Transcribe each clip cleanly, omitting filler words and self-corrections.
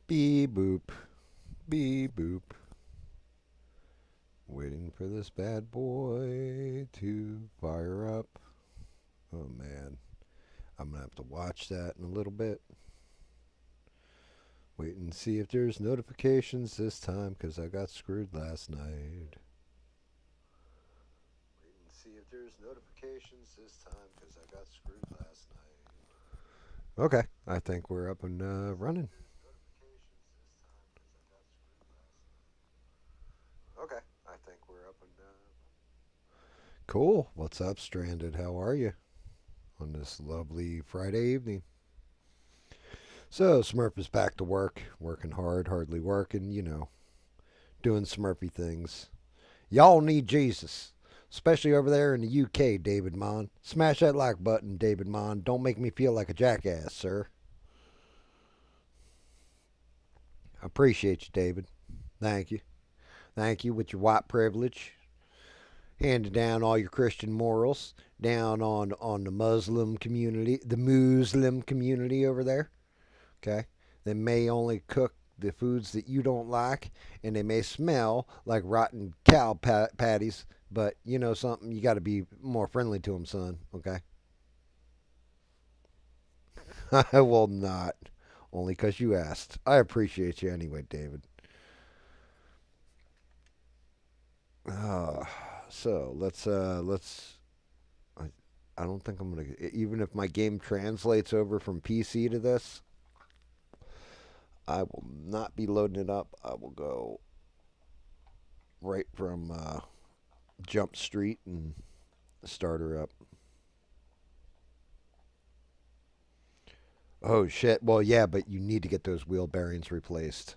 Beep boop. Beep boop. Waiting for this bad boy to fire up. Oh man. I'm gonna have to watch that in a little bit. Wait and see if there's notifications this time because I got screwed last night. Wait and see if there's notifications this time because I got screwed last night. Okay, I think we're up and running. Okay, I think we're up and cool. What's up, Stranded? How are you on this lovely Friday evening? So Smurf is back to work, working hard, hardly working, doing Smurfy things. Y'all need Jesus, especially over there in the UK, David Mon. Smash that like button, David Mon. Don't make me feel like a jackass, sir. I appreciate you, David. Thank you. Thank you with your white privilege. Handing down all your Christian morals down on the Muslim community, the Muslim community over there. Okay? They may only cook the foods that you don't like, and they may smell like rotten cow patties, but you know something? You got to be more friendly to them, son. Okay? I will not. Only because you asked. I appreciate you anyway, David. Uh, so let's. I, I don't think I'm gonna. Even if my game translates over from PC to this, I will not be loading it up. I will go right from Jump Street and start her up. Oh shit. Well, yeah, but you need to get those wheel bearings replaced.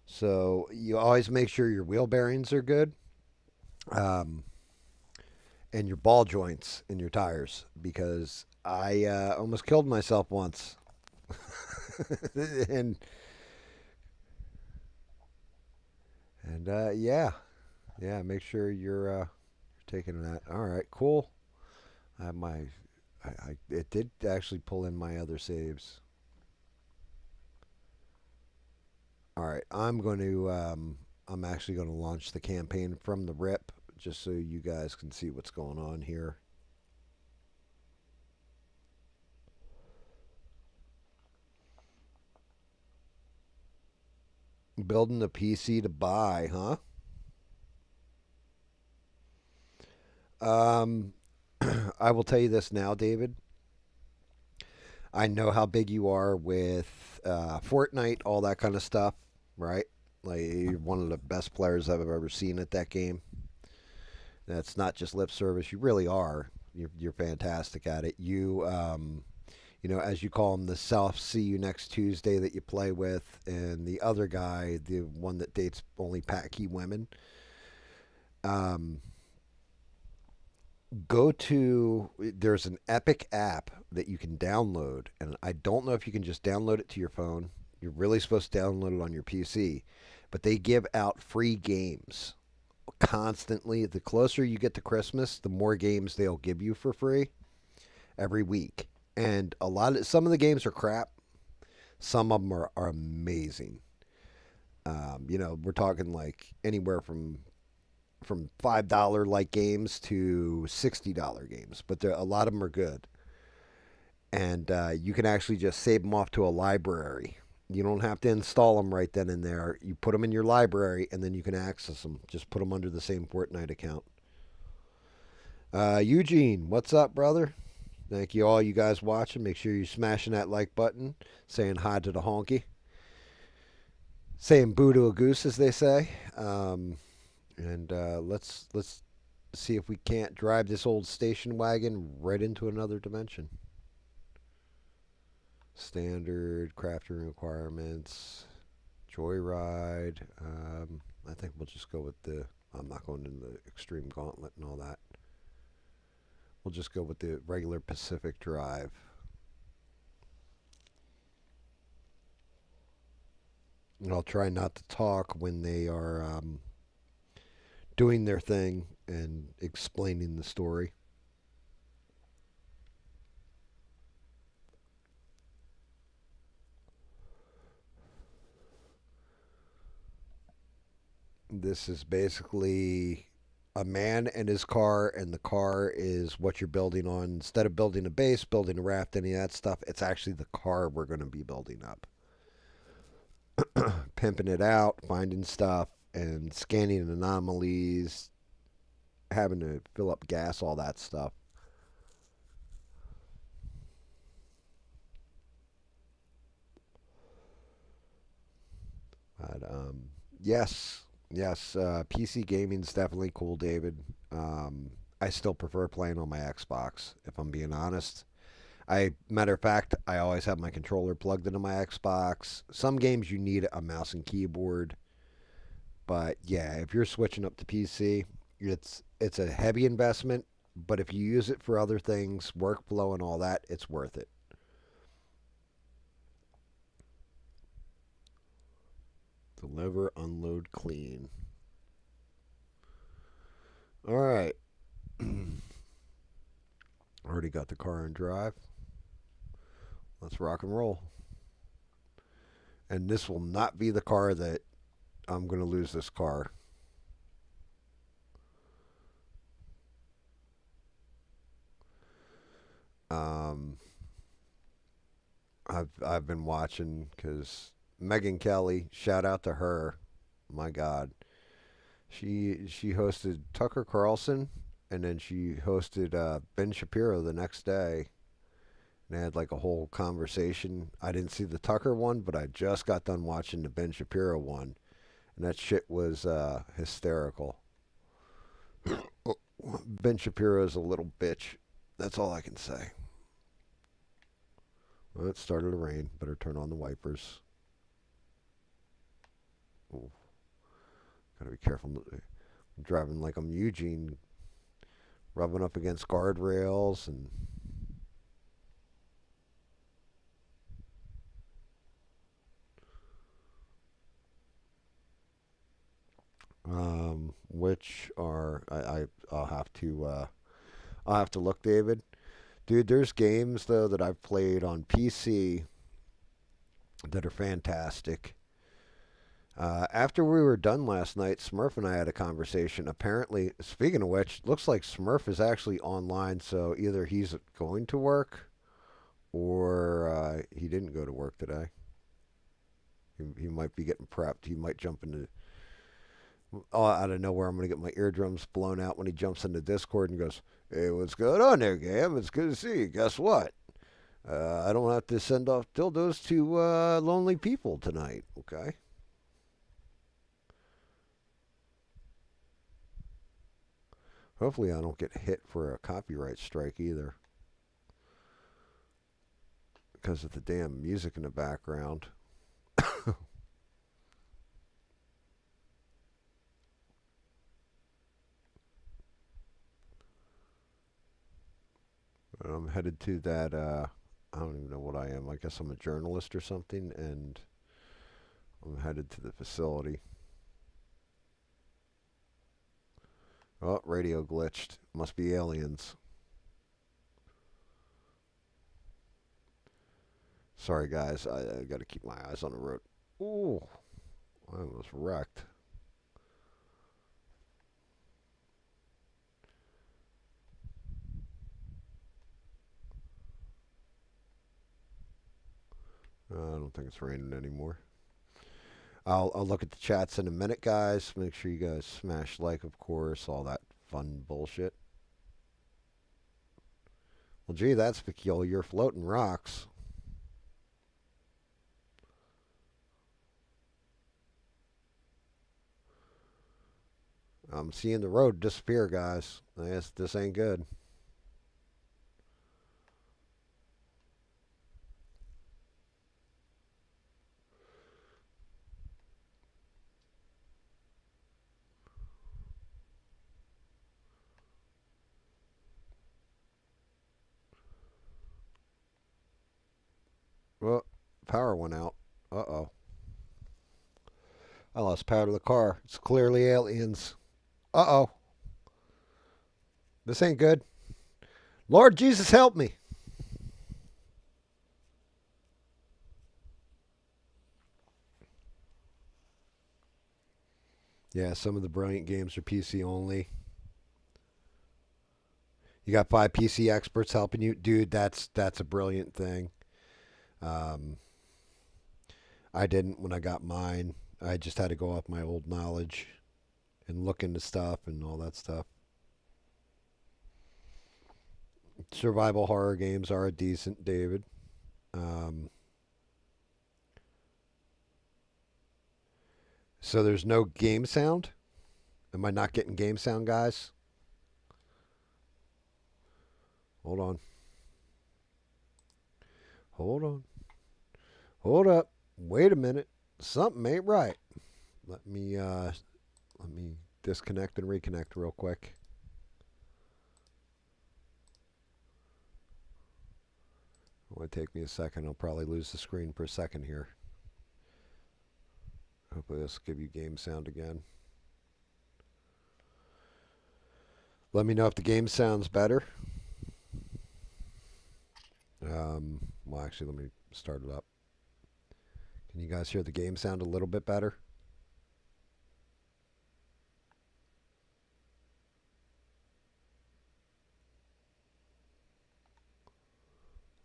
So you always make sure your wheel bearings are good, um, and your ball joints in your tires because I almost killed myself once. and yeah, yeah. Make sure you're taking that. All right, cool. My it did actually pull in my other saves. All right, I'm actually going to launch the campaign from the rip just so you guys can see what's going on here. Building a PC to buy, huh? Um, I will tell you this now, David. I know how big you are with Fortnite, all that kind of stuff, right? Like you're one of the best players I've ever seen at that game. That's not just lip service. You really are. You're fantastic at it. As you call him, the self see you next Tuesday that you play with, and the other guy, the one that dates only packy women. Um, Go to there's an Epic app that you can download, and I don't know if you can just download it to your phone. You're really supposed to download it on your PC, but they give out free games constantly. The closer you get to Christmas, the more games they'll give you for free every week. And some of the games are crap. Some of them are amazing. We're talking like anywhere from $5 like games to $60 games, but a lot of them are good. And you can actually just save them off to a library. You don't have to install them right then and there. You put them in your library, and then you can access them. Just put them under the same Fortnite account. Eugene, what's up, brother? Thank you all you guys watching. Make sure you're smashing that like button, saying hi to the honky, saying boo to a goose, as they say. And let's see if we can't drive this old station wagon right into another dimension. Standard crafting requirements, joyride. I think we'll just go with the. I'm not going into the extreme gauntlet and all that. We'll just go with the regular Pacific Drive. And I'll try not to talk when they are doing their thing and explaining the story. This is basically a man and his car, and the car is what you're building on. Instead of building a base, building a raft, any of that stuff, it's actually the car we're going to be building up. Pimping it out, finding stuff, and scanning anomalies, having to fill up gas, all that stuff. But yes, yes, PC gaming's definitely cool, David. I still prefer playing on my Xbox, if I'm being honest. Matter of fact, I always have my controller plugged into my Xbox. Some games you need a mouse and keyboard, but yeah, if you're switching up to PC, it's a heavy investment. But if you use it for other things, workflow and all that, it's worth it. Deliver, unload, clean. All right. Already got the car in drive. Let's rock and roll. And this will not be the car that I'm going to lose this car. Um, I've been watching because Megan Kelly, shout out to her. My God, she hosted Tucker Carlson, and then she hosted Ben Shapiro the next day. And they had like a whole conversation. I didn't see the Tucker one, but I just got done watching the Ben Shapiro one, and that shit was hysterical. Ben Shapiro is a little bitch. That's all I can say. Well, it started to rain. Better turn on the wipers. Ooh, gotta be careful. I'm driving like I'm Eugene, rubbing up against guardrails and which are I'll have to look, David. Dude, there's games though that I've played on PC that are fantastic. After we were done last night, Smurf and I had a conversation. Apparently, speaking of which, looks like Smurf is actually online, so either he's going to work or he didn't go to work today. He might be getting prepped. He might jump into out of nowhere. I'm going to get my eardrums blown out when he jumps into Discord and goes, "Hey, what's going on there, Gam? It's good to see you. Guess what? I don't have to send off dildos to lonely people tonight, okay?" Hopefully, I don't get hit for a copyright strike either because of the damn music in the background. I'm headed to that. I don't even know what I am. I guess I'm a journalist or something, and I'm headed to the facility. Oh, radio glitched. Must be aliens. Sorry, guys. I got to keep my eyes on the road. Ooh, I almost wrecked. I don't think it's raining anymore. I'll look at the chats in a minute, guys. Make sure you guys smash like, of course, all that fun bullshit. Well, gee, that's peculiar. Floating rocks. I'm seeing the road disappear, guys. This ain't good. Well, power went out. Uh-oh. I lost power to the car. It's clearly aliens. Uh-oh. This ain't good. Lord Jesus, help me. Yeah, some of the brilliant games are PC only. You got 5 PC experts helping you, dude. That's a brilliant thing. Um, I didn't when I got mine. I just had to go off my old knowledge and look into stuff and all that stuff. Survival horror games are a decent, David. Um, so there's no game sound. Am I not getting game sound, guys? Hold on. Hold on. Hold up. Wait a minute. Something ain't right. Let me disconnect and reconnect real quick. It would take me a second. I'll probably lose the screen for a second here. Hopefully this will give you game sound again. Let me know if the game sounds better. Well, actually, let me start it up. Can you guys hear the game sound a little bit better?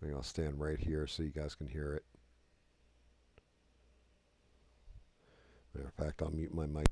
I think I'll stand right here so you guys can hear it. Matter of fact, I'll mute my mic.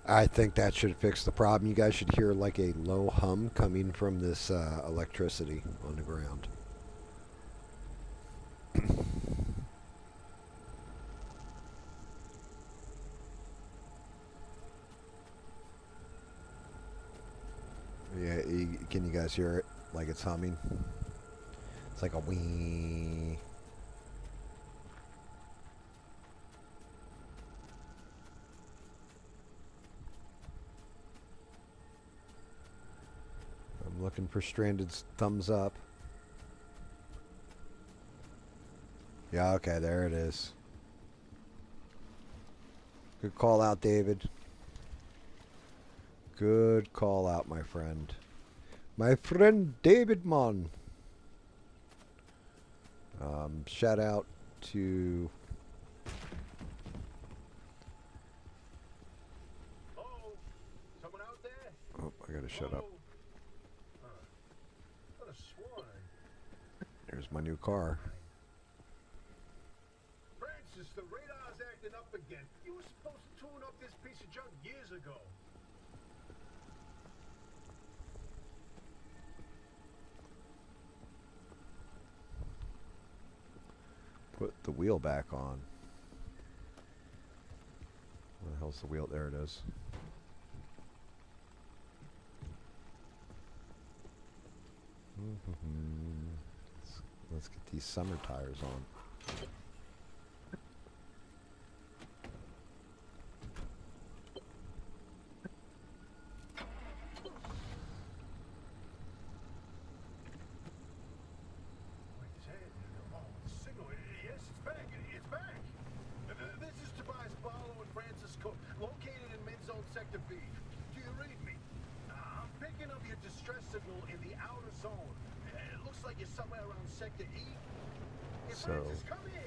I think that should fix the problem. You guys should hear like a low hum coming from this electricity on the ground. Yeah, can you guys hear it? Like it's humming? It's like a wee. I'm looking for Stranded's thumbs up. Yeah, okay, there it is. Good call out, David. Good call out, my friend. My friend David Mon. Shout out to... Oh, someone out there? Oh, I gotta shut up. What a swan. There's my new car. Francis, the radar's acting up again. You were supposed to tune up this piece of junk years ago. Put the wheel back on. Where the hell's the wheel? There it is. Let's get these summer tires on. Located in mid-zone sector B. Do you read me? I'm picking up your distress signal in the outer zone. It looks like you're somewhere around sector E. Hey, So, Francis, come here.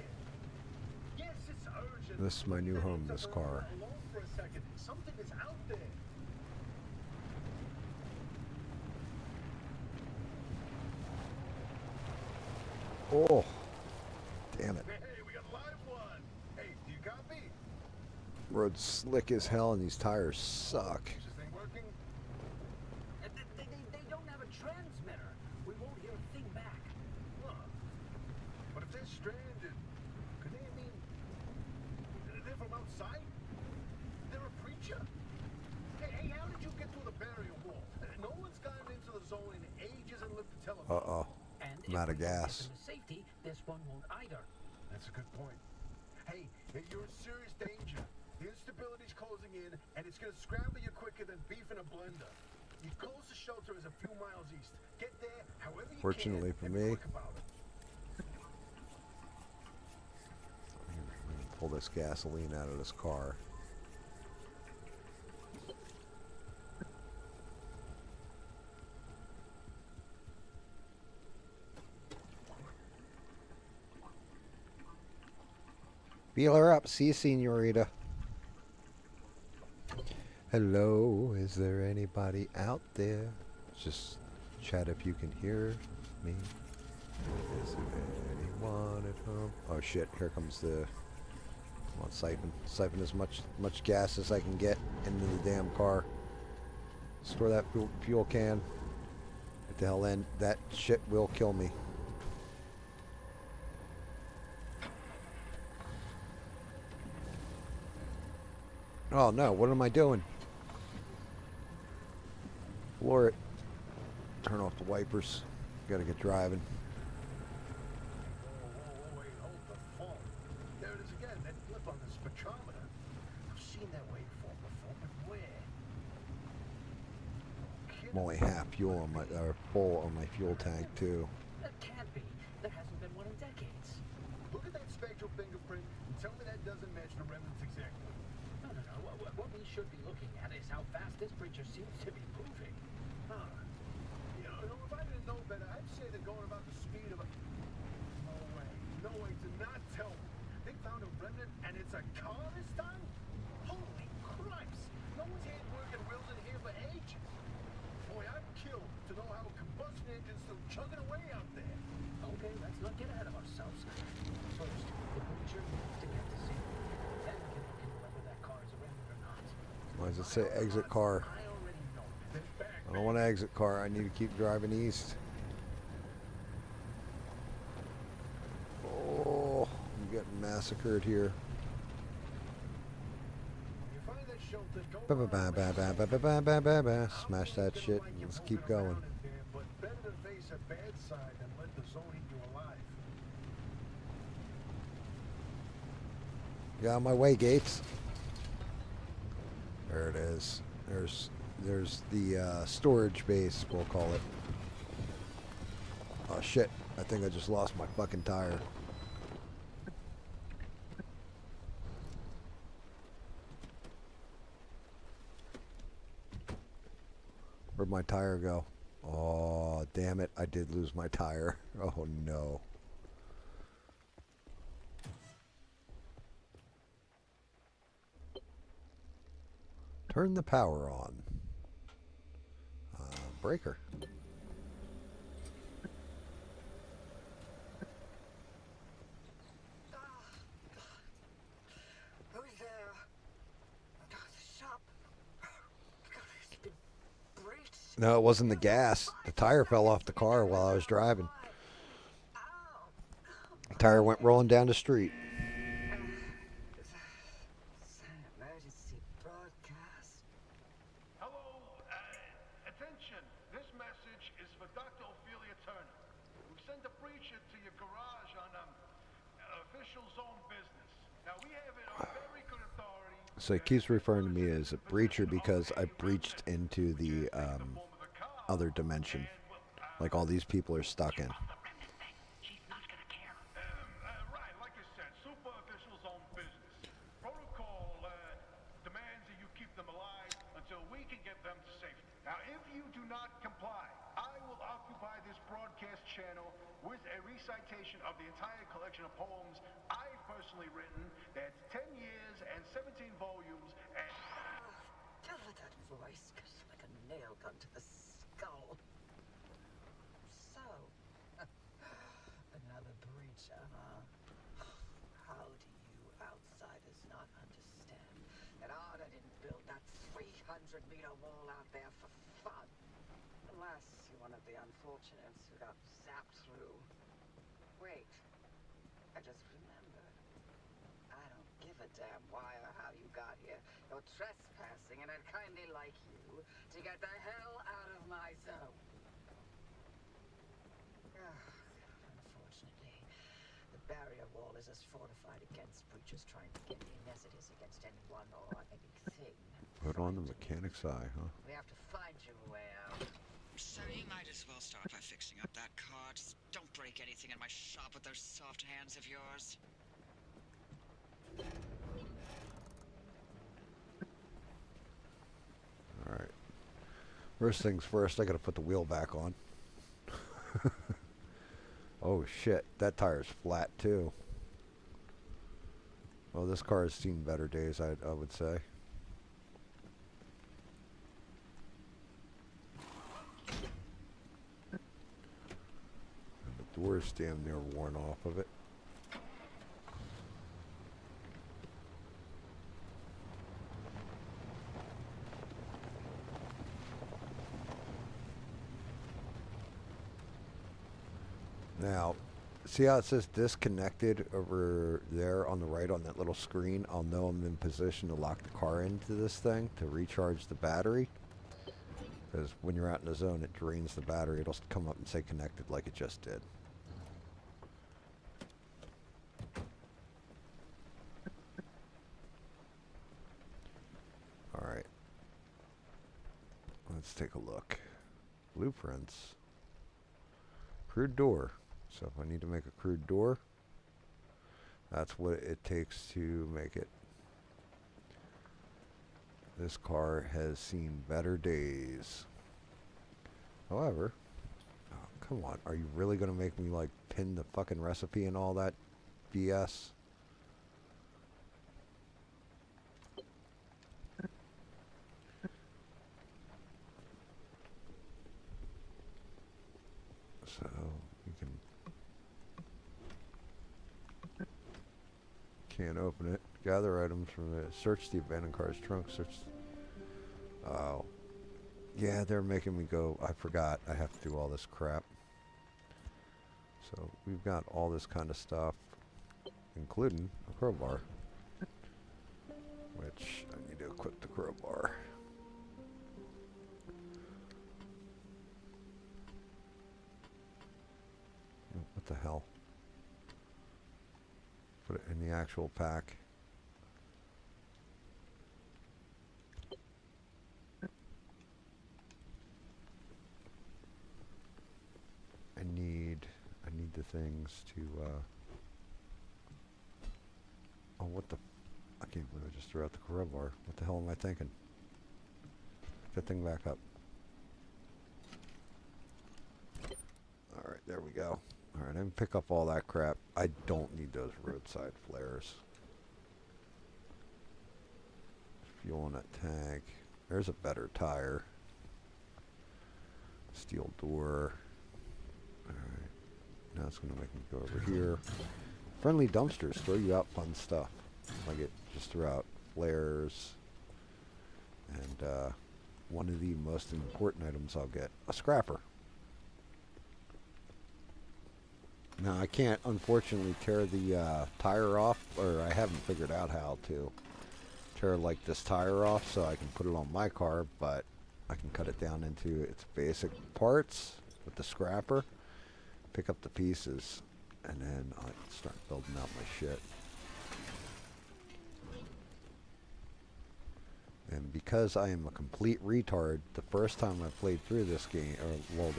Yes, it's urgent. this is my new home, this car. Alone for a second. Something is out there. Oh, damn it. Hey, we got a live one. Hey, do you copy? Road's slick as hell and these tires suck. Is this thing working? They don't have a transmitter. We won't hear a thing back. Huh. But if they're stranded, could they mean they're from outside? They're a preacher. Uh-oh. And I'm if out we of don't get gas. them to safety, this one won't either. That's a good point. Hey, you're in serious danger. The instability's closing in, and it's gonna scramble you quicker than beef in a blender. Your closest shelter is a few miles east. Get there however you Fortunately for can, and be me, quick about it. pull this gasoline out of this car. Feel her up. See you, senorita. Hello, is there anybody out there? Just chat if you can hear me. Is there anyone at home? Oh shit, here comes the... Come on, siphon as much gas as I can get into the damn car. Store that fuel can. Get the hell in. That shit will kill me. Oh no, what am I doing? Floor it. Turn off the wipers. Gotta get driving. Whoa, wait, hold the phone. There it is again, that blip on the spectrometer. I've seen that waveform before, but where? I'm only half fuel on my, full on my fuel tank too. That can't be. There hasn't been one in decades. Look at that spectral fingerprint and tell me that doesn't match the remnants exactly. No. What we should be looking at is how fast this breacher seems to be moving. Huh. You know, if I didn't know better, I'd say they're going about the speed of a... No way, do not tell me. They found a remnant and it's a car this time? Holy Christ! No one's had work and wheels in here for ages. Boy, I'm killed to know how a combustion engine's still chugging away out there. Okay, let's not get ahead of ourselves. First, the breacher needs to get to safety. Then we can look into whether that car is a remnant or not. Why does it say exit car? I already know. They're back, I don't want to exit car. I need to keep driving east. Oh, I'm getting massacred here. You find that shelter, go Ba ba ba ba ba ba ba ba ba ba ba. Smash that shit and let's keep going. But better to face a bad side than let the zone eat you alive. Get out of my way, Gates. There it is. There's the storage base, we'll call it. Oh shit, I think I just lost my fucking tire. Where'd my tire go? Oh, damn it, I did lose my tire. Oh no. Turn the power on. Breaker. Who's there? The shop. God, it's been breached. No, it wasn't the gas. The tire fell off the car while I was driving. Ow. The tire went rolling down the street. It's an emergency broadcast. Hello, attention. This message is for Dr. Ophelia Turner. We sent a breacher to your garage on official zone business. Now we have it on very good authority. So it keeps referring to me as a breacher because I breached into the other dimension. Like all these people are stuck in. Right, like I said, super official zone business. Protocol demands that you keep them alive until we can get them to safety. Now, if you do not comply, I will occupy this broadcast channel with a recitation of the entire collection of poems I've personally written. That's 10 years and 17 volumes and... That voice goes like a nail gun to the skull. So, another breacher, huh? How do you outsiders not understand that Arda didn't build that 300-meter wall out there for fun? Unless you're one of the unfortunates who got zapped through. Wait, I just remembered. I don't give a damn why or how you got here. You're trespassing, and I'd kindly like you to get the hell out of my zone. barrier wall is as fortified against breaches trying to get in as it is against anyone or anything. Put on the trying to get mechanic's eye, huh? We have to find you a way out. So you might as well start by fixing up that car. Just don't break anything in my shop with those soft hands of yours. Alright. First things first, I gotta put the wheel back on. Oh shit, that tire's flat too. Well, this car has seen better days, I would say. And the door's damn near worn off of it. Now, see how it says disconnected over there on the right on that little screen? I'll know I'm in position to lock the car into this thing to recharge the battery. Because when you're out in the zone, it drains the battery. It'll come up and say connected like it just did. Alright. Let's take a look. Blueprints. Crude door. So if I need to make a crude door, that's what it takes to make it. This car has seen better days. However, oh, come on, are you really going to make me like pin the fucking recipe and all that BS? So you can't open it. Gather items from it. Search the abandoned car's trunk. Search. Oh. Yeah, they're making me go. I forgot. I have to do all this crap. So we've got all this kind of stuff, including a crowbar. Which I need to equip the crowbar. What the hell? Put it in the actual pack. I need the things to, oh, what the, I can't believe I just threw out the crowbar. What the hell am I thinking? Pick that thing back up. Alright, there we go. Alright, I can pick up all that crap. I don't need those roadside flares. Fuel in that tank. There's a better tire. Steel door. Alright. Now it's going to make me go over here. Friendly dumpsters throw you out fun stuff. Like it just threw out flares. And one of the most important items I'll get, a scrapper. Now I can't unfortunately tear the tire off, or I haven't figured out how to tear like this tire off so I can put it on my car, but I can cut it down into its basic parts with the scrapper, pick up the pieces, and then I can start building out my shit. And because I am a complete retard, the first time I played through this game, or well,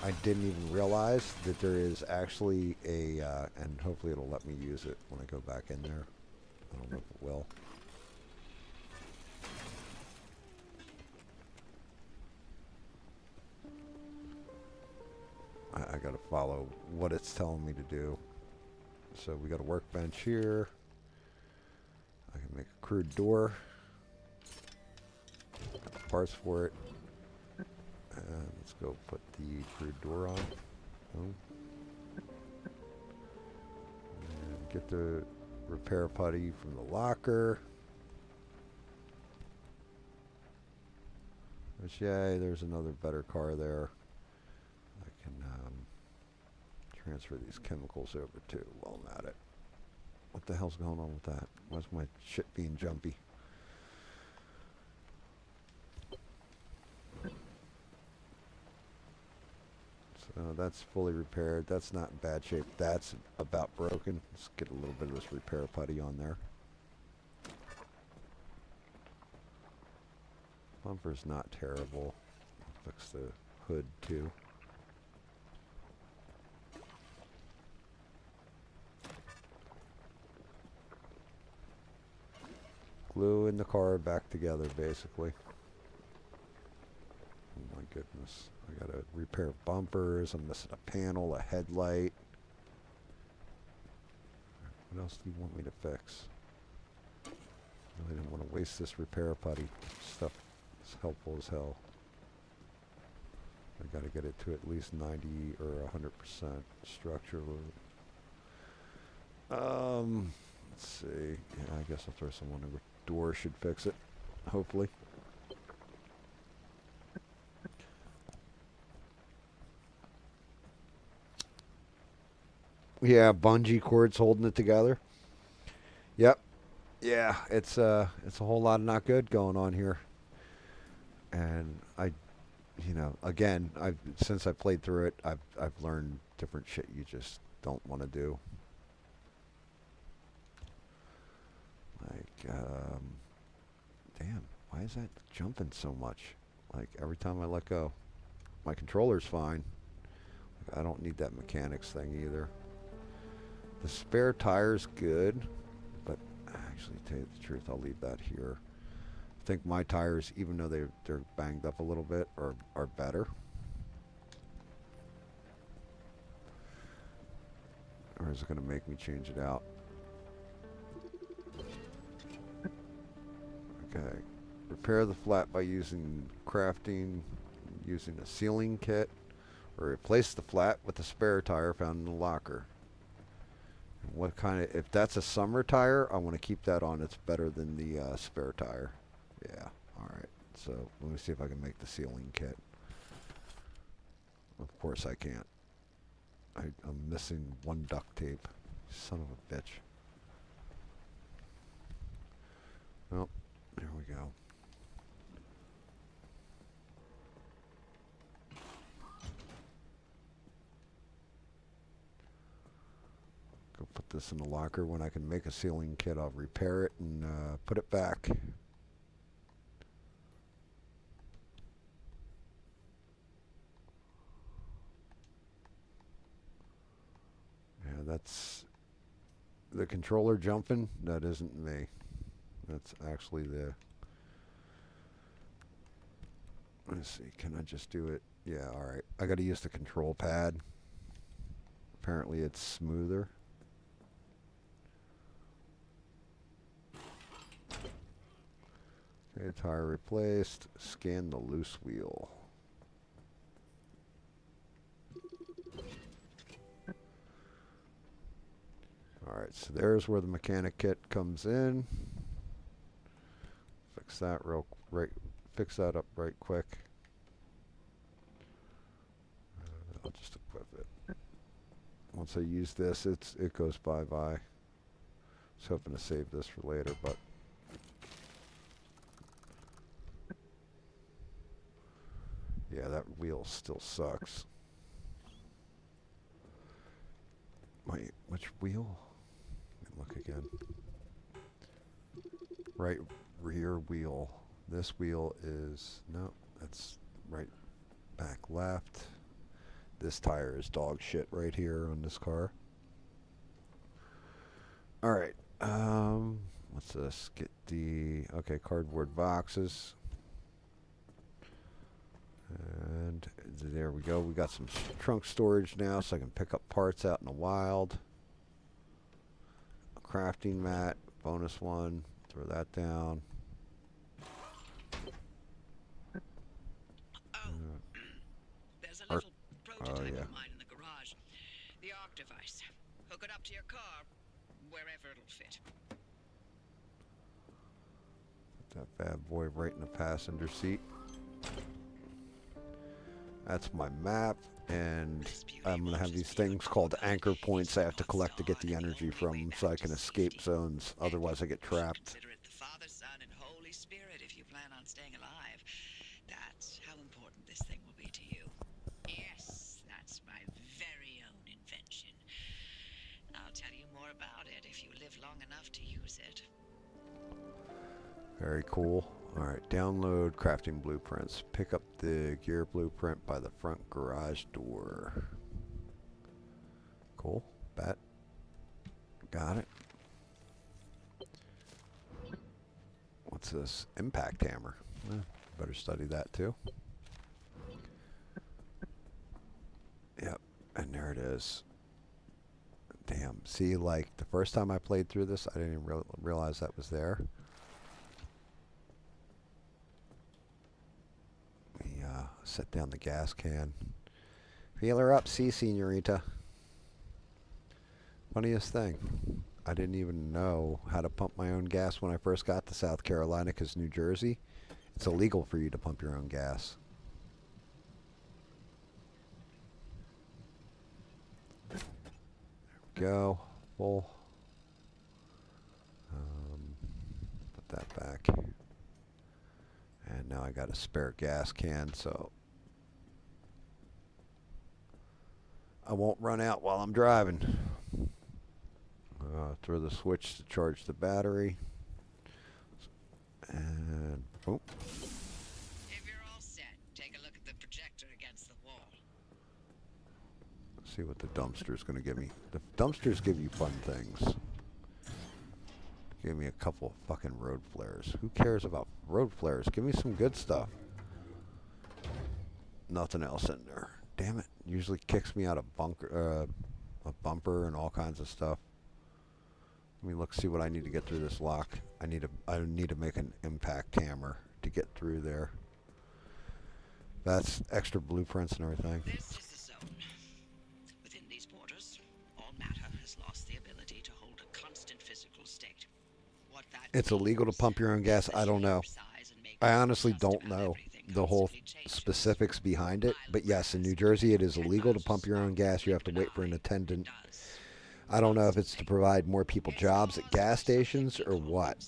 I didn't even realize that there is actually a, and hopefully it'll let me use it when I go back in there. I don't know if it will. I gotta follow what it's telling me to do. So we got a workbench here. I can make a crude door. Got the parts for it. And let's go put the crude door on. Boom. And get the repair putty from the locker. Which, yay, there's another better car there. I can transfer these chemicals over to while I'm at it. What the hell's going on with that? Why's my shit being jumpy? So that's fully repaired. That's not in bad shape. That's about broken. Let's get a little bit of this repair putty on there. Bumper's not terrible. Fix the hood too. Gluing the car back together, basically. Oh my goodness. I gotta repair bumpers. I'm missing a panel, a headlight. What else do you want me to fix? Really didn't want to waste this repair putty. Stuff is helpful as hell. I gotta get it to at least 90 or 100% structure. Let's see. Yeah, I guess I'll throw someone over. Door should fix it, hopefully. Yeah, bungee cords holding it together. Yep. Yeah, it's a whole lot of not good going on here. And again, I've since I played through it, I've learned different shit you just don't want to do. Like, damn, why is that jumping so much? Like every time I let go, my controller's fine. Like, I don't need that mechanics thing either. The spare tire's good, but actually, to tell you the truth, I'll leave that here. I think my tires, even though they're banged up a little bit, are better. Or is it going to make me change it out? Okay. Repair the flat by using using a sealing kit, or replace the flat with a spare tire found in the locker. What kind of, if that's a summer tire, I want to keep that on. It's better than the spare tire. Yeah, alright. So let me see if I can make the sealing kit. Of course I can't. I'm missing one duct tape. Son of a bitch. Well, there we go. Go put this in the locker. When I can make a sealing kit, I'll repair it and put it back. Yeah, that's the controller jumping. That isn't me. That's actually the... Let's see, can I just do it? Yeah, alright. I gotta use the control pad. Apparently it's smoother. Okay, tire replaced. Scan the loose wheel. Alright, so there's where the mechanic kit comes in. Fix that fix that up right quick. I'll just equip it. Once I use this, it goes bye-bye. I was hoping to save this for later, but yeah, that wheel still sucks. Wait, which wheel? Let me look again. Right rear wheel. This wheel is, no, that's right back left. This tire is dog shit right here on this car. Alright, what's this? Get the, okay, cardboard boxes. And there we go. We got some trunk storage now, so I can pick up parts out in the wild. A crafting mat, bonus one. Throw that down. There's a little prototype of mine in the garage. The arc device. Hook it up to your car, wherever it'll fit. Put that bad boy right in the passenger seat. That's my map, and I'm going to have these things called anchor points I have to collect to get the energy from so I can escape zones. Otherwise I get trapped. Consider it the Father, Son, and Holy Spirit if you plan on staying alive. That's how important this thing will be to you. Yes, that's I'll tell you more about it if you live long enough to use it. Very cool. Alright, download crafting blueprints. Pick up the gear blueprint by the front garage door. Cool. Bet. Got it. What's this? Impact hammer. Better study that too. Yep, and there it is. Damn. See, like, the first time I played through this, I didn't even realize that was there. We set down the gas can. Feel her up, see, senorita. Funniest thing. I didn't even know how to pump my own gas when I first got to South Carolina, because New Jersey, it's illegal for you to pump your own gas. There we go. Full. Put that back. And now I got a spare gas can, so I won't run out while I'm driving. Throw the switch to charge the battery. And boom. If you're all set, take a look at the projector against the wall. See what the dumpster's going to give me. The dumpsters give you fun things. Give me a couple of fucking road flares. Who cares about road flares? Give me some good stuff. Nothing else in there. Damn it. Usually kicks me out of a bumper and all kinds of stuff. Let me look, see what I need to get through this lock. I need to make an impact hammer to get through there. That's extra blueprints and everything. This is the zone. Within these borders, all matter has lost the ability to hold a constant physical state. What that It's illegal to pump your own gas. I don't know. I honestly don't know the whole specifics behind it. But yes, in New Jersey, it is illegal to pump your own gas. You have to wait for an attendant. I don't know if it's to provide more people jobs at gas stations or what.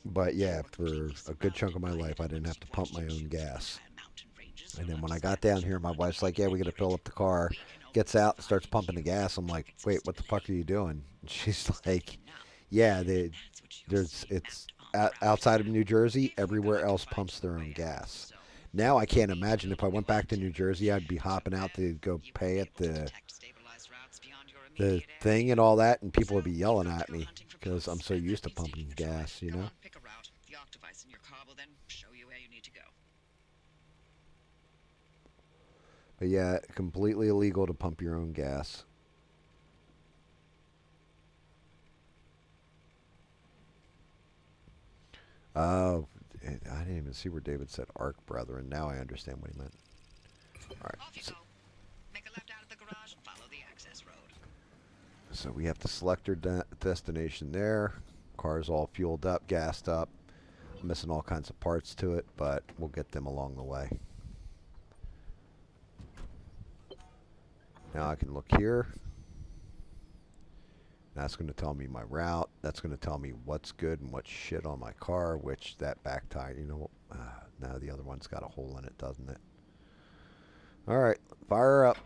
But yeah, for a good chunk of my life, I didn't have to pump my own gas. And then when I got down here, my wife's like, yeah, we got to fill up the car. Gets out and starts pumping the gas. I'm like, wait, what the fuck are you doing? And she's like, yeah, it's outside of New Jersey, everywhere else pumps their own gas. Now I can't imagine if I went back to New Jersey, I'd be hopping out to go pay at the thing and all that, and people would be yelling at me because I'm so used to pumping gas, you know? Pick a route. The arc device in your car will then show you where you need to go. But yeah, completely illegal to pump your own gas. Oh, I didn't even see where David said arc, brethren. Now I understand what he meant. All right. Off you go. Make a left out of the garage and follow the access road. So we have to select our destination there. Car's all fueled up, gassed up. I'm missing all kinds of parts to it, but we'll get them along the way. Now I can look here. That's going to tell me my route. That's going to tell me what's good and what's shit on my car, which that back tire, you know, now the other one's got a hole in it, doesn't it? All right, fire up.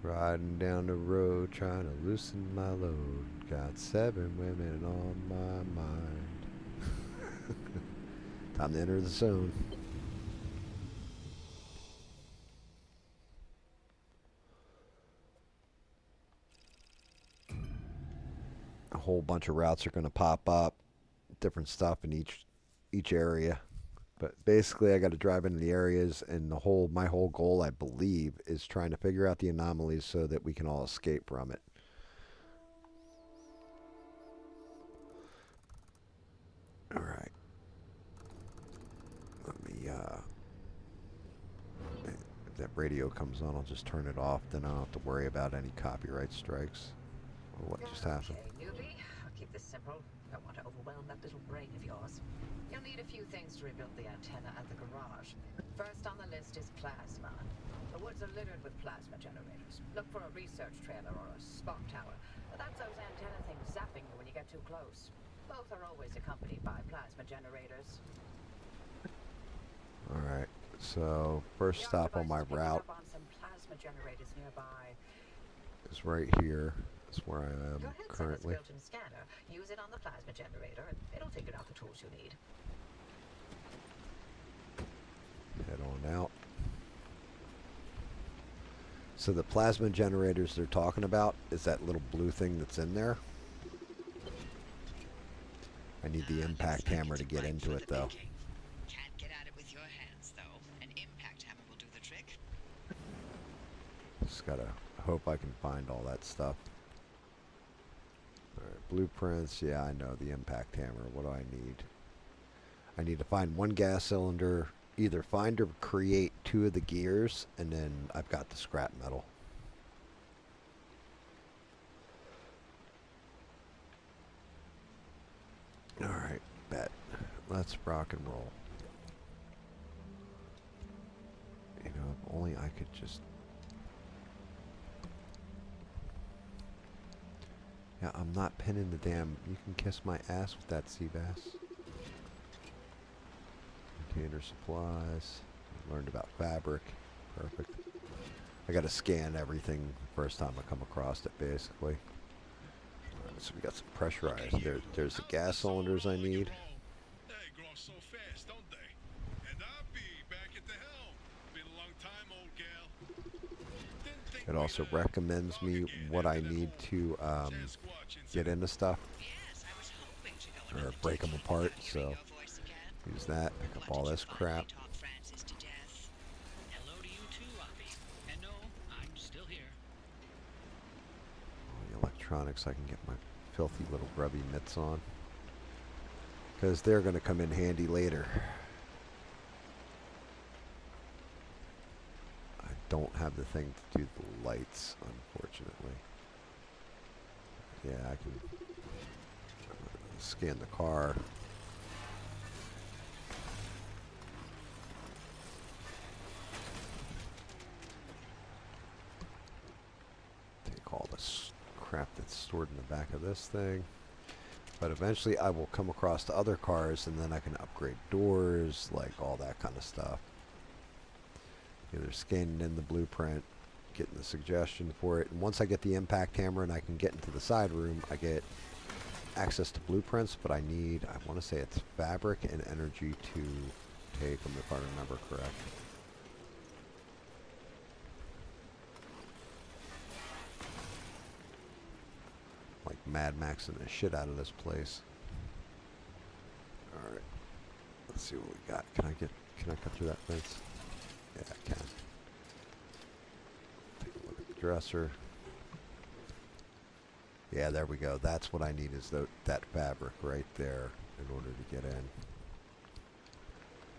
Riding down the road, trying to loosen my load. Got 7 women on my mind. Time to enter the zone. A whole bunch of routes are going to pop up. Different stuff in each area. But basically, I got to drive into the areas, and my whole goal, I believe, is trying to figure out the anomalies so that we can all escape from it. All right. Let me. If that radio comes on, I'll just turn it off. Then I don't have to worry about any copyright strikes or what just happened. Okay, newbie, Keep this simple. Don't want to overwhelm that little brain of yours. You'll need a few things to rebuild the antenna at the garage. First on the list is plasma. The woods are littered with plasma generators. Look for a research trailer or a spark tower. That's those antenna things zapping you when you get too close. Both are always accompanied by plasma generators. Alright, so first stop on my route Up on some plasma generators nearby. is right here. That's where I am Go ahead, currently. send this built-in scanner. Use it on the plasma generator, and it'll figure out the tools you need. Head on out. So the plasma generators they're talking about is that little blue thing that's in there. I need the impact hammer to get into it though. Can't get at it with your hands, though. An impact hammer will do the trick. Just gotta hope I can find all that stuff. Alright, blueprints. Yeah, I know the impact hammer. What do I need? I need to find one gas cylinder, either find or create 2 of the gears, and then I've got the scrap metal. Alright, bet. Let's rock and roll. You know, if only I could just... Yeah, I'm not pinning the damn... You can kiss my ass with that sea bass. Container supplies. Learned about fabric. Perfect. I gotta scan everything the first time I come across it, basically. Alright, so we got some pressurized. There's the gas cylinders I need. They grow so fast, don't they? And I'll be back at the helm. Been a long time, old gal. It also recommends me what I need to get into stuff Yes, I was hoping to go or another break them decade apart. without So hearing your voice again. use that. Pick up all What did this you crap. finally talk Francis to death? Hello to you too, Oppie. And no, I'm still here. All the electronics I can get my filthy little grubby mitts on, because they're going to come in handy later. I don't have the thing to do the lights, unfortunately. Yeah, I can scan the car. Take all this crap that's stored in the back of this thing. But eventually I will come across the other cars and then I can upgrade doors, like all that kind of stuff. Either scanning in the blueprint, getting the suggestion for it, and once I get the impact hammer and I can get into the side room, I get access to blueprints, but I want to say it's fabric and energy to take them if I remember correct. Like Mad Maxing the shit out of this place. Alright. Let's see what we got. Can I cut through that fence? Yeah, I can. Take a look at the dresser. Yeah, there we go. That's what I need is that fabric right there in order to get in.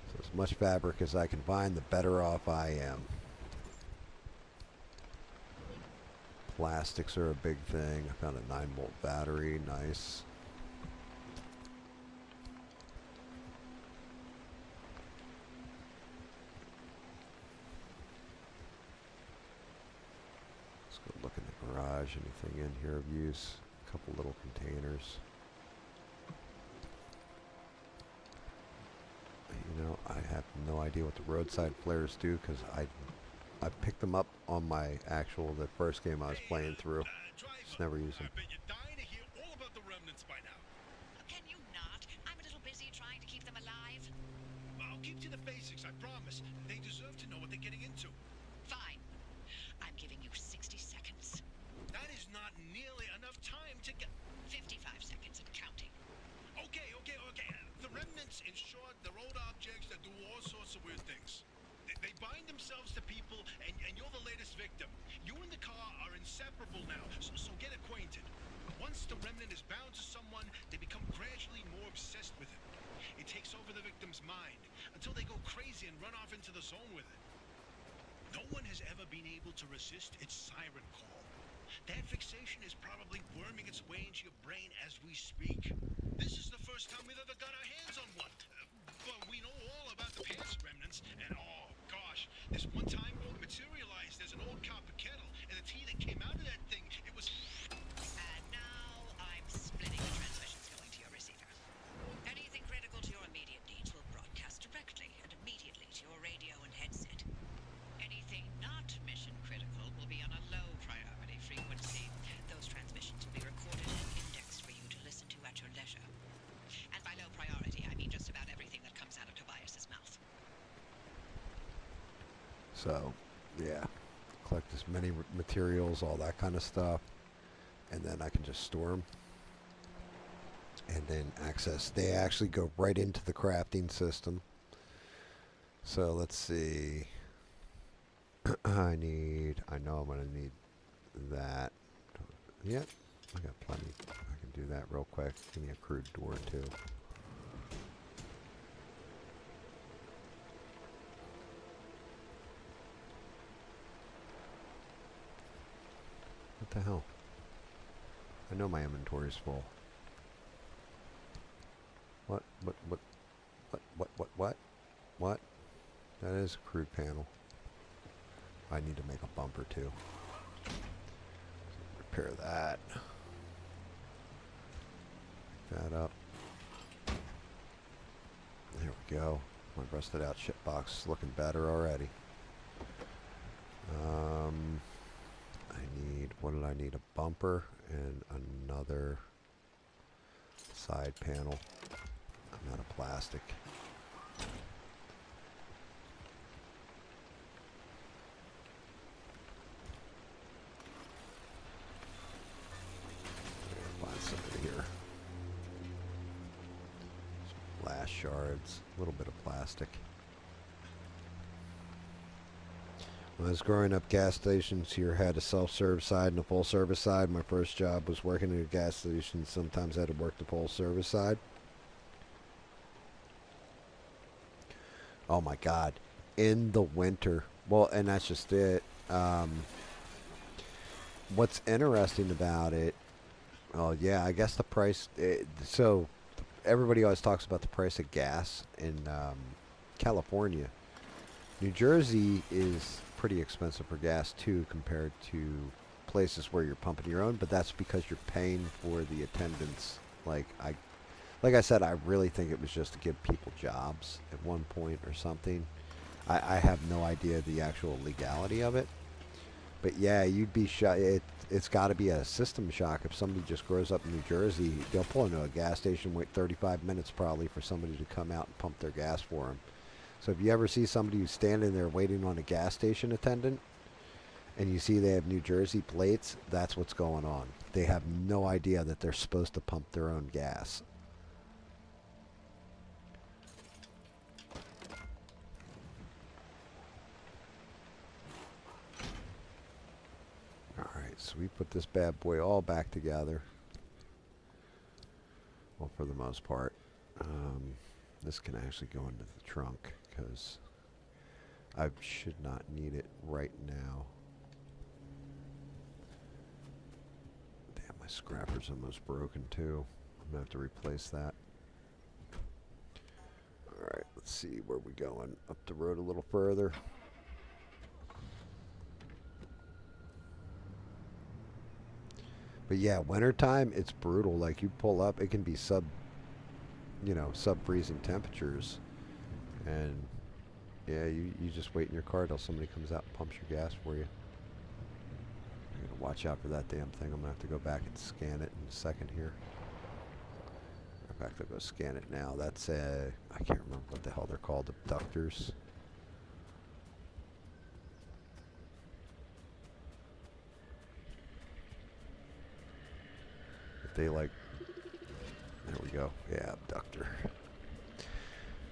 So as much fabric as I can find, the better off I am. Plastics are a big thing. I found a 9-volt battery. Nice. Let's go look in the garage. Anything in here of use? A couple little containers. You know, I have no idea what the roadside flares do because I picked them up on the first game I was playing through. Just never use them. I bet you're dying to hear all about the remnants by now. Can you not? I'm a little busy trying to keep them alive. I'll keep to the basics, I promise. They deserve to know what they're getting into. Fine. I'm giving you 60 seconds. That is not nearly enough time to get... 55 seconds and counting. Okay. The remnants, in short, they're old objects that do all sorts of weird things. They bind themselves to people, and you're the latest victim. You and the car are inseparable now, so get acquainted. Once the remnant is bound to someone, they become gradually more obsessed with it. It takes over the victim's mind, until they go crazy and run off into the zone with it. No one has ever been able to resist its siren call. That fixation is probably worming its way into your brain as we speak. This is the first time we've ever got our hands on one. But we know all about the past remnants, and oh gosh, this one time materialized as an old copper kettle, and the tea that came out of that thing, it was... And now I'm splitting the transmissions going to your receiver. Anything critical to your immediate needs will broadcast directly and immediately to your radio and headset. Anything not mission critical will be on a low priority frequency. Those transmissions will be recorded and indexed for you to listen to at your leisure. And by low priority, I mean just about everything that comes out of Tobias's mouth. So, yeah, collect as many materials, all that kind of stuff, and then I can just store them. And then access. They actually go right into the crafting system. So let's see. I know I'm going to need that. Yep, I got plenty. I can do that real quick. Give me a crude door too. What the hell? I know my inventory's full. What? What? That is a crude panel. I need to make a bumper too. Repair that. Pick that up. There we go. My rusted out ship box is looking better already. What did I need? A bumper and another side panel. I'm out of plastic. Find some in here. Some glass shards, a little bit of plastic. When I was growing up, gas stations here had a self-serve side and a full-service side. My first job was working at a gas station. Sometimes I had to work the full-service side. Oh my God. In the winter. Well, and that's just it. What's interesting about it, oh yeah, I guess the price, so everybody always talks about the price of gas in California. New Jersey is pretty expensive for gas too compared to places where you're pumping your own, but that's because you're paying for the attendance. Like I said, I really think it was just to give people jobs at one point or something. I have no idea the actual legality of it. But yeah, you'd be shocked. It's got to be a system shock if somebody just grows up in New Jersey. They'll pull into a gas station, wait 35 minutes probably for somebody to come out and pump their gas for them. So if you ever see somebody who's standing there waiting on a gas station attendant, and you see they have New Jersey plates, that's what's going on. They have no idea that they're supposed to pump their own gas. Alright, so we put this bad boy all back together. Well, for the most part. This can actually go into the trunk, because I should not need it right now. Damn, my scrapper's almost broken too. I'm gonna have to replace that. Alright, let's see where we going. Up the road a little further. But yeah, wintertime, it's brutal. Like, you pull up, it can be sub-freezing temperatures. And yeah, you just wait in your car till somebody comes out and pumps your gas for you. I'm gonna watch out for that damn thing. I'm gonna have to go back and scan it in a second here. In fact, I'll go scan it now. That's I can't remember what the hell they're called, abductors. But they like, there we go. Yeah, abductor.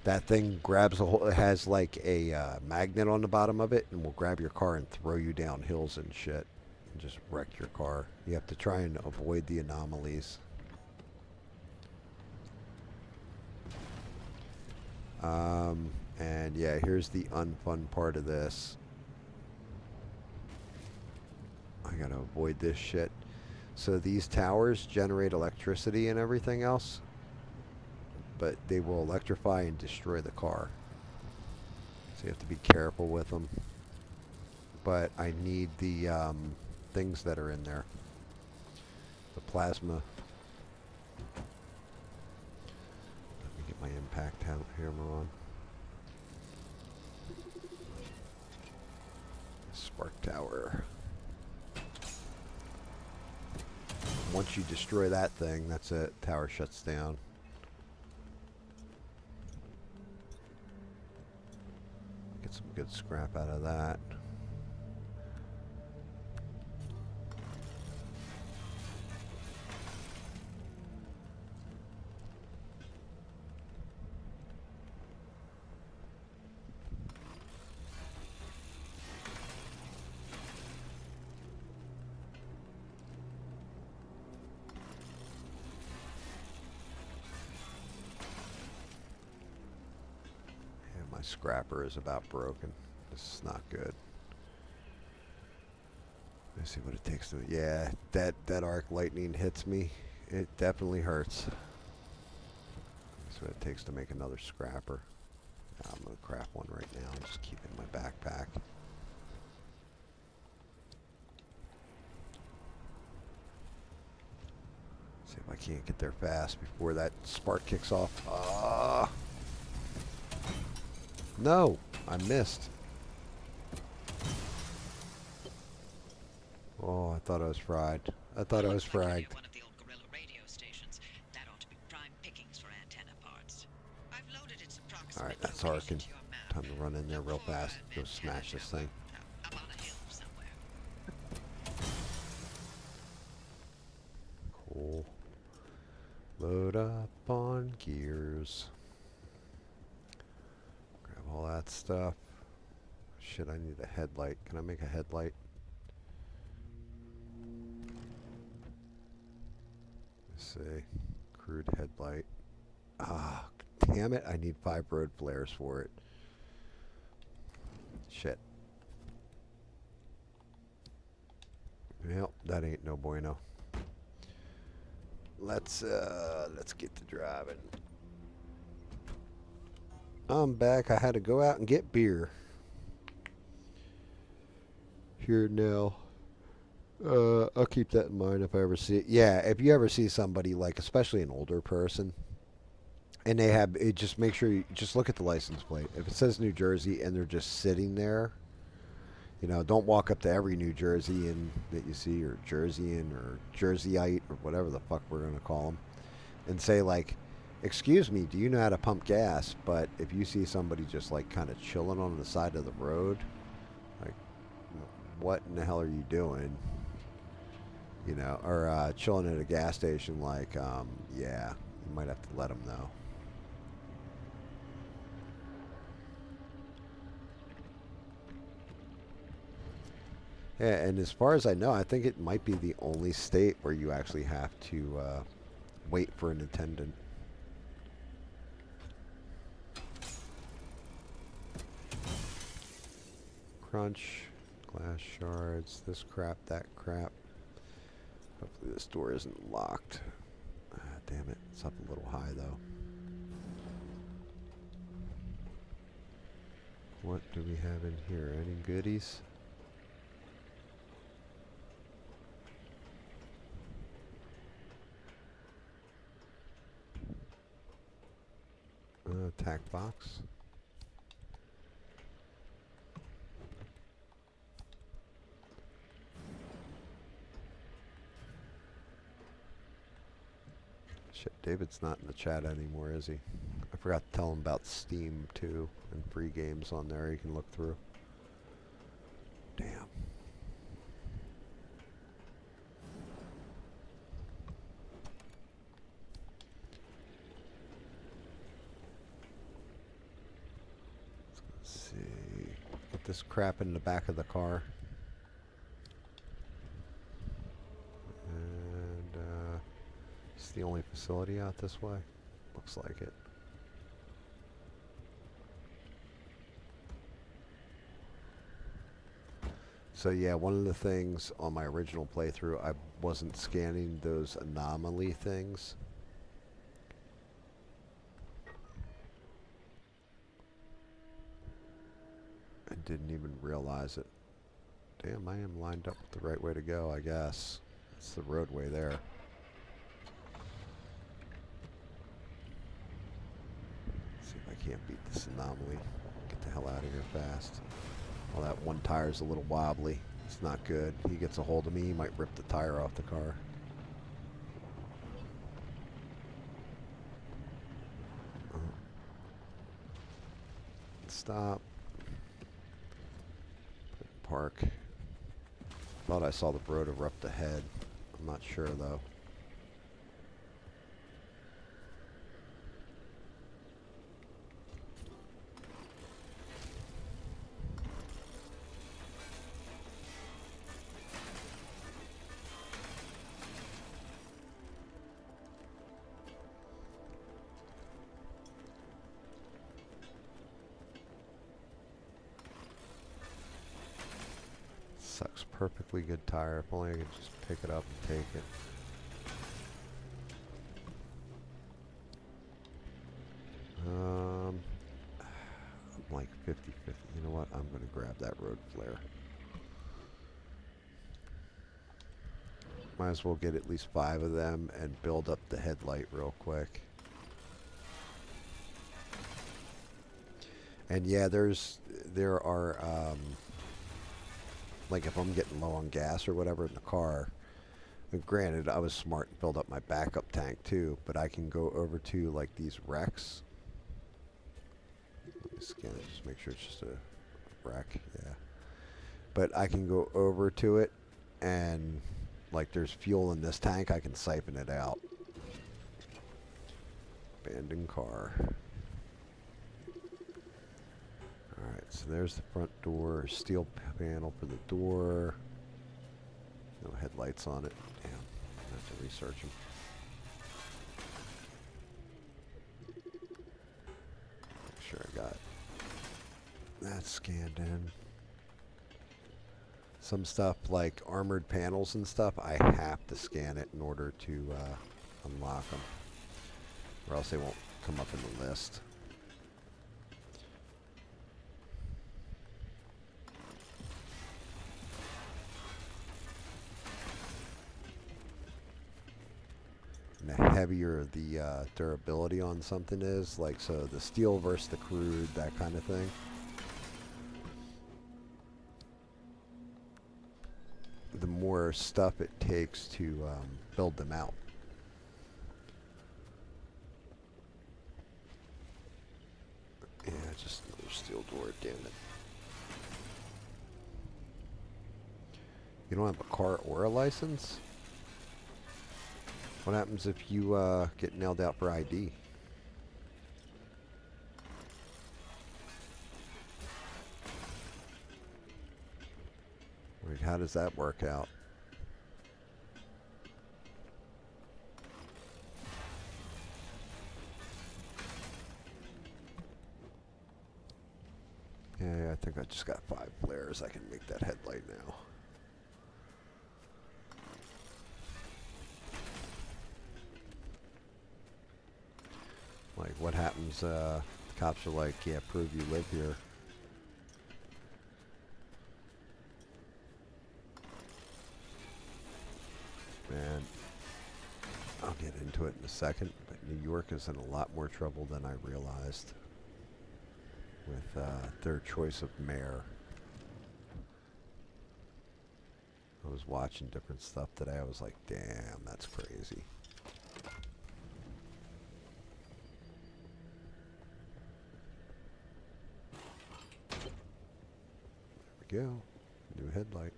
That thing grabs it has like a magnet on the bottom of it, and will grab your car and throw you down hills and shit, and just wreck your car. You have to try and avoid the anomalies. And yeah, here's the unfun part of this. I I gotta avoid this shit. So these towers generate electricity and everything else, but they will electrify and destroy the car. So you have to be careful with them. But I need the things that are in there. The plasma. Let me get my impact hammer on. Spark tower. Once you destroy that thing, that's it. Tower shuts down. Get some good scrap out of that. My scrapper is about broken. This is not good. Let's see what it takes to... Yeah, that arc lightning hits me. It definitely hurts. That's what it takes to make another scrapper. I'm going to craft one right now and just keep it in my backpack. See if I can't get there fast before that spark kicks off. No, I missed. Oh, I thought I was fried. I thought I was fragged. One of the old Gorilla radio stations. That ought to be prime pickings for antenna parts. I've loaded its approximate Alright, that's location Arkin. to your map. Time to run in there real Look for fast. an Go antenna smash this tower, thing. up on a hill somewhere. Cool. Load up on gears. Grab all that stuff. Shit, I need a headlight. Can I make a headlight? Let's see. Crude headlight. Ah, damn it. I need 5 road flares for it. Shit. Well, that ain't no bueno. Let's get to driving. I'm back. I had to go out and get beer. Here now. I'll keep that in mind if I ever see it. Yeah, if you ever see somebody, like, especially an older person, and they have it, just make sure you just look at the license plate. If it says New Jersey and they're just sitting there, you know, don't walk up to every New Jerseyan that you see, or Jerseyan, or Jerseyite, or whatever the fuck we're gonna call them, and say like, "Excuse me, do you know how to pump gas?" But if you see somebody just like kind of chilling on the side of the road, like, what in the hell are you doing? You know, or chilling at a gas station, like, yeah, you might have to let them know. Yeah, and as far as I know, I think it might be the only state where you actually have to wait for an attendant. Crunch, glass shards, this crap, that crap. Hopefully this door isn't locked. Ah, damn it, it's up a little high though. What do we have in here? Any goodies? Tack box. Shit, David's not in the chat anymore, is he? I forgot to tell him about Steam too, and free games on there you can look through. Damn. Let's see. Get this crap in the back of the car. And it's the only facility out this way. Looks like it. So yeah, one of the things on my original playthrough, I wasn't scanning those anomaly things. I didn't even realize it. Damn, I am lined up with the right way to go, I guess. It's the roadway there. Let's see if I can't beat this anomaly. Get the hell out of here fast. Well, that one tire's a little wobbly. It's not good. He gets a hold of me, he might rip the tire off the car. Stop. Park. Thought I saw the road erupt ahead. I'm not sure though. Sucks. Perfectly good tire. If only I could just pick it up and take it. I'm like 50-50. You know what? I'm going to grab that road flare. Might as well get at least 5 of them and build up the headlight real quick. And yeah, there are like if I'm getting low on gas or whatever in the car, and granted I was smart and filled up my backup tank too, but I can go over to like these wrecks. Let me scan it, just make sure it's just a wreck, yeah. But I can go over to it and like there's fuel in this tank, I can siphon it out. Abandoned car. Alright, so there's the front door, steel panel for the door. No headlights on it. Damn, I have to research them. Make sure I got that scanned in. Some stuff like armored panels and stuff, I have to scan it in order to unlock them. Or else they won't come up in the list. And the heavier the durability on something is, like so the steel versus the crude, that kind of thing. The more stuff it takes to build them out. Yeah, just another steel door, damn it. You don't have a car or a license? What happens if you get nailed out for ID? Like, how does that work out? Yeah, I think I just got 5 flares. I can make that headlight now. Like, what happens? The cops are like, yeah, prove you live here. Man, I'll get into it in a second, but New York is in a lot more trouble than I realized with their choice of mayor. I was watching different stuff today. I was like, damn, that's crazy. There we go. New headlight.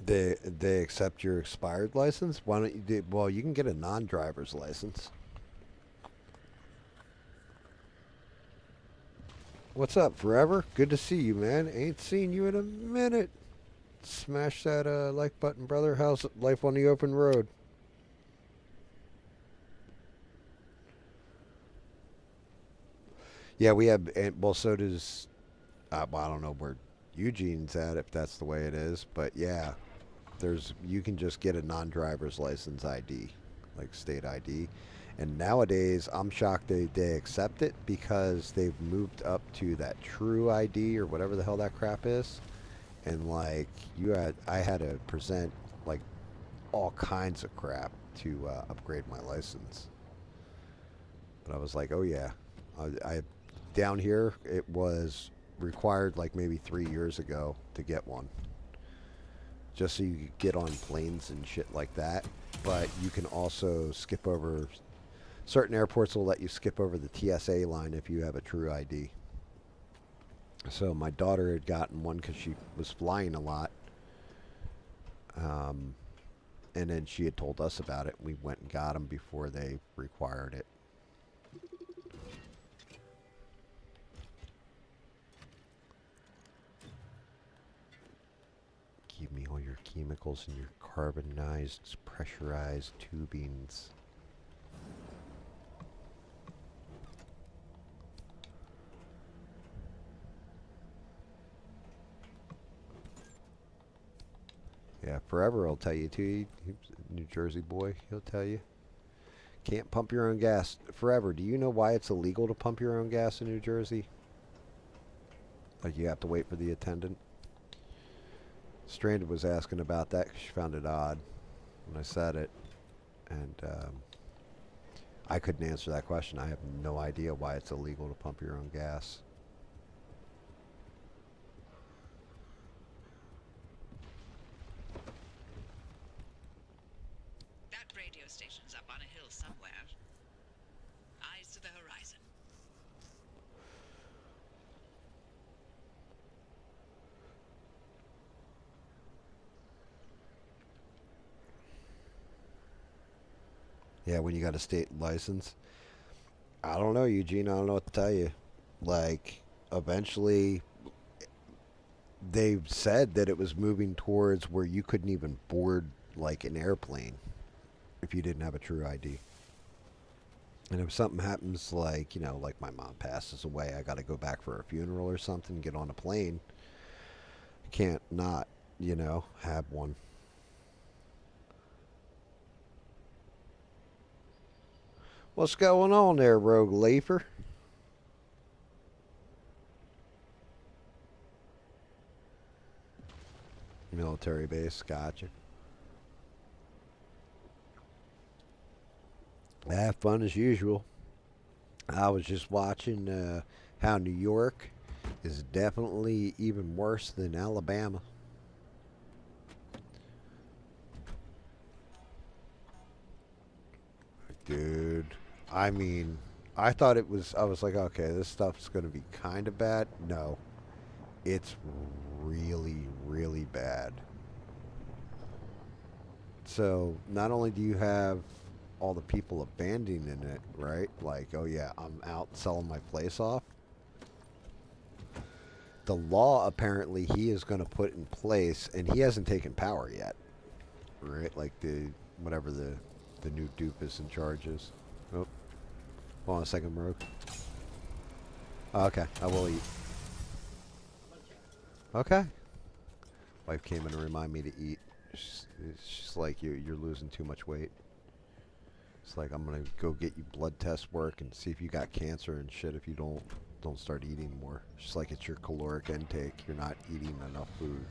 They accept your expired license? Why don't you do, well, you can get a non-driver's license. What's up, Forever? Good to see you, man. Ain't seen you in a minute. Smash that like button, brother. How's life on the open road? Yeah, we have. Well, so does. Well, I don't know where Eugene's at, if that's the way it is, but yeah, there's. You can just get a non-driver's license ID, like state ID, and nowadays I'm shocked they accept it because they've moved up to that True ID or whatever the hell that crap is, and like I had to present like all kinds of crap to upgrade my license. But I was like, oh yeah, I down here it was required like maybe 3 years ago to get one, just so you could get on planes and shit like that. But you can also skip over certain airports will let you skip over the TSA line if you have a true ID. So my daughter had gotten one because she was flying a lot, um, and then she had told us about it. We went and got them before they required it. Give me all your chemicals and your carbonized, pressurized tubings. Yeah, Forever will tell you too. He's a New Jersey boy. He'll tell you. Can't pump your own gas. Forever, do you know why it's illegal to pump your own gas in New Jersey? Like you have to wait for the attendant? Stranded was asking about that because she found it odd when I said it. And I couldn't answer that question. I have no idea why it's illegal to pump your own gas. That radio station's up on a hill somewhere. Eyes to the horizon. Yeah, when you got a state license. I don't know, Eugene. I don't know what to tell you. Like, eventually, they've said that it was moving towards where you couldn't even board, like, an airplane if you didn't have a true ID. And if something happens, like, like my mom passes away, I got to go back for a funeral or something, get on a plane. I can't not, have one. What's going on there, Rogue Leafer? Military base, gotcha. Have fun as usual. I was just watching how New York is definitely even worse than Alabama. Dude, I mean, I thought it was, I was like, okay, this stuff's going to be kind of bad. No, it's really, really bad. So, not only do you have all the people abandoning it, right? Like, oh yeah, I'm out selling my place off. The law apparently he is going to put in place, and he hasn't taken power yet, right? Like the whatever the new dupe is in charge is. Oh, hold on a second, Rogue. Oh, okay, I will eat. Okay. Wife came in to remind me to eat. She's like, you're losing too much weight. It's like I'm gonna go get you blood test work and see if you got cancer and shit if you don't start eating more. It's just like it's your caloric intake. You're not eating enough food.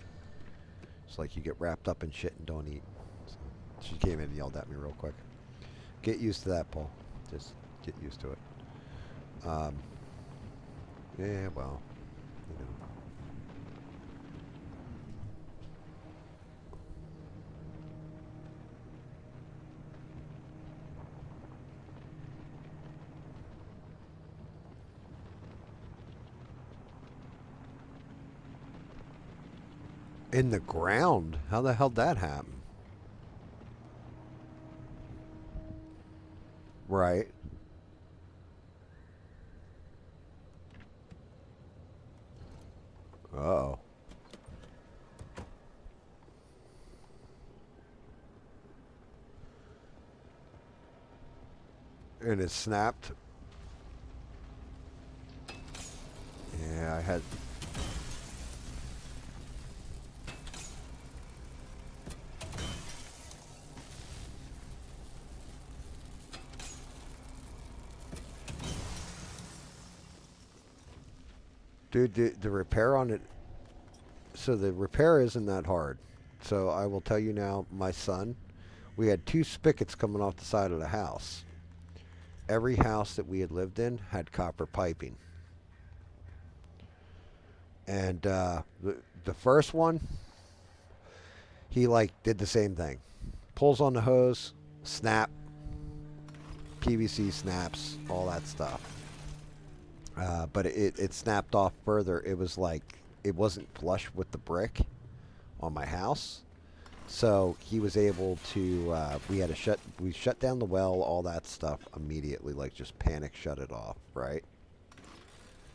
It's like you get wrapped up in shit and don't eat. So she came in and yelled at me real quick. Get used to that, Paul. Just get used to it. Um, yeah, well, you know. In the ground? How the hell that happen? Right. Uh oh. and it snapped. Yeah, I had. Dude, the repair on it. So the repair isn't that hard. So I will tell you now, my son, we had two spigots coming off the side of the house. Every house that we had lived in had copper piping. And the first one, he like did the same thing. Pulls on the hose, snap, PVC snaps, all that stuff. But it snapped off further. It was like it wasn't flush with the brick on my house, so he was able to. We shut down the well, all that stuff immediately, like just panic shut it off. Right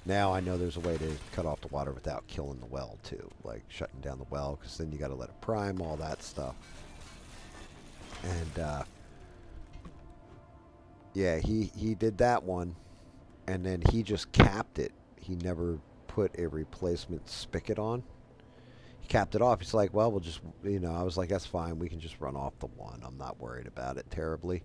now, I know there's a way to cut off the water without killing the well too, like shutting down the well, because then you got to let it prime, all that stuff. And yeah, he did that one, and then he just capped it. He never put a replacement spigot on. He capped it off. He's like, well, we'll just, I was like, that's fine. We can just run off the one. I'm not worried about it terribly.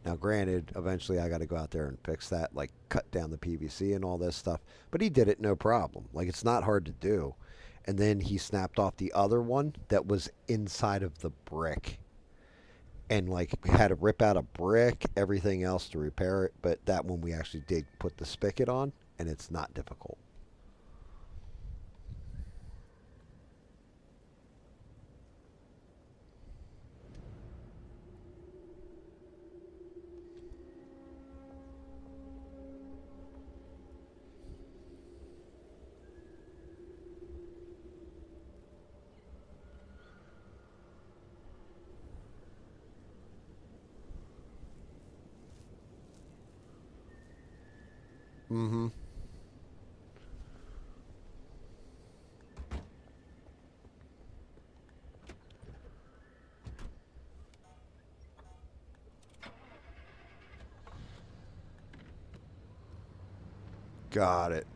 Now, granted, eventually I got to go out there and fix that, like cut down the PVC and all this stuff. But he did it no problem. Like, it's not hard to do. And then he snapped off the other one that was inside of the brick. And like had to rip out a brick, everything else to repair it. But that one we actually did put the spigot on, and it's not difficult. Mm-hmm. Got it.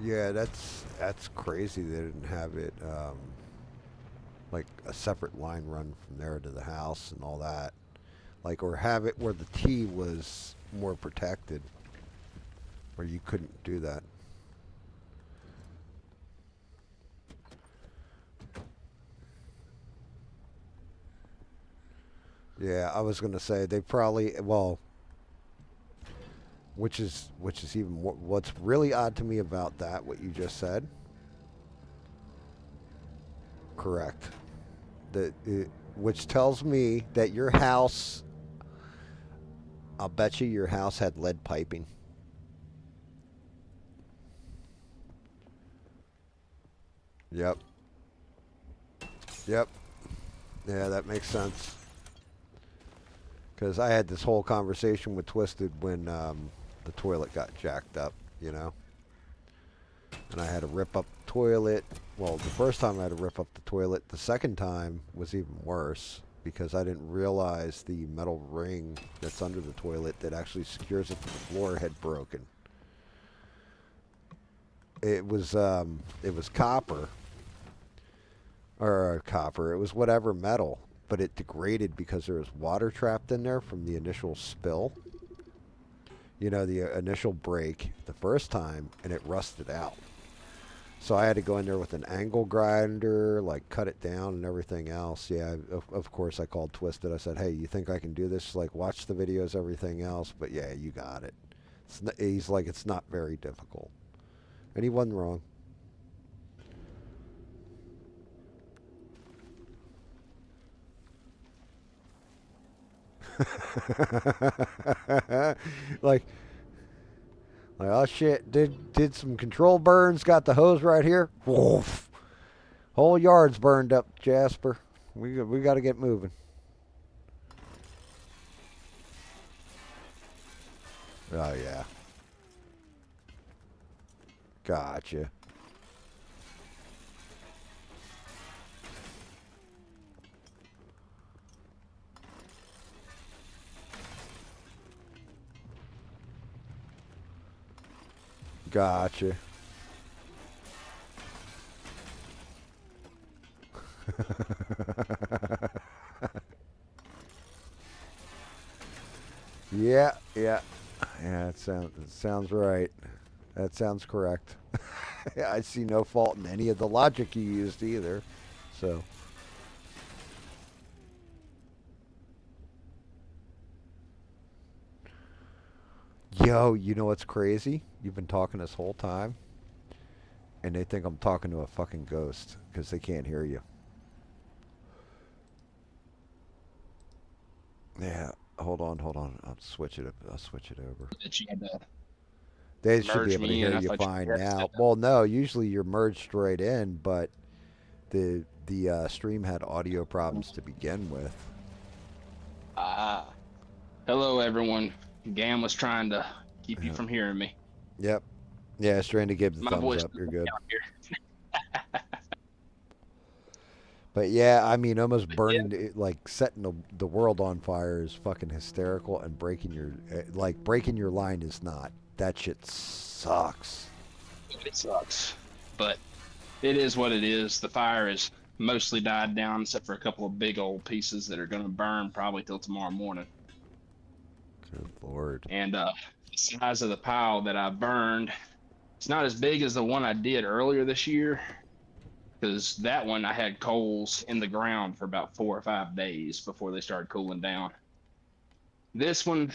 Yeah, that's crazy. They didn't have it like a separate line run from there to the house and all that. Like, or have it where the T was more protected, where you couldn't do that. Yeah, I was gonna say they probably well, which is even what's really odd to me about that. What you just said, correct. Which tells me that your house. I'll bet you your house had lead piping. Yep. Yep. Yeah, that makes sense. Because I had this whole conversation with Twisted when the toilet got jacked up, and I had to rip up the toilet. Well, the first time I had to rip up the toilet. The second time was even worse because I didn't realize the metal ring that's under the toilet that actually secures it to the floor had broken. It was copper, or copper. It was whatever metal, but it degraded because there was water trapped in there from the initial spill. The initial break the first time, and it rusted out. So I had to go in there with an angle grinder, like cut it down and everything else. Yeah, of course I called Twisted. I said, hey, you think I can do this? Like, watch the videos, everything else. But yeah, you got it. He's like, it's not very difficult. And he wasn't wrong. like, oh shit, did some control burns, got the hose right here. Woof. Whole yard's burned up, Jasper. We got to get moving. Oh yeah. Gotcha. Gotcha. Yeah, yeah. Yeah, it sounds right. That sounds correct. I see no fault in any of the logic you used either. So, yo, you know what's crazy? You've been talking this whole time, and they think I'm talking to a fucking ghost because they can't hear you. Yeah, hold on, hold on. I'll switch it up. I'll switch it over. That you had to They should be merge able to me, hear and I you thought fine you had to now. step Well, no, usually you're merged right in, but the stream had audio down. problems to begin with. Ah, hello everyone. GAM was trying to keep you Yep. from hearing me. Yep. Yeah, it's trying to give the My thumbs voice up. is You're good. out here. But yeah, I mean, almost Yeah, burning, like setting the world on fire is fucking hysterical, and breaking your like breaking your line is not. That shit sucks. it sucks, but it is what it is. The fire is mostly died down, except for a couple of big old pieces that are going to burn probably till tomorrow morning. Good lord. And the size of the pile that I burned, it's not as big as the one I did earlier this year, because that one I had coals in the ground for about 4 or 5 days before they started cooling down. This one,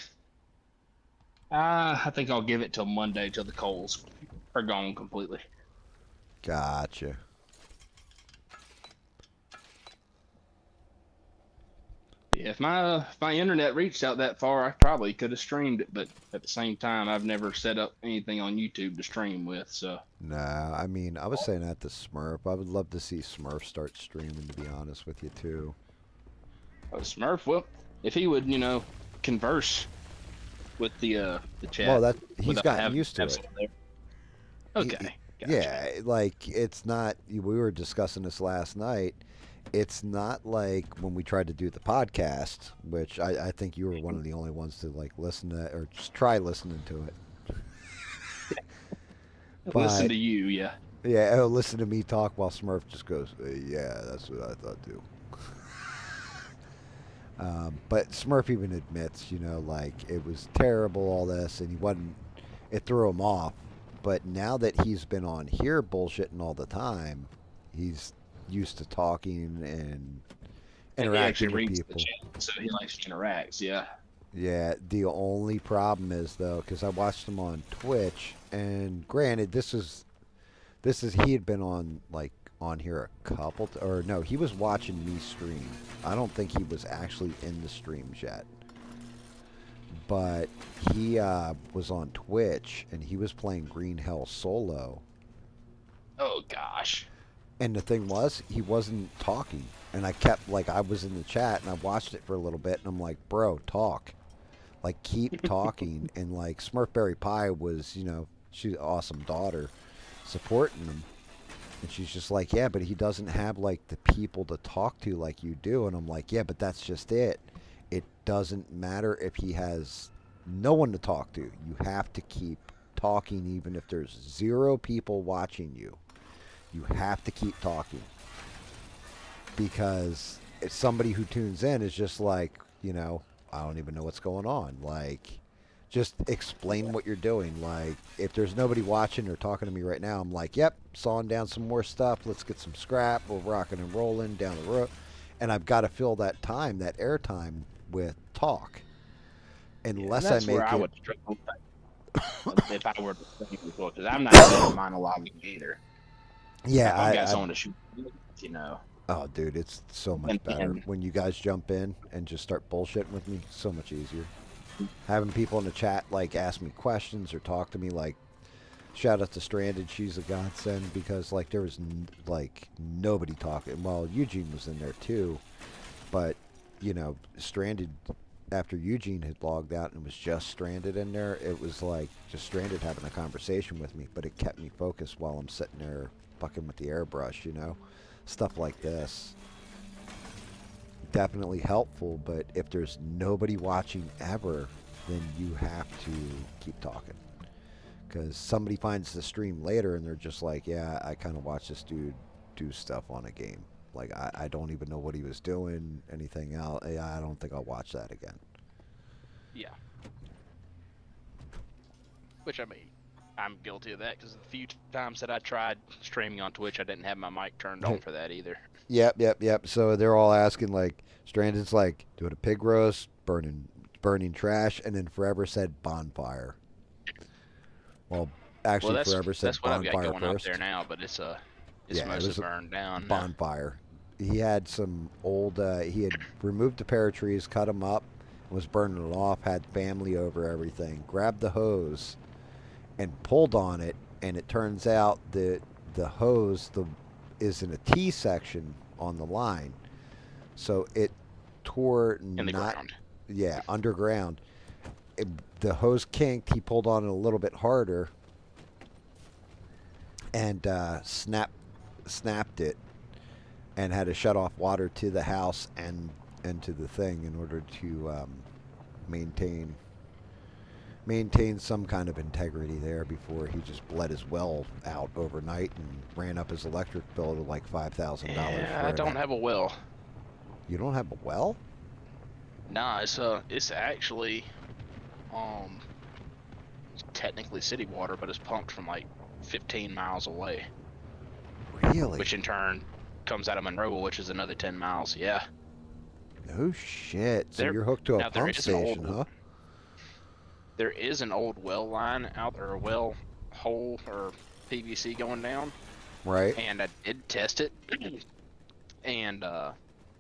I think I'll give it till Monday till the coals are gone completely. Gotcha. Yeah, if my internet reached out that far, I probably could have streamed it, but at the same time, I've never set up anything on YouTube to stream with. So, Nah, I mean, I was saying that to Smurf. I would love to see Smurf start streaming, to be honest with you, too. Smurf, well, if he would, converse with the Well, chat that he's without gotten having used to it. someone there. He- Okay, gotcha. yeah, like it's not. We were discussing this last night. It's not like when we tried to do the podcast, which I think you were one of the only ones to like listen to or just try listening to it. Listen But to you, yeah. yeah, oh, listen to me talk while Smurf just goes, "Yeah, that's what I thought too." But Smurf even admits, like it was terrible, all this, and he wasn't. It threw him off. But now that he's been on here bullshitting all the time, he's used to talking and And he actually interacting with reads the people. chat, so he likes interacts, yeah. Yeah, the only problem is though, because I watched him on Twitch, and granted, this is he had been on like on here a couple, or no, he was watching me stream. I don't think he was actually in the streams yet, but he was on Twitch and he was playing Green Hell solo. Oh gosh. And the thing was, he wasn't talking. And I kept, like, I was in the chat and I watched it for a little bit and I'm like, bro, talk. Like, keep talking. And, like, Smurfberry Pie was, she's an awesome daughter supporting him. And she's just like, yeah, but he doesn't have, like, the people to talk to like you do. And I'm like, yeah, but that's just it. It doesn't matter if he has no one to talk to. You have to keep talking even if there's 0 people watching you. You have to keep talking because if somebody who tunes in is just like, I don't even know what's going on. Like, just explain what you're doing. Like, if there's nobody watching or talking to me right now, I'm like, yep, sawing down some more stuff. Let's get some scrap. We're rocking and rolling down the road. And I've got to fill that time, that airtime with talk. Yeah, and Unless I that's where make I it. would struggle if I were to stream as well, because I'm not good at monologuing either. Yeah, If I've got I someone to shoot, you know, oh, dude, it's so much and, better and when you guys jump in and just start bullshitting with me. So much easier. Having people in the chat like ask me questions or talk to me, like shout out to Stranded, she's a godsend because like there was like nobody talking. Well, Eugene was in there too, but Stranded after Eugene had logged out and it was just Stranded in there. It was like just Stranded having a conversation with me, but it kept me focused while I'm sitting there fucking with the airbrush, stuff like this. Definitely helpful, but if there's nobody watching ever, then you have to keep talking Because somebody finds the stream later and they're just like, yeah, I kind of watched this dude do stuff on a game. Like, I don't even know what he was doing, anything else. Yeah, I don't think I'll watch that again. Yeah. Which, I mean, I'm guilty of that because the few times that I tried streaming on Twitch, I didn't have my mic turned on for that either. Yep. So they're all asking, like, Stranded's like, doing a pig roast, burning trash, and then Forever said bonfire. Well, actually, Well, Forever said that's what I've got bonfire going up first. there now, but it's Yeah, it mostly was a burned down now. bonfire. He had some old. He had removed a pair of trees, cut them up, was burning it off. Had family over, everything. Grabbed the hose and pulled on it, and it turns out that the hose is in a T section on the line, so it tore In the ground. Yeah, underground. The hose kinked. He pulled on it a little bit harder and snapped it, and had to shut off water to the house and to the thing in order to maintain some kind of integrity there before he just bled his well out overnight and ran up his electric bill to like $5,000. Yeah, I don't have a well. You don't have a well? Nah, it's actually it's technically city water, but it's pumped from like 15 miles away. Really? Which in turn comes out of Monroe, which is another 10 miles. Yeah. Oh shit! So There- you're hooked to a now there pump is an station, old- huh? There is an old well line out there, a well hole or PVC going down, Right. and I did test it, and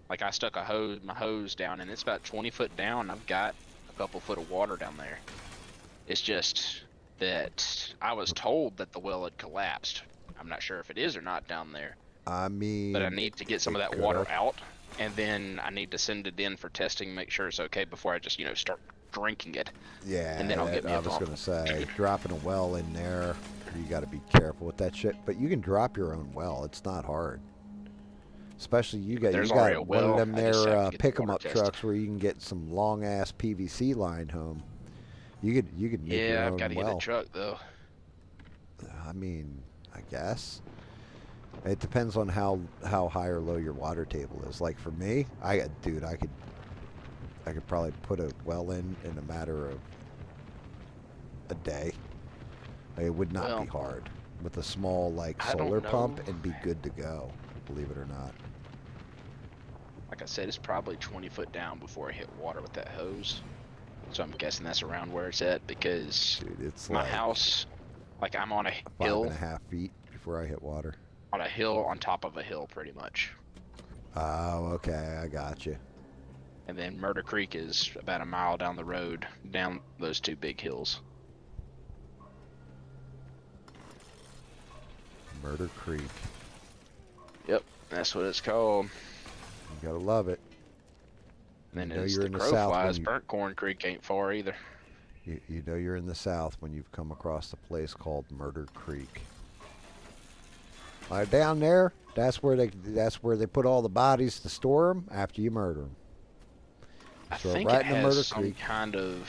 like I stuck my hose down, and it's about 20 foot down. I've got a couple foot of water down there. It's just that I was told that the well had collapsed. I'm not sure if it is or not down there, I mean, but I need to get some of it that water could've. out, and then I need to send it in for testing, make sure it's okay before I just start drinking it. Yeah, and then I'll get me I a was pump. gonna say, dropping a well in there, you got to be careful with that shit. But you can drop your own well; it's not hard. Especially you There's got already a one of well, them I just there have to get the pick 'em water up tested. trucks where you can get some long ass PVC line home. You could make your Yeah, I've own got to get well. a truck though. I mean, I guess it depends on how high or low your water table is. Like for me, I could probably put a well in a matter of a day. It would not be Well, hard with a small like I don't solar pump know. and be good to go. Believe it or not. Like I said, it's probably 20 foot down before I hit water with that hose. So I'm guessing that's around where it's at because Dude, it's my like house, like I'm on a 5.5 feet before I hit water. hill on top of a hill pretty much. Oh, okay, I got you. And then Murder Creek is about a mile down the road, down those two big hills. Murder Creek. Yep, that's what it's called. You gotta love it. And then You know as you're the in the crow South when flies, you- Burnt Corn Creek ain't far either. You know you're in the South when you've come across a place called Murder Creek. Down there, that's where they put all the bodies to store them after you murder them. I Throw think right it in the has Murder some Creek. kind of.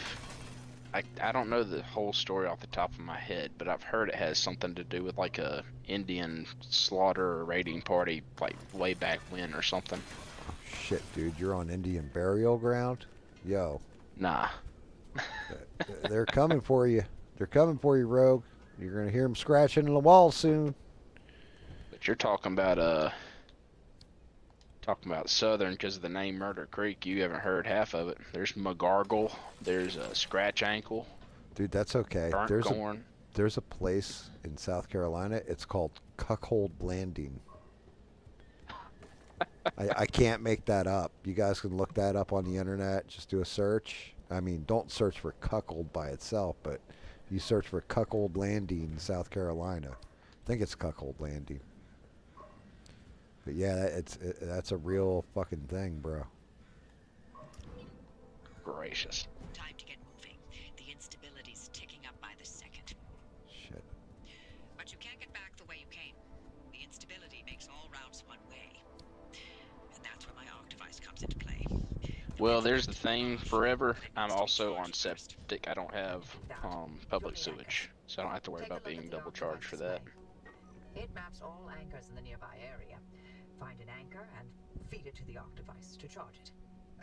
I don't know the whole story off the top of my head, but I've heard it has something to do with like a Indian slaughter or raiding party, like way back when or something. Shit, dude, you're on Indian burial ground? Yo, Nah. they're coming for you. They're coming for you, Rogue. You're gonna hear them scratching in the wall soon. But you're talking about Southern because of the name Murder Creek. You haven't heard half of it. There's McGargle. There's a Scratch Ankle. Dude, that's okay. Burnt Corn. There's a place in South Carolina. It's called Cuckold Landing. I can't make that up. You guys can look that up on the internet. Just do a search. I mean, don't search for cuckold by itself, but you search for Cuckold Landing, South Carolina. I think it's Cuckold Landing. But yeah, that's a real fucking thing, bro. Gracious. Time to get moving. The instability's ticking up by the second. Shit. But you can't get back the way you came. The instability makes all routes one way. And that's where my ARC device comes into play. Well, there's the thing. Forever, I'm also on septic. I don't have public sewage, so I don't have to worry Take a about look at being the double charged for Octopus that. display. It maps all anchors in the nearby area. Find an anchor and feed it to the Octovice to charge it.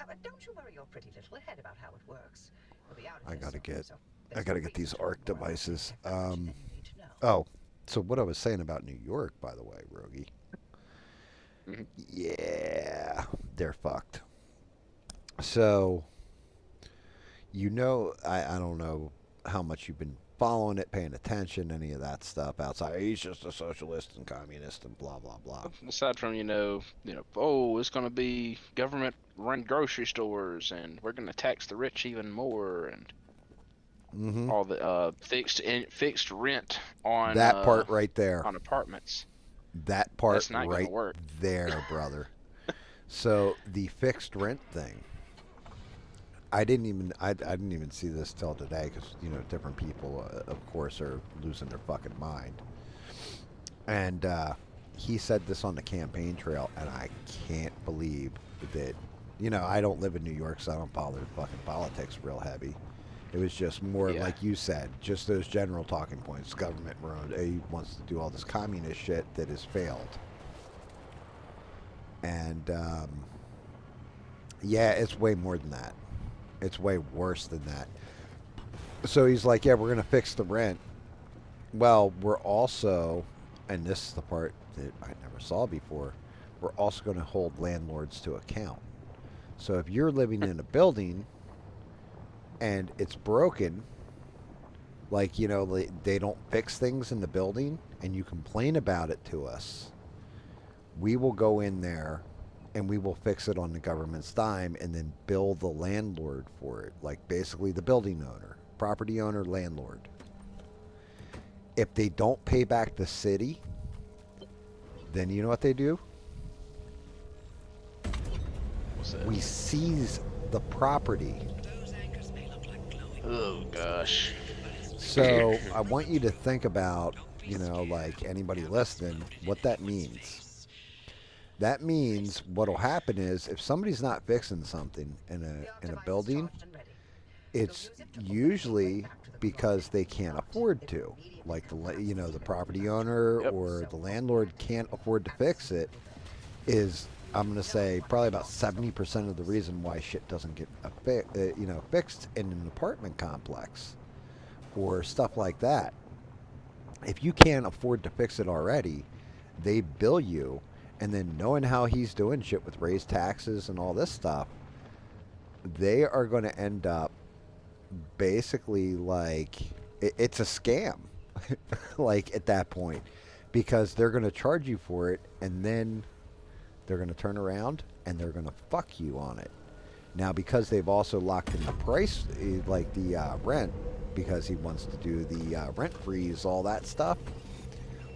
But don't you worry your pretty little head about how it works. You'll be out of I here gotta soon, get so I there's no gotta get reason these to ARC ignore the devices. technology that you need to know. Oh, so what I was saying about New York, by the way, Rogie. Mhm. Yeah, they're fucked. So I don't know how much you've been following it, paying attention, any of that stuff outside. He's just a socialist and communist and blah blah blah. Aside from oh, it's gonna be government run grocery stores, and we're gonna tax the rich even more, and Mm-hmm. all the fixed rent That part right there. on apartments. That part That's not gonna right work. there, brother. So the fixed rent thing. I didn't even see this till today because different people of course are losing their fucking mind. And he said this on the campaign trail, and I can't believe that. I don't live in New York, so I don't follow fucking politics real heavy. It was just more Yeah. like you said, just those general talking points. Government run. He wants to do all this communist shit that has failed. And yeah, it's way more than that. It's way worse than that. So he's like, yeah, we're going to fix the rent. Well, we're also, and this is the part that I never saw before, we're also going to hold landlords to account. So if you're living in a building and it's broken, like, they don't fix things in the building and you complain about it to us, we will go in there and we will fix it on the government's dime and then bill the landlord for it. Like basically the building owner, property owner, landlord. If they don't pay back the city, then you know what they do? What's that? We seize the property. Those anchors may look like glowing Oh gosh. So I want you to think about, like anybody listening, what that means. That means what'll happen is if somebody's not fixing something in a building, it's usually because they can't afford to. Like the property owner Yep. or the landlord can't afford to fix it. Is I'm gonna say probably about 70% of the reason why shit doesn't get fixed in an apartment complex or stuff like that. If you can't afford to fix it already, they bill you, and then knowing how he's doing shit with raised taxes and all this stuff, they are going to end up basically like it's a scam, like at that point, because they're going to charge you for it, and then they're going to turn around and they're going to fuck you on it. Now, because they've also locked in the price, like the rent, because he wants to do the rent freeze, all that stuff.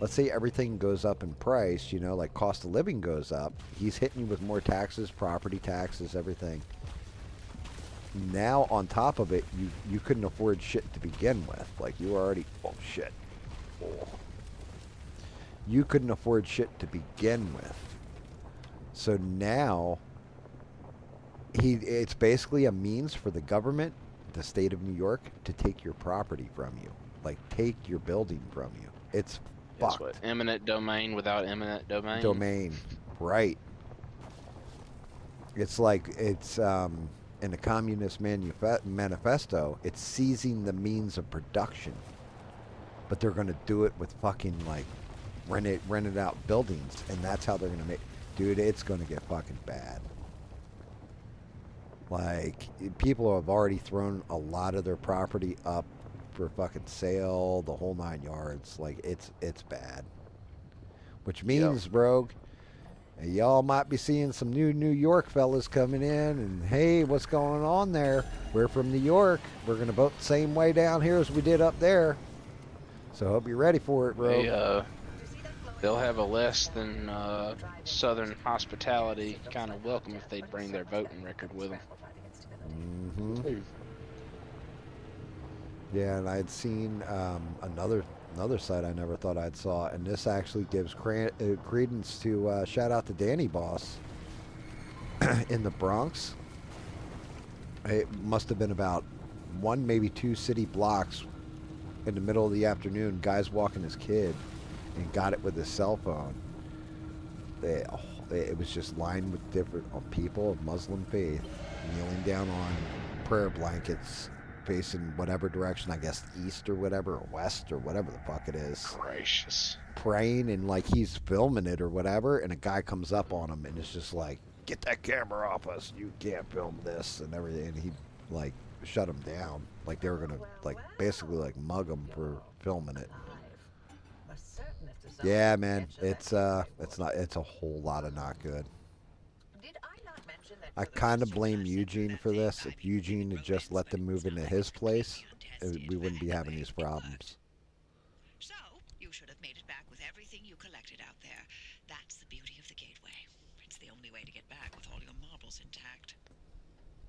Let's say everything goes up in price, like cost of living goes up. He's hitting you with more taxes, property taxes, everything. Now, on top of it, you couldn't afford shit to begin with. Like, you were already, oh shit. Oh. You couldn't afford shit to begin with. So now, it's basically a means for the government, the state of New York, to take your property from you. Like, take your building from you. It's That's fucked. what eminent domain without eminent domain. Domain. Right. It's like it's in the Communist Manifesto, it's seizing the means of production. But they're going to do it with fucking like rented out buildings, and that's how they're going to make. Dude, it's going to get fucking bad. Like, people have already thrown a lot of their property up for fucking sale, the whole 9 yards. Like, it's bad. Which means, Rogue, y'all might be seeing some New York fellas coming in, and hey, what's going on there? We're from New York. We're going to vote the same way down here as we did up there. So hope you're ready for it, Rogue. They'll have a less than Southern hospitality kind of welcome if they bring their voting record with them. Mm-hmm. Yeah, and I'd seen another site I never thought I'd saw, and this actually gives credence to shout out to Danny Boss in the Bronx. It must have been about 1, maybe 2 city blocks in the middle of the afternoon, guy's walking his kid and got it with his cell phone. It was just lined with different people of Muslim faith kneeling down on prayer blankets facing whatever direction, I guess east or whatever, or west or whatever the fuck it is, Gracious. praying, and like he's filming it or whatever, and a guy comes up on him and it's just like, get that camera off us, you can't film this and everything, and he like shut him down, like they were gonna like basically like mug him for filming it. Yeah, man, it's not, it's a whole lot of not good. Did I not mention that I kind of blame Eugene for this. If Eugene had just let them move into his place, we wouldn't be having these problems. So, you should have made it back with everything you collected out there. That's the beauty of the gateway. It's the only way to get back with all your marbles intact.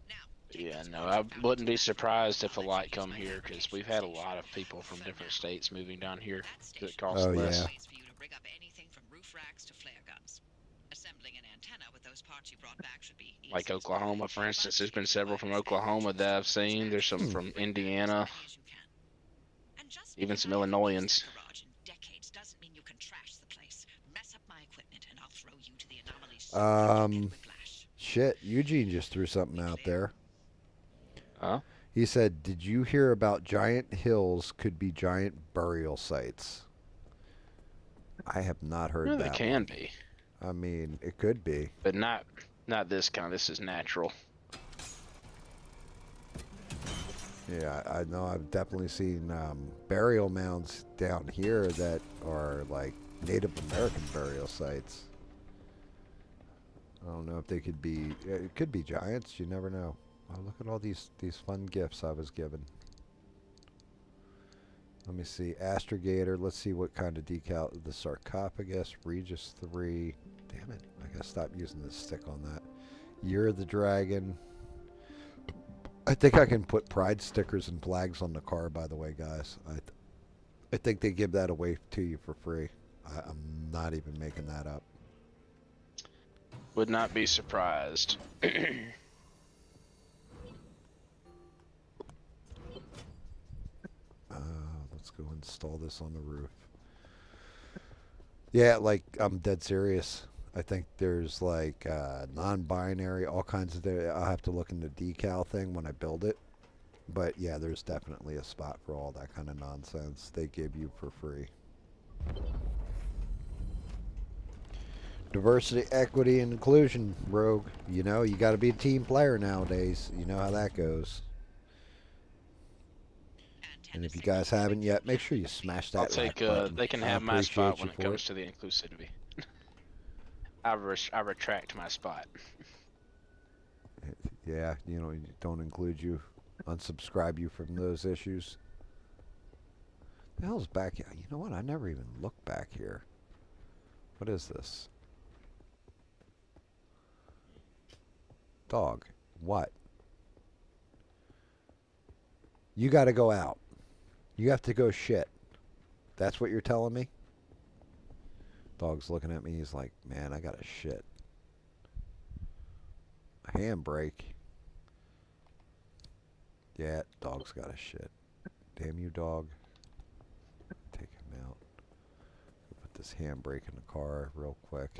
Now, Yeah, no, I wouldn't be surprised if a light come here, because we've had a lot of people from different states moving down here that cost Oh, less. yeah. for you to rig up anything from roof racks to flare guns. Assembling an antenna with those parts you brought back should be easy. Like Oklahoma, for instance, there's been several from Oklahoma that I've seen. There's some from Indiana, even some Illinoisans. Decades doesn't mean you can trash the place. Mess up my equipment and I'll throw you to the anomaly. Shit, Eugene just threw something out there. Huh? He said, did you hear about giant hills could be giant burial sites? I have not heard Yeah, that. they can be. I mean, it could be. But not this kind. This is natural. Yeah, I know. I've definitely seen burial mounds down here that are like Native American burial sites. I don't know if they could be. It could be giants. You never know. Oh, look at all these fun gifts I was given. Let me see. Astrogator. Let's see what kind of decal. The sarcophagus. Regis 3. Damn it. I gotta stop using the stick on that. Year of the Dragon. I think I can put pride stickers and flags on the car, by the way, guys. I think they give that away to you for free. I'm not even making that up. Would not be surprised. Let's go install this on the roof. Yeah, like, I'm dead serious. I think there's like non-binary, all kinds of. I'll have to look in the decal thing when I build it. But yeah, there's definitely a spot for all that kind of nonsense they give you for free. Diversity, equity, and inclusion, Rogue. You know, you got to be a team player nowadays. You know how that goes. And if you guys haven't yet, make sure you smash that I'll take. like button. They can I have my spot appreciate when you it for comes to the inclusivity. I retract my spot. Yeah, you know, don't include you, unsubscribe you from those issues. The hell's back here? You know what? I never even looked back here. What is this? Dog. What? You got to go out. You have to go shit. That's what you're telling me? Dog's looking at me. He's like, man, I got to shit. A handbrake. Yeah, dog's got to shit. Damn you, dog. Take him out. Put this handbrake in the car real quick.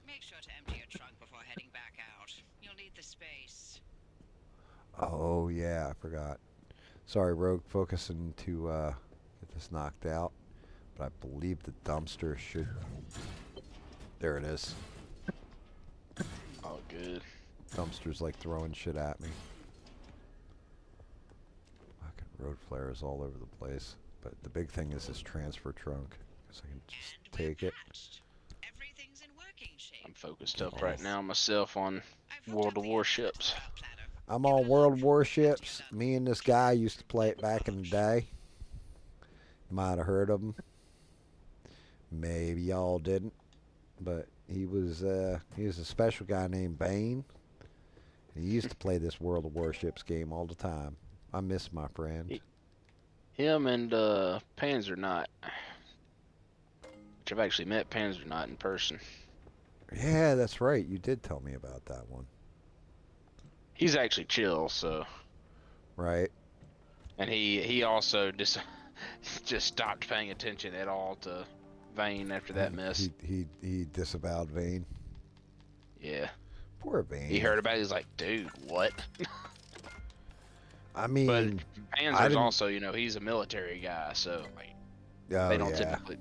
Make sure to empty your trunk before heading back out. You'll need the space. Oh, yeah, I forgot. Sorry, Rogue, focusing to get this knocked out. But I believe the dumpster should... There it is. Oh, good. Dumpster's like throwing shit at me. Fucking road flares all over the place. But the big thing is this transfer trunk. Because I can just take it. Everything's in working shape. I'm focused up right now myself on World of Warships. I'm on World Warships. Me and this guy used to play it back in the day. You might have heard of him. Maybe y'all didn't. But he was a special guy named Bane. He used to play this World of Warships game all the time. I miss my friend. Him and Panzerknight. Which I've actually met Panzerknight in person. Yeah, that's right. You did tell me about that one. He's actually chill, so. Right. And he also just stopped paying attention at all to Vane after that mess. He disavowed Vane. Yeah. Poor He Vane. heard about it. He's like, dude, what? I But mean, I Panzer's didn't. also, he's a military guy, so like Oh they don't yeah. typically.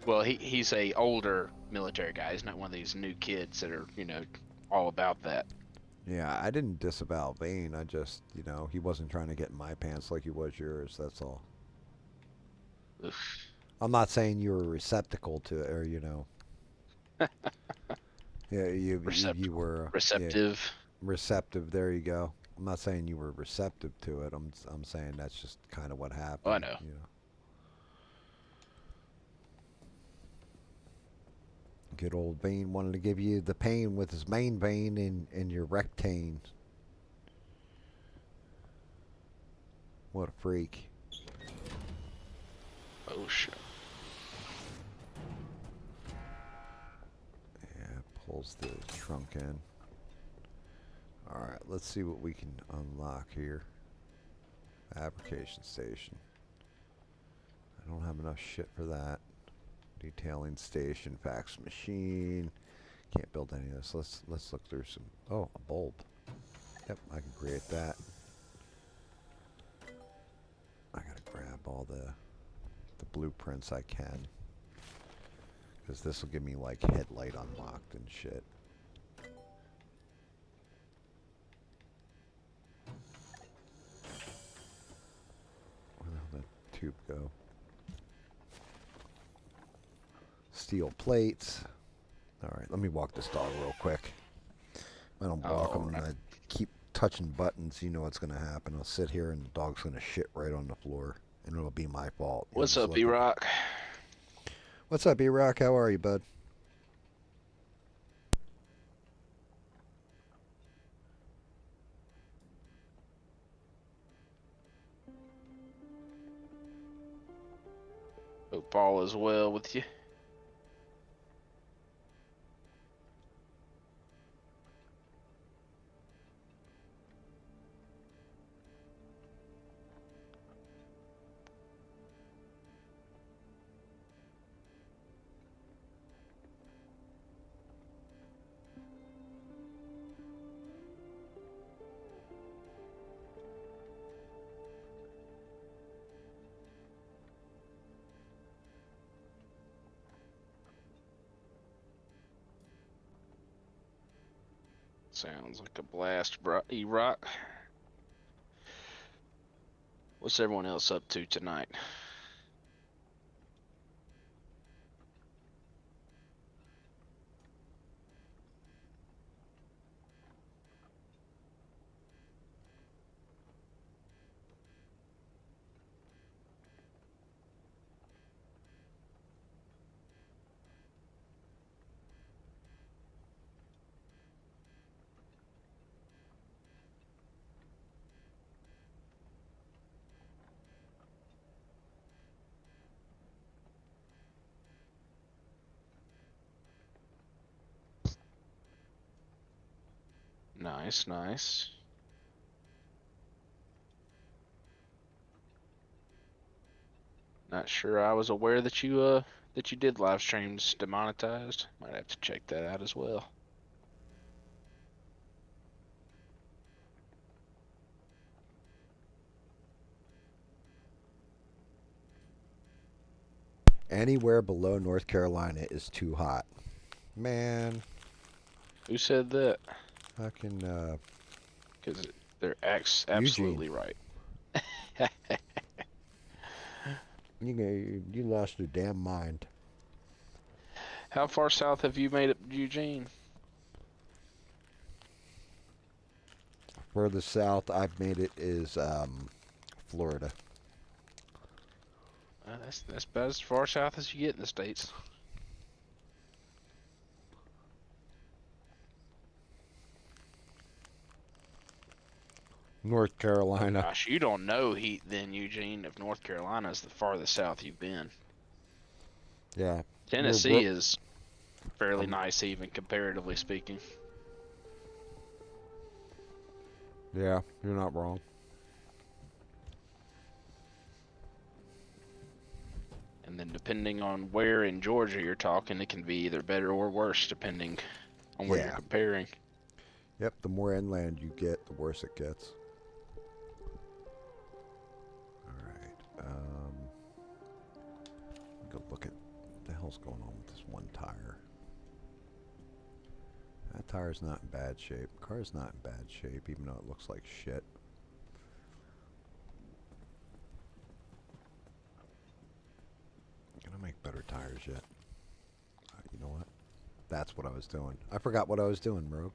Well, he's a older military guy. He's not one of these new kids that are, all about that. Yeah, I didn't disavow Vane. I just, he wasn't trying to get in my pants like he was yours. That's all. Oof. I'm not saying you were a receptacle to it, or yeah, you Receptacle. were, yeah, Receptive. receptive. There you go. I'm not saying you were receptive to it. I'm saying that's just kind of what Oh, I happened. know. Good old Vane wanted to give you the pain with his main vein in your rectane. What a freak. Oh shit. Yeah, pulls the trunk in. Alright, let's see what we can unlock here. Fabrication station. I don't have enough shit for that. Detailing station, fax machine. Can't build any of this. Let's look through some. Oh, a bulb. Yep, I can create that. I gotta grab all the blueprints I can, because this will give me like headlight unlocked and shit. Where the hell did the tube go? Steel plates. Alright, let me walk this dog real quick. I don't walk him. Alright. I keep touching buttons. You know what's going to happen. I'll sit here and the dog's going to shit right on the floor. And it'll be my fault. What's up, E-Rock? What's up, E-Rock? How are you, bud? Hope all is well with you. Sounds like a blast, E-Rock. What's everyone else up to tonight? Nice, nice. Not sure I was aware that you did live streams demonetized. Might have to check that out as well. Anywhere below North Carolina is too hot. Man, Who said that? fucking Because they're Eugene. absolutely right. You lost your damn mind. How far south have you made it, Eugene? Further south I've made it is Florida. That's about as far south as you get in the States. North Carolina. Gosh, you don't know heat then, Eugene, if North Carolina is the farthest south you've been. Yeah. Tennessee is fairly nice, even comparatively speaking. Yeah, you're not wrong. And then depending on where in Georgia you're talking, it can be either better or worse depending on where you're Yeah. comparing. Yep, the more inland you get, the worse it gets. Alright. Go look at what the hell's going on with this one tire. That tire's not in bad shape. The car's not in bad shape, even though it looks like shit. Gonna make better tires yet. You know what? That's what I was doing. I forgot what I was doing, Rogue.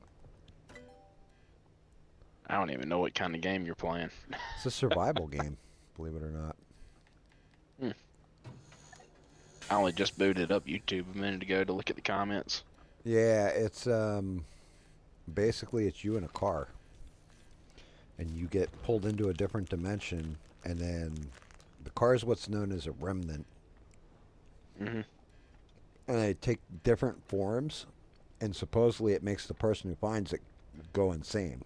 I don't even know what kind of game you're playing. It's a survival game, believe it or not. I only just booted up YouTube a minute ago to look at the comments. Yeah, it's basically it's you in a car, and you get pulled into a different dimension, and then the car is what's known as a remnant, Mhm. and they take different forms, and supposedly it makes the person who finds it go insane.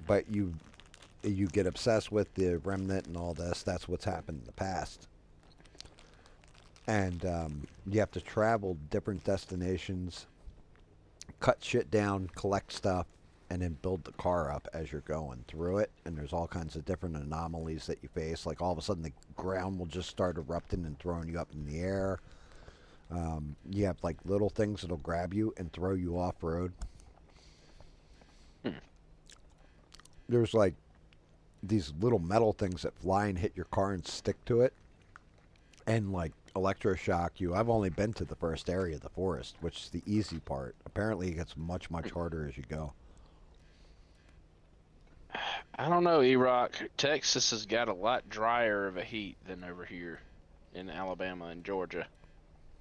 But you get obsessed with the remnant and all this. That's what's happened in the past. And you have to travel different destinations, cut shit down, collect stuff, and then build the car up as you're going through it. And there's all kinds of different anomalies that you face. Like all of a sudden the ground will just start erupting and throwing you up in the air. You have like little things that'll grab you and throw you off road. There's like these little metal things that fly and hit your car and stick to it, and like electroshock you. I've only been to the first area of the forest, which is the easy part. Apparently it gets much harder as you go. I don't know, E-Rock. Texas has got a lot drier of a heat than over here in Alabama and Georgia.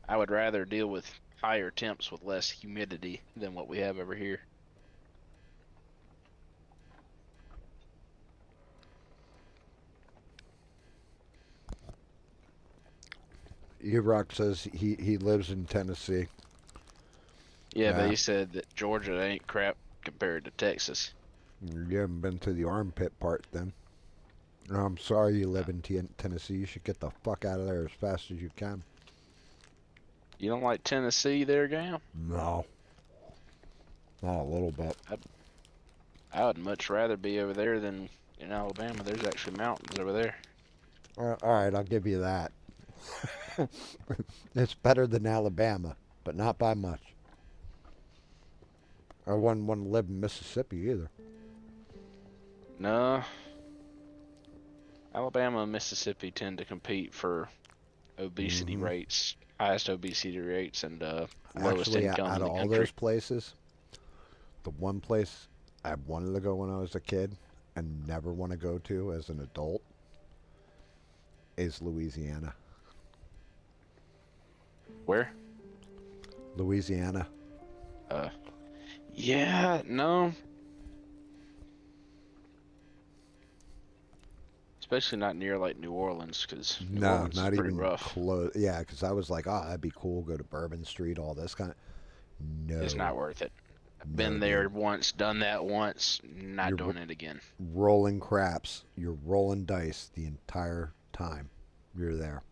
I would rather deal with higher temps with less humidity than what we have over here. E-Rock says he lives in Tennessee. Yeah, but he said that Georgia ain't crap compared to Texas. You haven't been to the armpit part then. I'm sorry you live in Tennessee. You should get the fuck out of there as fast as you can. You don't like Tennessee there, GAM? No. Not a little bit. I would much rather be over there than in Alabama. There's actually mountains over there. All right, I'll give you that. It's better than Alabama, but not by much. I wouldn't want to live in Mississippi either. No. Alabama and Mississippi tend to compete for obesity rates, highest obesity rates, and lowest Actually, income out in of the all country. those places, the one place I wanted to go when I was a kid and never want to go to as an adult is Louisiana. Where? Louisiana. Yeah, no. Especially not near like New Orleans, because New No, Orleans is not pretty even rough. close. Yeah, because I was like, oh, that'd be cool. Go to Bourbon Street, all this kind of. No. It's not worth it. No, Been there dude. once, done that once, not You're doing it again. rolling craps. You're rolling dice the entire time you're there.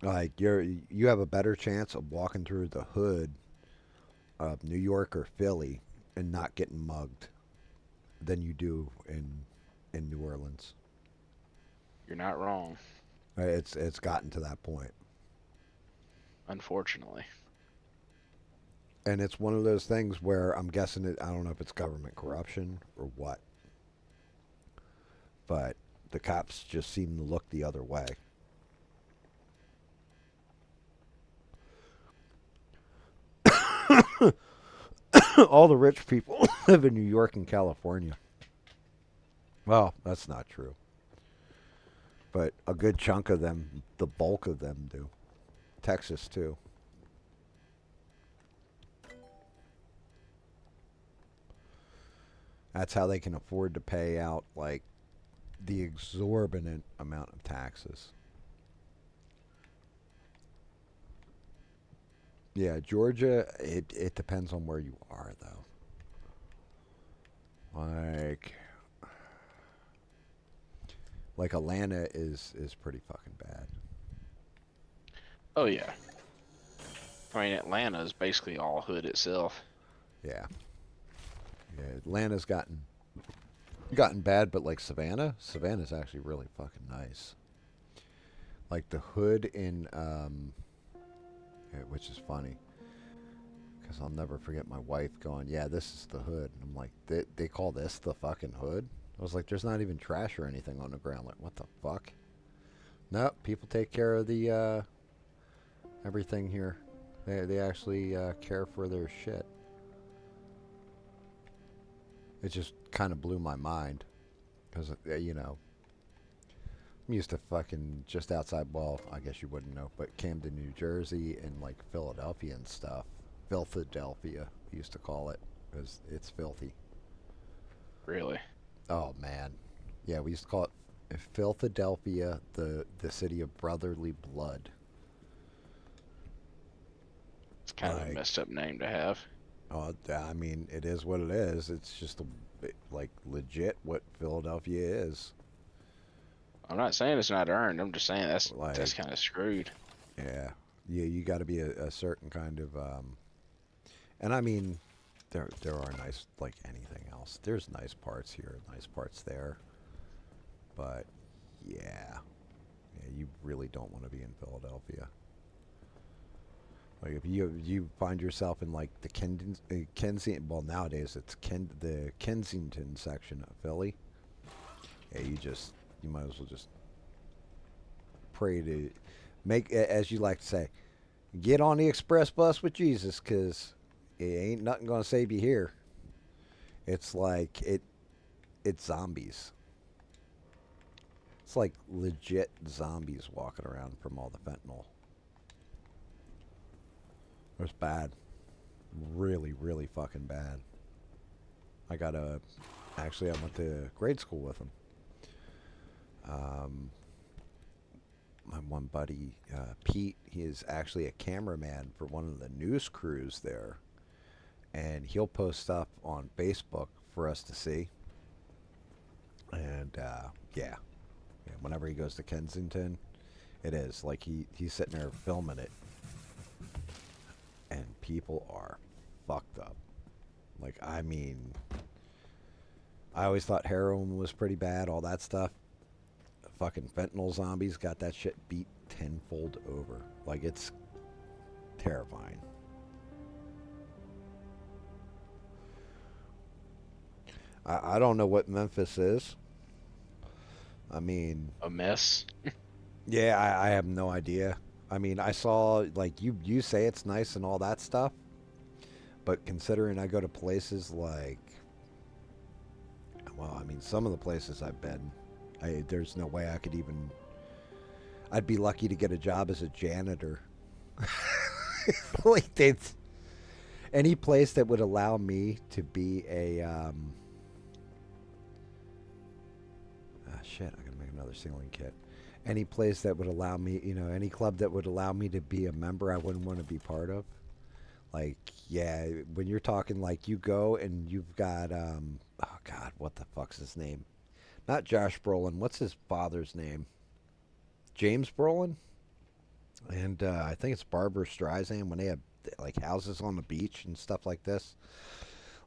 Like you have a better chance of walking through the hood of New York or Philly and not getting mugged than you do in New Orleans. You're not wrong, It's gotten to that point. unfortunately. And it's one of those things where I'm guessing I don't know if it's government corruption or what, but the cops just seem to look the other way. All the rich people live in New York and California. Well, that's not true. But a good chunk of them, the bulk of them do. Texas, too. That's how they can afford to pay out, like, the exorbitant amount of taxes. Yeah, Georgia, it depends on where you are, though. Like, Like Atlanta is pretty fucking bad. Oh yeah. I mean, Atlanta is basically all hood itself. Yeah. Yeah, Atlanta's gotten bad, but like Savannah's actually really fucking nice. Like the hood in which is funny because I'll never forget my wife going, "Yeah, this is the hood." And I'm like, "They call this the fucking hood?" I was like, "There's not even trash or anything on the ground." Like, what the fuck? No, people take care of the everything here. They actually care for their shit. It just kind of blew my mind because I'm used to fucking just outside. Well, I guess you wouldn't know, but Camden, New Jersey, and like Philadelphia and stuff. Philadelphia, we used to call it, because it's filthy. Really. Oh man, yeah, we used to call it Philadelphia, the city of brotherly blood. It's kind of a Like, messed up name to have. oh, I mean, it is what it is. It's just like legit what Philadelphia is. I'm not saying it's not earned. I'm just saying that's Like, kind of screwed. yeah, yeah, you got to be a certain kind of, and I mean, there are nice like anything else. There's nice parts here, nice parts there, but yeah, yeah, you really don't want to be in Philadelphia. Like if you find yourself in like the Kensington, well nowadays it's the Kensington section of Philly. Yeah, you might as well just pray to make, as you like to say, get on the express bus with Jesus, because it ain't nothing gonna save you here. It's like it's zombies. It's like legit zombies walking around from all the fentanyl. It's bad, really, really fucking bad. I got a Actually, I went to grade school with him. Um, my one buddy, Pete, he is actually a cameraman for one of the news crews there, and he'll post stuff on Facebook for us to see. And yeah, yeah, whenever he goes to Kensington, it is like he's sitting there filming it, and people are fucked up. Like, I mean, I always thought heroin was pretty bad, all that stuff. Fucking fentanyl zombies got that shit beat tenfold over. Like, it's terrifying. I don't know what Memphis is. I mean, A mess. yeah, I have no idea. I mean, I saw, like, you say it's nice and all that stuff, but considering I go to places like, well, I mean, some of the places I've been, there's no way I could even. I'd be lucky to get a job as a janitor. Like, any place that would allow me to be a. Shit, I gotta make another ceiling kit. Any place that would allow me, any club that would allow me to be a member, I wouldn't want to be part of. Like, yeah, when you're talking like you go and you've got, oh God, what the fuck's his name? Not Josh Brolin. What's his father's name? James Brolin? And I think it's Barbara Streisand, when they have like houses on the beach and stuff like this.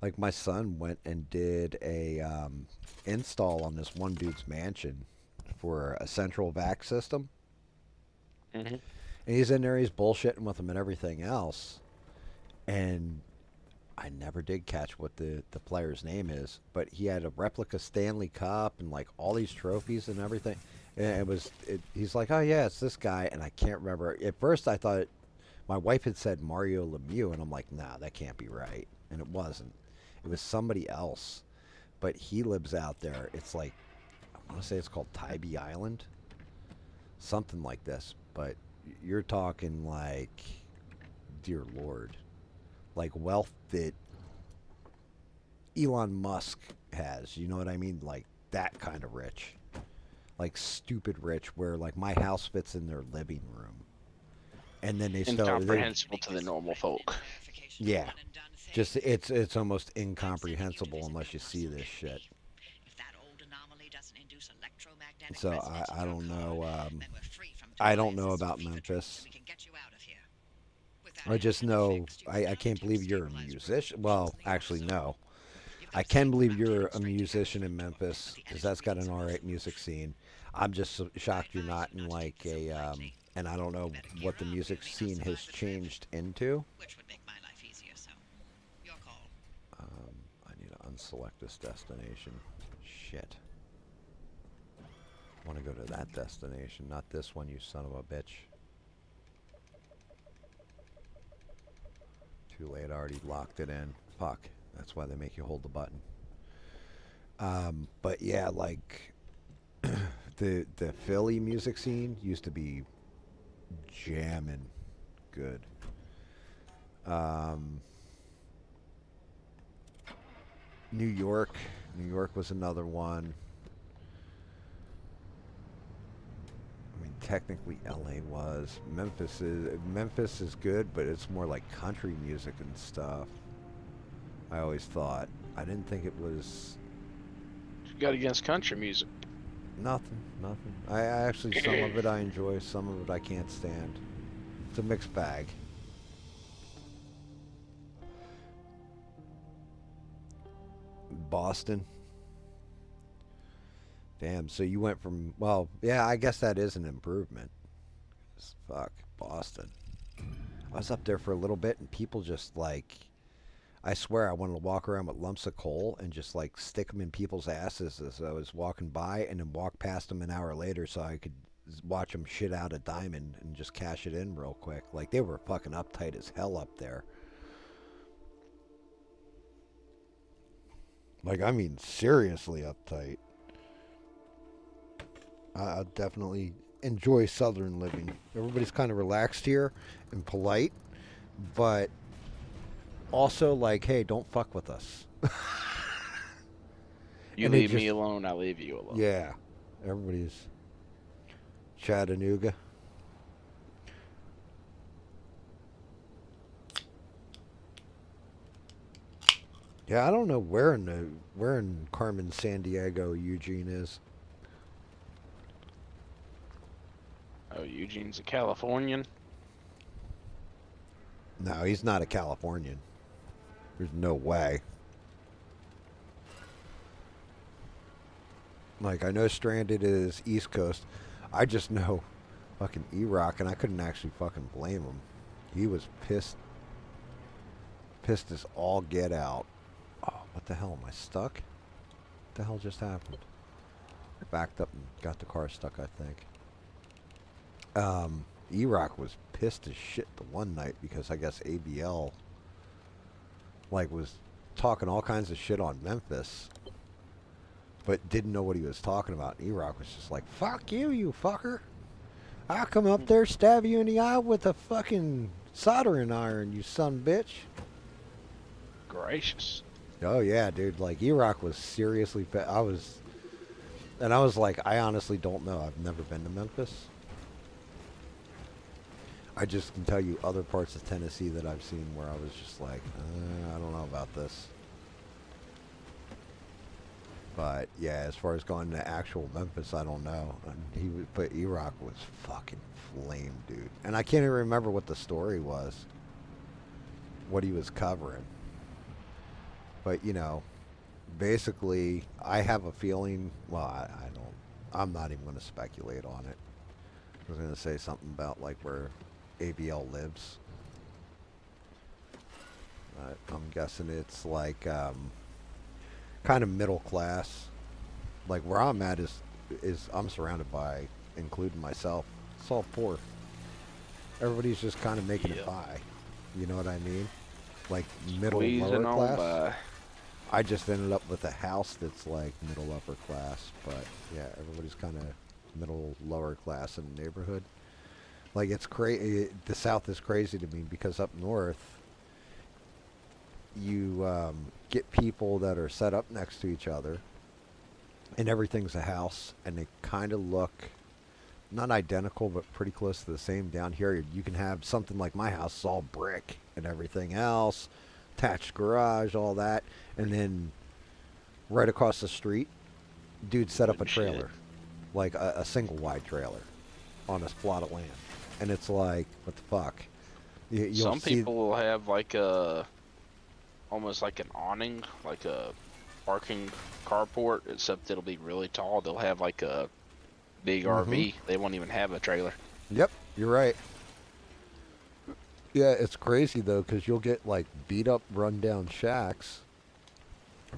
Like, my son went and did a install on this one dude's mansion for a central vac system. Hmm. And he's in there, he's bullshitting with them and everything else. And I never did catch what the player's name is, but he had a replica Stanley Cup and like all these trophies and everything. And he's like, "Oh yeah, it's this guy," and I can't remember. At first, I thought my wife had said Mario Lemieux, and I'm like, "Nah, that can't be right," and it wasn't. It was somebody else, but he lives out there. It's like, I want to say it's called Tybee Island, something like this. But you're talking like, dear Lord, like wealth that Elon Musk has. You know what I mean? Like that kind of rich, like stupid rich, where like my house fits in their living room, and then they still Incomprehensible to the normal folk. yeah, just it's almost incomprehensible unless you see this shit. If that old anomaly doesn't induce electromagnetic pandemic So resident in I your don't car, know. then we're free from I don't devices know and about fever dreams, so Memphis. we can get you out of here. With that I just action know fixed, you can I now can't detect believe you're a stabilized musician. projections Well, in the outer actually, zone. no. You've got I a can safe believe route you're heading a straight to your musician in basement door, but Memphis the because energy that's got needs an are off alright the music roof. scene. I'm just so I shocked you're advise not you in not to take like this so a lightly. and I don't know Better gear what the up, music you'll need to scene has survive the trip, changed into. which would make my life easier, so your call. I need to unselect this destination. Shit. I want to go to that destination, not this one, you son of a bitch. Too late, I already locked it in. Fuck. That's why they make you hold the button. But yeah, like the Philly music scene used to be jamming good. Um, New York, New York was another one. I mean, technically LA was. Memphis is good, but it's more like country music and stuff. I always thought. I didn't think it was What you got against country music? nothing, nothing. I actually some of it I enjoy, some of it I can't stand. It's a mixed bag. Boston. Damn, so you went from well, yeah, I guess that is an improvement. Fuck, Boston. I was up there for a little bit and people just like I swear I wanted to walk around with lumps of coal and just like stick them in people's asses as I was walking by and then walk past them an hour later so I could watch them shit out a diamond and just cash it in real quick. Like they were fucking uptight as hell up there. Like I mean seriously uptight. I definitely enjoy southern living. Everybody's kind of relaxed here and polite, but also like, hey, don't fuck with us. You And it leave me just, alone, I leave you alone. yeah, everybody's Chattanooga. Yeah, I don't know where in Carmen, San Diego, Eugene is. Oh, Eugene's a Californian. No, he's not a Californian. There's no way. Like I know Stranded is East Coast. I just know fucking E-Rock, and I couldn't actually fucking blame him. He was pissed as all get out. Oh, what the hell? Am I stuck? What the hell just happened? Backed up and got the car stuck, I think. E-Rock was pissed as shit the one night because I guess ABL like was talking all kinds of shit on Memphis, but didn't know what he was talking about. E-Rock was just like, "Fuck you, you fucker! I'll come up there, stab you in the eye with a fucking soldering iron, you son of a bitch." Gracious. Oh yeah, dude. Like E-Rock was seriously. I was like, I honestly don't know. I've never been to Memphis. I just can tell you other parts of Tennessee that I've seen where I was just like, I don't know about this. But yeah, as far as going to actual Memphis, I don't know. But E-Rock was fucking flame, dude. And I can't even remember what the story was, what he was covering. But you know, basically, I have a feeling. Well, I don't. I'm not even going to speculate on it. I was going to say something about like where ABL lives. I'm guessing it's like kind of middle class. Like where I'm at is I'm surrounded by, including myself, it's all poor. Everybody's just kind of making it by. You know what I mean? Like middle Squeezing lower on class. by. I just ended up with a house that's like middle upper class, but yeah, everybody's kind of middle lower class in the neighborhood. Like it's crazy. The South is crazy to me because up north, you get people that are set up next to each other, and everything's a house, and they kind of look not identical, but pretty close to the same. Down here, you can have something like my house, is all brick and everything else, attached garage, all that, and then right across the street, dude set up a Wooden shit. trailer. like a single wide trailer on a plot of land, and it's like, what the fuck? You'll Some see. people will have like a almost like an awning, like a parking carport, except it'll be really tall. They'll have like a big Hmm. RV. They won't even have a trailer. Yep, you're right. Yeah, it's crazy though, because you'll get like beat up, rundown shacks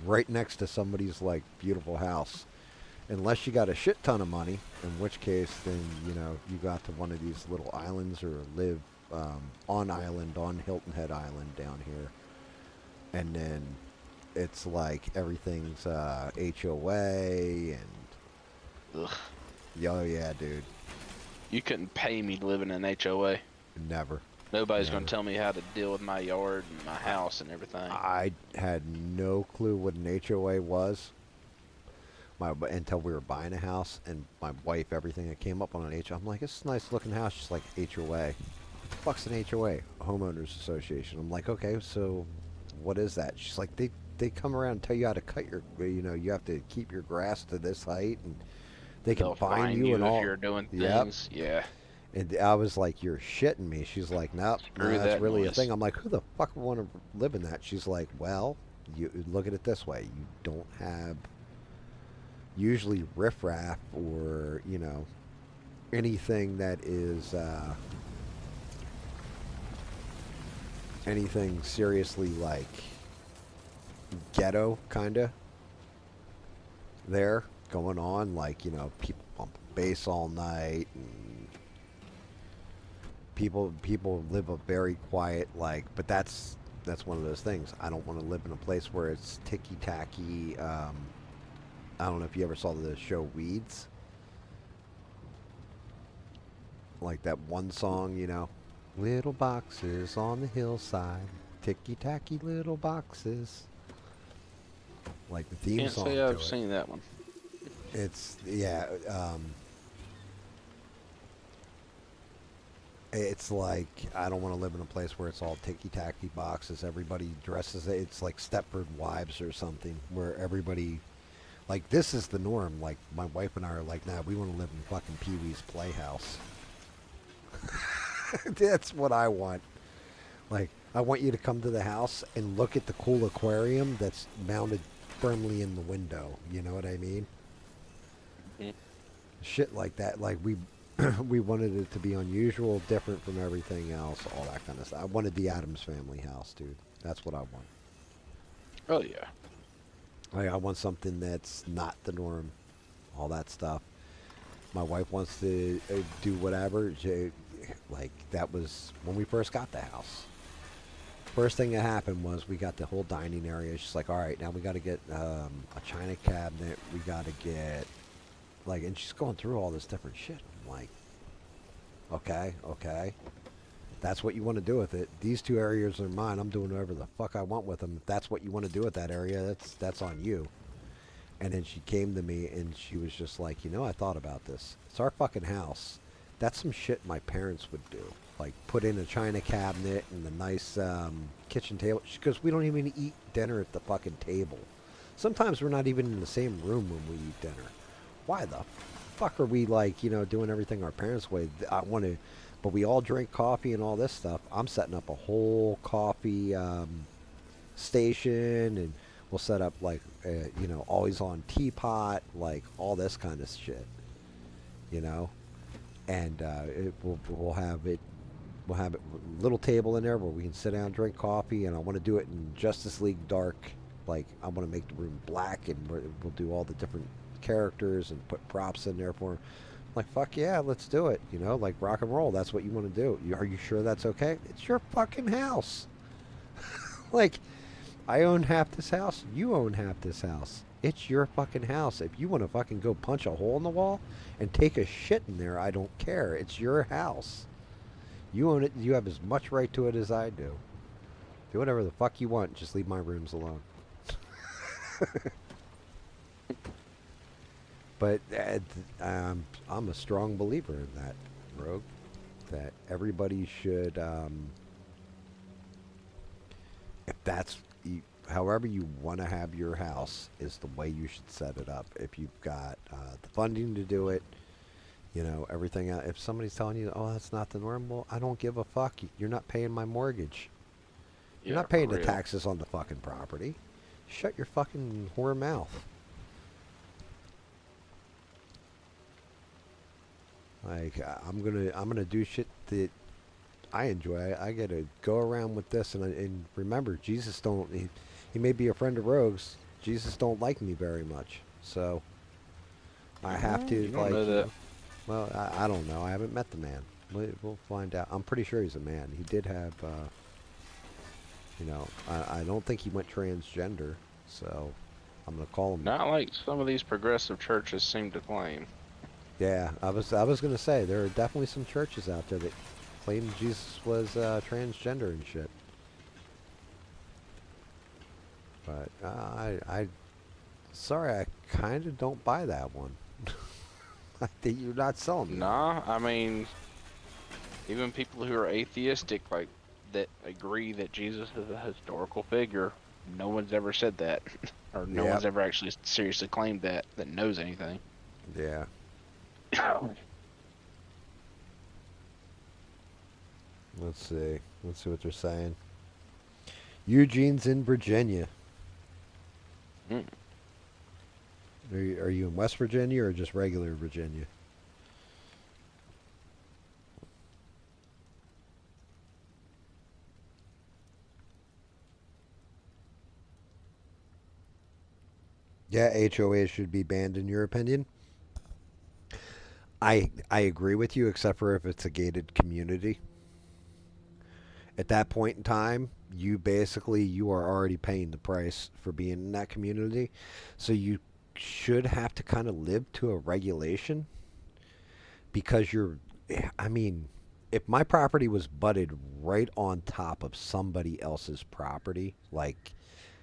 right next to somebody's like beautiful house. Unless you got a shit ton of money, in which case then you got to one of these little islands or live on island on Hilton Head Island down here, and then it's like everything's HOA and Ugh. oh yeah, dude, You couldn't pay me to live in an HOA. never. Nobody's Never. gonna tell me how to deal with my yard and my house and everything. I had no clue what an HOA was. Until we were buying a house, and my wife, everything that came up on an HOA, I'm like, it's a nice looking house, just like HOA. What the fuck's an HOA? Homeowners Association. I'm like, okay, so what is that? She's like, they come around and tell you how to cut your, you have to keep your grass to this height, and they can They'll fine fine you you and if all. you're doing Yep. things. Yeah. And I was like, you're shitting me. She's like, nope, no, Screw that's that really a noise. thing. I'm like, who the fuck would want to live in that? She's like, well, you look at it this way. You don't have usually riffraff or anything that is anything seriously like ghetto kind of there going on, like people pumping bass all night, and people live a very quiet, like, but that's one of those things. I don't want to live in a place where it's ticky tacky. I don't know if you ever saw the show Weeds. Like that one song, little boxes on the hillside, ticky tacky little boxes. Like the theme Can't song say to I've it. seen that one. It's yeah. It's like I don't want to live in a place where it's all ticky tacky boxes. Everybody dresses. It's like Stepford Wives or something, where everybody like this is the norm. Like my wife and I are like, nah, we want to live in fucking Pee Wee's Playhouse. That's what I want. Like I want you to come to the house and look at the cool aquarium that's mounted firmly in the window. You know what I mean? Mhm. Shit like that. Like we we wanted it to be unusual, different from everything else, all that kind of stuff. I wanted the Addams Family house, dude. That's what I want. Oh yeah. Like, I want something that's not the norm, all that stuff. My wife wants to do whatever. Like that was when we first got the house. First thing that happened was we got the whole dining area. She's like, all right, now we got to get a china cabinet. We got to get like, and she's going through all this different shit. I'm like, okay. That's what you want to do with it. These two areas are mine. I'm doing whatever the fuck I want with them. If that's what you want to do with that area, that's on you. And then she came to me and she was just like, I thought about this. It's our fucking house. That's some shit my parents would do. Like put in a china cabinet and a nice kitchen table. Because we don't even eat dinner at the fucking table. Sometimes we're not even in the same room when we eat dinner. Why the fuck are we like, doing everything our parents' way? I want to, but we all drink coffee and all this stuff. I'm setting up a whole coffee station, and we'll set up like, always on teapot, like all this kind of shit, and we'll have it. We'll have a little table in there where we can sit down and drink coffee, and I want to do it in Justice League dark. Like I want to make the room black, and we'll do all the different characters and put props in there for 'em. Like fuck yeah, let's do it. Like rock and roll. That's what you want to do. Are you sure that's okay? It's your fucking house. Like I own half this house. You own half this house. It's your fucking house. If you want to fucking go punch a hole in the wall and take a shit in there, I don't care. It's your house. You own it. You have as much right to it as I do. Do whatever the fuck you want. Just leave my rooms alone. But I'm a strong believer in that, Rogue. That everybody should, if that's however you want to have your house is the way you should set it up. If you've got the funding to do it, everything. If somebody's telling you, oh, that's not the norm, well, I don't give a fuck. You're not paying my mortgage. You're Yeah, not for paying the real. taxes on the fucking property. Shut your fucking whore mouth. Like I'm gonna do shit that I enjoy. I get to go around with this, and remember, Jesus don't. He may be a friend of Rogues. Jesus don't like me very much, so I have to You don't know that. Well, I don't know. I haven't met the man. We'll find out. I'm pretty sure he's a man. He did have, I don't think he went transgender, so I'm gonna call him. Not like some of these progressive churches seem to claim. Yeah, I was gonna say there are definitely some churches out there that claim Jesus was transgender and shit. But I sorry, I kind of don't buy that one. I think you're not selling me. Nah, I mean, even people who are atheistic, like, that agree that Jesus is a historical figure, no one's ever said that. Or no Yep. one's ever actually seriously claimed that knows anything. Yeah. Let's see. Let's see what they're saying. Eugene's in Virginia. Mm. Are you in West Virginia or just regular Virginia? Yeah, HOA should be banned in your opinion. I agree with you, except for if it's a gated community. At that point in time, you are already paying the price for being in that community, so you should have to kind of live to a regulation because I mean, if my property was butted right on top of somebody else's property, like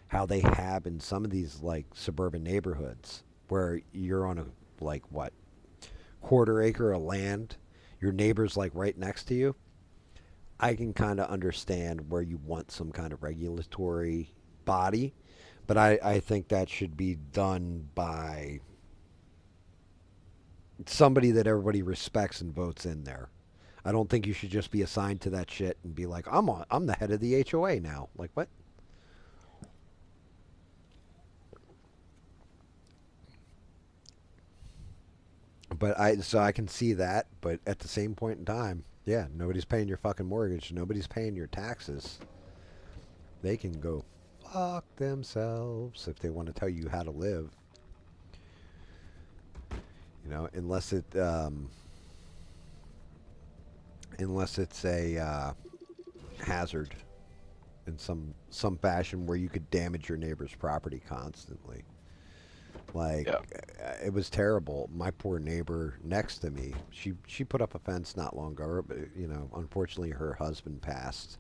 how they have in some of these like suburban neighborhoods where you're on a like what quarter acre of land, your neighbor's like right next to you. I can kind of understand where you want some kind of regulatory body, but I think that should be done by somebody that everybody respects and votes in there. I don't think you should just be assigned to that shit and be like, I'm the head of the HOA now. Like what? But I can see that, but at the same point in time, yeah, nobody's paying your fucking mortgage, nobody's paying your taxes. They can go fuck themselves if they want to tell you how to live. Unless it's a hazard in some fashion where you could damage your neighbor's property constantly. Like Yeah. it was terrible. My poor neighbor next to me, she put up a fence not long ago, but unfortunately her husband passed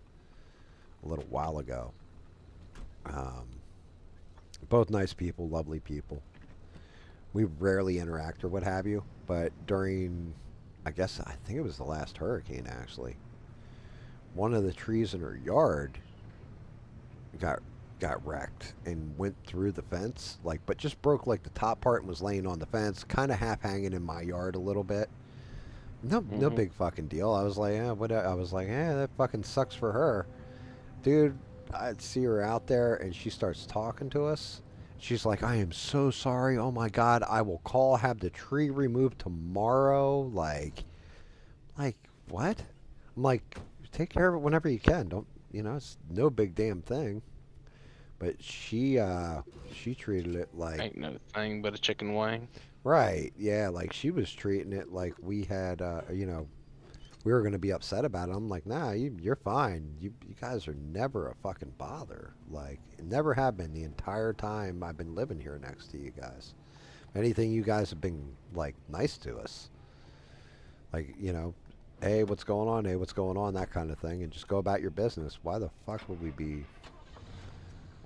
a little while ago. Um, both nice people, lovely people. We rarely interact or what have you, but during I think it was the last hurricane actually. One of the trees in her yard got got wrecked and went through the fence, like, but just broke like the top part and was laying on the fence, kind of half hanging in my yard a little bit. No Hmm. big fucking deal. I was like, I was like, that fucking sucks for her, dude. I'd see her out there and she starts talking to us. She's like, I am so sorry. Oh my God, I will call, have the tree removed tomorrow. Like what? I'm like, take care of it whenever you can. Don't, it's no big damn thing. But she treated it like Ain't no thing but a chicken wing. right, yeah, like she was treating it like we had we were gonna be upset about it. I'm like, nah, you're fine. You guys are never a fucking bother. Like, never have been the entire time I've been living here next to you guys. Anything you guys have been like nice to us. Like, hey, what's going on? Hey, what's going on? That kind of thing, and just go about your business. Why the fuck would we be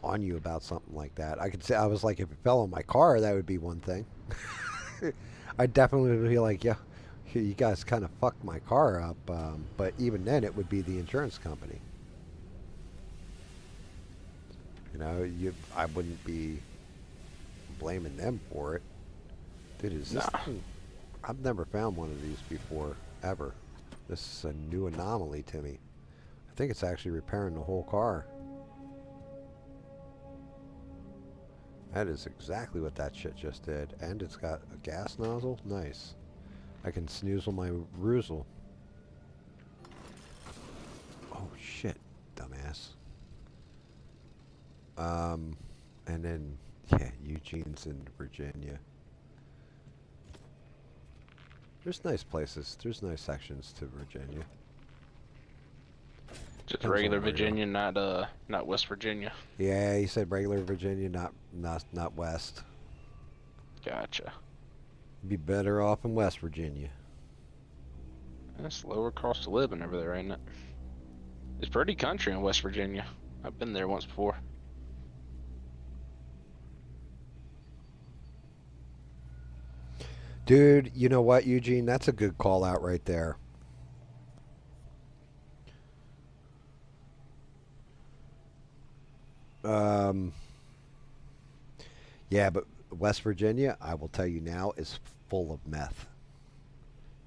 on you about something like that? I could say I was like, if it fell on my car, that would be one thing. I definitely would be like, yeah, you guys kind of fucked my car up. But even then, it would be the insurance company. I wouldn't be blaming them for it. Dude, is this Nah. thing? I've never found one of these before, ever. This is a new anomaly to me. I think it's actually repairing the whole car. That is exactly what that shit just did. And it's got a gas nozzle? Nice. I can snoozle my roozle. Oh shit, dumbass. And then, yeah, Eugene's in Virginia. There's nice places. There's nice sections to Virginia. Just Depends regular on where you're. Virginia, not West Virginia. Yeah, he said regular Virginia, not West. Gotcha. You'd be better off in West Virginia. That's lower cost of living over there, ain't it? It's pretty country in West Virginia. I've been there once before. Dude, you know what, Eugene? That's a good call out right there. Um, yeah, but West Virginia, I will tell you now, is full of meth.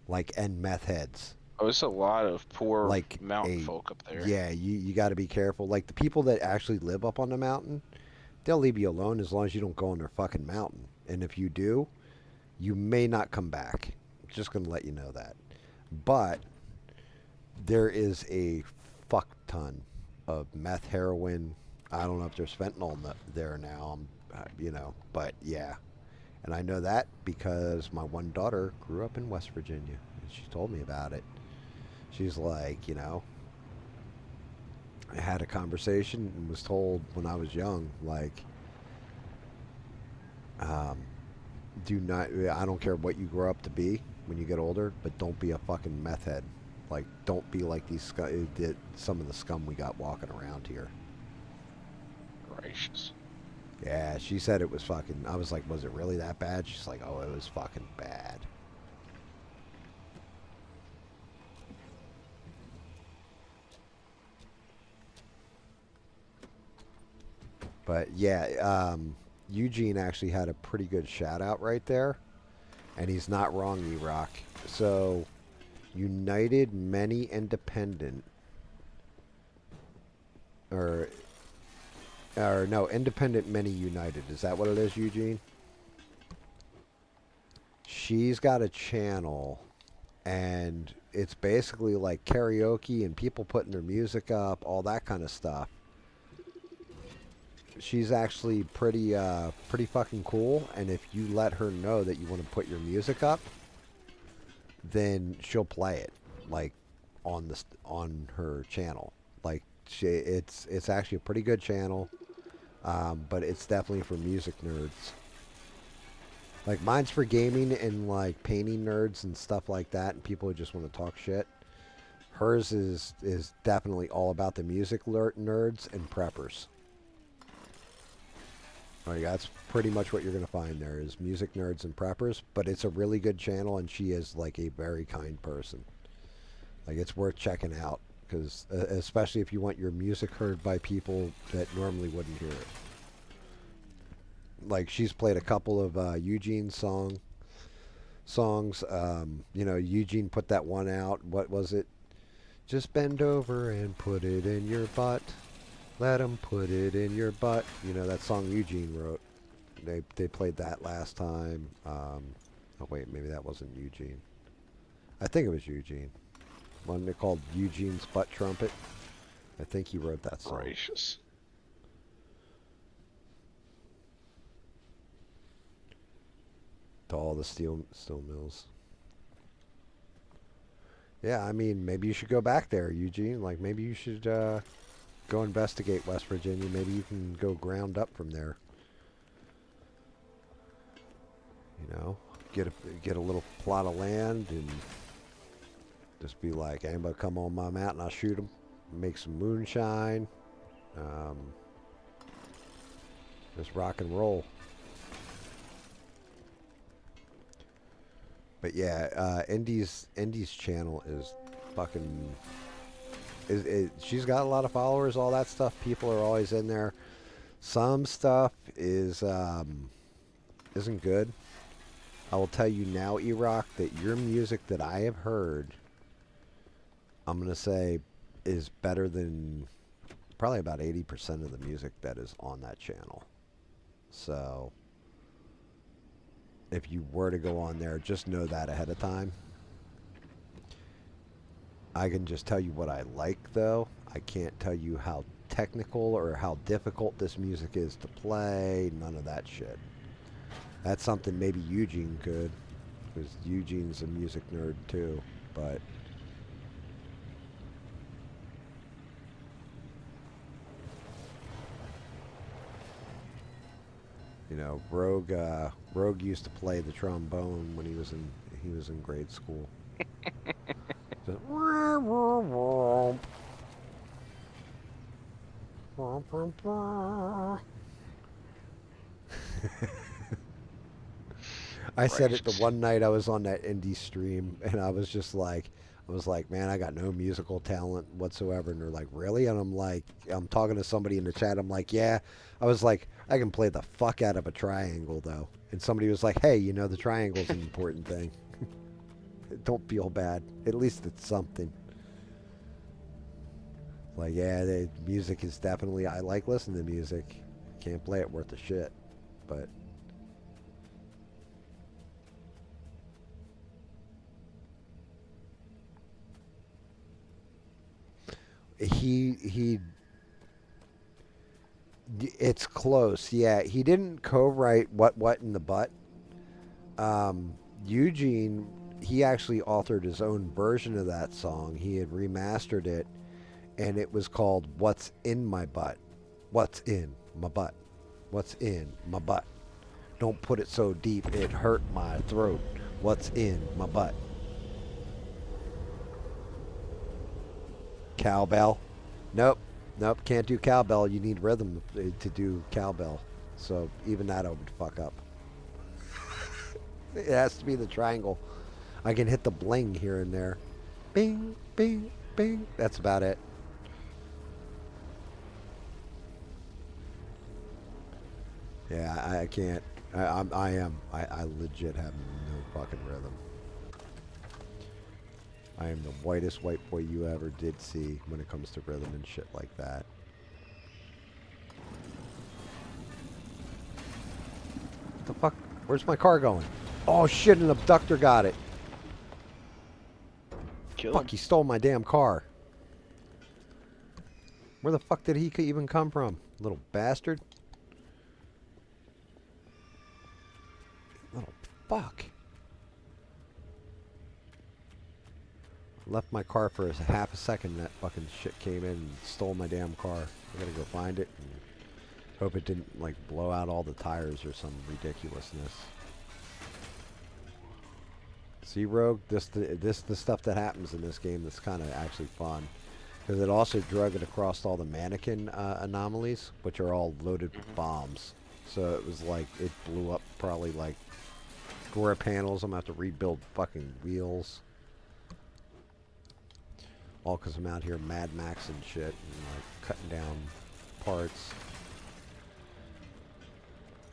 Like, and meth heads. Oh, it's a lot of poor Like mountain a, folk up there. yeah, you got to be careful. Like the people that actually live up on the mountain, they'll leave you alone as long as you don't go on their fucking mountain. And if you do, you may not come back. Just gonna let you know that. But there is a fuck ton of meth, heroin. I don't know if there's fentanyl there now. But yeah. And I know that because my one daughter grew up in West Virginia, and she told me about it. She's like, I had a conversation and was told when I was young, like, um, do not. I don't care what you grow up to be when you get older, but don't be a fucking meth head. Like, don't be like some of the scum we got walking around here. Gracious. Yeah, she said it was fucking. I was like, was it really that bad? She's like, oh, it was fucking bad. But yeah, Eugene actually had a pretty good shout out right there, and he's not wrong, E-Rock. So, United Many Independent, or no, Independent Many United. Is that what it is, Eugene? She's got a channel, and it's basically like karaoke and people putting their music up, all that kind of stuff. She's actually pretty fucking cool, and if you let her know that you want to put your music up, then she'll play it like on her channel. Like it's actually a pretty good channel, but it's definitely for music nerds. Like mine's for gaming and like painting nerds and stuff like that, and people who just want to talk shit. Hers is definitely all about the music nerds and preppers. Like, that's pretty much what you're going to find there is music nerds and preppers, but it's a really good channel, and she is like a very kind person. Like, it's worth checking out, because especially if you want your music heard by people that normally wouldn't hear it. Like, she's played a couple of Eugene's songs. Eugene put that one out. What was it? Just bend over and put it in your butt. Let 'em put it in your butt. That song Eugene wrote. They played that last time. Oh wait, maybe that wasn't Eugene. I think it was Eugene. One they called Eugene's Butt Trumpet. I think he wrote that song. Gracious. To all the steel mills. Yeah, I mean, maybe you should go back there, Eugene. Like, maybe you should go investigate West Virginia. Maybe you can go ground up from there. Get a little plot of land and just be like, anybody come on my mountain, I'll shoot them. Make some moonshine. Just rock and roll. But yeah, Indy's channel is fucking. She's got a lot of followers, all that stuff. People are always in there. Some stuff isn't good. I will tell you now, Erock, that your music that I have heard, I'm gonna say, is better than probably about 80% of the music that is on that channel. So if you were to go on there, just know that ahead of time. I can just tell you what I like, though. I can't tell you how technical or how difficult this music is to play. None of that shit. That's something maybe Eugene could, because Eugene's a music nerd too. But you know, Rogue used to play the trombone when he was in grade school. Just, I said it the Christ. one night I was on that indie stream, and I was like, man, I got no musical talent whatsoever. And they're like, really? And I'm talking to somebody in the chat. I'm like, yeah. I was like, I can play the fuck out of a triangle, though. And somebody was like, hey, you know, the triangle's an important thing. Don't feel bad. At least it's something. Like, yeah, the music is definitely, I like listening to music. Can't play it worth a shit. But he it's close. Yeah, he didn't co-write what in the butt. Eugene, he actually authored his own version of that song. He had remastered it, and it was called "What's in My Butt." What's in my butt? What's in my butt? Don't put it so deep it hurt my throat. What's in my butt? Cowbell? Nope. Nope. Can't do cowbell. You need rhythm to do cowbell. So even that I would fuck up. It has to be the triangle. I can hit the bling here and there. Bing, bing, bing. That's about it. Yeah, I can't. I legit have no fucking rhythm. I am the whitest white boy you ever did see when it comes to rhythm and shit like that. What the fuck? Where's my car going? Oh shit, an abductor got it. Kill Fuck, him. he stole my damn car. Where the fuck did he even come from? Little bastard. Little fuck. Left my car for a half a second. That fucking shit came in and stole my damn car. I gotta go find it and hope it didn't like blow out all the tires or some ridiculousness. See, Rogue, this the stuff that happens in this game that's kind of actually fun. Because it also drug it across all the mannequin anomalies, which are all loaded with bombs. So it was like, it blew up probably like 4 panels. I'm going to have to rebuild fucking wheels. All because I'm out here Mad Max and shit, and like cutting down parts.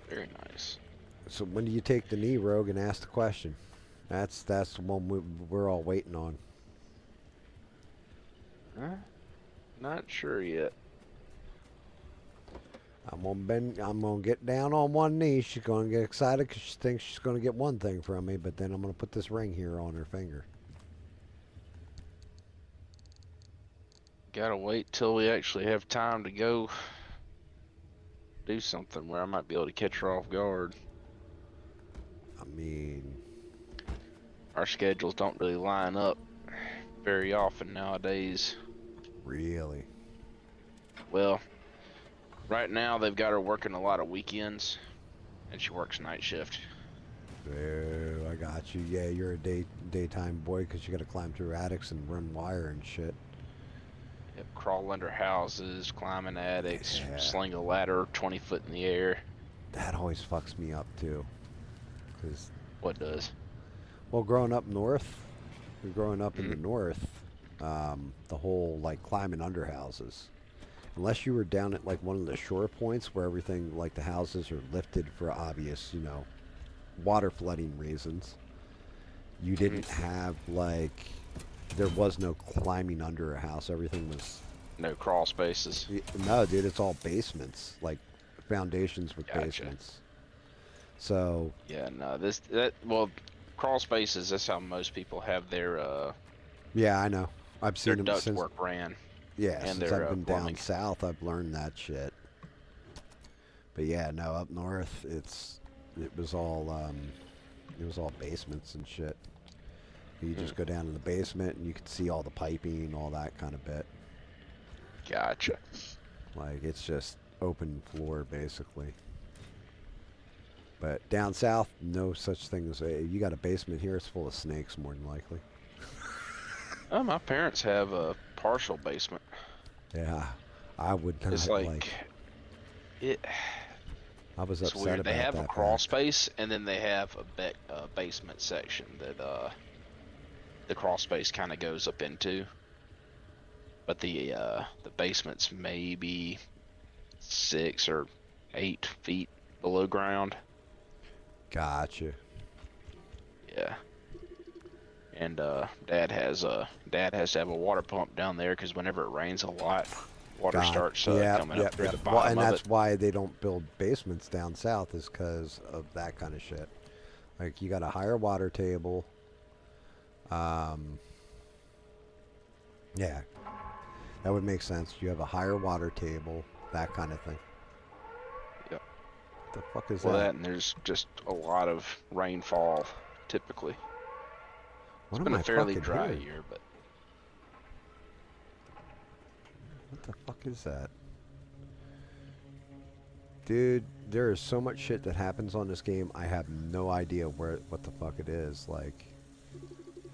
Very nice. So when do you take the knee, Rogue, and ask the question? That's the one we're all waiting on. Not sure yet. I'm gonna get down on one knee. She's gonna get excited because she thinks she's gonna get one thing from me, but then I'm gonna put this ring here on her finger. Gotta wait till we actually have time to go do something where I might be able to catch her off guard. I mean, Our schedules don't really line up very often nowadays. really? Well, right now they've got her working a lot of weekends, and she works night shift. Oh, I got you. Yeah, you're a daytime boy because you got to climb through attics and run wire and shit. Yep, crawl under houses, climbing attics, Yeah. sling a ladder 20 foot in the air. That always fucks me up too. Cause, What does? well, growing up north, in the north, the whole like climbing under houses, unless you were down at like one of the shore points where everything, like the houses are lifted for obvious, water flooding reasons. You Hmm. didn't have like there was no climbing under a house. Everything was No crawl spaces. no, dude. It's all basements, like foundations with Gotcha. basements. So Yeah, no, well, crawl spaces. That's how most people have yeah, I know. I've their seen them duct since work ran yeah, and since their I've been down plumbing. south. I've learned that shit. But yeah, no, up north, it was all basements and shit. You Hmm. just go down in the basement and you can see all the piping, all that kind of bit. Gotcha. Like it's just open floor basically. But down south, no such thing as you got a basement here. It's full of snakes more than likely. My parents have a partial basement. Yeah, I would It's not like like. it. I was It's upset weird. They about have a that crawl fact. space, and then they have a basement section that the crawl space kind of goes up into. But the basement's maybe 6 or 8 feet below ground. Gotcha. Yeah. And dad has to have a water pump down there because whenever it rains a lot, water God. starts Yep, coming up yep, through yep. the Well, bottom and of that's it. why they don't build basements down south is because of that kind of shit. Like you got a higher water table. Um, yeah, that would make sense. You have a higher water table, that kind of thing. Yep. What the fuck is Well, that? that and there's just a lot of rainfall typically. It's What am been a I fairly fucking dry hearing? year, but What the fuck is that? Dude, there is so much shit that happens on this game. I have no idea what the fuck it is. Like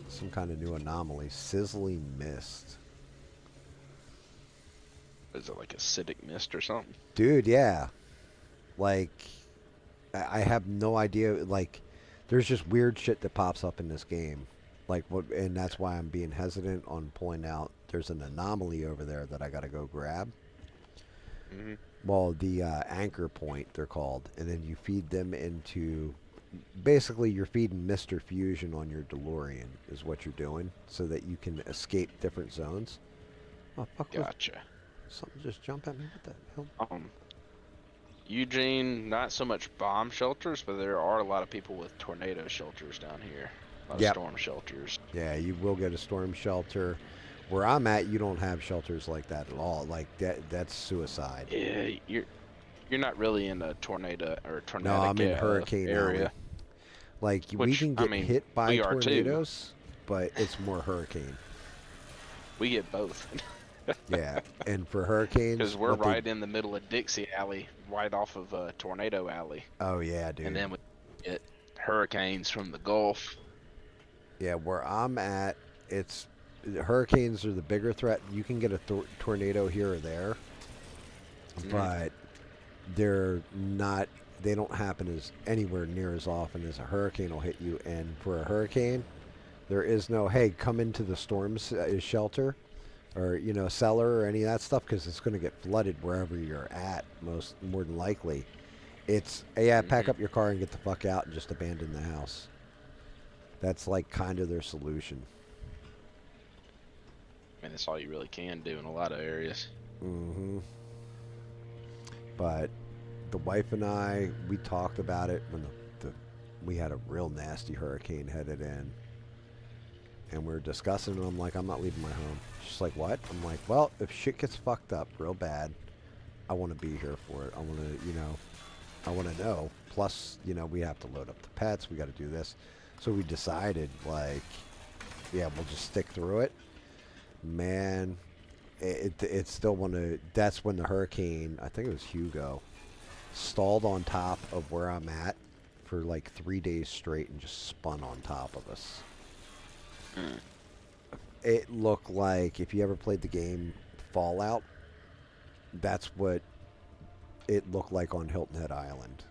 some kind of new anomaly. Sizzling mist. is it like acidic mist or something? Dude, yeah. Like I have no idea. Like there's just weird shit that pops up in this game. Like what, and that's why I'm being hesitant on pulling out. There's an anomaly over there that I gotta go grab. Hmm. Well, the anchor point they're called, and then you feed them into. Basically, you're feeding Mr. Fusion on your DeLorean is what you're doing, so that you can escape different zones. Oh fuck! Was Gotcha. something just jump at me? What the hell? Um, Eugene, not so much bomb shelters, but there are a lot of people with tornado shelters down here. A lot of Yep. storm shelters. Yeah, you will get a storm shelter. Where I'm at, you don't have shelters like that at all. Like that's suicide. Yeah, you're not really in a tornado or No, I'm tornadic in Hurricane Alley. area, Like we which can I get mean hit by we are too. tornadoes, but it's more hurricane. We get both Yeah, and for because hurricanes, we're what they right in the middle of Dixie Alley, right off of Tornado Alley, oh yeah, and dude. then we get hurricanes from the Gulf. Yeah, where I'm at, it's hurricanes are the bigger threat. You can get a tornado here or there, Mhm. but they're not. They don't happen as anywhere near as often as a hurricane will hit you. And for a hurricane, there is no hey, come into the storm shelter or cellar or any of that stuff because it's going to get flooded wherever you're at. Most more than likely, it's yeah, pack Mhm. up your car and get the fuck out and just abandon the house. That's like kind of their solution. I mean, that's all you really can do in a lot of areas. Hmm. But the wife and I, we talked about it when we had a real nasty hurricane headed in, and we were discussing it. I'm like, I'm not leaving my home. She's like, what? I'm like, well, if shit gets fucked up real bad, I want to be here for it. I want to, I want to know. Plus, we have to load up the pets. We got to do this. So we decided, like, yeah, we'll just stick through it. Man, it's still one of that's when the hurricane, I think it was Hugo, stalled on top of where I'm at for like 3 days straight and just spun on top of us. Mm. It looked like if you ever played the game Fallout, that's what it looked like on Hilton Head Island.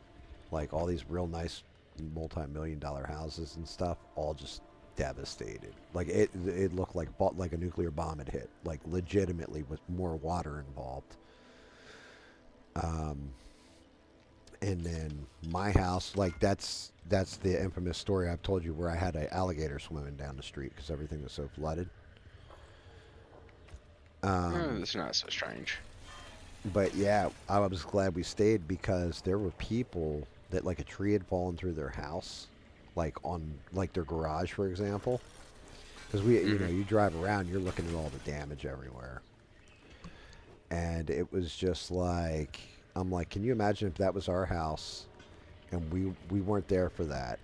Like all these real nice multi-million-dollar houses and stuff, all just devastated. Like it looked like a nuclear bomb had hit. Like legitimately with more water involved. Um, and then my house, like that's the infamous story I've told you where I had an alligator swimming down the street because everything was so flooded. Um, It's not so strange. but yeah, I was glad we stayed because there were people that like a tree had fallen through their house, like on like their garage, for example. Because Hmm. you drive around, you're looking at all the damage everywhere, and it was just like, I'm like, can you imagine if that was our house and we weren't there for that?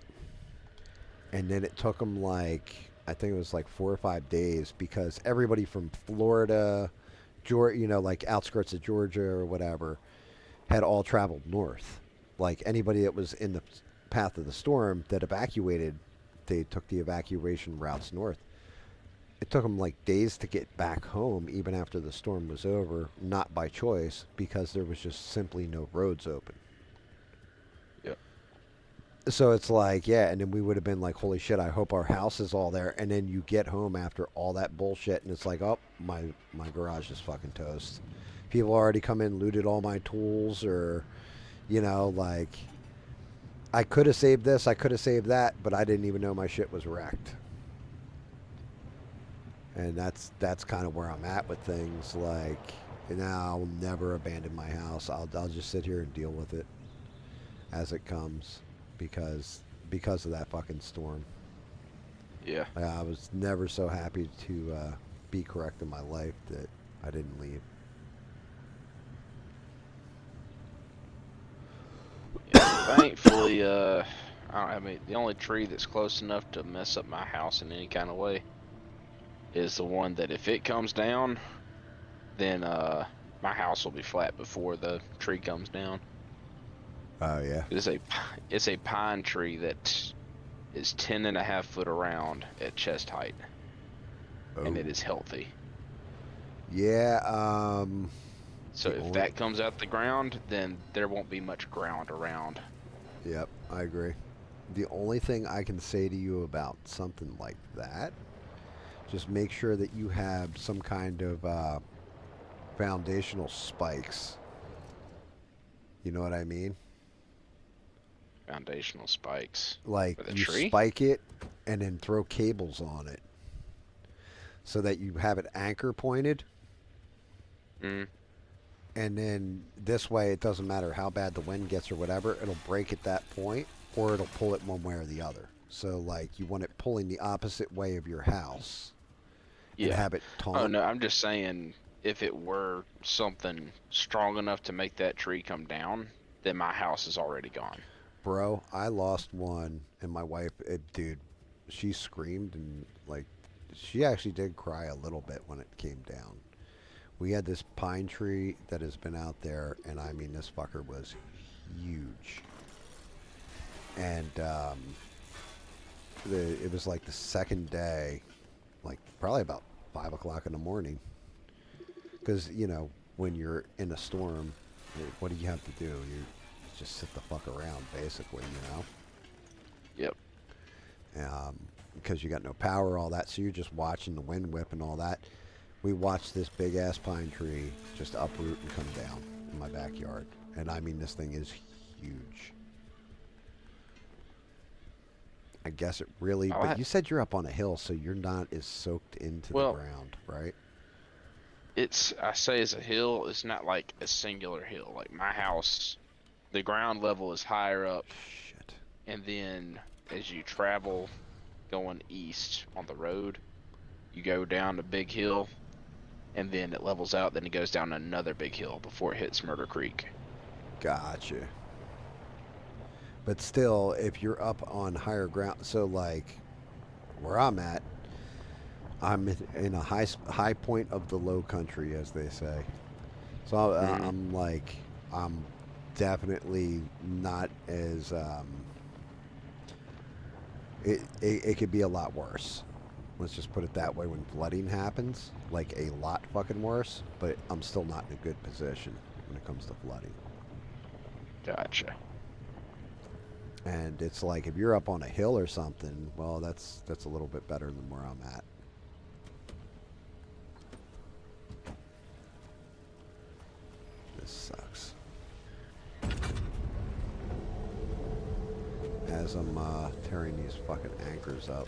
And then it took them like, I think it was like 4 or 5 days because everybody from Florida, Georgia, like outskirts of Georgia or whatever, had all traveled north. Like anybody that was in the path of the storm that evacuated, they took the evacuation routes north. It took them like days to get back home, even after the storm was over, not by choice, because there was just simply no roads open. Yep. So it's like, yeah, and then we would have been like, holy shit, I hope our house is all there. And then you get home after all that bullshit, and it's like, oh, my garage is fucking toast. People already come in, looted all my tools, or like I could have saved this, I could have saved that, but I didn't even know my shit was wrecked. And that's kind of where I'm at with things. Like, I'll never abandon my house. I'll just sit here and deal with it as it comes, because of that fucking storm. Yeah. I was never so happy to be correct in my life that I didn't leave. Yeah. Thankfully, I mean, the only tree that's close enough to mess up my house in any kind of way is the one that if it comes down, then my house will be flat before the tree comes down. Oh yeah. It's a pine tree that is 10.5 foot around at chest height, and Oh it is healthy. yeah. So The if only. that comes out the ground, then there won't be much ground around. Yep, I agree. The only thing I can say to you about something like that, just make sure that you have some kind of foundational spikes. You know what I mean? Foundational spikes Like for the you tree. spike it and then throw cables on it so that you have it anchor pointed. Mm, And then this way, it doesn't matter how bad the wind gets or whatever, it'll break at that point or it'll pull it one way or the other. So, like, you want it pulling the opposite way of your house and yeah. have it Oh taunt. no, I'm just saying if it were something strong enough to make that tree come down, then my house is already gone. Bro, I lost one, and my wife, dude, she screamed and, like, she actually did cry a little bit when it came down. We had this pine tree that has been out there, and I mean, this fucker was huge. And it was like the second day, like probably about 5 o'clock in the morning, because when you're in a storm, what do you have to do? You just sit the fuck around, basically, Yep. because you got no power, all that. So you're just watching the wind whip and all that. We watched this big ass pine tree just uproot and come down in my backyard, and I mean, this thing is huge. I guess it really, Oh, but you said you're up on a hill, so you're not as soaked into the well, ground, right? I say it's a hill. It's not like a singular hill. Like my house, the ground level is higher up, Shit. and then as you travel going east on the road, you go down a big hill, and then it levels out. Then it goes down another big hill before it hits Murder Creek. Gotcha. But still, if you're up on higher ground, so like where I'm at, I'm in a high point of the low country, as they say. So Hmm. I'm like, I'm definitely not as it could be a lot worse. Let's just put it that way. When flooding happens, like a lot fucking worse. But I'm still not in a good position when it comes to flooding. Gotcha. And it's like if you're up on a hill or something, well, that's a little bit better than where I'm at. This sucks. as I'm tearing these fucking anchors up.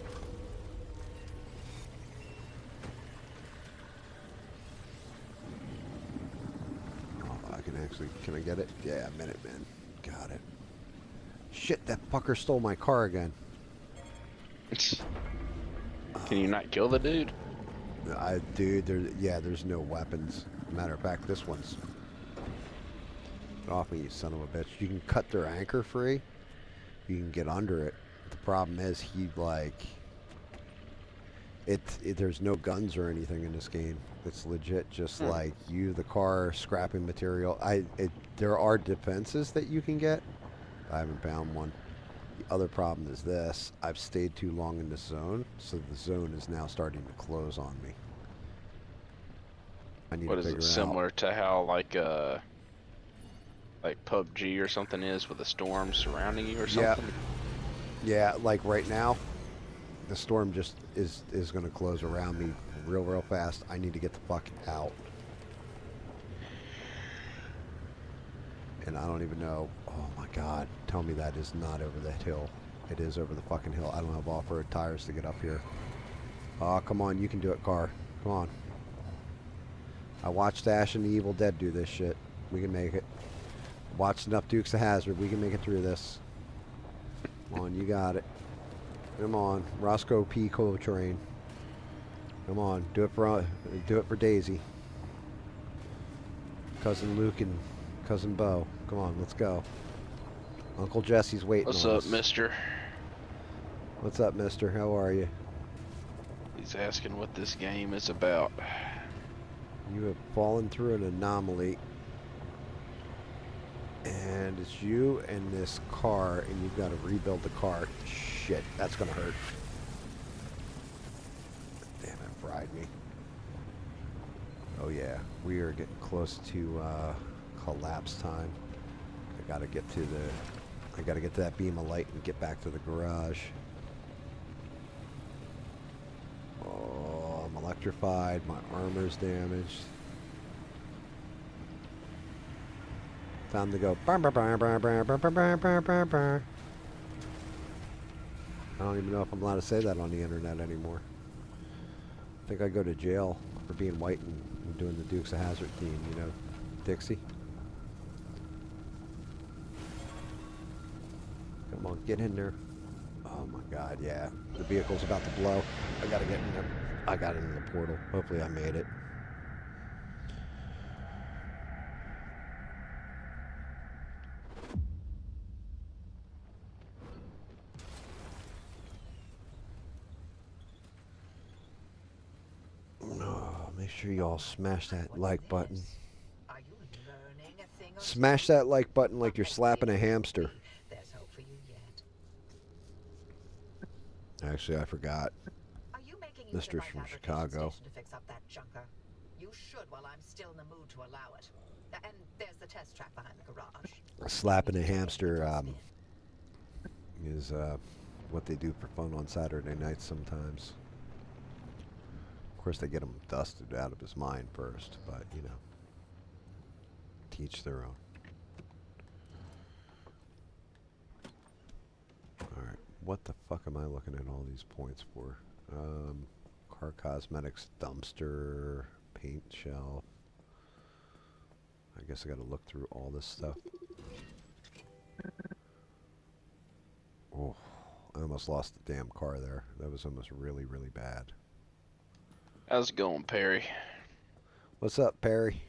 Oh, I can actually, can I get it? Yeah, Minuteman. Got it. Shit, that fucker stole my car again. Can you not kill the dude? Dude, there's no weapons. Matter of fact, this one's... Get off me, you son of a bitch. You can cut their anchor free. You can get under it. The problem is, there's no guns or anything in this game. It's legit just like you, the car, scrapping material. There are defenses that you can get. I haven't found one. The other problem is this. I've stayed too long in this zone, so the zone is now starting to close on me. I need What to is figure it, out. similar to how like PUBG or something is with a storm surrounding you or something? Yeah, like right now, the storm just is going to close around me real fast. I need to get the fuck out. And I don't even know. Oh my god. Tell me that is not over the hill. It is over the fucking hill. I don't have off-road tires to get up here. Oh, come on. You can do it, car. Come on. I watched Ash and the Evil Dead do this shit. We can make it. Watched enough Dukes of Hazzard. We can make it through this. Come on. You got it. Come on. Roscoe P. Coltrane. Come on. Do it for Daisy. Cousin Luke and Cousin Bo. Come on, let's go. Uncle Jesse's waiting What's on up, us. mister? What's up, mister? How are you? He's asking what this game is about. You have fallen through an anomaly. And it's you and this car, and you've got to rebuild the car. Shit, that's going to hurt. Damn, it fried me. Oh yeah, we are getting close to collapse time. I gotta get to that beam of light and get back to the garage. Oh, I'm electrified. My armor's damaged. Time to go. I don't even know if I'm allowed to say that on the internet anymore. I think I go to jail for being white and doing the Dukes of Hazzard theme, you know, Dixie. Come on, get in there. Oh my god, yeah. The vehicle's about to blow. I gotta get in there. I got it in the portal. Hopefully I made it. Oh, make sure you all smash that like button. Are you learning a thing or Smash that like button like you're slapping a hamster. There's hope for you yet. Actually, I forgot. Are you making use of Mister's my from fabrication Chicago. station to fix up that junker? You should while I'm still in the mood to allow it. And there's the test track behind the garage. Slapping a hamster is what they do for fun on Saturday nights sometimes. Of course, they get him dusted out of his mind first, but, you know, teach their own. Alright, what the fuck am I looking at all these points for? Car cosmetics, dumpster, paint shelf. I guess I gotta look through all this stuff. Oh, I almost lost the damn car there. That was almost really, really bad. How's it going, Perry? What's up, Perry?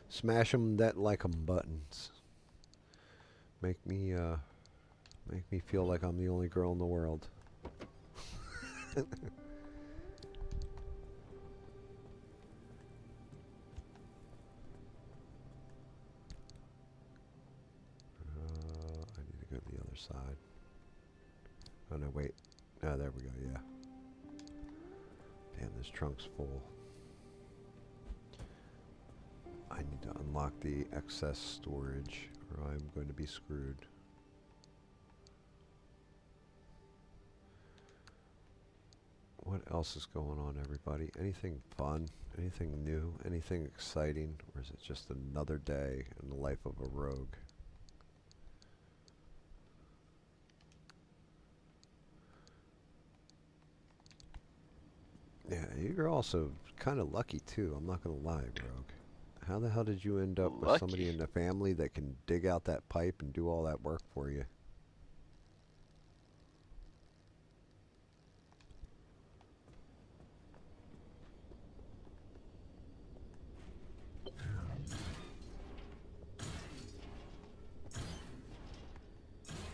Smash 'em that like 'em buttons. Make me feel like I'm the only girl in the world. I need to go to the other side. Oh no, wait. Oh, there we go, yeah. Damn, this trunk's full. I need to unlock the excess storage or I'm going to be screwed. What else is going on, everybody? Anything fun? Anything new? Anything exciting? Or is it just another day in the life of a rogue? Yeah, you're also kind of lucky too. I'm not gonna lie, Rogue. How the hell did you end up with somebody Lucky. in the family that can dig out that pipe and do all that work for you?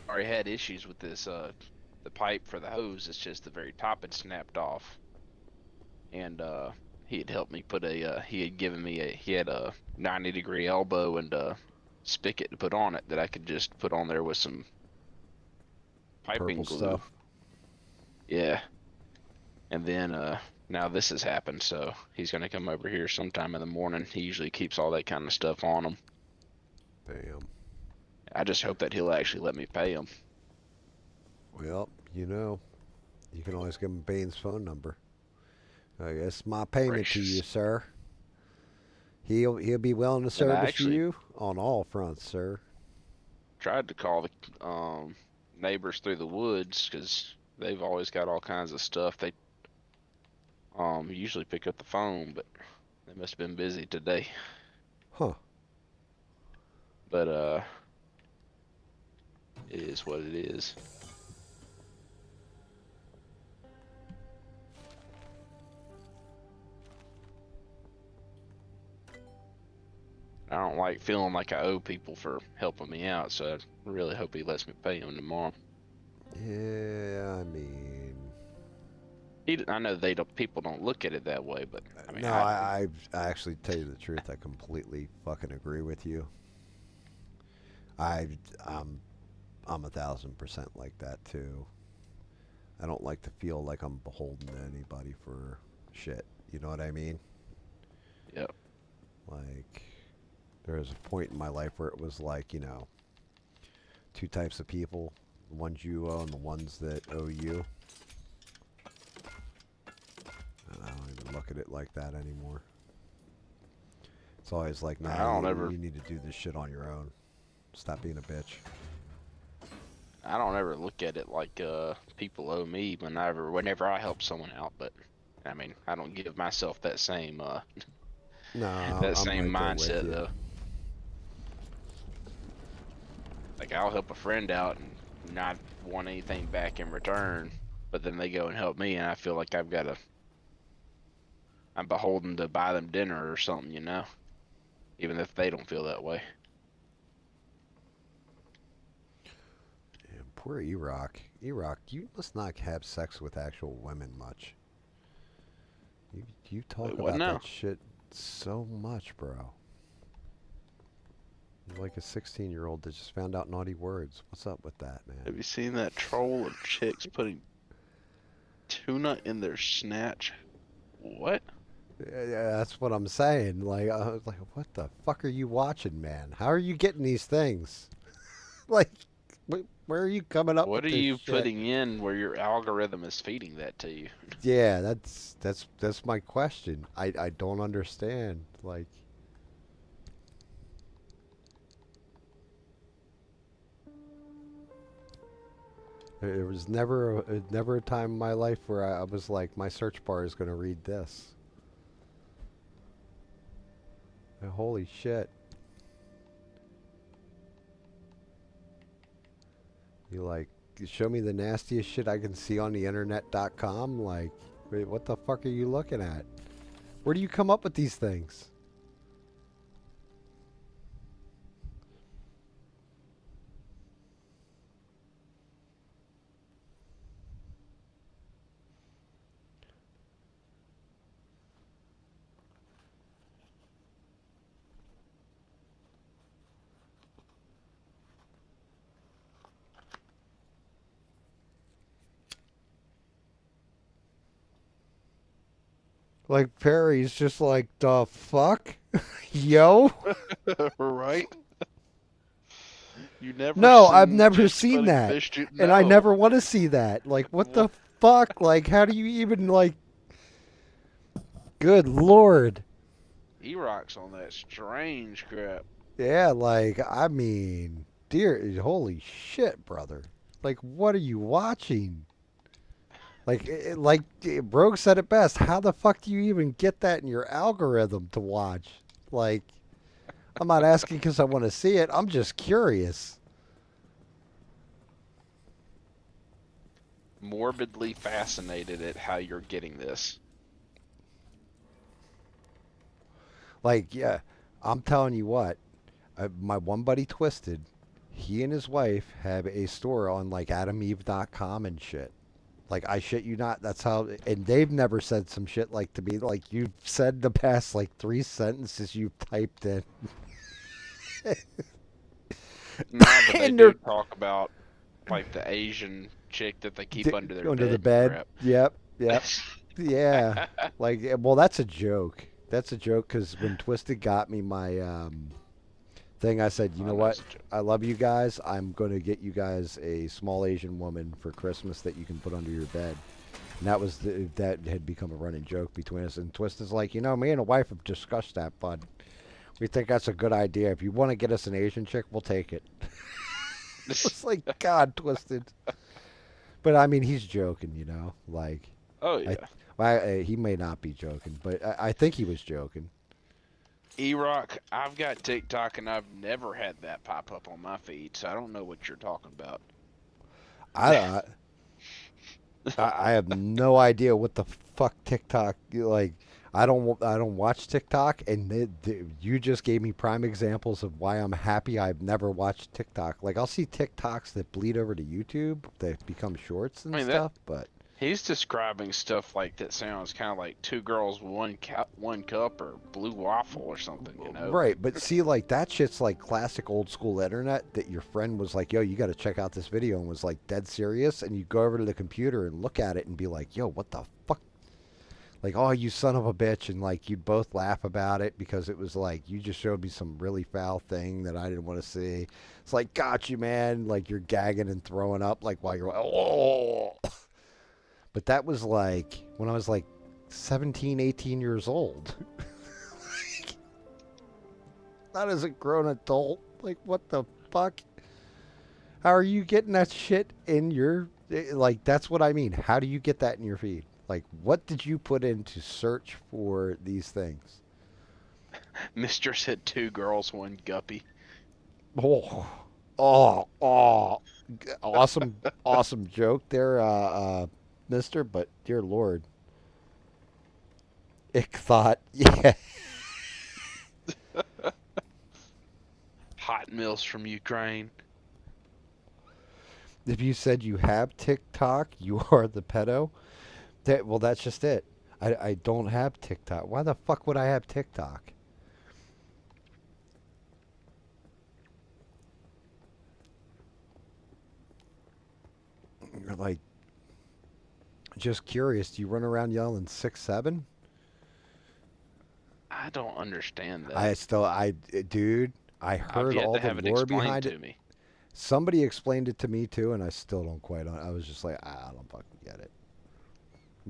Already had issues with this the pipe for the hose. It's just the very top had snapped off, and he had helped me put a he had given me a he had a 90-degree elbow and a spigot to put on it that I could just put on there with some piping Purple glue. stuff. Yeah, and then now this has happened, so he's gonna come over here sometime in the morning. He usually keeps all that kind of stuff on him. Damn. I just hope that he'll actually let me pay him. Well, you can always give him Bane's phone number. I guess my payment to you, Gracious. sir. He'll be willing to And I service actually you on all fronts, sir. tried to call the neighbors through the woods because they've always got all kinds of stuff. They usually pick up the phone, but they must have been busy today. Huh. But it is what it is. I don't like feeling like I owe people for helping me out, so I really hope he lets me pay him tomorrow. Yeah, I mean, I know they don't. People don't look at it that way, but I mean, no, I do. I actually tell you the truth. I completely fucking agree with you. I, I'm, I'm 1,000% like that too. I don't like to feel like I'm beholden to anybody for shit. You know what I mean? Yep. Like, there was a point in my life where it was like, two types of people: the ones you owe and the ones that owe you. And I don't even look at it like that anymore. It's always like, I nah, don't ever. you need to do this shit on your own. Stop being a bitch. I don't ever look at it like people owe me whenever I help someone out, but I mean, I don't give myself that same No, that I'm same right there with mindset you. though. Like I'll help a friend out and not want anything back in return, but then they go and help me and I feel like I'm beholden to buy them dinner or something, even if they don't feel that way. Yeah, poor E-Rock. E-Rock, you must not have sex with actual women much. You talk Wait, what about now? that shit so much, bro. You're like a 16-year-old that just found out naughty words. What's up with that, man? Have you seen that troll of chicks putting tuna in their snatch? What? Yeah, that's what I'm saying. Like, I was like, what the fuck are you watching, man? How are you getting these things? Like, where are you coming up What with are this you shit? putting in where your algorithm is feeding that to you? Yeah, that's my question. I don't understand. Like, there was never a time in my life where I was like, my search bar is gonna read this. Holy shit! You like show me the nastiest shit I can see on the internet.com? Like, wait, what the fuck are you looking at? Where do you come up with these things? Like Perry's just like the fuck, yo. Right? You never No, I've seen never chicks seen putting that, fish juice? and I No. never want to see that. Like, what the What? fuck? Like, how do you even like? Good lord. E-Rock's on that strange crap. Yeah, like I mean, dear, holy shit, brother. Like, what are you watching? Like Rogue said it best. How the fuck do you even get that in your algorithm to watch? Like, I'm not asking because I want to see it. I'm just curious. Morbidly fascinated at how you're getting this. Like, yeah, I'm telling you what. My one buddy Twisted, he and his wife have a store on like AdamEve.com and shit. Like I shit you not, that's how. And they've never said some shit like to me. Like you've said the past like 3 sentences you've typed in. No, but they And do they're talk about like the Asian chick that they keep under their under the bed and bed. crap. Yep, yep, yeah. Like, well, that's a joke. That's a joke because when Twisted got me my thing, I said, you I know know what? it's a joke. I love you guys. I'm going to get you guys a small Asian woman for Christmas that you can put under your bed. And that had become a running joke between us. And Twisted's like, me and the wife have discussed that, bud. We think that's a good idea. If you want to get us an Asian chick, we'll take it. It's like, God, Twisted. But I mean, he's joking, Like, Oh I, yeah. he may not be joking, but I think he was joking. E-Rock, I've got TikTok and I've never had that pop up on my feed, so I don't know what you're talking about. I, I have no idea what the fuck TikTok like. I don't watch TikTok, and you just gave me prime examples of why I'm happy I've never watched TikTok. Like I'll see TikToks that bleed over to YouTube that become shorts and I mean that stuff, but he's describing stuff like that sounds kind of like two girls, one cup, or blue waffle or something. right. But see, like that shit's like classic old school internet. That your friend was like, "Yo, you got to check out this video," and was like dead serious, and you go over to the computer and look at it and be like, "Yo, what the fuck?" Like, oh, you son of a bitch, and like you'd both laugh about it because it was like you just showed me some really foul thing that I didn't want to see. It's like, got you, man. Like you're gagging and throwing up, like while you're like, oh. But that was like when I was like 17, 18 years old. Not as a grown adult. Like, what the fuck? How are you getting that shit in your like? That's what I mean. How do you get that in your feed? Like, what did you put in to search for these things? Mister said two girls, one guppy. Oh, oh, awesome, awesome joke there, Mister. But dear Lord, ick thought. Yeah, Hot meals from Ukraine. if you said you have TikTok, you are the pedo. Well, that's just it. I don't have TikTok. Why the fuck would I have TikTok? You're like, just curious. Do you run around yelling 6'7"? I don't understand that. I still, dude, I I've heard yet all to the have it lore explained behind to it. me. Somebody explained it to me too, and I still don't quite. I was just like, I don't fucking get it.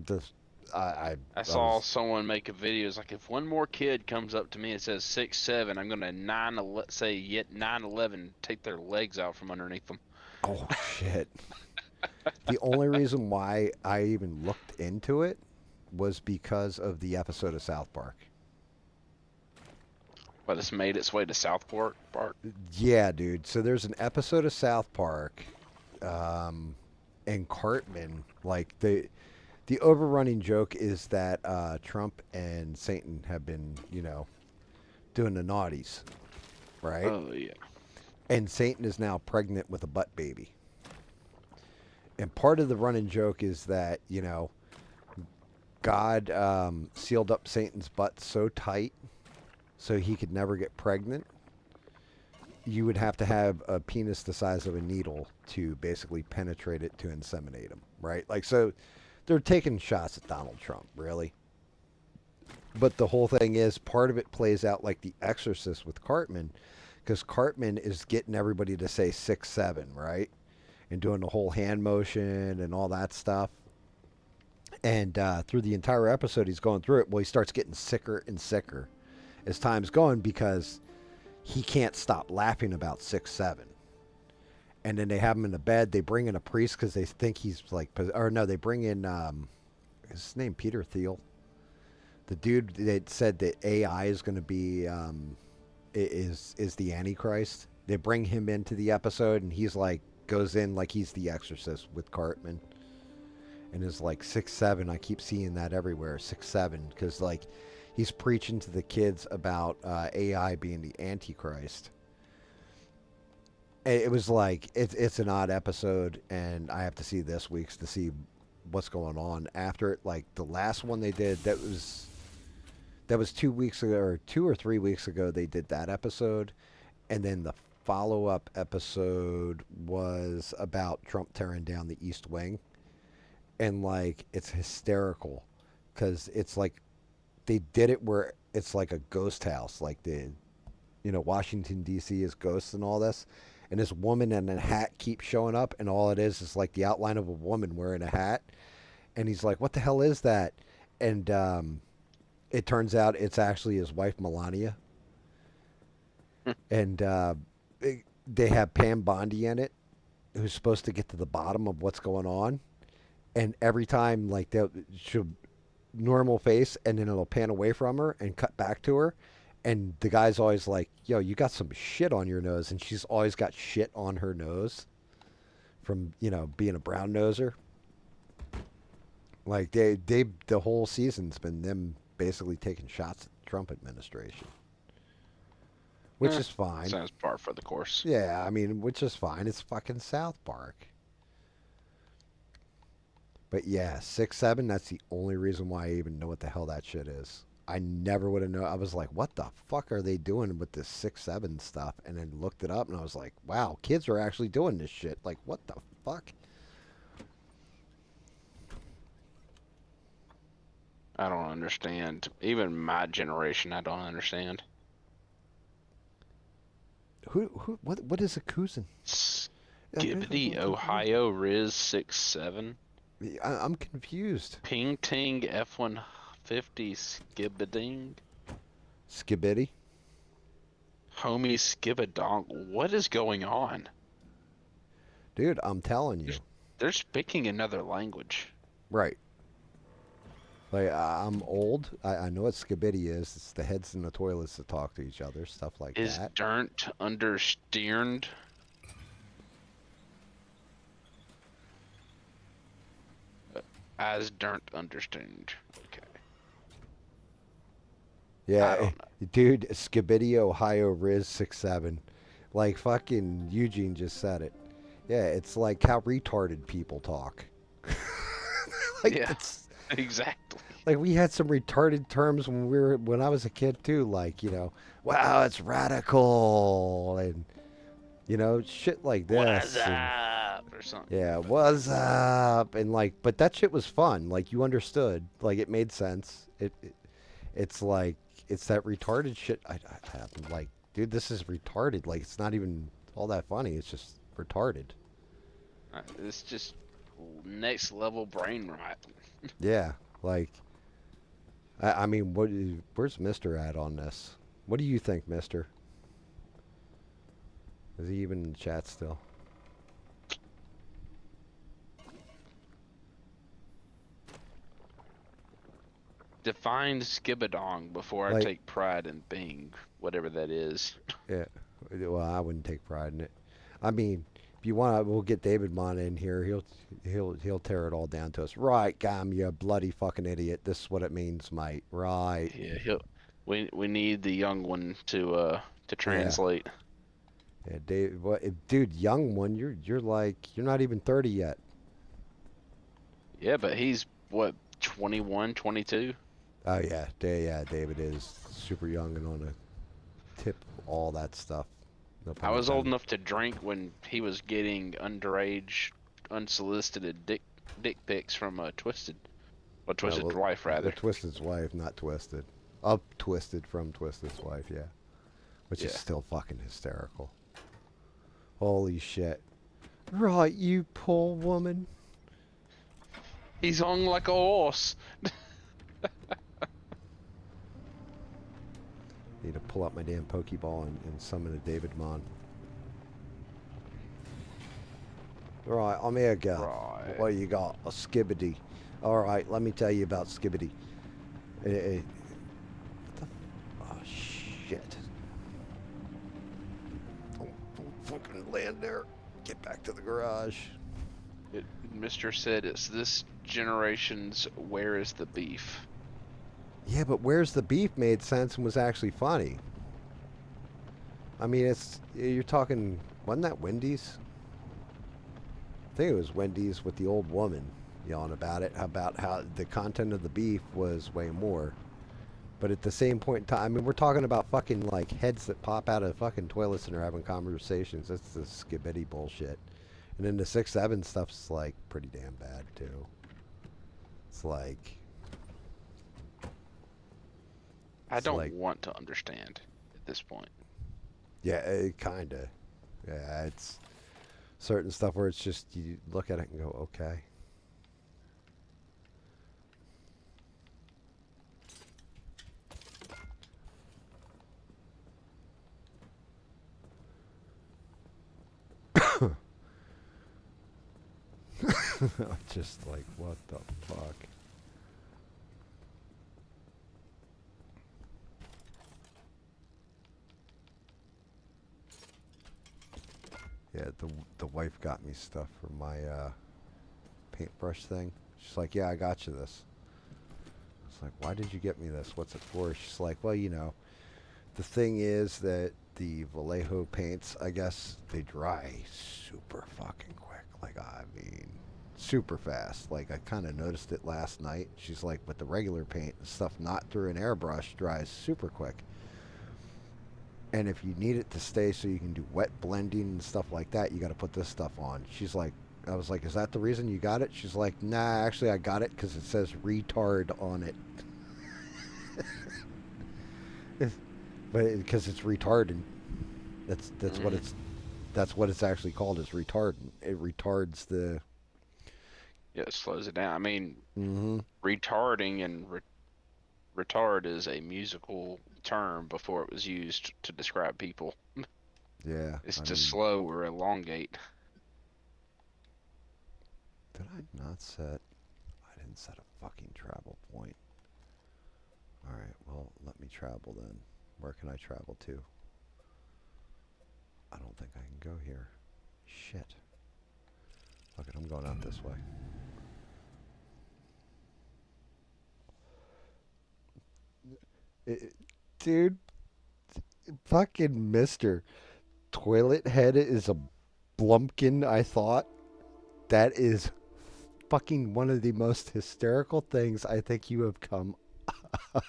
Just, I I saw was, someone make a video. It's like if one more kid comes up to me and says 6'7", I'm gonna say yet 9'11", take their legs out from underneath them. oh shit. The only reason why I even looked into it was because of the episode of South Park. But it's made its way to Southport Park. Yeah, dude. So there's an episode of South Park, and Cartman, like the overrunning joke is that Trump and Satan have been, doing the naughties, right? Oh yeah. And Satan is now pregnant with a butt baby. And part of the running joke is that, God sealed up Satan's butt so tight so he could never get pregnant. You would have to have a penis the size of a needle to basically penetrate it to inseminate him, right? Like, so they're taking shots at Donald Trump, really. But the whole thing is, part of it plays out like The Exorcist with Cartman, because Cartman is getting everybody to say 6'7", right? And doing the whole hand motion and all that stuff. And through the entire episode, he's going through it. Well, he starts getting sicker and sicker as time's going because he can't stop laughing about 6'7". and then they have him in the bed. They bring in a priest because they think he's like, or no, they bring in his name Peter Thiel, the dude that said that AI is going to be is the Antichrist. They bring him into the episode, and he's like goes in like he's the Exorcist with Cartman, and is like 6'7". I keep seeing that everywhere, 6'7", because like he's preaching to the kids about AI being the Antichrist. It was like it's an odd episode, and I have to see this week's to see what's going on after it. Like the last one they did, that was 2 weeks ago, or 2 or 3 weeks ago. They did that episode, and then the follow-up episode was about Trump tearing down the East Wing, and like it's hysterical because it's like they did it where it's like a ghost house, like Washington D.C. is ghosts and all this, and this woman in a hat keeps showing up, and all it is like the outline of a woman wearing a hat, and he's like, "What the hell is that?" And it turns out it's actually his wife Melania, and they have Pam Bondi in it, who's supposed to get to the bottom of what's going on, and every time like she'll normal face, and then it'll pan away from her and cut back to her, and the guy's always like, "Yo, you got some shit on your nose," and she's always got shit on her nose from being a brown noser. Like the whole season's been them basically taking shots at the Trump administration, which is fine. Sounds par for the course. Yeah, I mean, which is fine. It's fucking South Park. But yeah, 6'7", that's the only reason why I even know what the hell that shit is. I never would have known. I was like, what the fuck are they doing with this 6'7" stuff? And then looked it up, and I was like, wow, kids are actually doing this shit. Like, what the fuck? I don't understand. Even my generation, I don't understand. What is a cousin? Skibbity, Ohio, Riz 6'7". I'm confused. Ping Ting F-150 Skibbiding. Skibidi? Homie Skibbadonk. What is going on? Dude, I'm telling you. They're speaking another language. Right. Like, I'm old. I know what skibidi is. It's the heads in the toilets that talk to each other, stuff like Is that. Durnt understeered? As Durnt understand. Okay. Yeah, dude, Skibidi, Ohio, Riz 6'7". Like, fucking Eugene just said it. Yeah, it's like how retarded people talk. Like, yeah, exactly. Like, we had some retarded terms when I was a kid too. Like, wow, it's radical, and shit like this. What's up or something. Yeah, what's up? And like, but that shit was fun. Like, you understood. Like, it made sense. It's like it's that retarded shit. I'm like, dude, this is retarded. Like, it's not even all that funny. It's just retarded. It's just next level brain rot. Yeah, like, I mean, where's Mister at on this? What do you think, Mister? Is he even in the chat still? Define skibbadong before I take pride in being whatever that is. Yeah, well, I wouldn't take pride in it. I mean, if you want, we'll get David Mon in here. He'll tear it all down to us. Right, Gam, you bloody fucking idiot. This is what it means, mate. Right. Yeah, we need the young one to translate. Yeah, Dave. Dude, young one. You're like, you're not even 30 yet. Yeah, but he's what, 21, 22? Oh yeah, David is super young and on a tip, all that stuff. No I was old enough to drink when he was getting underage, unsolicited dick pics from Twisted. Well, Twisted's wife, rather. Twisted's wife, not Twisted. Up Twisted from Twisted's wife, yeah. Which is still fucking hysterical. Holy shit. Right, you poor woman. He's hung like a horse. Need to pull out my damn Pokeball and summon a David Mon. All right, I'm here, Gav. Right. What do you got? A skibbity. All right, let me tell you about skibbity. Oh, shit. Don't fucking land there. Get back to the garage. Mr. said it's this generation's Where is the Beef? Yeah, but Where's the Beef made sense and was actually funny. I mean, you're talking, wasn't that Wendy's? I think it was Wendy's with the old woman yelling about how the content of the beef was way more. But at the same point in time, I mean, we're talking about fucking like heads that pop out of fucking toilets and are having conversations. That's the skibbity bullshit. And then the 6-7 stuff's like pretty damn bad too. It's like I don't like, want to understand at this point. yeah, it kinda. Yeah, it's certain stuff where it's just you look at it and go, okay. Just like, what the fuck? Yeah, the wife got me stuff for my paintbrush thing. She's like, yeah, I got you this. It's like, why did you get me this? What's it for? She's like, well, you know, the thing is that the Vallejo paints, I guess, they dry super fucking quick. Like, I mean, super fast. Like, I kind of noticed it last night. She's like, but the regular paint and stuff not through an airbrush dries super quick. And if you need it to stay so you can do wet blending and stuff like that, you got to put this stuff on. She's like, I was like, is that the reason you got it? She's like, nah, actually I got it because it says retard on it. But because it's retardant. That's what it's actually called, is retardant. It retards the. Yeah, it slows it down. I mean, Mm-hmm. retarding and retard is a musical term before it was used to describe people. Yeah. It's I to mean, slow or elongate. did I not set? I didn't set a fucking travel point. All right. Well, let me travel then. Where can I travel to? I don't think I can go here. Shit. Fuck it, I'm going out this way. Dude, fucking Mr. Toilet Head is a blumpkin, I thought. That is fucking one of the most hysterical things I think you have come up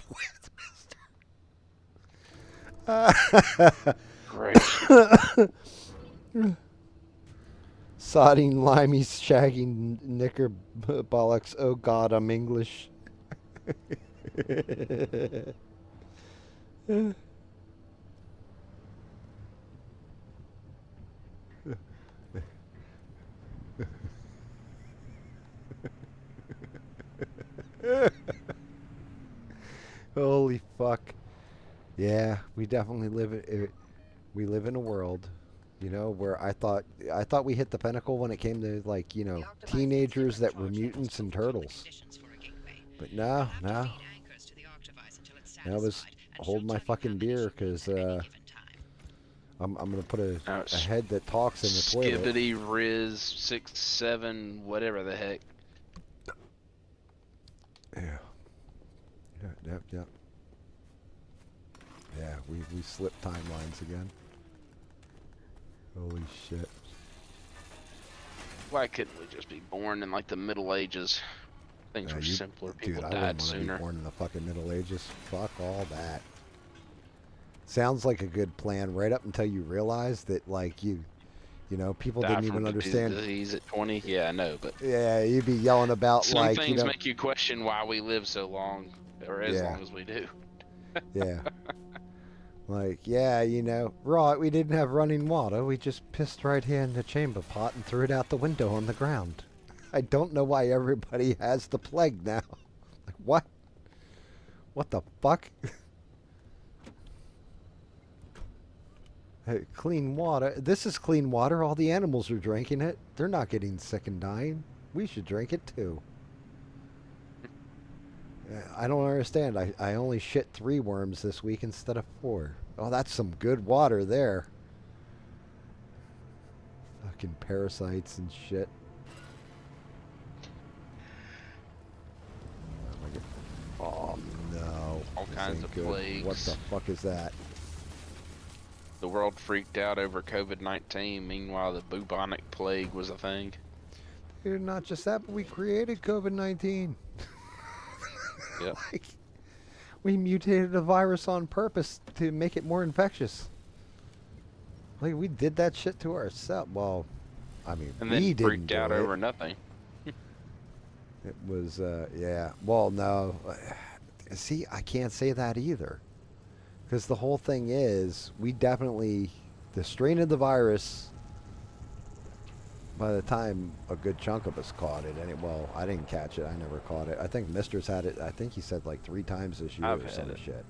with, Mr. Great. Sodding, limey, shagging, knicker bollocks. Oh God, I'm English. Holy fuck. Yeah, we definitely we live in a world, you know, where I thought we hit the pinnacle when it came to, like, you know, teenagers that were mutants and turtles. But no, no. I was holding my fucking beer because I'm gonna put a It's head that talks in the toilet. Skibbity Riz 6-7 whatever the heck. Yeah. Yep. Yeah, we slipped timelines again. Holy shit. Why couldn't we just be born in like the Middle Ages? Things were simpler. People Dude, I died wouldn't want to sooner. be born in the fucking Middle Ages. Fuck all that. Sounds like a good plan right up until you realize that, like, you know, people Die didn't from even understand. disease at 20. Yeah, I know, but Yeah, you'd be yelling about, some like, you things know. make you question why we live so long, or as Yeah. long as we do. Yeah. Like, yeah, you know, right, we didn't have running water. We just pissed right here in the chamber pot and threw it out the window on the ground. I don't know why everybody has the plague now. Like, what? What the fuck? Hey, clean water. This is clean water. All the animals are drinking it. They're not getting sick and dying. We should drink it too. I don't understand. I only shit 3 worms this week instead of 4. Oh, that's some good water there. Fucking parasites and shit. Oh no. All This kinds ain't of good. What the plagues. fuck is that? The world freaked out over COVID-19. Meanwhile, the bubonic plague was a thing. Dude, not just that, but we created COVID-19. Yep. Like, we mutated a virus on purpose to make it more infectious. Like, we did that shit to ourselves. Well, I mean, And we then didn't freaked do out it. over nothing. It was, yeah. Well, no. See, I can't say that either. Because the whole thing is, we definitely, the strain of the virus, by the time a good chunk of us caught it, and well, I didn't catch it. I never caught it. I think Mister's had it, I think he said like 3 times this year I've or had some it, shit.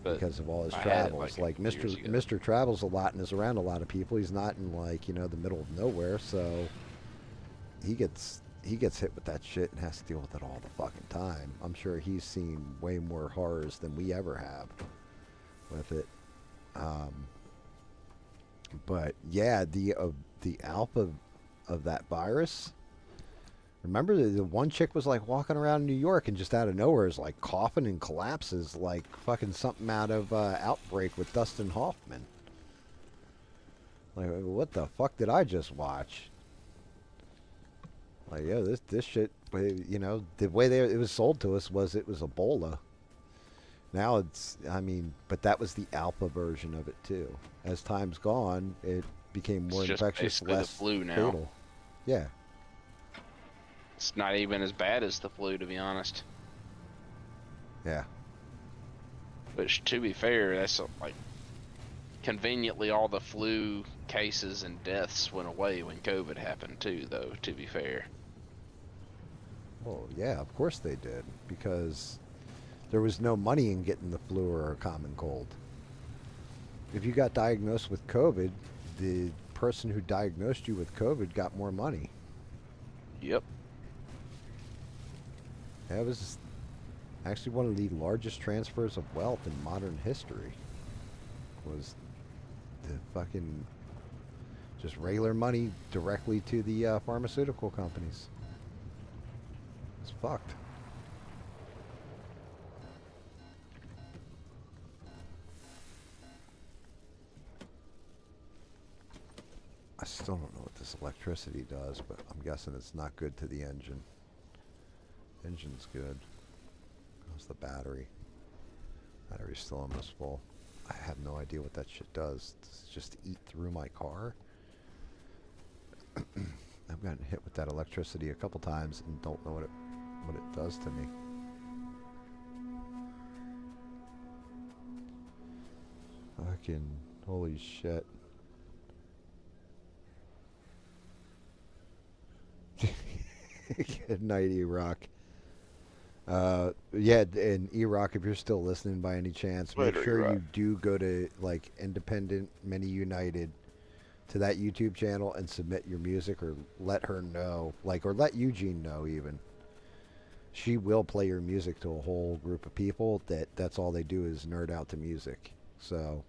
but Because of all his I had it, travels. like, Like, a few years ago. Mr. travels a lot and is around a lot of people. He's not in, like, the middle of nowhere, so he gets hit with that shit and has to deal with it all the fucking time. I'm sure he's seen way more horrors than we ever have with it. But yeah, the alpha of that virus. Remember the one chick was like walking around New York and just out of nowhere is like coughing and collapses like fucking something out of Outbreak with Dustin Hoffman. Like, what the fuck did I just watch? Like, yeah, this shit, the way it was sold to us was it was Ebola. Now it's, I mean, but that was the alpha version of it too. As time's gone, it became more It's just infectious, basically the less flu now. fatal. Yeah. It's not even as bad as the flu, to be honest. Yeah. Which, to be fair, that's like conveniently all the flu cases and deaths went away when COVID happened too, though, to be fair. Well, yeah, of course they did, because there was no money in getting the flu or a common cold. If you got diagnosed with COVID, the person who diagnosed you with COVID got more money. Yep. That was actually one of the largest transfers of wealth in modern history. Was the fucking just regular money directly to the pharmaceutical companies. It's fucked. I still don't know what this electricity does, but I'm guessing it's not good to the engine. Engine's good. How's the battery? Battery's still almost full. I have no idea what that shit does. Does it just eat through my car? I've gotten hit with that electricity a couple times and don't know what it does to me. Fucking holy shit. Good night, E-Rock. Yeah, and E-Rock, if you're still listening by any chance, make Later, sure E-Rock. you do go to, like, Independent Many United, to that YouTube channel and submit your music, or let her know, like, or let Eugene know even. She will play your music to a whole group of people that's all they do is nerd out to music. So,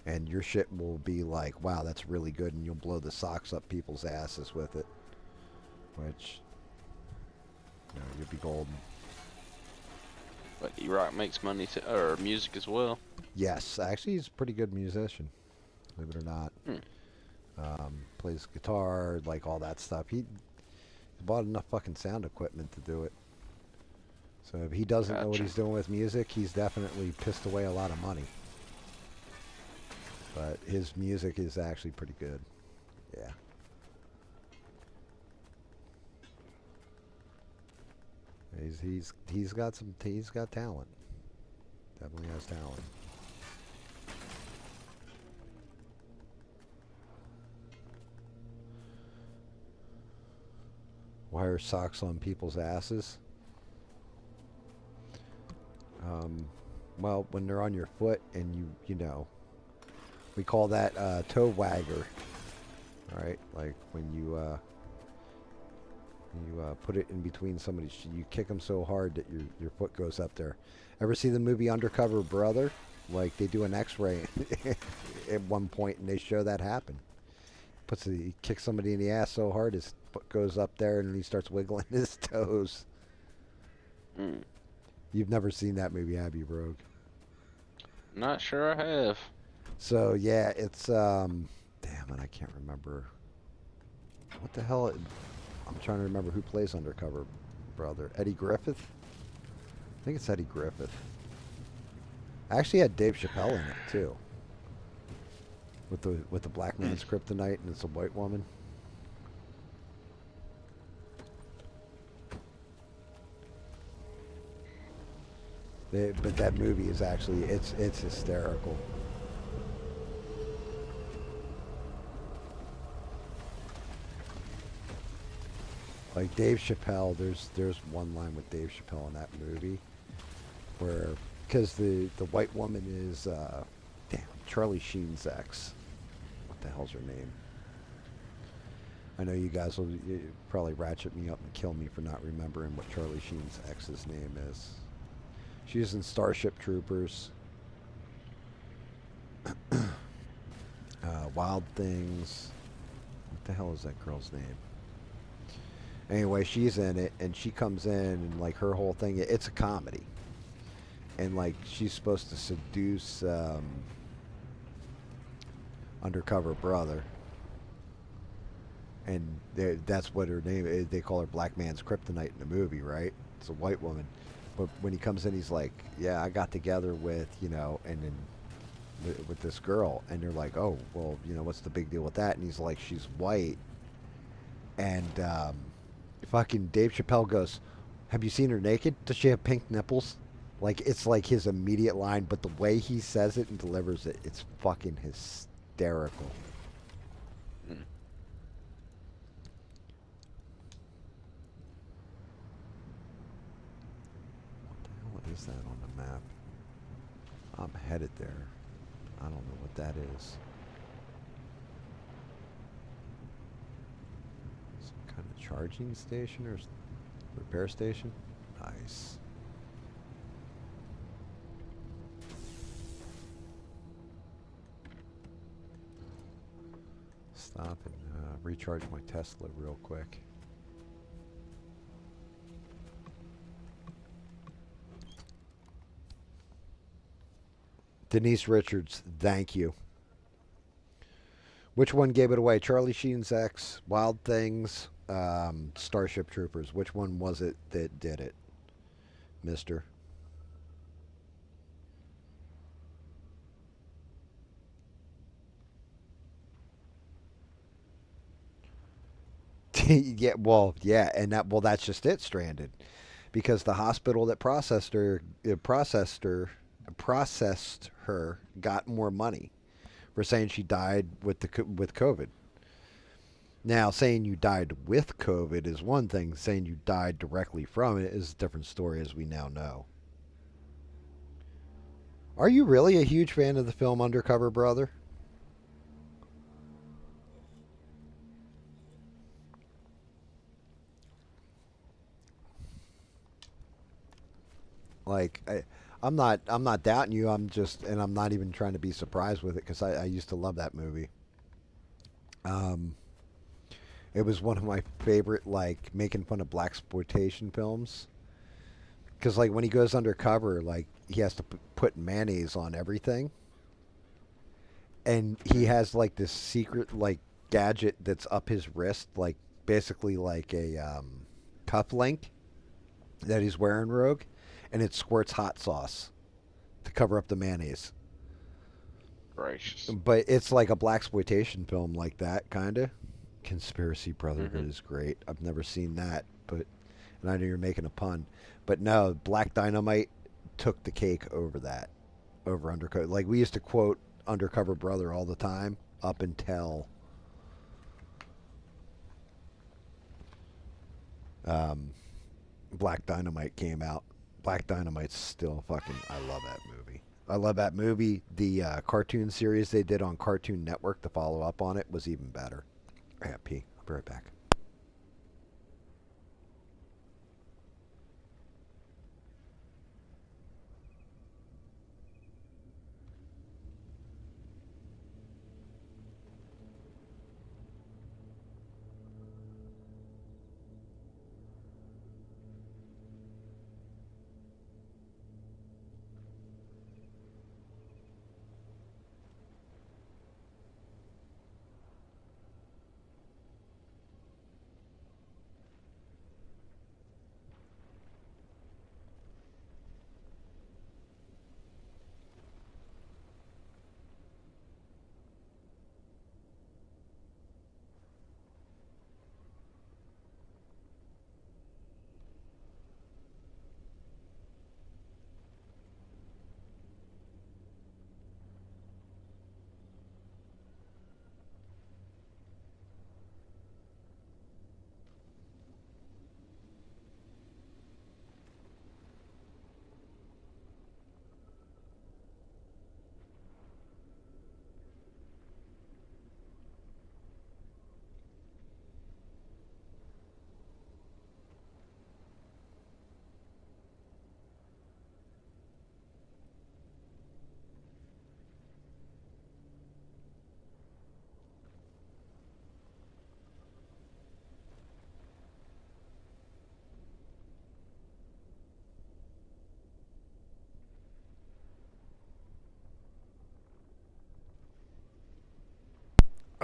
and your shit will be like, wow, that's really good, and you'll blow the socks up people's asses with it. Which, you'll be golden. But E-Rock makes money or music as well. Yes, actually, he's a pretty good musician, believe it or not. Plays guitar, like all that stuff. He bought enough fucking sound equipment to do it. So if he doesn't know what Gotcha. he's doing with music, he's definitely pissed away a lot of money. But his music is actually pretty good. Yeah. He's got talent. Definitely has talent. Wire socks on people's asses. Well, when they're on your foot and you know, we call that toe wagger. All right, like when you put it in between somebody's, you kick them so hard that your foot goes up there. Ever see the movie Undercover Brother? Like they do an X-ray at one point, and they show that happen. He kicks somebody in the ass so hard his foot goes up there, and he starts wiggling his toes. Mm. You've never seen that movie, have you, Rogue? Not sure I have. So yeah, it's damn it, I can't remember what the hell. I'm trying to remember who plays Undercover Brother. Eddie Griffith? I think it's Eddie Griffith. I actually had Dave Chappelle in it too. With the black man's kryptonite and it's a white woman. But that movie is actually it's hysterical. Like Dave Chappelle, there's one line with Dave Chappelle in that movie where because the white woman is damn Charlie Sheen's ex. What the hell's her name? I know you guys will probably ratchet me up and kill me for not remembering what Charlie Sheen's ex's name is. She's in Starship Troopers, Wild Things. What the hell is that girl's name? Anyway, she's in it, and she comes in, and like her whole thing, it's a comedy, and like she's supposed to seduce Undercover Brother, and that's what her name is. They call her Black Man's Kryptonite in the movie, right? It's a white woman, but when he comes in, he's like, "Yeah, I got together with and then with this girl," and they're like, "Oh, well, what's the big deal with that?" And he's like, "She's white," and fucking Dave Chappelle goes, "Have you seen her naked? Does she have pink nipples?" Like it's like his immediate line, but the way he says it and delivers it, it's fucking hysterical. Mm. What the hell is that on the map? I'm headed there. I don't know what that is. Some kind of charging station or repair station? Nice. Stop and recharge my Tesla real quick. Denise Richards, thank you. Which one gave it away? Charlie Sheen's ex, Wild Things, Starship Troopers. Which one was it that did it, mister? Yeah, and that's just it, Stranded, because the hospital that processed her got more money for saying she died with COVID. Now, saying you died with COVID is one thing. Saying you died directly from it is a different story, as we now know. Are you really a huge fan of the film Undercover Brother? Like, I'm not doubting you. I'm not even trying to be surprised with it because I used to love that movie. Um, it was one of my favorite, like, making fun of black exploitation films. Because, like, when he goes undercover, like, he has to put mayonnaise on everything. And he has, like, this secret, like, gadget that's up his wrist, like, basically like a cuff link that he's wearing, Rogue. And it squirts hot sauce to cover up the mayonnaise. Gracious. But it's like a black exploitation film like that, kind of. Conspiracy Brotherhood Mm-hmm. is great. I've never seen that, but and I know you're making a pun, but no, Black Dynamite took the cake over that, over Undercover. Like we used to quote Undercover Brother all the time up until um, Black Dynamite came out. Black Dynamite's still fucking. I love that movie. I love that movie. The cartoon series they did on Cartoon Network, the follow up on it, was even better. I got pee. I'll be right back.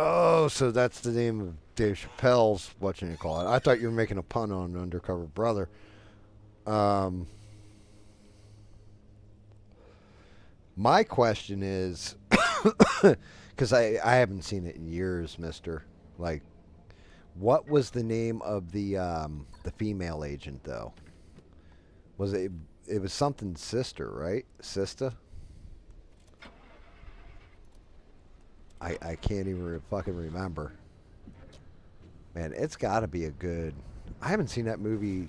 Oh, so that's the name of Dave Chappelle's what you call it. I thought you were making a pun on Undercover Brother. Um, my question is, because I haven't seen it in years, Mister. Like, what was the name of the female agent though? Was it? It was something sister, right? Sista. I can't even fucking remember. Man, it's got to be a good. I haven't seen that movie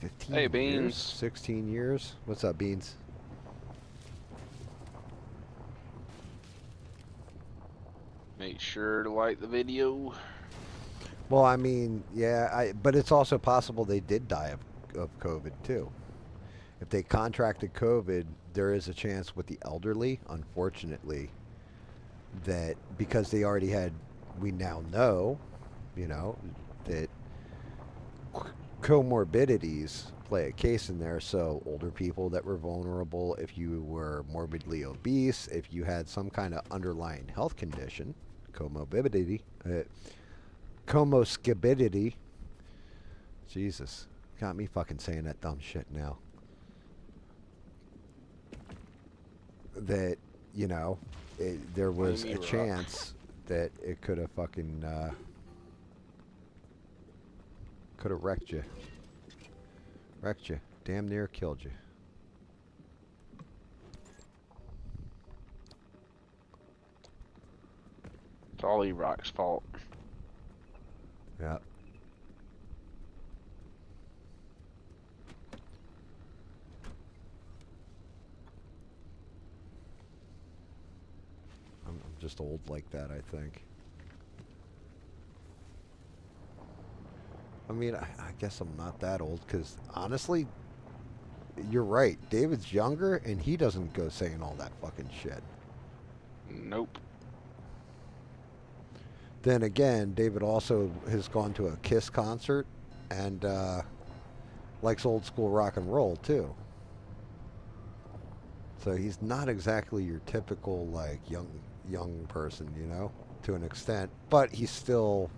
15 Hey, years, Beans. 16 years. What's up, Beans? Make sure to like the video. Well, I mean, yeah, but it's also possible they did die of COVID too. If they contracted COVID, there is a chance with the elderly, unfortunately, that because they already had, we now know, you know, that comorbidities play a case in there. So older people that were vulnerable, if you were morbidly obese, if you had some kind of underlying health condition, comorbidity, comorbidity. Jesus, got me fucking saying that dumb shit now. That, you know, there was Amy a Rock. chance that it could have fucking could have wrecked you. Wrecked you. Damn near killed you. It's all E-Rock's fault. Yeah. I'm just old like that, I think. I mean, I guess I'm not that old because honestly, you're right. David's younger and he doesn't go saying all that fucking shit. Nope. Then again, David also has gone to a Kiss concert and likes old school rock and roll too. So he's not exactly your typical like young person, you know, to an extent, but he's still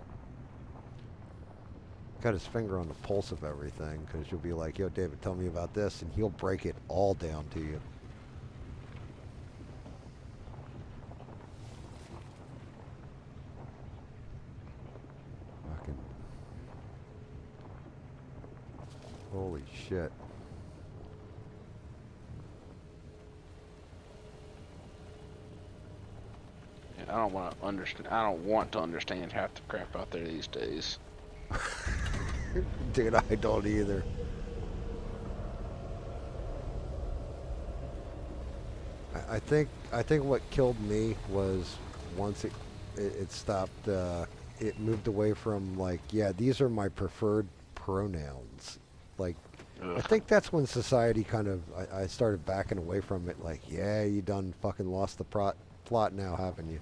got his finger on the pulse of everything because you'll be like, yo, David, tell me about this, and he'll break it all down to you. Fucking. Holy shit. I don't want to understand. I don't want to understand half the crap out there these days. Dude, I don't either. I think what killed me was once it stopped. It moved away from like, yeah, these are my preferred pronouns. Like, I Ugh. think that's when society kind of I started backing away from it. Like, yeah, you done fucking lost the plot now, haven't you?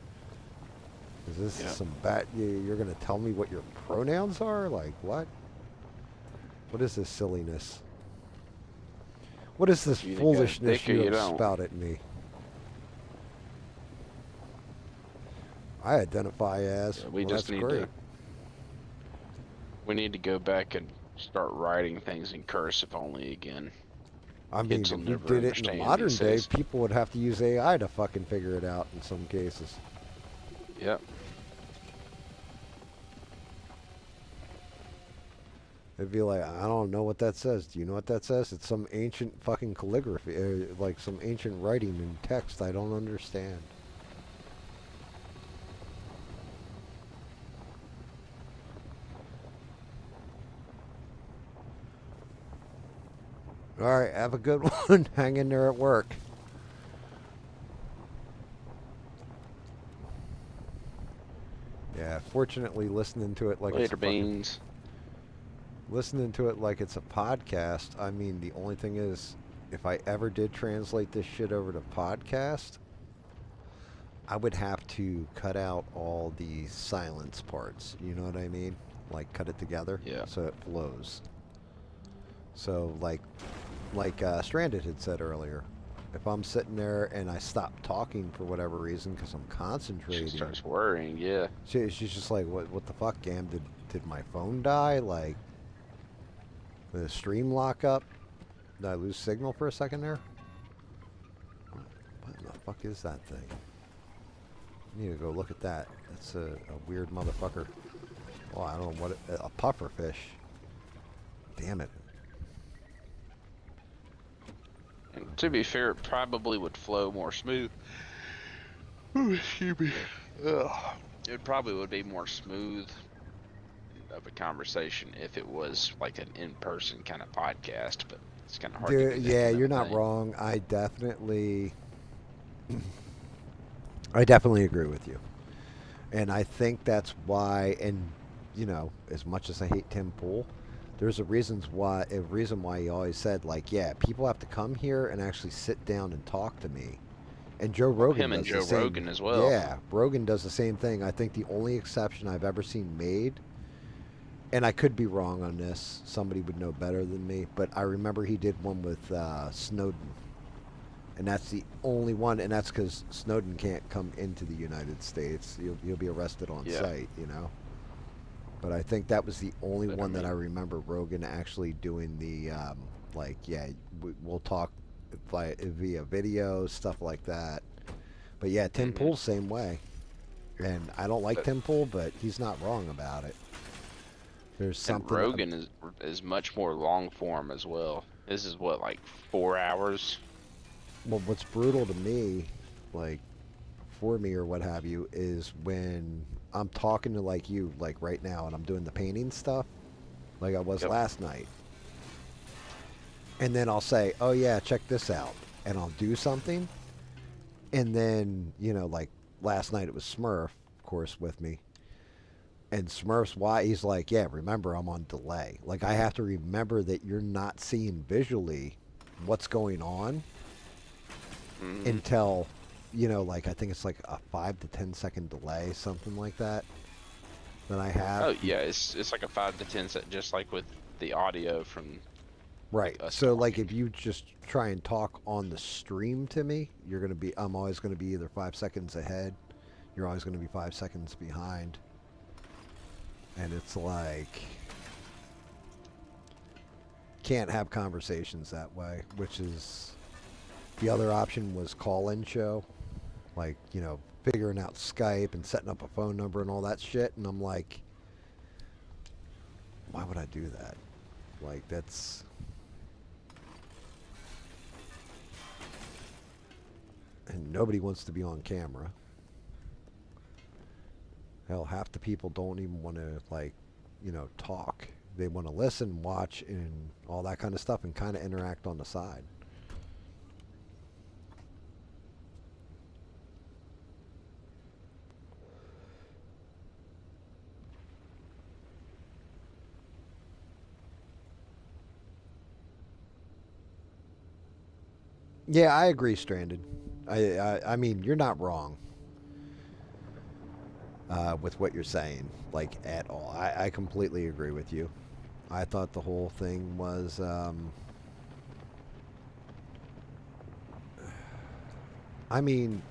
Is this Yeah. some bat? You're gonna tell me what your pronouns are? Like what? What is this silliness? What is this You either got a foolishness dick or you you have don't. spouted me? I identify as. Yeah, we Well, just that's need great. to. We need to go back and start writing things in cursive only again. I mean, Kids will if we never did it in the understand modern these day, days. people would have to use AI to fucking figure it out in some cases. Yep. It'd be like, I don't know what that says. Do you know what that says? It's some ancient fucking calligraphy, like some ancient writing in text I don't understand. All right, have a good one. Hang in there at work. Yeah, fortunately, Later, beans. listening to it like it's a podcast. I mean, the only thing is, if I ever did translate this shit over to podcast, I would have to cut out all the silence parts. You know what I mean? Like cut it together Yeah. so it flows. So like Stranded had said earlier, if I'm sitting there and I stop talking for whatever reason because I'm She concentrating, starts worrying. Yeah. she's just like, what the fuck, Gam? Did my phone die? Like, did the stream lock up? Did I lose signal for a second there? What in the fuck is that thing? I need to go look at that. That's a weird motherfucker. Oh, I don't know what a puffer fish. Damn it. And to be fair, it probably would flow more smooth. Ooh, excuse me. Ugh. It probably would be more smooth of a conversation if it was like an in-person kind of podcast, but it's kind of hard to do Dude, that yeah, kind of you're a not thing. wrong. I definitely agree with you. And I think that's why, and you know, as much as I hate Tim Pool, there's a reason why he always said like, yeah, people have to come here and actually sit down and talk to me. And Joe Well, Rogan him and does the Joe same. Rogan as well. Yeah, Rogan does the same thing. I think the only exception I've ever seen made, and I could be wrong on this, somebody would know better than me, but I remember he did one with Snowden. And that's the only one, and that's because Snowden can't come into the United States. You'll be arrested on Yeah. site, you know. But I think that was the only But I one that I mean, remember Rogan actually doing the like, yeah, we'll talk via video, stuff like that. But yeah, Tim hmm Pool's same way, and I don't like but Tim Pool, but he's not wrong about it. There's and something. Rogan is much more long form as well. This is what, like 4 hours. Well, what's brutal to me, like for me or what have you, is when I'm talking to like you, like right now, and I'm doing the painting stuff, like I was Yep. last night. And then I'll say, "Oh yeah, check this out," and I'll do something, and then like last night it was Smurf, of course, with me, and Smurf's why he's like, "Yeah, remember I'm on delay. Like I have to remember that you're not seeing visually what's going on hmm until." Like I think it's like a 5 to 10 second delay, something like that I have. Oh yeah, it's like a 5 to 10 set, just like with the audio from Right. like us So like talking. if you just try and talk on the stream to me, I'm always gonna be either 5 seconds ahead. You're always gonna be 5 seconds behind. And it's like can't have conversations that way, which is the other option was call in show. Like, figuring out Skype and setting up a phone number and all that shit, and I'm like, why would I do that? Like that's and nobody wants to be on camera. Hell, half the people don't even want to like, talk. They want to listen, watch, and all that kind of stuff, and kind of interact on the side. Yeah, I agree, Stranded. I mean, you're not wrong with what you're saying, like at all. I completely agree with you. I thought the whole thing was, I mean,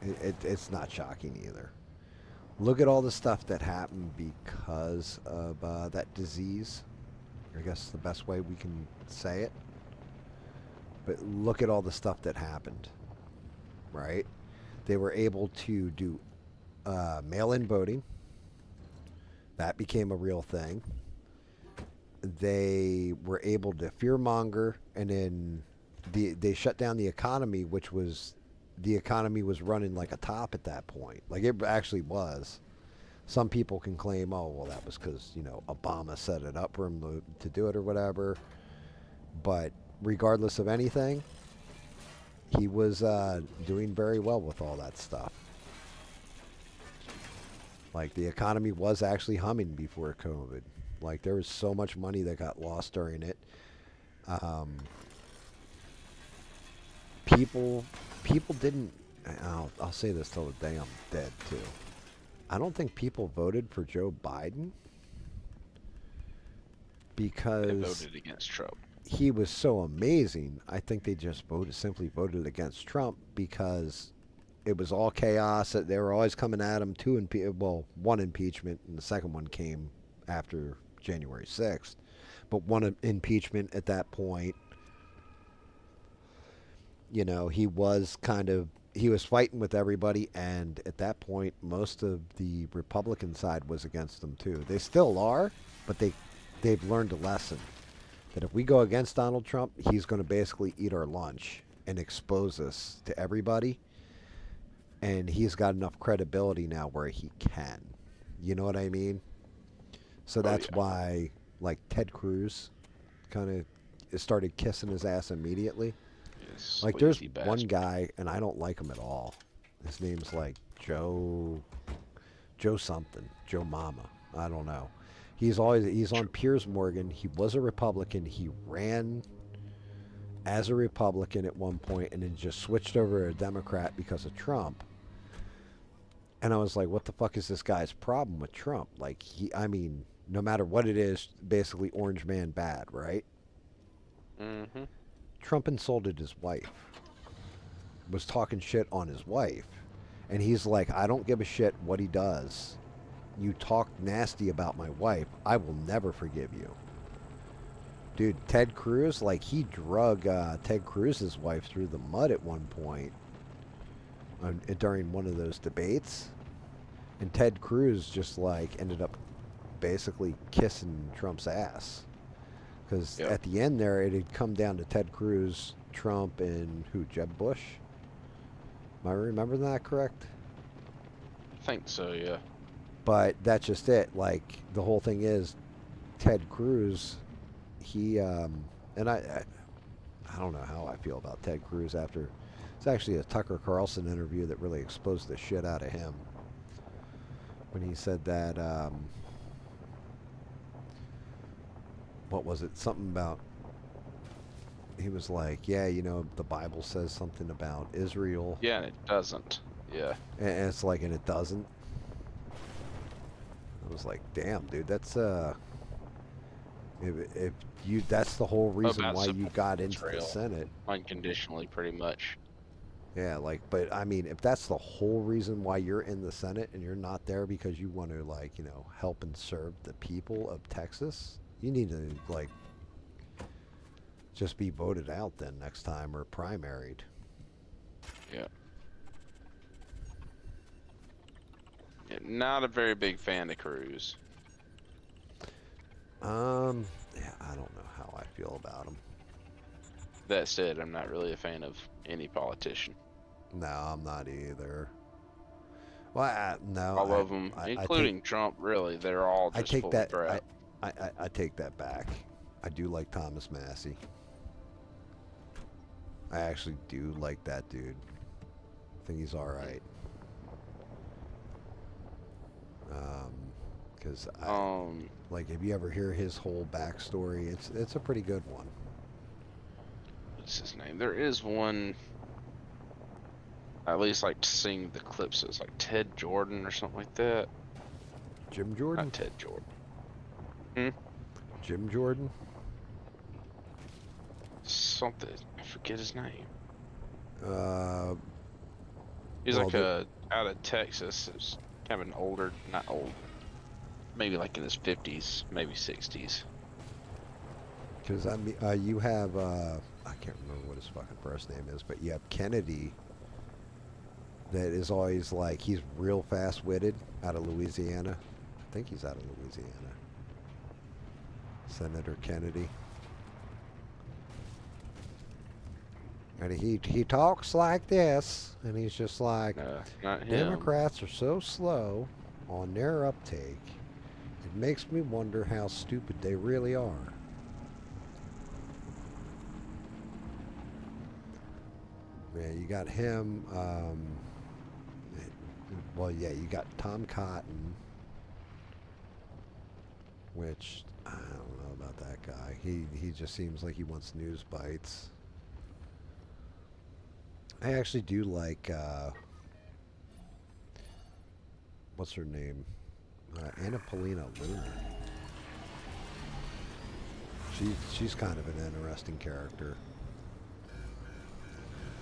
it's not shocking either. Look at all the stuff that happened because of that disease. I guess the best way we can say it. But look at all the stuff that happened, right? They were able to do mail-in voting. That became a real thing. They were able to fearmonger, and then they shut down the economy, which was the economy was running like a top at that point. Like it actually was. Some people can claim, oh, well, that was because Obama set it up for him to do it or whatever. But regardless of anything, he was doing very well with all that stuff. Like the economy was actually humming before COVID. Like there was so much money that got lost during it. Um, people didn't. I'll say this till the day I'm dead too. I don't think people voted for Joe Biden They because voted against Trump. he was so amazing. I think they just simply voted against Trump because it was all chaos. They were always coming at him. One impeachment, and the second one came after January 6th. But one impeachment at that point, he was fighting with everybody, and at that point, most of the Republican side was against him too. They still are, but they've learned a lesson that if we go against Donald Trump, he's going to basically eat our lunch and expose us to everybody. And he's got enough credibility now where he can. You know what I mean? So Oh that's yeah. why, like Ted Cruz, kind of started kissing his ass immediately. You Like there's sleazy one bastard. guy, and I don't like him at all. His name's like Joe something, Joe Mama. I don't know. He's on Piers Morgan. He was a Republican. He ran as a Republican at one point, and then just switched over to a Democrat because of Trump. And I was like, what the fuck is this guy's problem with Trump? Like I mean, no matter what it is, basically orange man bad, right? Mm-hmm. Trump insulted his wife, was talking shit on his wife. And he's like, I don't give a shit what he does. You talk nasty about my wife, I will never forgive you. Dude, Ted Cruz, like he drug Ted Cruz's wife through the mud at one point during one of those debates. And Ted Cruz just like ended up basically kissing Trump's ass. Because Yep. at the end there, it had come down to Ted Cruz, Trump, and who? Jeb Bush? Am I remembering that correct? I think so. Yeah. But that's just it. Like the whole thing is, Ted Cruz, he and I don't know how I feel about Ted Cruz after. It's actually a Tucker Carlson interview that really exposed the shit out of him when he said that. What was it? Something about. He was like, yeah, the Bible says something about Israel, Yeah, and it doesn't. Yeah. and it's like, and it doesn't. I was like, damn, dude, that's if you that's the whole reason About why you supporting got into the Israel Senate. unconditionally, pretty much. Yeah, like, but I mean, if that's the whole reason why you're in the Senate and you're not there because you want to, like, help and serve the people of Texas, you need to, like, just be voted out then next time or primaried. Yeah. Yeah, not a very big fan of Cruz. Yeah, I don't know how I feel about him. That said, I'm not really a fan of any politician. No, I'm not either. Well, no, All of them, I take including Trump, really, they're all I just take full of that crap. I take that back. I do like Thomas Massey. I actually do like that dude. I think he's all right. Because I Um, like if you ever hear his whole backstory, it's a pretty good one. what's his name? There is one. I at least like seeing the clips. It's like Ted Jordan or something like that. Jim Jordan? Not Ted Jordan. Hmm? Jim Jordan? Something. I forget his name. Uh, He's well, like out of Texas. It's kind of an older, not old, maybe like in his 50s, maybe 60s. because I mean, you have I can't remember what his fucking first name is, but you have Kennedy. That is always like he's real fast-witted out of Louisiana. I think he's out of Louisiana. Senator Kennedy. And he talks like this, and he's just like, Not him. Democrats are so slow on their uptake. It makes me wonder how stupid they really are. Yeah, you got him. Well, yeah, you got Tom Cotton, which I don't know about that guy. He just seems like he wants news bites. I actually do like what's her name? Anna Paulina Luna. She's kind of an interesting character.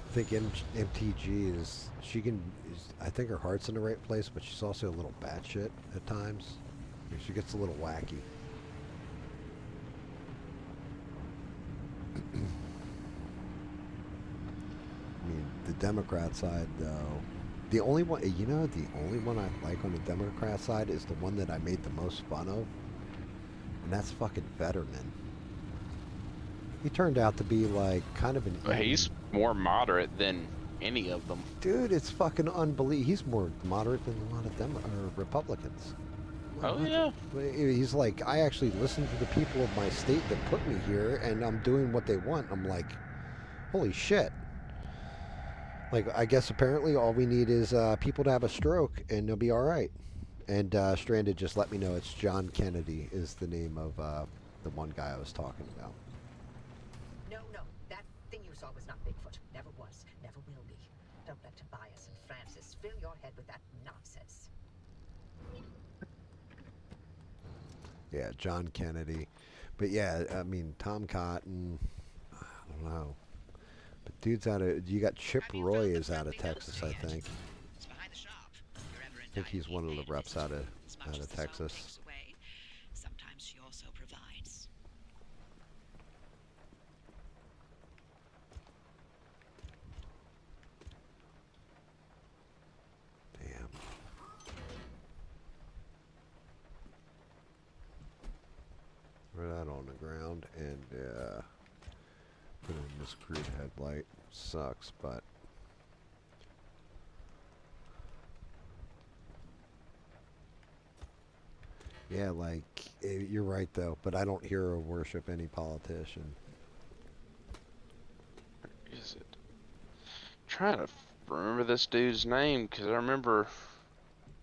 I think MTG is I think her heart's in the right place, but she's also a little batshit at times. She gets a little wacky. I mean, the Democrat side, though, the only one I like on the Democrat side is the one that I made the most fun of, and that's fucking Fetterman. He turned out to be like kind of an. He's more moderate than any of them. Dude, it's fucking unbelievable. He's more moderate than a lot of Republicans. Oh yeah. He's like, I actually listen to the people of my state that put me here, and I'm doing what they want. I'm like, holy shit. Like, I guess apparently all we need is people to have a stroke, and they'll be all right. And Stranded just let me know it's John Kennedy is the name of the one guy I was talking about. No, that thing you saw was not Bigfoot. Never was, never will be. Don't let Tobias and Francis fill your head with that nonsense. Yeah, John Kennedy. But yeah, I mean, Tom Cotton, I don't know. But dude's you got Chip Roy is out of Texas, I think. It's behind the shop. If you're ever in I think he's one of the reps out of as much as the song Texas. takes away, sometimes she also provides. Damn. Put that on the ground and put in this crude headlight. Sucks, but yeah, like you're right though. But I don't hero worship any politician. Is it? I'm trying to remember this dude's name because I remember.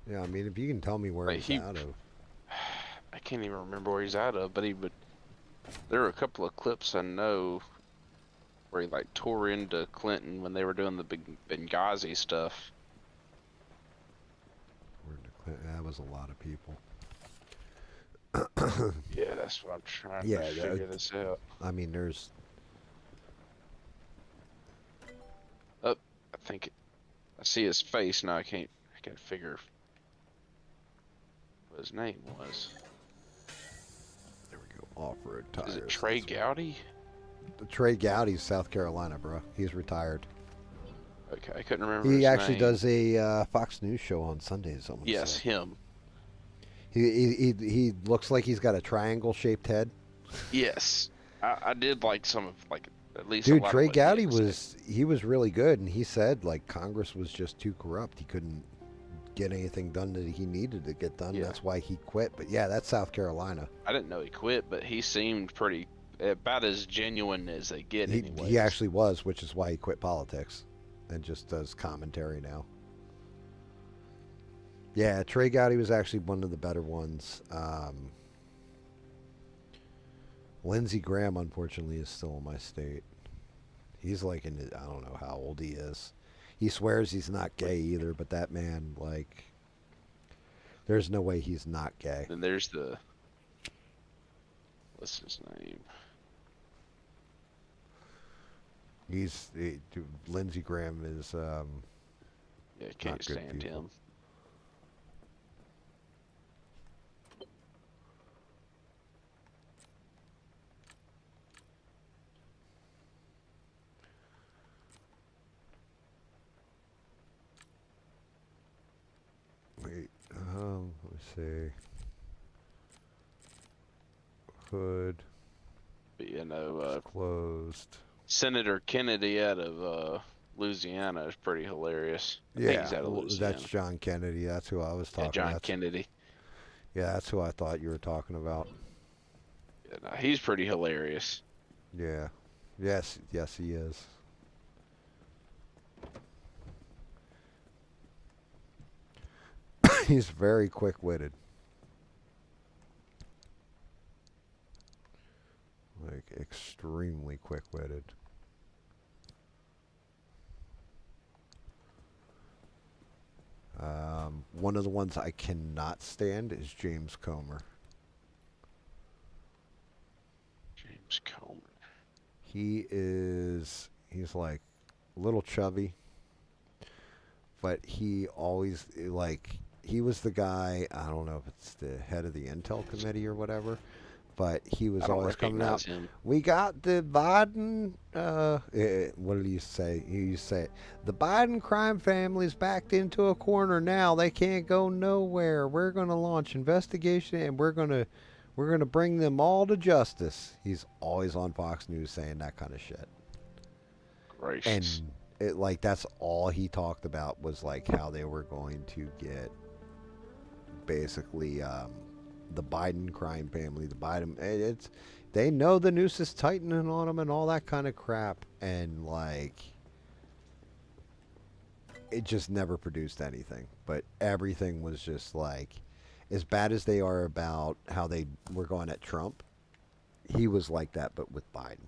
Yeah, I mean, if you can tell me where Like, he's out of. I can't even remember where he's out of, but he would. There were a couple of clips I know where he like tore into Clinton when they were doing the big Benghazi stuff. That was a lot of people. Yeah, that's what I'm trying Yeah, to figure this out. I mean, there's. Oh, I think I see his face now. I can't figure what his name was. There we go. Off-road tires. Is it Trey Gowdy? Trey Gowdy's South Carolina, bro. He's retired. Okay, I couldn't remember. He his actually name. does a Fox News show on Sundays. Yes, him. He looks like he's got a triangle-shaped head. Yes, I did like some of like at least. Dude, a lot Trey of what he Gowdy had to was really good, and he said like Congress was just too corrupt. He couldn't get anything done that he needed to get done. Yeah. That's why he quit. But yeah, that's South Carolina. I didn't know he quit, but he seemed pretty about as genuine as they get. He actually was, which is why he quit politics and just does commentary now. Yeah, Trey Gowdy was actually one of the better ones. Lindsey Graham, unfortunately, is still in my state. He's like in I don't know how old he is. He swears he's not gay either, but that man, like, there's no way he's not gay. Then there's the, what's his name? Lindsey Graham is Yeah, not can't good stand people. him. Wait, let me see. Hood But closed. Senator Kennedy out of Louisiana is pretty hilarious. I think he's Yeah, out of well, that's Louisiana. John Kennedy. That's who I was Yeah, talking John about. Kennedy. Yeah, that's who I thought you were talking about. Yeah, no, he's pretty hilarious. Yeah. Yes, he is. He's very quick-witted. Like, extremely quick-witted. One of the ones I cannot stand is James Comer. James Comer. He's like a little chubby, but he always, like, he was the guy, I don't know if it's the head of the Intel committee or whatever, but he was I don't always coming out. recognize him. We got the Biden, what did he say? He used to say, the Biden crime family's backed into a corner now. They can't go nowhere. We're going to launch investigation and we're going to bring them all to justice. He's always on Fox News saying that kind of shit. Gracious. And like that's all he talked about was like how they were going to get basically the Biden crime family, the Biden. It's they know the noose is tightening on them and all that kind of crap, and like it just never produced anything. But everything was just like as bad as they are about how they were going at Trump. He was like that, but with Biden.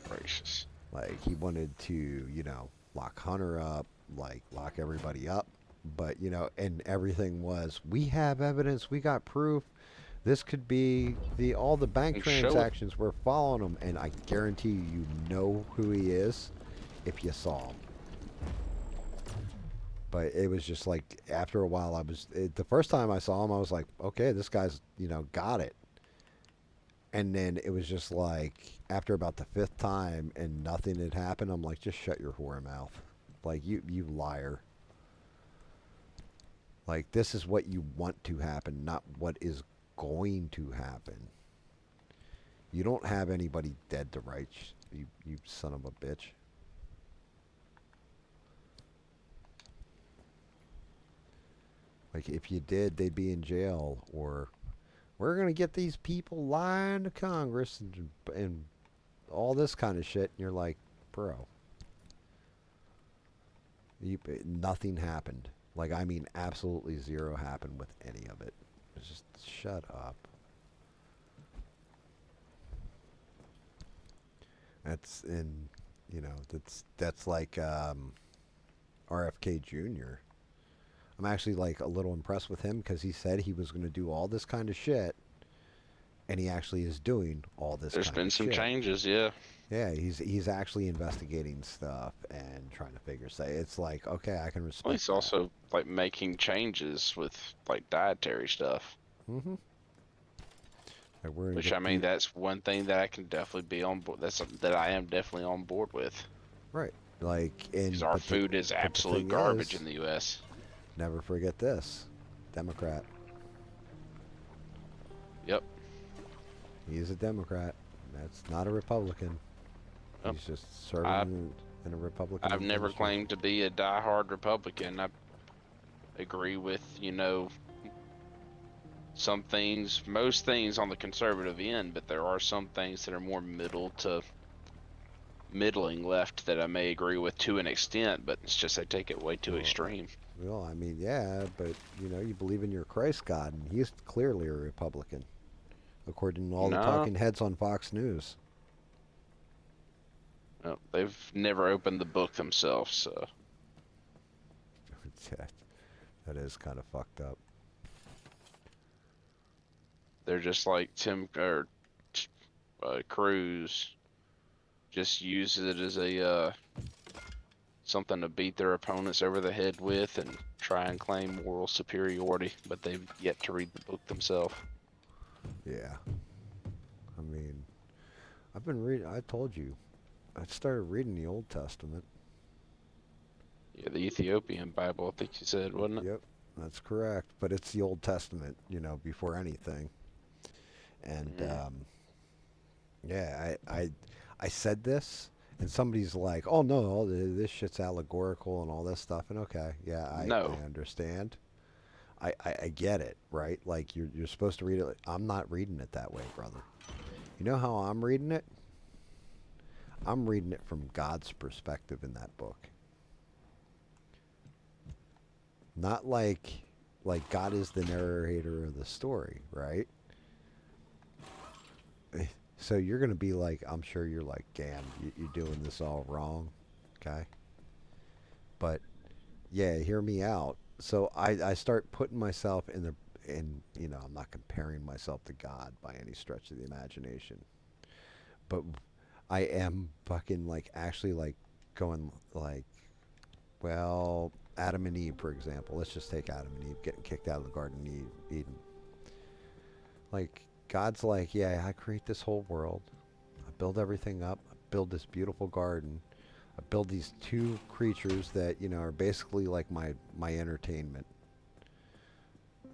Gracious. Like he wanted to, lock Hunter up, like lock everybody up, but and everything was, we have evidence, we got proof. This could be all the bank And show it. transactions. We're following him, and I guarantee you know who he is if you saw him. But it was just like after a while, the first time I saw him, I was like, okay, this guy's got it. And then it was just like after about the fifth time and nothing had happened, I'm like, just shut your whore mouth. Like you liar. Like this is what you want to happen, not what is going to happen. You don't have anybody dead to rights, you son of a bitch. Like if you did, they'd be in jail, or we're going to get these people lying to Congress and all this kind of shit. And you're like, bro, nothing happened. Like, I mean, absolutely zero happened with any of it. It's just, shut up. That's like RFK Jr. I'm actually like a little impressed with him because he said he was going to do all this kind of shit, and he actually is doing all this. There's been some changes, yeah. Yeah, he's actually investigating stuff and trying to it's like, okay, I can respect. Well, he's also like making changes with like dietary stuff. Mm-hmm. Which I mean, that's one thing that I can definitely be on board. That's something that I am definitely on board with. Right, like because our food is absolute garbage in the U.S. Never forget this, Democrat. Yep. He's a Democrat. That's not a Republican. Yep. He's just serving in a Republican. I've never claimed to be a diehard Republican. I agree with, some things, most things on the conservative end, but there are some things that are more middling left that I may agree with to an extent, but it's just they take it way too extreme. Well, I mean, yeah, but you believe in your Christ God, and he's clearly a Republican, according to all the talking heads on Fox News. Well, they've never opened the book themselves, so that, that is kind of fucked up. they're just like Tim or Cruz. Just use it as a something to beat their opponents over the head with and try and claim moral superiority, but they've yet to read the book themselves. Yeah. I mean, I've been reading. I told you, I started reading the Old Testament. Yeah, the Ethiopian Bible, I think you said, wasn't it? Yep, that's correct. But it's the Old Testament, before anything. And Mm. yeah, I said this, and somebody's like, "Oh no, this shit's allegorical and all this stuff." And okay, yeah, I No. understand. I get it, right? Like you're supposed to read it. I'm not reading it that way, brother. You know how I'm reading it? I'm reading it from God's perspective in that book. Not like God is the narrator of the story, right? So you're going to be like, I'm sure you're like, "Damn, you're doing this all wrong." Okay? But yeah, hear me out. So I start putting myself I'm not comparing myself to God by any stretch of the imagination. But I am fucking like actually like going like, well, Adam and Eve, for example. Let's just take Adam and Eve getting kicked out of the Garden of Eden. Like, God's like, yeah, I create this whole world. I build everything up. I build this beautiful garden. I build these two creatures that, are basically like my entertainment.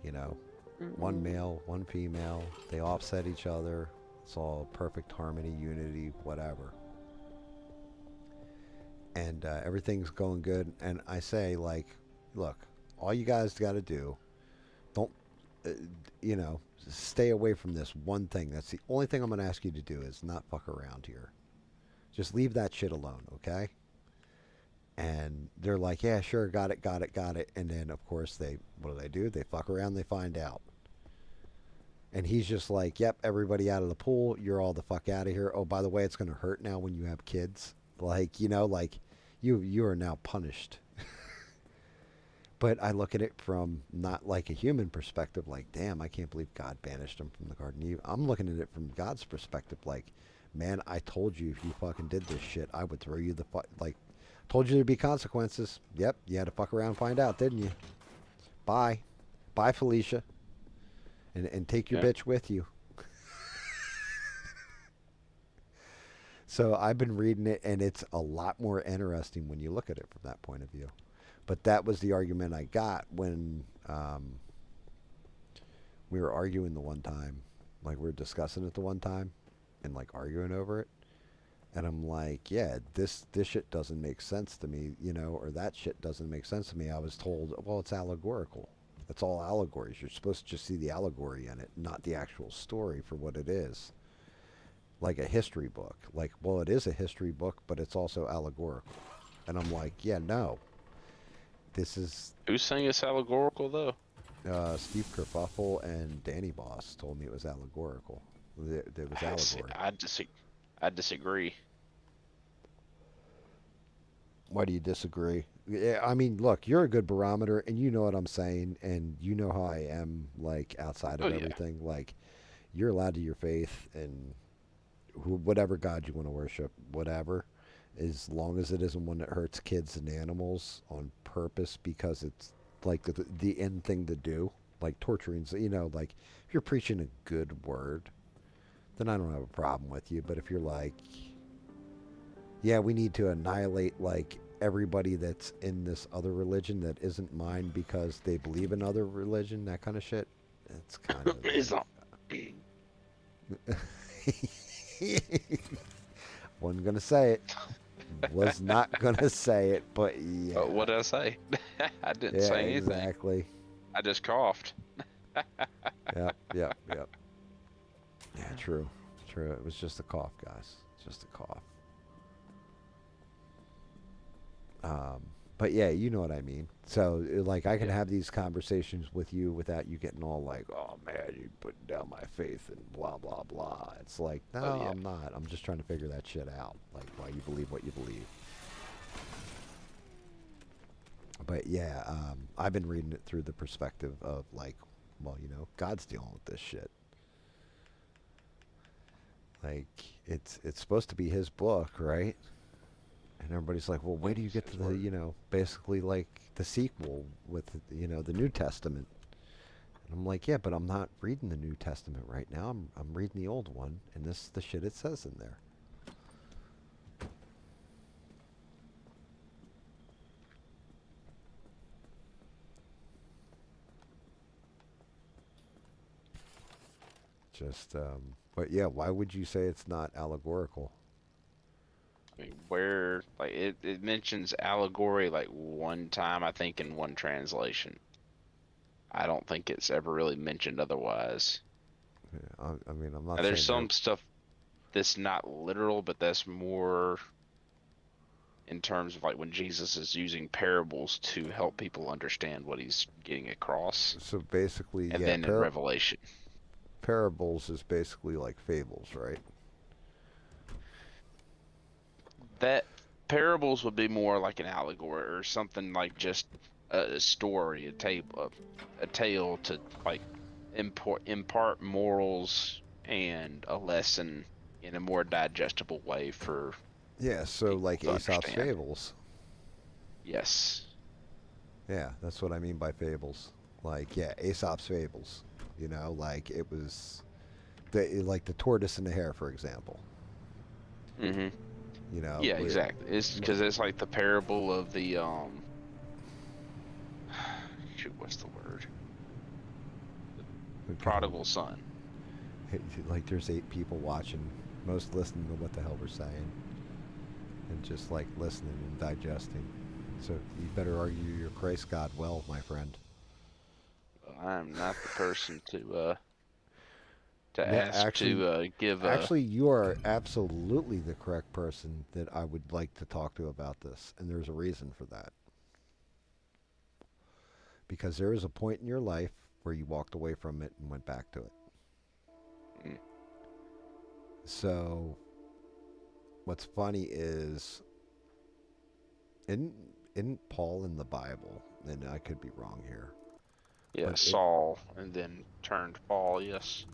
You know, one male, one female. They offset each other. It's all perfect harmony, unity, whatever. And everything's going good. And I say, like, look, all you guys got to do, don't, uh, you know, stay away from this one thing. That's the only thing I'm going to ask you to do is not fuck around here. Just leave that shit alone, okay? And they're like, yeah, sure, got it, got it, got it. And then, of course, what do? They fuck around, they find out. And he's just like, yep, everybody out of the pool. You're all the fuck out of here. Oh, by the way, it's going to hurt now when you have kids. Like, like you are now punished. But I look at it from not like a human perspective, like, damn, I can't believe God banished him from the Garden of Eve. I'm looking at it from God's perspective, like, man, I told you if you fucking did this shit, I would throw you like, told you there'd be consequences. Yep, you had to fuck around and find out, didn't you? Bye. Bye, Felicia. And take your Yeah. bitch with you. So I've been reading it, and it's a lot more interesting when you look at it from that point of view. But that was the argument I got when we were arguing the one time. Like, we were discussing it the one time and, like, arguing over it. And I'm like, yeah, this shit doesn't make sense to me, or that shit doesn't make sense to me. I was told, well, it's allegorical. It's all allegories. You're supposed to just see the allegory in it, not the actual story for what it is. Like a history book. Like, well, it is a history book, but it's also allegorical. And I'm like, yeah, no. This is Who's saying it's allegorical though? Steve Kerfuffle and Danny Boss told me it was allegorical. It was allegory. I disagree. Why do you disagree? Yeah, I mean, look, you're a good barometer, and you know what I'm saying, and you know how I am, like, outside Oh of yeah. everything. Like, you're allowed to your faith and whatever God you want to worship, whatever, as long as it isn't one that hurts kids and animals on purpose because it's like the end thing to do, like torturing. Like if you're preaching a good word, then I don't have a problem with you. But if you're like, yeah, we need to annihilate like everybody that's in this other religion that isn't mine because they believe in other religion, that kind of shit, it's kind of It's like. not. Wasn't gonna say it. Was not gonna say it, but yeah, What did I say? I didn't yeah, say anything. exactly. I just coughed. Yep, yep, yep. Yeah, true, true. It was just a cough, guys. Just a cough. But yeah, you know what I mean. So like I can Yeah. have these conversations with you without you getting all like, "Oh man, you putting down my faith and blah blah blah." It's like, Oh no, yeah. I'm not. I'm just trying to figure that shit out, like why you believe what you believe. But yeah, I've been reading it through the perspective of like, well, God's dealing with this shit. Like it's supposed to be His book, right? And everybody's like, well, wait Yeah, till you it's get to his the, word. basically like the sequel with, the New Testament. And I'm like, yeah, but I'm not reading the New Testament right now. I'm reading the old one, and this is the shit it says in there. Just, but yeah, why would you say it's not allegorical? I mean, where like it mentions allegory like one time, I think, in one translation. I don't think it's ever really mentioned otherwise. Yeah, I mean, I'm not Now, there's saying there. some stuff that's not literal, but that's more in terms of like when Jesus is using parables to help people understand what he's getting across, So basically, and yeah, then in Revelation. parables is basically like fables, right? That parables would be more like an allegory or something like just a story, a tale to like impart morals and a lesson in a more digestible way for Yeah, so people like to Aesop's understand. fables. Yes. Yeah, that's what I mean by fables. Like, yeah, Aesop's fables. Like it was like the tortoise and the hare, for example. Hmm. You know, Yeah, with, exactly. It's because it's like the parable of the shoot, what's the word? The with kind of prodigal son. like there's 8 people watching, most listening to what the hell we're saying, and just like listening and digesting. So you better argue your Christ God well, my friend. I'm not the person to Yeah, ask actually, to give a. actually, you are absolutely the correct person that I would like to talk to about this, and there's a reason for that. Because there is a point in your life where you walked away from it and went back to it. Mm, So what's funny is in in Paul in the Bible, and I could be wrong here, yeah, but Saul and then turned Paul. Yes,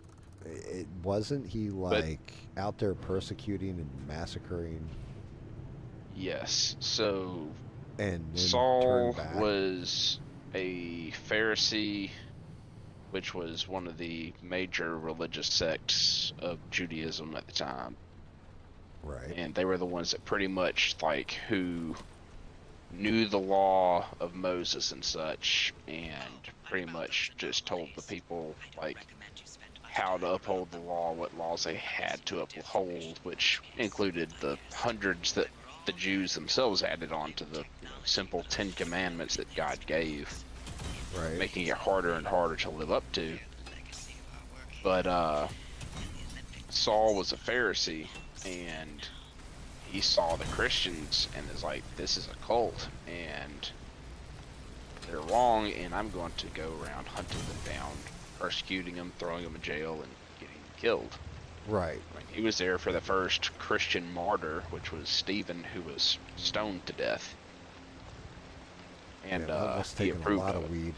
it wasn't he but like out there persecuting and massacring yes. So and then turned Saul back, was a Pharisee, which was one of the major religious sects of Judaism at the time, right? and they were the ones that pretty much like who knew the law of Moses and such, and pretty much just told the people like how to uphold the law, what laws they had to uphold, which included the hundreds that the Jews themselves added on to the simple 10 Commandments that God gave, Right. making it harder and harder to live up to. But Saul was a Pharisee, and he saw the Christians and is like, this is a cult, and they're wrong, and I'm going to go around hunting them down, persecuting them, throwing them in jail, and getting them killed. Right. I mean, he was there for the first Christian martyr, which was Stephen, who was stoned to death, Yeah, and that must have he taken a approved lot of of it. weed.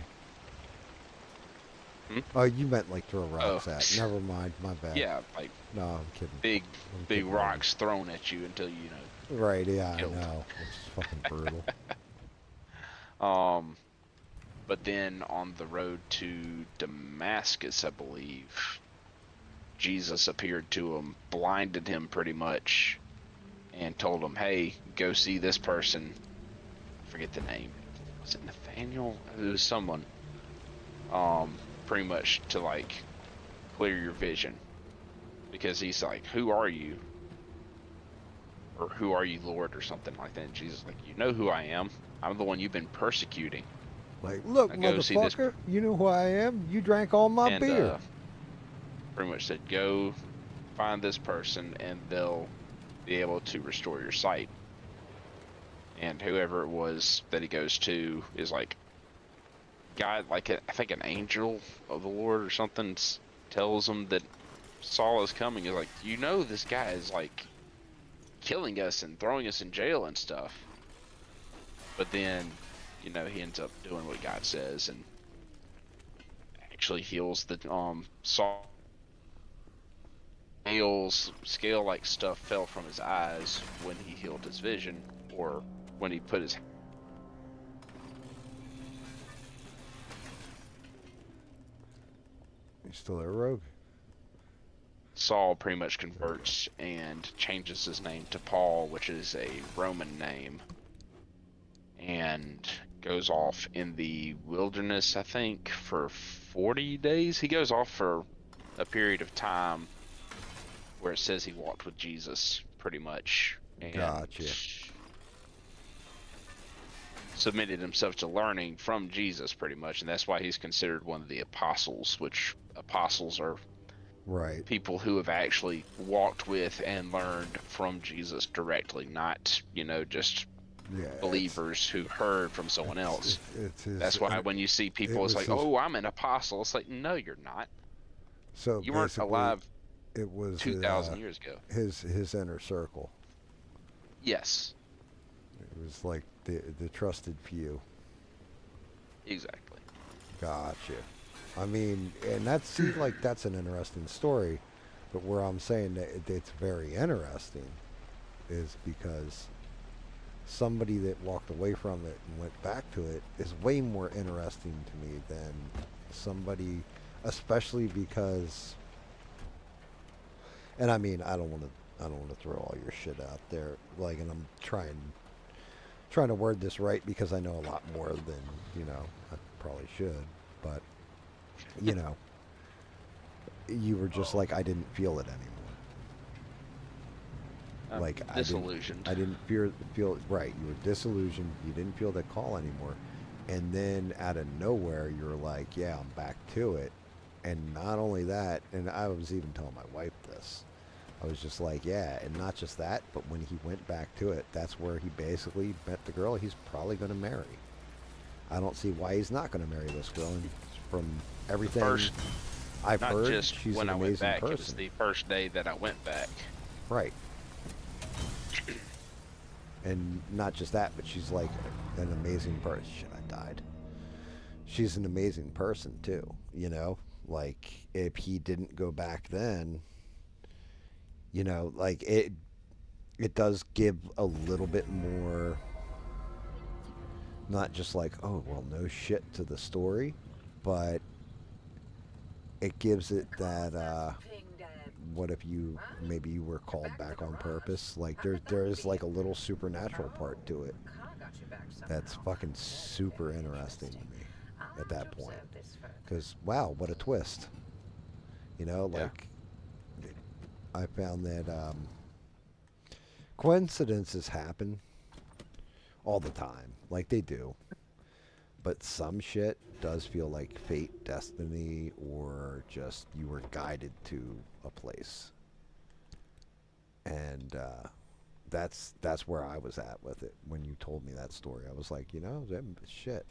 Hmm? Oh, you meant like throw Oh, rocks at. Never mind, my bad. yeah, like No, I'm kidding. big, I'm big kidding, baby. rocks thrown at you until Right, yeah, I killed. know. It's fucking brutal. Um, but then on the road to Damascus, I believe, Jesus appeared to him, blinded him pretty much, and told him, "Hey, go see this person." I forget the name. Was it Nathaniel? It was someone. Pretty much to like clear your vision, because he's like, "Who are you?" or "Who are you, Lord?" or something like that. And Jesus is like, "You know who I am. I'm the one you've been persecuting. Like, look, Now go see this." motherfucker, you know who I am? You drank all my And beer. pretty much said, "Go find this person, and they'll be able to restore your sight." and whoever it was that he goes to is like God, like I think an angel of the Lord or something tells him that Saul is coming. Is like, you know, this guy is like killing us and throwing us in jail and stuff. But then, you know, he ends up doing what God says and actually heals the Saul. Scale like stuff fell from his eyes when he healed his vision, or when he put his You still there, Rogue? Saul pretty much converts and changes his name to Paul, which is a Roman name, and goes off in the wilderness, I think, for 40 days. He goes off for a period of time where it says he walked with Jesus, pretty much, and Gotcha. submitted himself to learning from Jesus, pretty much, and that's why he's considered one of the apostles, which apostles are Right. people who have actually walked with and learned from Jesus directly, not, you know, just Yeah. believers who heard from someone else. It's his, That's why when you see people, it's was like, his- oh, I'm an apostle. It's like, no, you're not. so You weren't basically, alive it was 2,000 years ago. his inner circle. Yes, It was like the trusted few. exactly. Gotcha. I mean, and that seems like that's an interesting story, but where I'm saying that it's very interesting is because somebody that walked away from it and went back to it is way more interesting to me than somebody, especially because, and I mean, I don't want to throw all your shit out there, like, and I'm trying to word this right because I know a lot more than, you know, I probably should, but, you know, you were just like, I didn't feel it anymore. I'm Like, disillusioned. I didn't feel right. You were disillusioned. You didn't feel that call anymore. And then out of nowhere, you're like, yeah, I'm back to it. And not only that, and I was even telling my wife this. I was just like, yeah, and not just that, but when he went back to it, that's where he basically met the girl he's probably going to marry. I don't see why he's not going to marry this girl. And from everything First, I've not heard, just she's when an I went amazing back, person. it was the first day that I went back. Right. And not just that, but she's like an amazing person. Shit, I died. She's an amazing person too, you know? Like, if he didn't go back then, you know, like it does give a little bit more, not just like, oh, well, no shit to the story, but it gives it that what if you maybe you were called back on purpose? Like there is like a little supernatural part to it that's fucking super interesting to me at that point. Because wow, what a twist! You know, Yeah. like I found that coincidences happen all the time, like they do. But some shit does feel like fate, destiny, or just you were guided to a place. And that's where I was at with it when you told me that story. I was like, you know, shit.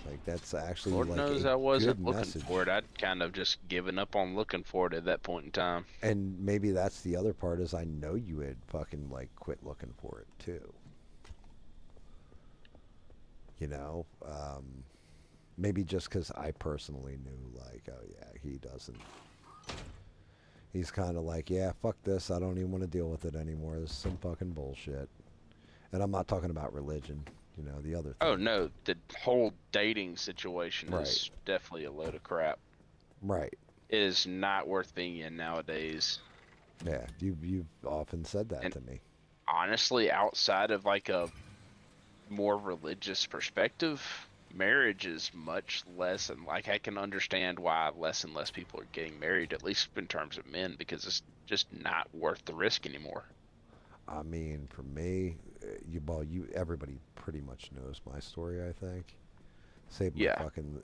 Like that's actually Lord like knows a I wasn't good looking message. for it. I'd kind of just given up on looking for it at that point in time. And maybe that's the other part is I know you had fucking like quit looking for it too. You know, maybe just because I personally knew, like, oh yeah, he doesn't. He's kind of like, yeah, fuck this. I don't even want to deal with it anymore. This is some fucking bullshit. And I'm not talking about religion. You know, the other thing. Oh no, the whole dating situation Right. is definitely a load of crap. Right. It is not worth being in nowadays. Yeah. You've often said that And to me. honestly, outside of like a more religious perspective, marriage is much less, and like I can understand why less and less people are getting married, at least in terms of men, because it's just not worth the risk anymore. I mean, for me, everybody pretty much knows my story. I think. Save my Yeah. fucking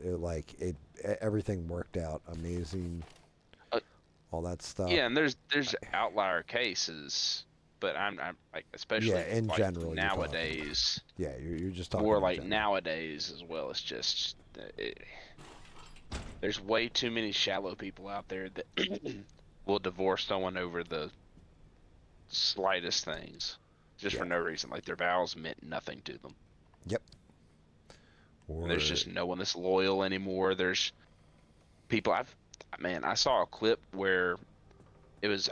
everything worked out amazing. Uh, All that stuff. Yeah, and there's outlier cases, but I'm like, Yeah, especially in like general, you're talking. nowadays, Yeah, you're just talking more in like general. nowadays as well. It's just there's way too many shallow people out there that will divorce someone over the slightest things, just for Yeah. no reason. Like their vows meant nothing to them. Yep. And there's Or just no one that's loyal anymore. There's people man, I saw a clip where it was,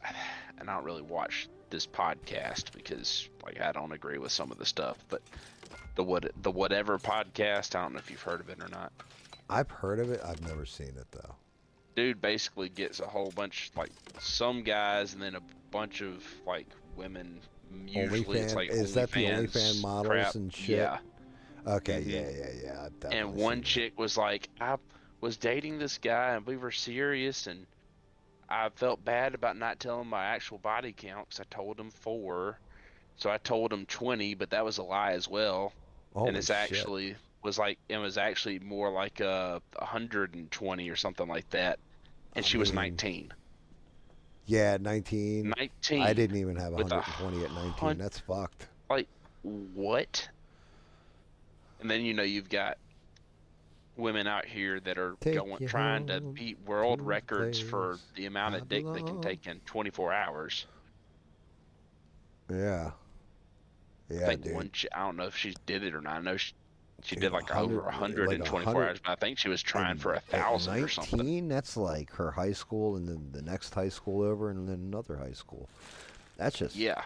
and I don't really watch this podcast because like I don't agree with some of the stuff, but the whatever podcast, I don't know if you've heard of it or not. I've heard of it. I've never seen it though. Dude basically gets a whole bunch, like some guys and then a bunch of like women. Usually it's OnlyFan, like is that the OnlyFan OnlyFans models crap. and shit? Yeah. Okay, hmm yeah. I've And definitely one seen that. chick was like, I was dating this guy and we were serious, and I felt bad about not telling my actual body count because I told him 4. So I told him 20, but that was a lie as well. And Holy it's shit. actually it was actually more like 120 or something like that. And I she was mean, 19. yeah, 19. I 19 didn't even have with a 120 at 19. hun That's fucked. like what? And then you've got women out here that are Take going you trying to home beat world to the records for place the amount I of dick they can belong. take in 24 hours. Yeah. I Yeah, think dude. I don't know if she did it or not. I know she Dude, did like over 100, 100 like in 24 100 hours, but I think she was trying and for at 1,000 or something. 19, that's like her high school and then the next high school over and then another high school. That's just, Yeah.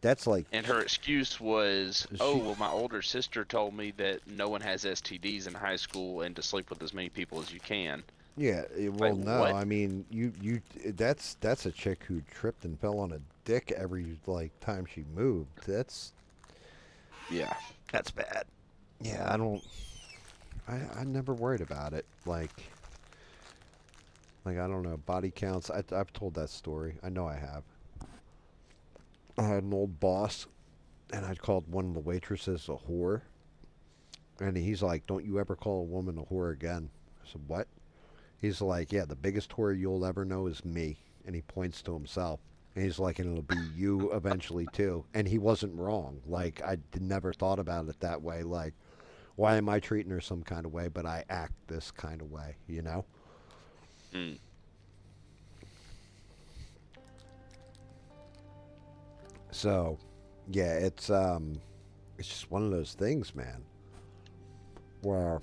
that's like, And her excuse was, oh, she, well, my older sister told me that no one has STDs in high school and to sleep with as many people as you can. yeah, Like, well, no, what? I mean, that's a chick who tripped and fell on a dick every, like, time she moved. Yeah. That's bad. Yeah, I never worried about it. Like, I don't know, body counts. I've told that story. I know I have. I had an old boss, and I'd called one of the waitresses a whore. And he's like, don't you ever call a woman a whore again. I said, what? He's like, yeah, the biggest whore you'll ever know is me. And he points to himself. And he's like, and it'll be you eventually too. And he wasn't wrong. Like, never thought about it that way. Like, why am I treating her some kind of way, but I act this kind of way, you know? Mm. So, yeah, it's just one of those things, man, where,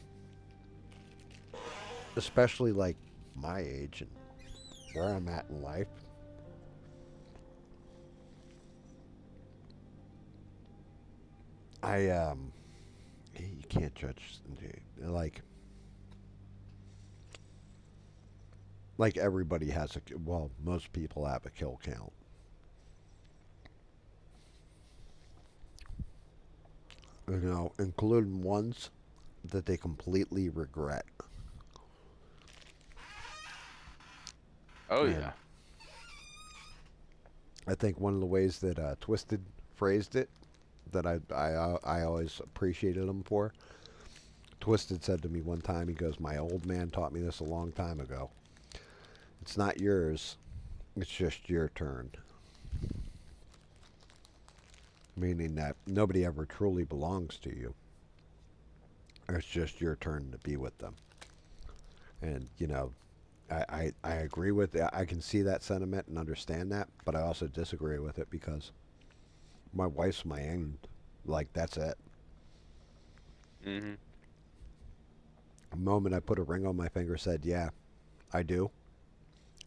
especially like my age and where I'm at in life, you can't judge, like everybody has well, most people have a kill count. You know, including ones that they completely regret. Oh, And yeah. I think one of the ways that Twisted phrased it that I always appreciated him for. Twisted said to me one time, he goes, "My old man taught me this a long time ago. It's not yours, it's just your turn." Meaning that nobody ever truly belongs to you. It's just your turn to be with them. And, you know, I agree with it. I can see that sentiment and understand that, but I also disagree with it because my wife's my end. Like, that's it. hmm The moment I put a ring on my finger, said, yeah, I do,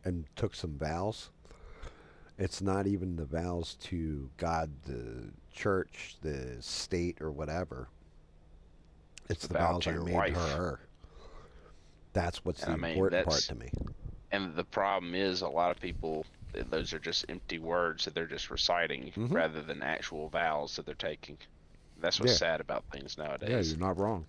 and took some vows. It's not even the vows to God, the church, the state, or whatever. It's It's the the vow vows to I your made to wife. her. That's what's And the I mean, important part to me. and the problem is a lot of people, those are just empty words that they're just reciting Hmm. rather than actual vows that they're taking. That's what's Yeah, sad about things yeah, nowadays. you're not wrong.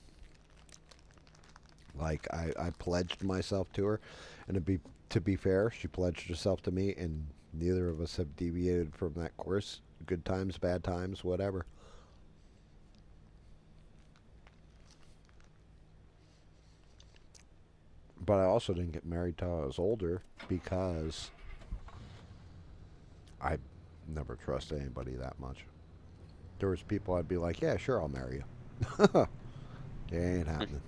Like I pledged myself to her, and to be fair, she pledged herself to me, and neither of us have deviated from that course. Good times, bad times, whatever. But I also didn't get married till I was older because I Never trust anybody that much. There was people I'd be like, yeah, sure, I'll marry you. It ain't happening.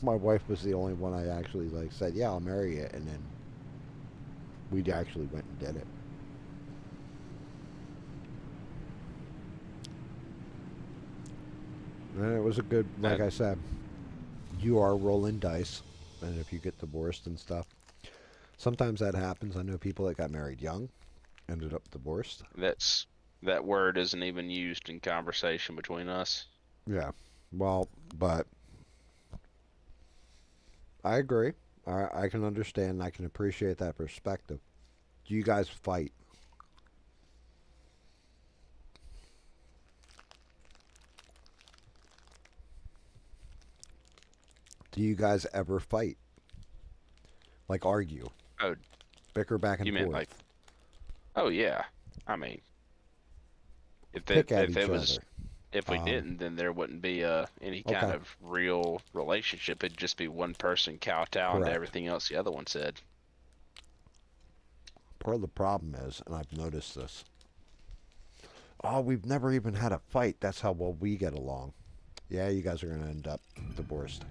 My wife was the only one I actually like said, yeah, I'll marry you, and then we actually went and did it. And it was a good, like I said, you are rolling dice, and if you get divorced and stuff, sometimes that happens. I know people that got married young, ended up divorced. That word isn't even used in conversation between us. Yeah, well, but I agree. I can understand. I can appreciate that perspective. Do you guys fight? Do you guys ever fight? Like argue, Oh, bicker back you and meant like, forth, oh yeah. I mean, pick at if each it was other? if we Um, didn't, then there wouldn't be any kind okay, of real relationship. It'd just be one person kowtowing to correct. everything else the other one said. Part of the problem is, and I've noticed this. Oh, we've never even had a fight. That's how well we get along. Yeah, you guys are going to end up divorced.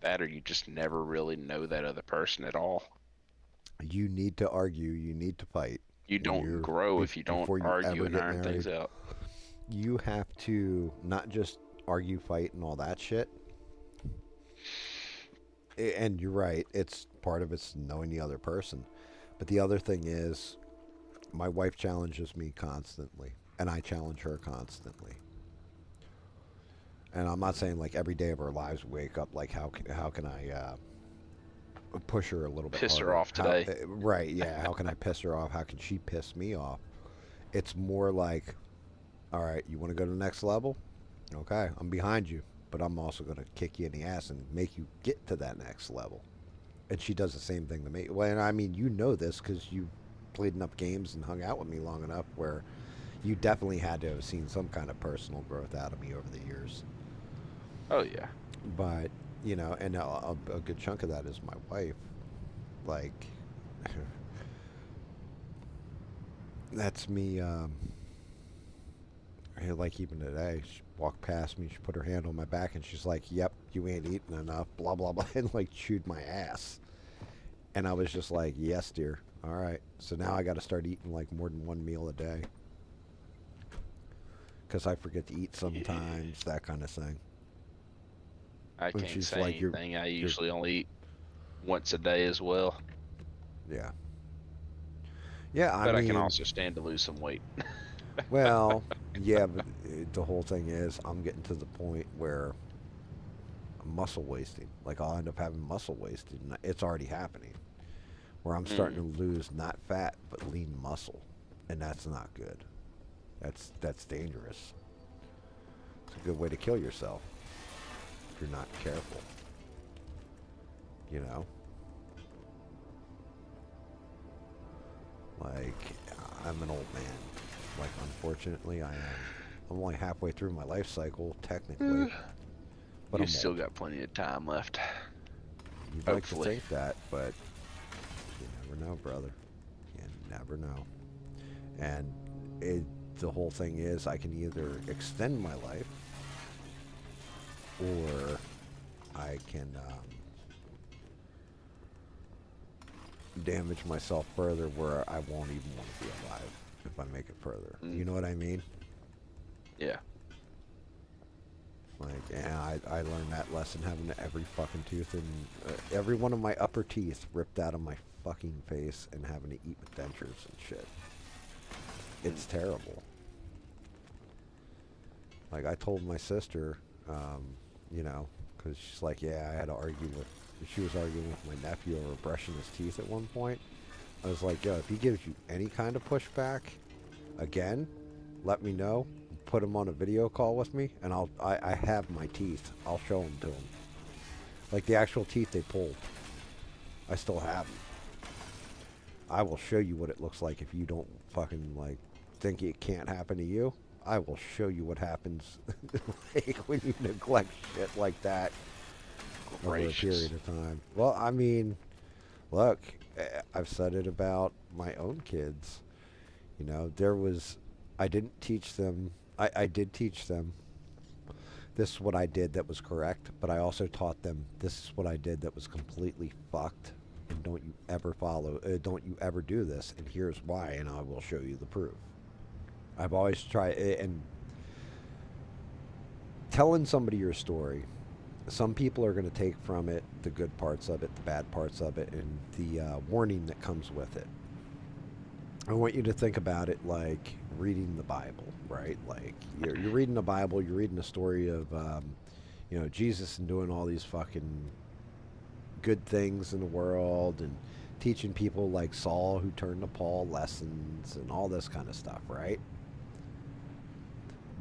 That or you just never really know that other person at all. You need to argue. You need to fight You when don't you're grow if you don't before you argue ever and get iron things married. out. You have to not just argue, fight, and all that shit. And you're right. It's part of it's knowing the other person. But the other thing is, my wife challenges me constantly, and I challenge her constantly. And I'm not saying like every day of our lives we wake up like how can I push her a little bit Piss her harder? off How today. right? Yeah. How can I piss her off? How can she piss me off? It's more like, all right, you want to go to the next level? Okay, I'm behind you, but I'm also going to kick you in the ass and make you get to that next level. And she does the same thing to me. Well, and I mean, you know this because you played enough games and hung out with me long enough where you definitely had to have seen some kind of personal growth out of me over the years. Oh yeah. But and a good chunk of that is my wife. Like, that's me. Like even today, she walked past me. She put her hand on my back and she's like, "Yep, you ain't eating enough." Blah blah blah, and like chewed my ass. And I was just like, "Yes, dear. All right." So now I got to start eating like more than one meal a day because I forget to eat sometimes. That kind of thing. I And can't she's say like, anything. I you're, usually only eat once a day as well. yeah, yeah. I But I can mean, also stand to lose some weight. well, yeah, but the whole thing is, I'm getting to the point where I'm muscle wasting. Like I'll end up having muscle wasting. It's already happening. Where I'm starting Mm. to lose not fat but lean muscle, and that's not good. That's dangerous. It's a good way to kill yourself if you're not careful. You know, like I'm an old man. Like unfortunately, I am. I'm only halfway through my life cycle technically, but You I'm still old. got plenty of time left. You'd like to Hopefully. think that, but you never know, brother. You never know. And it, the whole thing is, I can either extend my life or I can damage myself further where I won't even want to be alive if I make it further. Mm. You know what I mean? Yeah. Like, and I learned that lesson having every fucking tooth and every one of my upper teeth ripped out of my fucking face and having to eat with dentures and shit. It's terrible. Like I told my sister, you know, because she's like, yeah, I had to argue with. She was arguing with my nephew over brushing his teeth at one point. I was like, yo, if he gives you any kind of pushback, again, let me know. Put him on a video call with me, and I have my teeth. I'll show them to him. Like the actual teeth they pulled. I still have them. I will show you what it looks like if you don't fucking like think it can't happen to you. I will show you what happens like when you neglect shit like that over a Gracious. period of time. Well, I mean, look, I've said it about my own kids. You know, I didn't teach them, I did teach them this is what I did that was correct, but I also taught them this is what I did that was completely fucked. And don't you ever do this, and here's why, and I will show you the proof. I've always tried, and telling somebody your story, some people are going to take from it the good parts of it, the bad parts of it, and the warning that comes with it. I want you to think about it like reading the Bible, right? Like you're reading the Bible, you're reading the story of, Jesus and doing all these fucking good things in the world and teaching people like Saul who turned to Paul lessons and all this kind of stuff, right?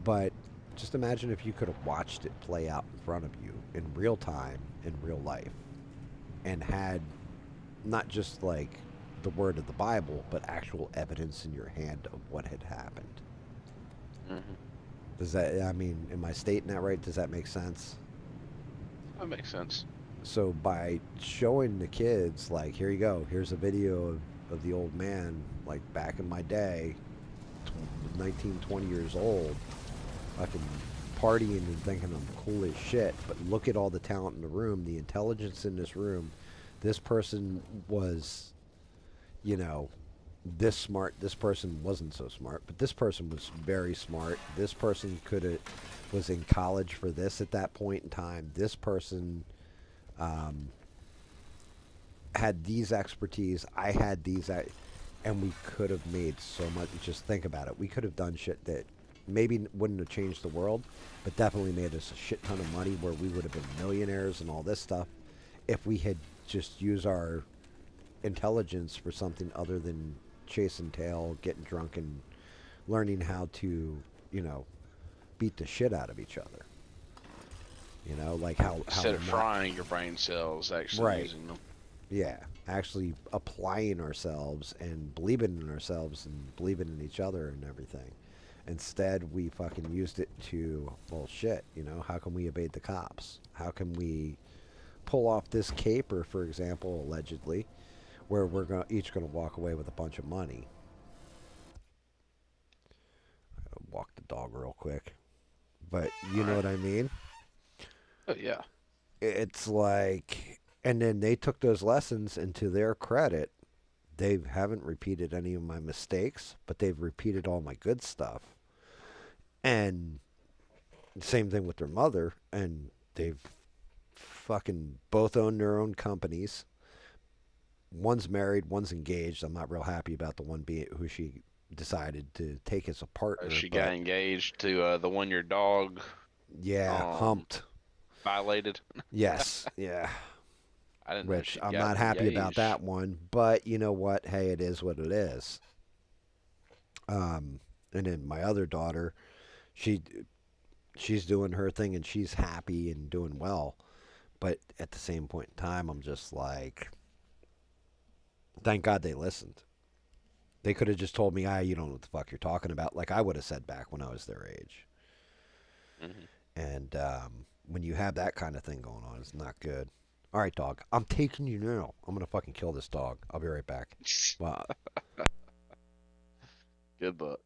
But just imagine if you could have watched it play out in front of you in real time, in real life, and had not just like the word of the Bible, but actual evidence in your hand of what had happened. Hmm. Does that, I mean, am I stating that right? Does that make sense? That makes sense. So by showing the kids, like, here you go, here's a video of the old man, like back in my day, 19, 20 years old, fucking partying and thinking I'm cool as shit. But look at all the talent in the room, the intelligence in this room. This person was, you know, this smart. This person wasn't so smart, but this person was very smart. This person could have was in college for this at that point in time. This person um, had these expertise. I had these, and we could have made so much. Just think about it. We could have done shit that maybe wouldn't have changed the world, but definitely made us a shit ton of money where we would have been millionaires and all this stuff if we had just used our intelligence for something other than chasing tail, getting drunk, and learning how to, you know, beat the shit out of each other. You know, like how Instead of not frying your brain cells, actually right. using them. Yeah, actually applying ourselves and believing in ourselves and believing in each other and everything. Instead, we fucking used it to, well, shit, how can we evade the cops? How can we pull off this caper, for example, allegedly, where each going to walk away with a bunch of money? Walk the dog real quick. But you All know right. what I mean? Oh yeah. It's like, and then they took those lessons, and to their credit, they haven't repeated any of my mistakes, but they've repeated all my good stuff. And same thing with their mother, and they've fucking both own their own companies. One's married, one's engaged. I'm not real happy about the one being who she decided to take as a partner, She got but engaged to the one your dog yeah, um humped. violated. Yes, yeah. I didn't know Which she'd I'm not gotten happy about engaged. that one, but you know what? Hey, it is what it is. Um, and then my other daughter, she she's doing her thing and she's happy and doing well. But at the same point in time, I'm just like, thank God they listened. They could have just told me, you don't know what the fuck you're talking about, like I would have said back when I was their age. Hmm. And when you have that kind of thing going on, it's not good. All right, dog, I'm taking you now. I'm going to fucking kill this dog. I'll be right back. Well, Good luck.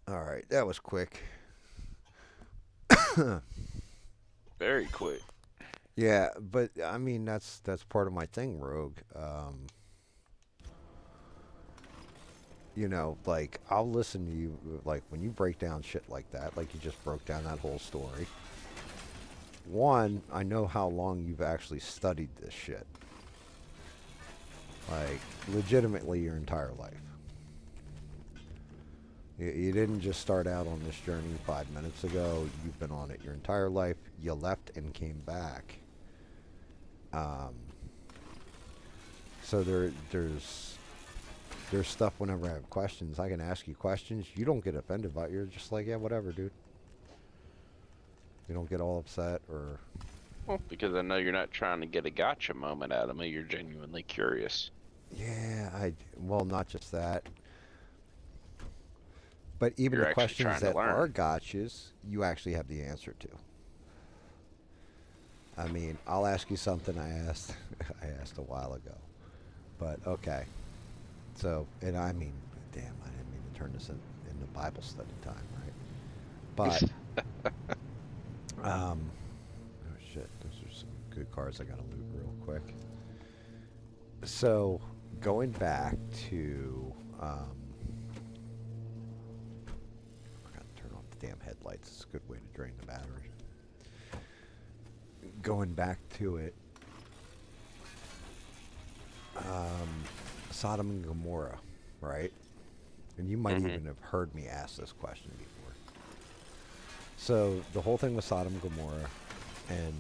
All right, that was quick. Very quick. Yeah, but I mean that's part of my thing, Rogue. Like I'll listen to you like when you break down shit like that, like you just broke down that whole story. One, I know how long you've actually studied this shit. Like legitimately your entire life. You didn't just start out on this journey 5 minutes ago. You've been on it your entire life. You left and came back. Um, so there's stuff whenever I have questions. I can ask you questions. You don't get offended by it. You're just like, yeah, whatever, dude. You don't get all upset or. Well, because I know you're not trying to get a gotcha moment out of me. You're genuinely curious. Yeah, well, not just that. But even You're the actually questions trying to that are learn. gotchas, you actually have the answer to. I mean, I'll ask you something I asked I asked a while ago. But okay. So, and I mean, damn, I didn't mean to turn this into Bible study time, right? But, oh shit, those are some good cards I gotta loot real quick. So, going back to, I gotta turn off the damn headlights. It's a good way to drain the battery. Going back to it, Sodom and Gomorrah, right? And you might even have heard me ask this question before. So the whole thing with Sodom and Gomorrah, and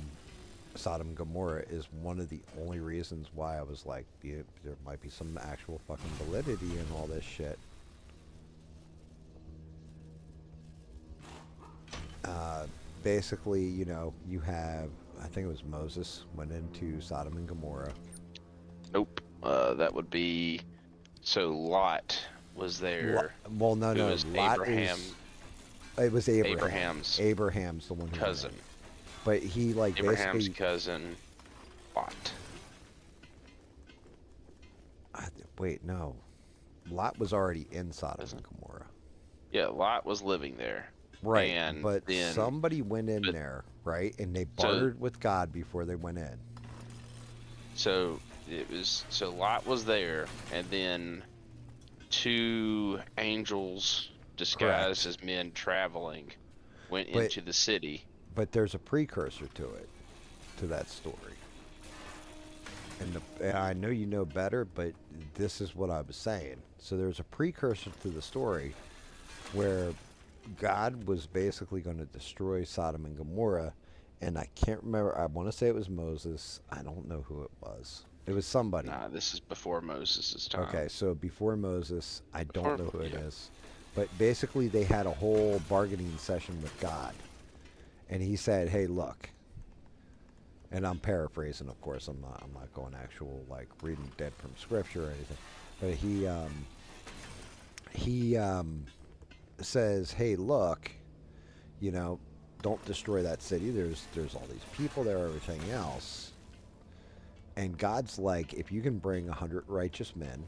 Sodom and Gomorrah is one of the only reasons why I was like, there might be some actual fucking validity in all this shit. Basically, you have, I think it was Moses went into Sodom and Gomorrah. Nope. That would be. So Lot was there. Well, no, Who no, was Lot Abraham? it was Abraham. Abraham's Abraham's the one who cousin. went in. But he like Abraham's basically cousin, Lot. wait, no. Lot was already in Sodom Isn't and Gomorrah. Yeah, Lot was living there. Right, And but then, somebody went in but there, right? And they so bartered with God before they went in. so Lot was there, and then two angels disguised Correct. as men traveling went But into the city. there's a precursor to it, to that story. And I know you know better, but this is what I was saying. So there's a precursor to the story where God was basically going to destroy Sodom and Gomorrah, and I can't remember. I want to say it was Moses. I don't know who it was. It was somebody. Nah, this is before Moses' time. Okay, so before Moses, I don't Before, know who it yeah. is. But basically, they had a whole bargaining session with God. And he said, hey, look. And I'm paraphrasing, of course. I'm not going actual, like, reading dead from scripture or anything. But he says, hey, look, don't destroy that city. There's all these people there, everything else. And God's like, if you can bring 100 righteous men,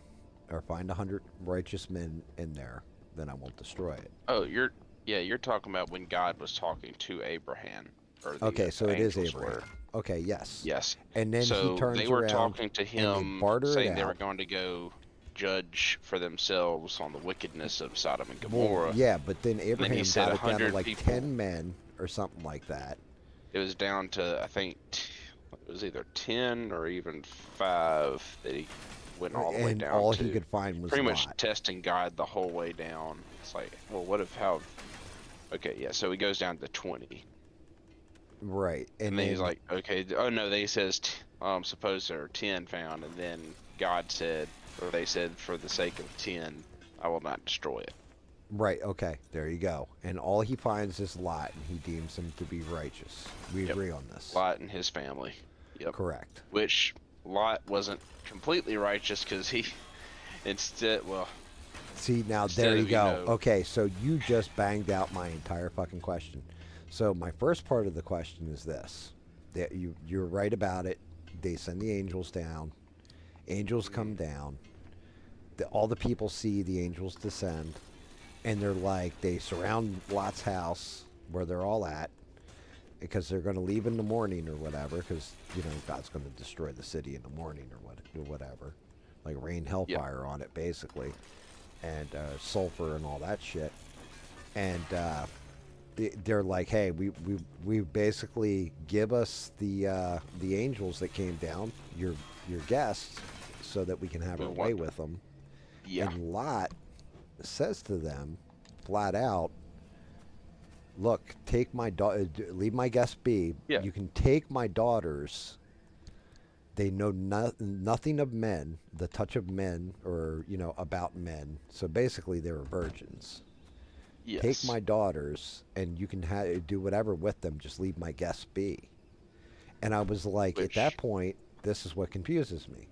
or find 100 righteous men in there, then I won't destroy it. Oh, you're talking about when God was talking to Abraham, or Okay, so the it is angels Abraham. were. Okay, yes. Yes. And then he So they turns were around talking to and they him, barter it saying they were out. going to go judge for themselves on the wickedness of Sodom and Well, Gomorrah. yeah, but then And then Abraham he said got it down to 100 like people. 10 men or something like that. It was down to, I think, it was either 10 or even 5 that he went all the way And down all to. he could find was Pretty much Lot. testing God the whole way down. It's like, well, what if how? Okay, yeah. So he goes down to 20, Right. and then he's like, okay. Oh no, they says, suppose there are 10 found, and then God said, or they said, for the sake of 10, I will not destroy it. right, okay, there you go. And all he finds is Lot, and he deems him to be righteous. We Yep. agree on this. Lot and his family. Yep. Correct. Which Lot wasn't completely righteous because he, instead, well, See, now Instead there you of, go. Okay, so you just banged out my entire fucking question. So my first part of the question is this. That you're right about it. They send the angels down. Angels come down. All the people see the angels descend. and they're like they surround Lot's house where they're all at because they're going to leave in the morning or whatever because God's going to destroy the city in the morning or whatever, like rain Yep. hellfire on it basically, and sulfur and all that shit. And they're like, hey, we basically give us the angels that came down, your guests, so that we can have We our want way them. with them. Yeah. And Lot says to them, flat out, look, take my daughter, leave my guests be. Yeah. You can take my daughters. They know nothing of men, the touch of men, or about men. So basically, they were virgins. Yes. Take my daughters, and you can do whatever with them. Just leave my guests be. And I was like, at that point, this is what confuses me.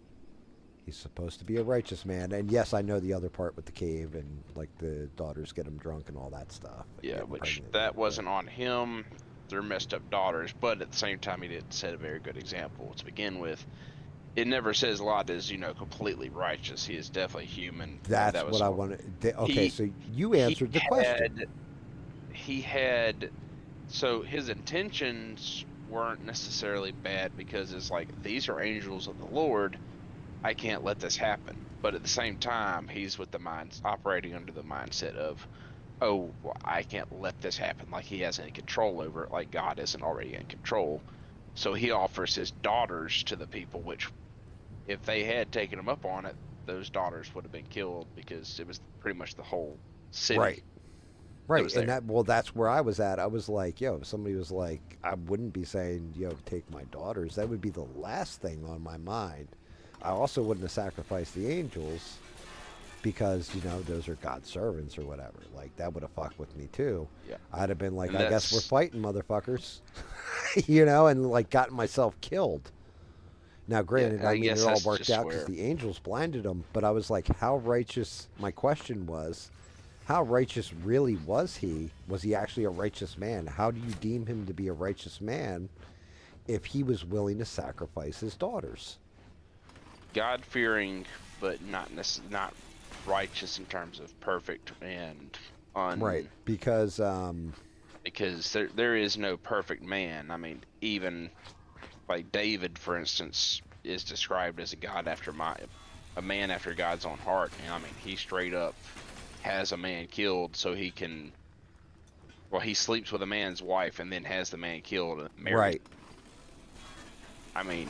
He's supposed to be a righteous man, and yes, I know the other part with the cave and like the daughters get him drunk and all that stuff. Yeah, Getting which pregnant, that but- wasn't on him. They're messed up daughters, but at the same time, he didn't set a very good example to begin with. It never says Lot is, completely righteous. He is definitely human. That's that was what I all- wanted. Okay, He- so you answered the question. He had, so his intentions weren't necessarily bad because it's like, these are angels of the Lord. I can't let this happen. But at the same time, he's with the mind operating under the mindset of, oh, well, I can't let this happen. Like he has any control over it, like God isn't already in control. So he offers his daughters to the people, which if they had taken him up on it, those daughters would have been killed because it was pretty much the whole city. Right. Right, was and there. that's where I was at. I was like, yo, if somebody was like, I wouldn't be saying, yo, take my daughters. That would be the last thing on my mind. I also wouldn't have sacrificed the angels because, those are God's servants or whatever. Like, that would have fucked with me too. Yeah. I'd have been like, And I guess we're that's- fighting, motherfuckers. And like gotten myself killed. Now, granted, I I mean, guess it all that's worked just out because where- the angels blinded them, but I was like, how righteous, my question was, how righteous really was he? Was he actually a righteous man? How do you deem him to be a righteous man if he was willing to sacrifice his daughters? God fearing, but not righteous in terms of perfect and Right, because because there is no perfect man. I mean, even like David, for instance, is described as a man after God's own heart. And I mean, he straight up has a man killed so he can. Well, he sleeps with a man's wife and then has the man killed and married. right, I mean,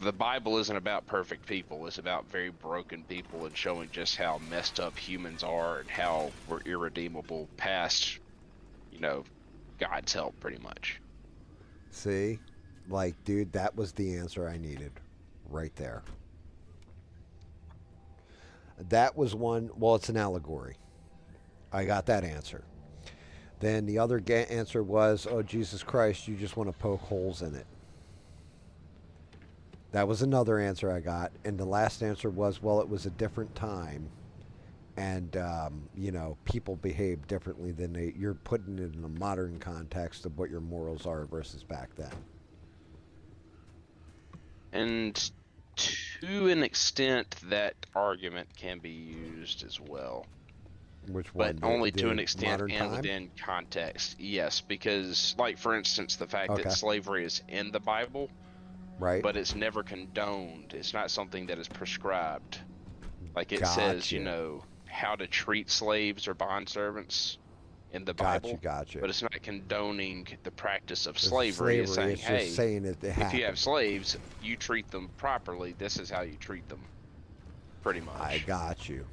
the Bible isn't about perfect people. It's about very broken people and showing just how messed up humans are and how we're irredeemable past, God's help, pretty much. see, like, dude, that was the answer I needed, right there. That was one. Well, it's an allegory. I got that answer. Then the other answer was, oh, Jesus Christ, you just want to poke holes in it. That was another answer I got. And the last answer was, well, it was a different time. And, people behave differently than you're putting it in a modern context of what your morals are versus back then. And to an extent, that argument can be used as well. Which one? But only to an extent modern and time? within context. Yes, because, like, for instance, the fact Okay. that slavery is in the Bible, Right. but it's never condoned. It's not something that is prescribed. Like it says, Gotcha. how to treat slaves or bondservants in the Bible. Gotcha. But it's not condoning the practice of It's slavery. It's saying, it's hey, just saying it if happened. you have slaves, you treat them properly. This is how you treat them. Pretty much. I got you.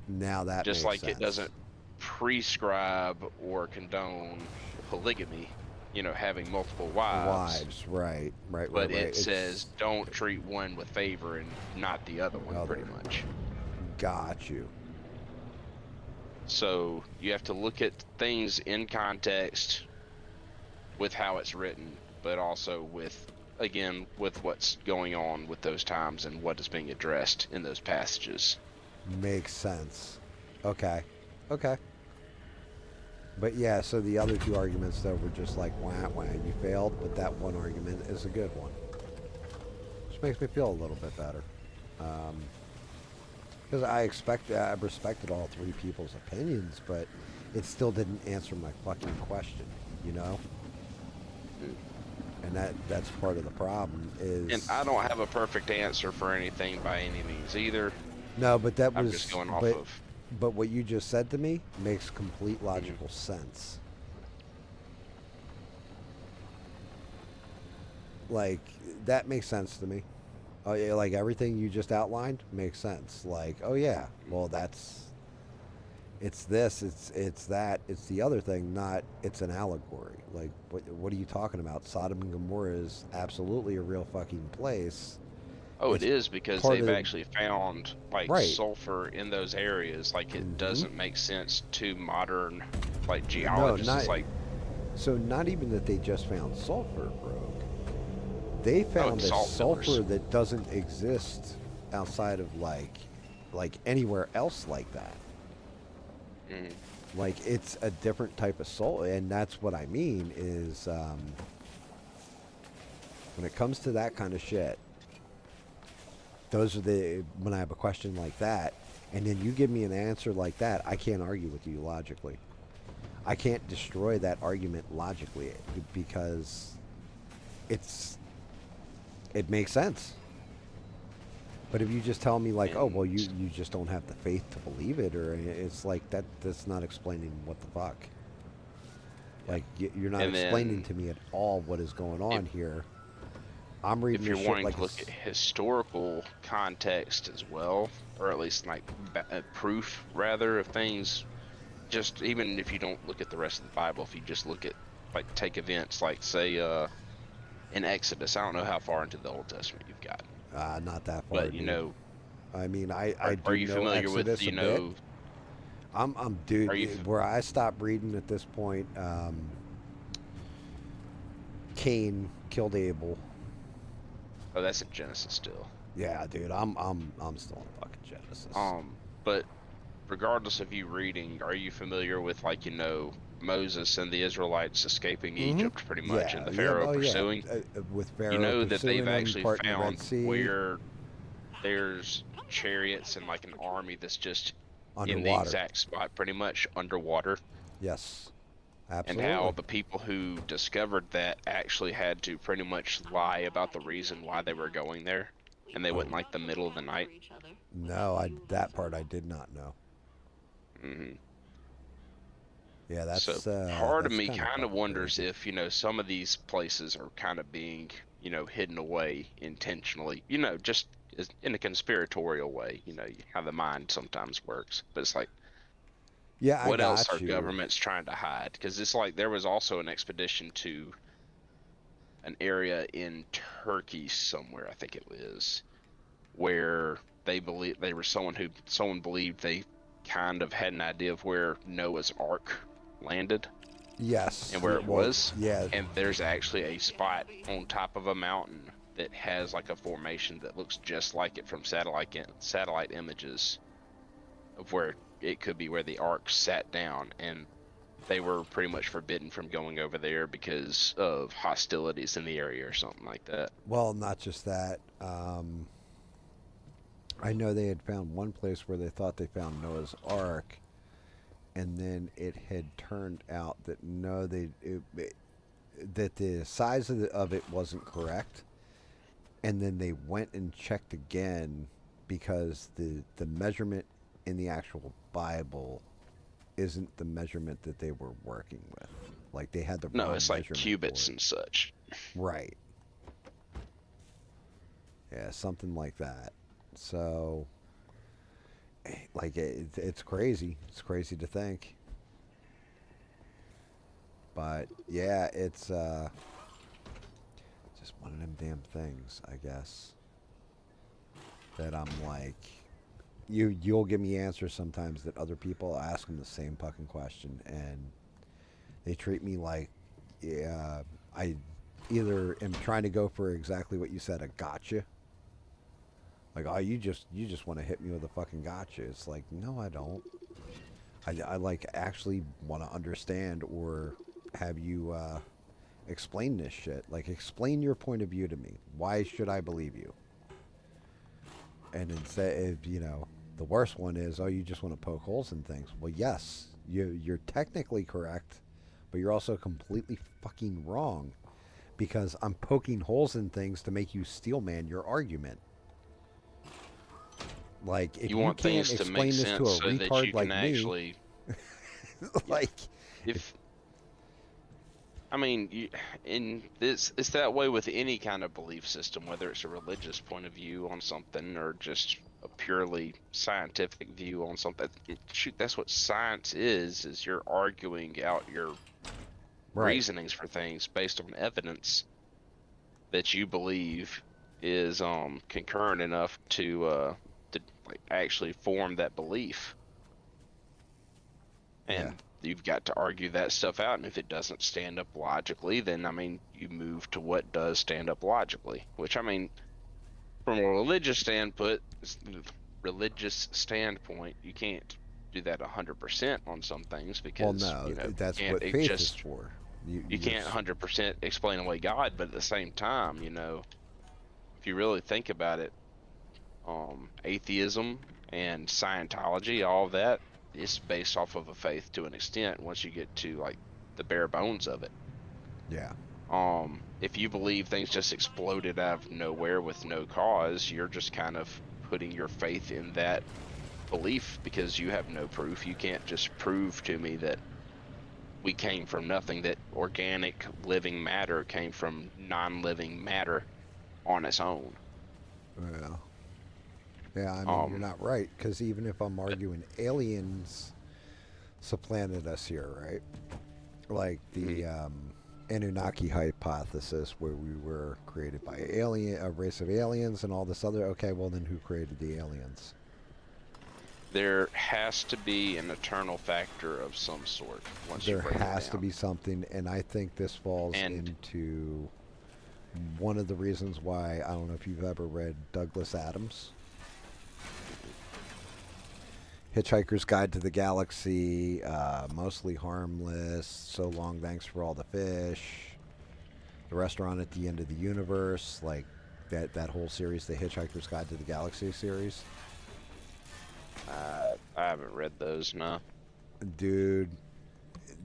Now that Just makes like sense. it doesn't prescribe or condone polygamy, having multiple wives. Right. But it It's- says don't treat one with favor and not the other one, Other. pretty much. Got you. So you have to look at things in context with how it's written, but also with what's going on with those times and what is being addressed in those passages. Makes sense. Okay. But yeah, so the other two arguments though were just like wah, you failed, but that one argument is a good one. Which makes me feel a little bit better. Because I respected all three people's opinions, but it still didn't answer my fucking question, you know? Mm. And that's part of the problem And is I don't have a perfect answer for anything by any means either. no, but that I'm just was going off of. but what you just said to me makes complete Mhm. logical sense. Like that makes sense to me. Oh yeah, like everything you just outlined makes sense. Like, oh yeah, well it's this, it's that, it's the other thing, not it's an allegory. Like what are you talking about? Sodom and Gomorrah is absolutely a real fucking place. Oh, it It's is because part they've of actually found like right. sulfur in those areas. Like it Hmm. doesn't make sense to modern like No, geologists. not It's like, so not even that they just found sulfur, Rogue. They oh, found it's a salt pillars. sulfur that doesn't exist outside of like anywhere else like that. Mm. Like it's a different type of soul, and that's what I mean is when it comes to that kind of shit. Those are the when I have a question like that, and then you give me an answer like that, I can't argue with you logically. I can't destroy that argument logically because it's it makes sense. But if you just tell me like, oh well, And you just don't have the faith to believe it, or it's like that's not explaining what the fuck. yeah. Like you're not And explaining then to me at all what is going if on here. I'm reading if this you're shit wanting like to look at historical context as well, or at least like proof rather of things, just even if you don't look at the rest of the Bible, if you just look at like take events like say in Exodus. I don't know how far into the Old Testament you've got, not that far, but you dude. know, I mean, I are do you know familiar with Exodus a bit. I'm are you dude. Where I stopped reading at this point, Cain killed Abel. oh, that's in Genesis still. Yeah, dude. I'm still in fucking Genesis. But regardless of you reading, are you familiar with like Moses and the Israelites escaping Mm-hmm. Egypt pretty much and Yeah, the yeah, Pharaoh oh yeah. pursuing? With You Pharaoh know that they've pursuing them, actually parting the Red found Sea where there's chariots and like an army that's just in the underwater. exact spot pretty much underwater, Yes, and how absolutely. the people who discovered that actually had to pretty much lie about the reason why they were going there, and they went Oh in like the middle of the night. no, I that part I did not know. Hmm. Yeah, So part of that's me kind of kind of fucking wonders crazy. if, some of these places are kind of being, hidden away intentionally, just in a conspiratorial way, how the mind sometimes works. But it's like, Yeah, I what else got are you. governments trying to hide? Because it's like there was also an expedition to an area in Turkey somewhere, I think it was, where they believe they were someone believed they kind of had an idea of where Noah's Ark landed and Yes. where Yeah, it well, was. yeah. And there's actually a spot on top of a mountain that has like a formation that looks just like it from satellite images of where it could be where the ark sat down, and they were pretty much forbidden from going over there because of hostilities in the area or something like that. Well, not just that. I know they had found one place where they thought they found Noah's Ark, and then it had turned out that no, that the size of it wasn't correct, and then they went and checked again because the measurement in the actual Bible isn't the measurement that they were working with. Like they had the No, wrong it's like measurement cubits for it. and such. Right. Yeah, something like that. So, like, it's crazy. It's crazy to think. But yeah, it's just one of them damn things, I guess. That I'm like, you'll give me answers sometimes that other people ask them the same fucking question, and they treat me like, yeah, I either am trying to go for exactly what you said, a gotcha. Like, oh, you just want to hit me with a fucking gotcha. It's like, no, I don't. I like actually want to understand or have you explain this shit. Like, explain your point of view to me. Why should I believe you? And instead, The worst one is, oh, you just want to poke holes in things. Well, yes, you're technically correct, but you're also completely fucking wrong because I'm poking holes in things to make you steel man your argument. Like, if You you want can't things to make explain this to sense a so that you retard can like me, actually, yeah. like, If I mean, in this, it's that way with any kind of belief system, whether it's a religious point of view on something or just a purely scientific view on something. Shoot, that's what science is you're arguing out your right, reasonings for things based on evidence that you believe is concurrent enough to like actually form that belief. yeah, And you've got to argue that stuff out, and if it doesn't stand up logically, then I mean you move to what does stand up logically, which I mean from a religious standpoint, you can't do that 100% on some things well, because no, you that's can't what faith is for. you can't 100% explain away God, but at the same time, if you really think about it, atheism and Scientology, all of that is based off of a faith to an extent once you get to like the bare bones of it. yeah, If you believe things just exploded out of nowhere with no cause, you're just kind of putting your faith in that belief because you have no proof. You can't just prove to me that we came from nothing, that organic living matter came from non-living matter on its own. yeah. Yeah, I mean, you're Um, not right, because even if I'm arguing aliens supplanted us here, right? Like the mm, Anunnaki hypothesis, where we were created by a race of aliens, and all this other. Okay, well then, who created the aliens? there has to be an eternal factor of some sort once you There break it has to down. be something, and I think this falls And into one of the reasons why. I don't know if you've ever read Douglas Adams. Hitchhiker's Guide to the Galaxy, Mostly Harmless, So Long, Thanks for All the Fish, The Restaurant at the End of the Universe, like that whole series, the Hitchhiker's Guide to the Galaxy series. I haven't read those, no. Dude,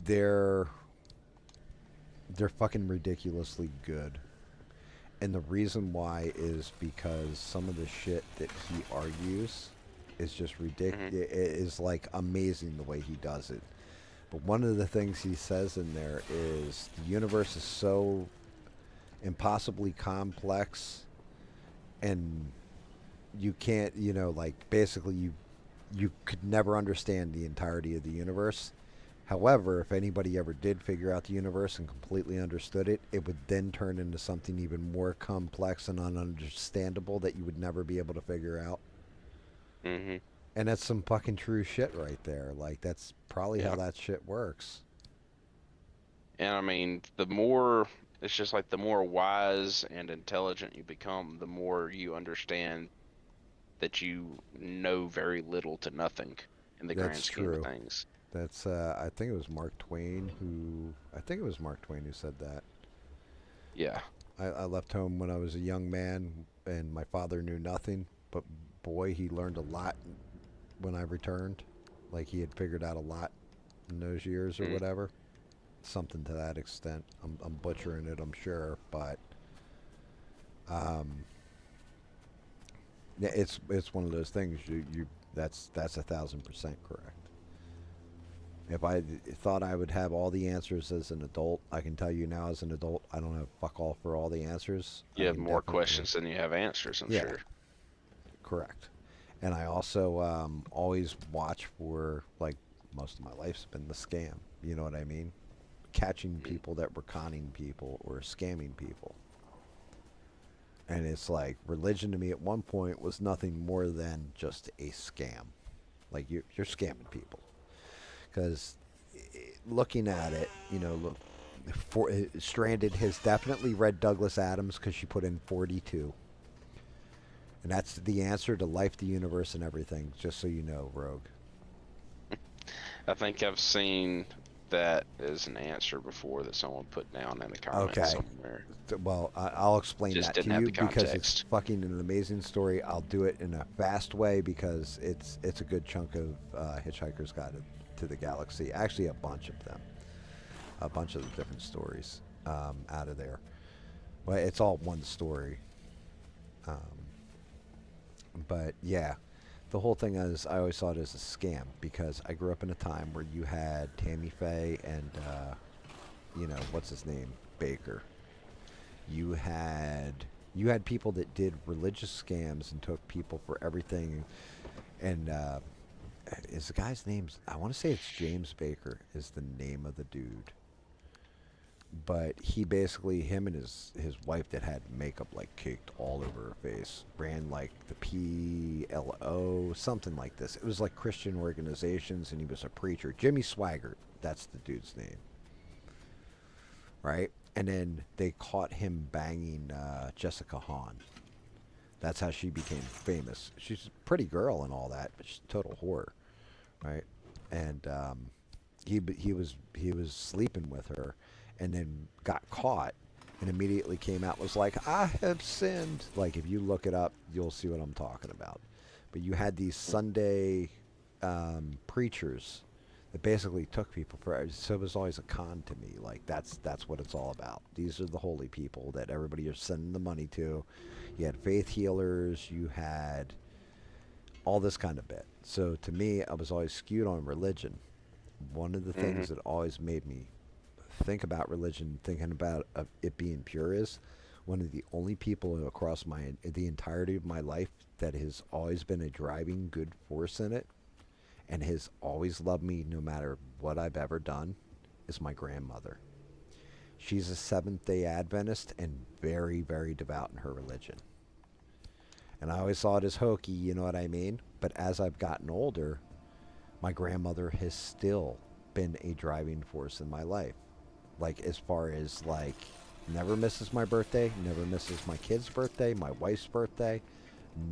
they're they're fucking ridiculously good. And the reason why is because some of the shit that he argues is just ridiculous. Hmm. It is like amazing the way he does it. But one of the things he says in there is the universe is so impossibly complex, and you can't, like basically you could never understand the entirety of the universe. However, if anybody ever did figure out the universe and completely understood it, it would then turn into something even more complex and ununderstandable that you would never be able to figure out. Hmm. And that's some fucking true shit right there. Like, that's probably how Yeah. that shit works. And I mean, it's just like the more wise and intelligent you become, the more you understand that you know very little to nothing in the That's grand scheme of true. things. That's I think it was Mark Twain who said that. Yeah. I left home when I was a young man, and my father knew nothing. But boy, he learned a lot when I returned. Like, he had figured out a lot in those years or Mm. whatever. Something to that extent. I'm butchering it, I'm sure, but um, yeah, it's one of those things. That's 1,000% correct. If I thought I would have all the answers as an adult, I can tell you now as an adult, I don't have fuck all for all the answers. You I have can more definitely, questions than you have answers, I'm yeah, sure. correct. And I also always watch for, like, most of my life's been the scam. You know what I mean? Catching Mm. people that were conning people or scamming people. And it's like religion to me at one point was nothing more than just a scam. Like, you're scamming people. Because looking at it, look, Stranded has definitely read Douglas Adams because she put in 42. And that's the answer to life, the universe, and everything, just so you know, Rogue. I think I've seen that as an answer before that someone put down in the comments Okay. somewhere. Well, I'll explain Just that to didn't have you the because it's context. fucking an amazing story. I'll do it in a fast way because it's a good chunk of Hitchhiker's Guide to the Galaxy. Actually, a bunch of them, a bunch of the different stories out of there. Well, it's all one story. Um, but yeah, the whole thing is I always saw it as a scam because I grew up in a time where you had Tammy Faye and what's his name, Baker. You had people that did religious scams and took people for everything. And is the guy's name? I want to say it's James Baker is the name of the dude. But he basically, him and his wife that had makeup like caked all over her face, ran like the PLO, something like this. It was like Christian organizations, and he was a preacher. Jimmy Swaggart, that's the dude's name, right? And then they caught him banging Jessica Hahn. That's how she became famous. She's a pretty girl and all that, but she's a total whore, right? And he was sleeping with her, and then got caught, and immediately came out was like, I have sinned. Like if you look it up, you'll see what I'm talking about. But you had these Sunday preachers that basically took people for. So it was always a con to me. Like that's what it's all about. These are the holy people that everybody is sending the money to. You had faith healers. You had all this kind of bit. So to me, I was always skewed on religion. One of the things that always made me think about religion, thinking about it being pure, is one of the only people across the entirety of my life that has always been a driving good force in it and has always loved me no matter what I've ever done is my grandmother. She's a Seventh-day Adventist and very, very devout in her religion. And I always saw it as hokey, you know what I mean? But as I've gotten older, my grandmother has still been a driving force in my life. Like as far as like never misses my birthday, never misses my kid's birthday, my wife's birthday,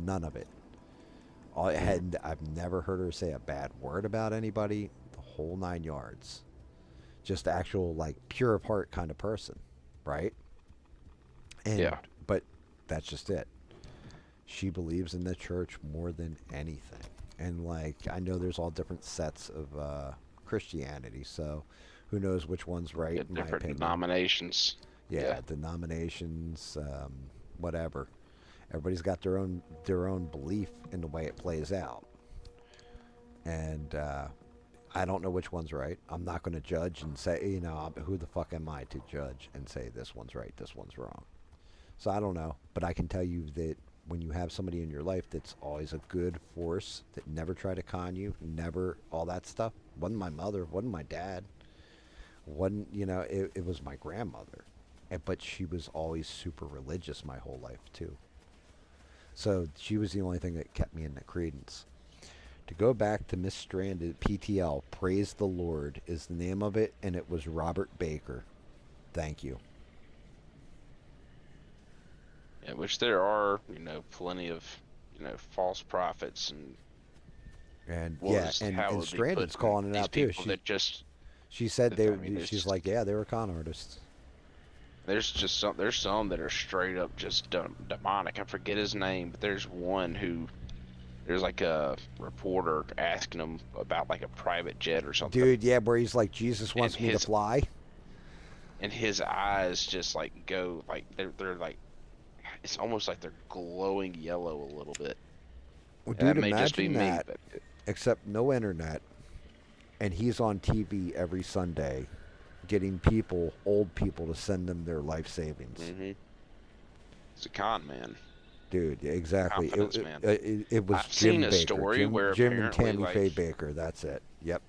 none of it. I've never heard her say a bad word about anybody, the whole 9 yards. Just actual like pure of heart kind of person, right? And Yeah. but that's just it. She believes in the church more than anything. And like I know there's all different sets of Christianity, so who knows which one's right in my Different opinion. denominations. Yeah, denominations, whatever. Everybody's got their own belief in the way it plays out, and I don't know which one's right. I'm not going to judge and say, who the fuck am I to judge and say this one's right, this one's wrong. So I don't know, but I can tell you that when you have somebody in your life that's always a good force, that never try to con you, never all that stuff. Wasn't my mother, wasn't my dad, wasn't it was my grandmother, but she was always super religious my whole life too. So she was the only thing that kept me in the credence. To go back to Miss Stranded, PTL, Praise the Lord is the name of it, and it was Robert Baker. Thank you. Yeah, which there are, plenty of, false prophets And what yeah, was and, how it and would be Stranded's put in calling it these out too. people that just She said there's she's just like, yeah, they were con artists. there's some that are straight up just demonic. I forget his name, but there's one who there's like a reporter asking him about like a private jet or something, Dude, yeah, where he's like, Jesus and wants me to fly. his eyes just like go like they're like it's almost like they're glowing yellow a little bit. Well, And that dude, may just be imagine me, that, but except no internet, and he's on TV every Sunday, getting people, old people, to send them their life savings. it's a con man, Dude, yeah, exactly. It, confidence it, man. it, it was I've Jim seen a Baker, story where Jim and apparently Tammy like Faye Baker. That's it. Yep.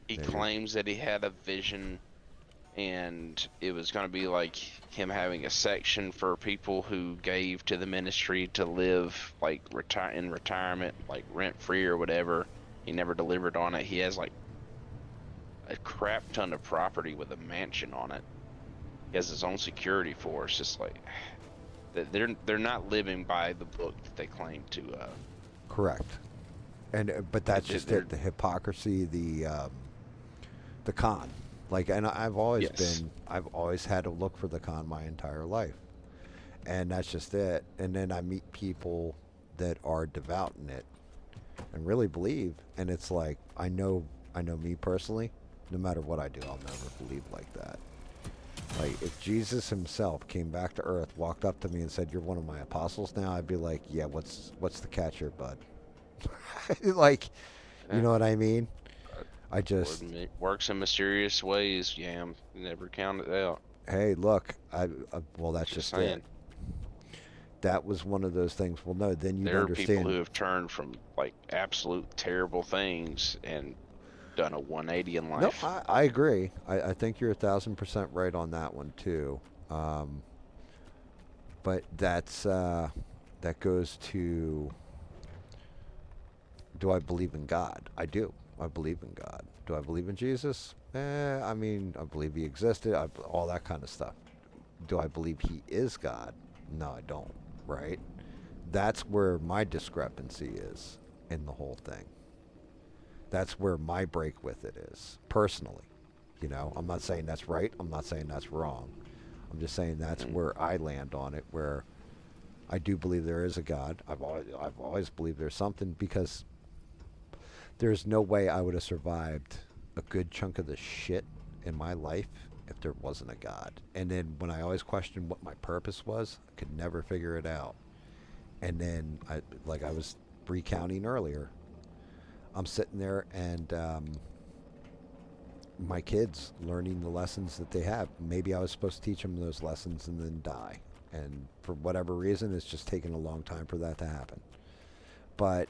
he There you go. claims that he had a vision and it was going to be like him having a section for people who gave to the ministry to live like in retirement, like rent free or whatever. He never delivered on it. He has like a crap ton of property with a mansion on it. He has his own security force. It's like they're not living by the book that they claim to. Correct. And but that's just they're- it. The hypocrisy, the con. Like, and Yes. I've always had to look for the con my entire life, and that's just it. And then I meet people that are devout in it and really believe, and it's like I know me personally. No matter what I do, I'll never believe like that. Like if Jesus himself came back to earth, walked up to me and said, "You're one of my apostles now," I'd be like, "Yeah, what's the catch here, bud?" Like, you Yeah. know what I mean? uh, I Lord just, works in mysterious ways. Yeah, never count it out. hey, look, well, that's Just just it. saying. That was one of those things. Well, no, then you'd There are people understand. who have turned from like absolute terrible things and done a 180 in No, life. I agree. I think you're 1,000% right on that one too. Um, but that goes to, do I believe in God? I do. I believe in God. Do I believe in Jesus? I mean, I believe he existed. All that kind of stuff. Do I believe he is God? No, I don't. Right? That's where my discrepancy is in the whole thing. That's where my break with it is, personally. You know, I'm not saying that's right. I'm not saying that's wrong. I'm just saying that's Mm, where I land on it, where I do believe there is a God. I've always believed there's something, because there's no way I would have survived a good chunk of the shit in my life if there wasn't a God. And then when I always questioned what my purpose was, I could never figure it out. And then, like I was recounting earlier, I'm sitting there and my kids learning the lessons that they have. Maybe I was supposed to teach them those lessons and then die. And for whatever reason, it's just taken a long time for that to happen. But,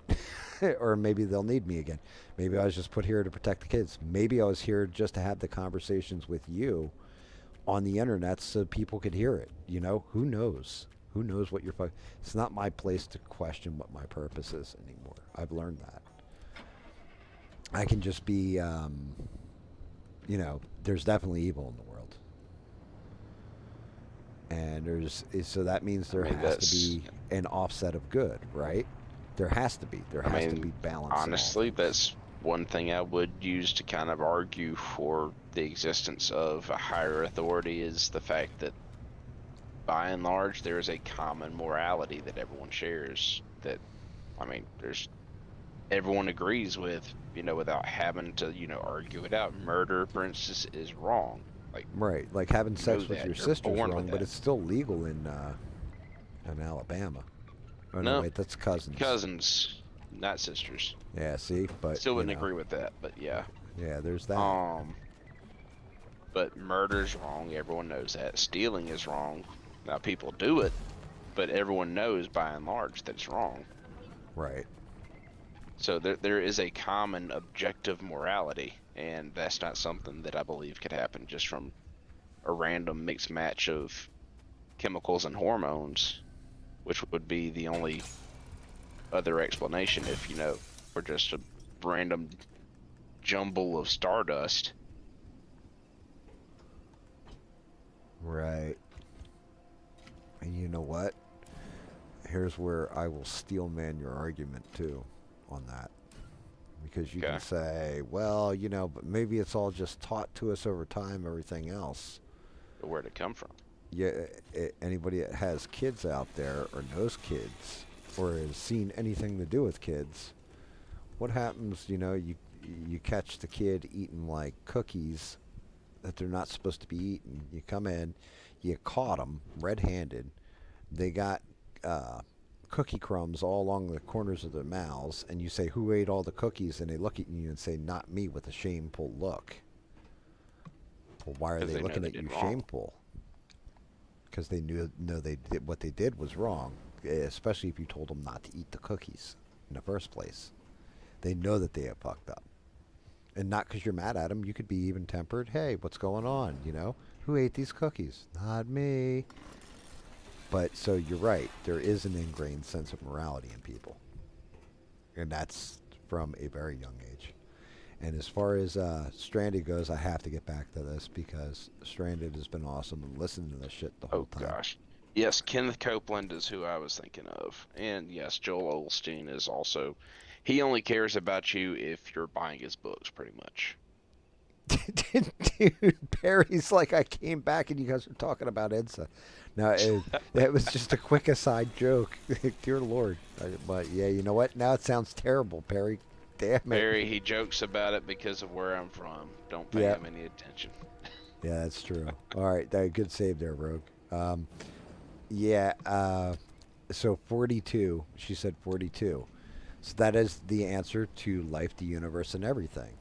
or maybe they'll need me again. Maybe I was just put here to protect the kids. Maybe I was here just to have the conversations with you on the internet so people could hear it. You know, who knows? Who knows what your It's not my place to question what my purpose is anymore. I've learned that. I can just be, you know, there's definitely evil in the world, and so that means I there mean, has to be an offset of good, right? There has to be. There I has to mean, be balance in all honestly, things. that's one thing I would use to kind of argue for the existence of a higher authority is the fact that by and large there is a common morality that everyone shares that, I mean, there's everyone agrees with, without having to, argue it out. Murder, for instance, is wrong. Like, Right, like having you know sex with your that. You're sister's born with wrong, but that. it's still legal in Alabama. Oh no, No, wait, that's cousins. cousins, not sisters. Yeah, see, but Still you wouldn't know, agree with that, but yeah. yeah, there's that. Um, but murder's wrong. Everyone knows that. Stealing is wrong. Now people do it, but everyone knows by and large that it's wrong. Right. So there is a common objective morality, and that's not something that I believe could happen just from a random mixed match of chemicals and hormones, which would be the only other explanation if, we're just a random jumble of stardust. Right. And you know what? Here's where I will steel man your argument too on that. Because you can Okay. say, well, you know, but maybe it's all just taught to us over time, everything else. But where'd it come from? Yeah, anybody that has kids out there or knows kids or has seen anything to do with kids, what happens, you know, you catch the kid eating like cookies that they're not supposed to be eating. You come in, you caught them red-handed. They got uh, cookie crumbs all along the corners of their mouths, and you say, "Who ate all the cookies?" And they look at you and say, "Not me," with a shameful look. Well, why are Because they they know looking they at you did wrong. shameful? Because they know they did what they did was wrong. Especially if you told them not to eat the cookies in the first place. They know that they have fucked up, and not because you're mad at them. You could be even tempered. Hey, what's going on? You know, who ate these cookies? Not me. But so you're right. There is an ingrained sense of morality in people, and that's from a very young age. And as far as Stranded goes, I have to get back to this because Stranded has been awesome and listening to this shit the whole Oh time. gosh. Yes, Kenneth Copeland is who I was thinking of. And yes, Joel Olstein is also, he only cares about you if you're buying his books, pretty much. Dude, Perry's like, I came back and you guys were talking about Edsa. No, that was just a quick aside joke. Dear Lord. But yeah, you know what? Now it sounds terrible, Perry. Damn it. Barry, he jokes about it because of where I'm from. Don't pay Yeah, him any attention. yeah, that's true. All right, good save there, Rogue. Yeah, so 42. She said 42. So that is the answer to life, the universe, and everything,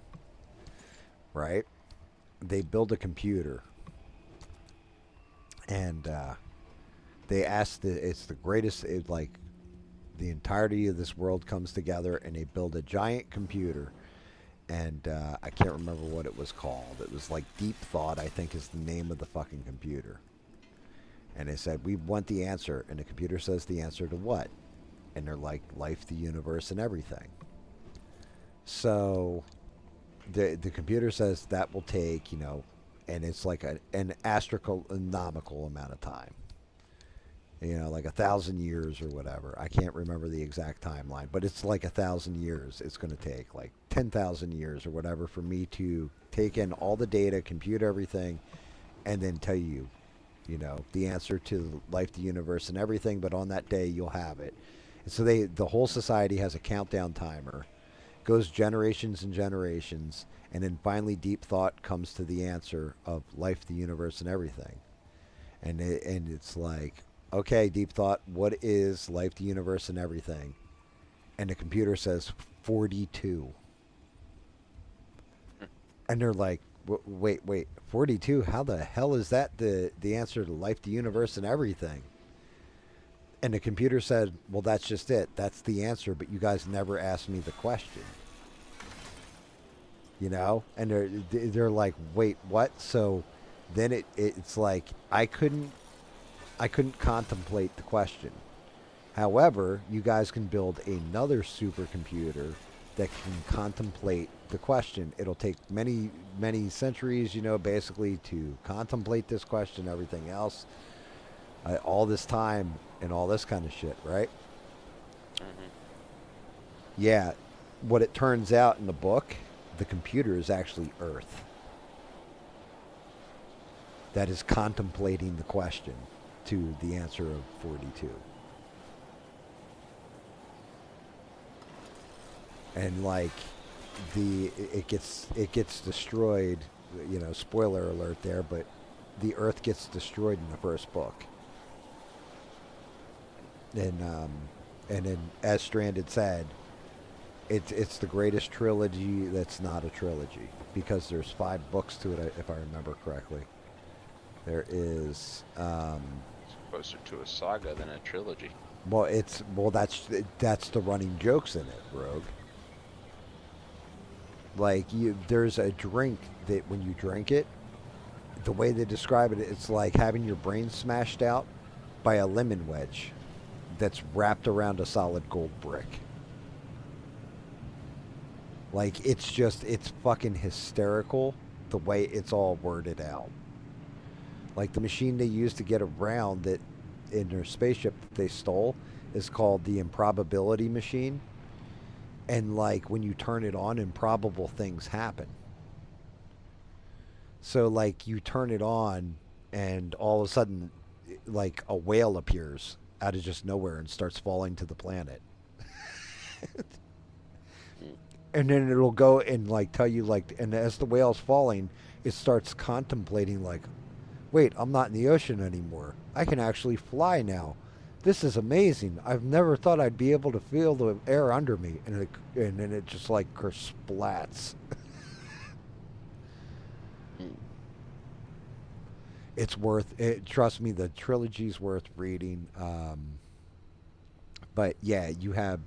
right? They build a computer, and they ask it's the greatest. Like the entirety of this world comes together, and they build a giant computer. And I can't remember what it was called. It was like Deep Thought, I think, is the name of the fucking computer. And they said, we want the answer. And the computer says the answer to what? And they're like, life, the universe, and everything. So the computer says that will take, and it's like an astronomical amount of time. Like 1,000 years or whatever. I can't remember the exact timeline, but it's like 1,000 years. It's going to take like 10,000 years or whatever for me to take in all the data, compute everything, and then tell you, the answer to life, the universe, and everything. But on that day, you'll have it. And so the whole society has a countdown timer, goes generations and generations, and then finally, deep thought comes to the answer of life, the universe, and everything. And it's like, okay, deep thought, what is life, the universe, and everything? And the computer says 42. And they're like, wait, 42? How the hell is that the answer to life, the universe, and everything? And the computer said, well, that's just it. That's the answer, but you guys never asked me the question. And they're like, wait, what? So then it's like I couldn't contemplate the question. However, you guys can build another supercomputer that can contemplate the question. It'll take many, many centuries, basically to contemplate this question, everything else, all this time and all this kind of shit, right? Hmm. Yeah. What it turns out in the book, the computer is actually Earth that is contemplating the question to the answer of 42. And like it gets destroyed, spoiler alert there, but the Earth gets destroyed in the first book. And then as Stranded said, it's the greatest trilogy that's not a trilogy because there's 5 books to it if I remember correctly. There is It's closer to a saga than a trilogy. that's the running jokes in it, Rogue. Like there's a drink that when you drink it, the way they describe it, it's like having your brain smashed out by a lemon wedge that's wrapped around a solid gold brick. Like it's fucking hysterical the way it's all worded out. Like the machine they used to get around that in their spaceship that they stole is called the improbability machine. And like when you turn it on, improbable things happen. So like you turn it on and all of a sudden like a whale appears out of just nowhere and starts falling to the planet. And then it'll go and like tell you like, and as the whale's falling, it starts contemplating like, wait, I'm not in the ocean anymore. I can actually fly now. This is amazing. I've never thought I'd be able to feel the air under me. And then it just like splats. It's worth it. Trust me, the trilogy's worth reading. But yeah, you have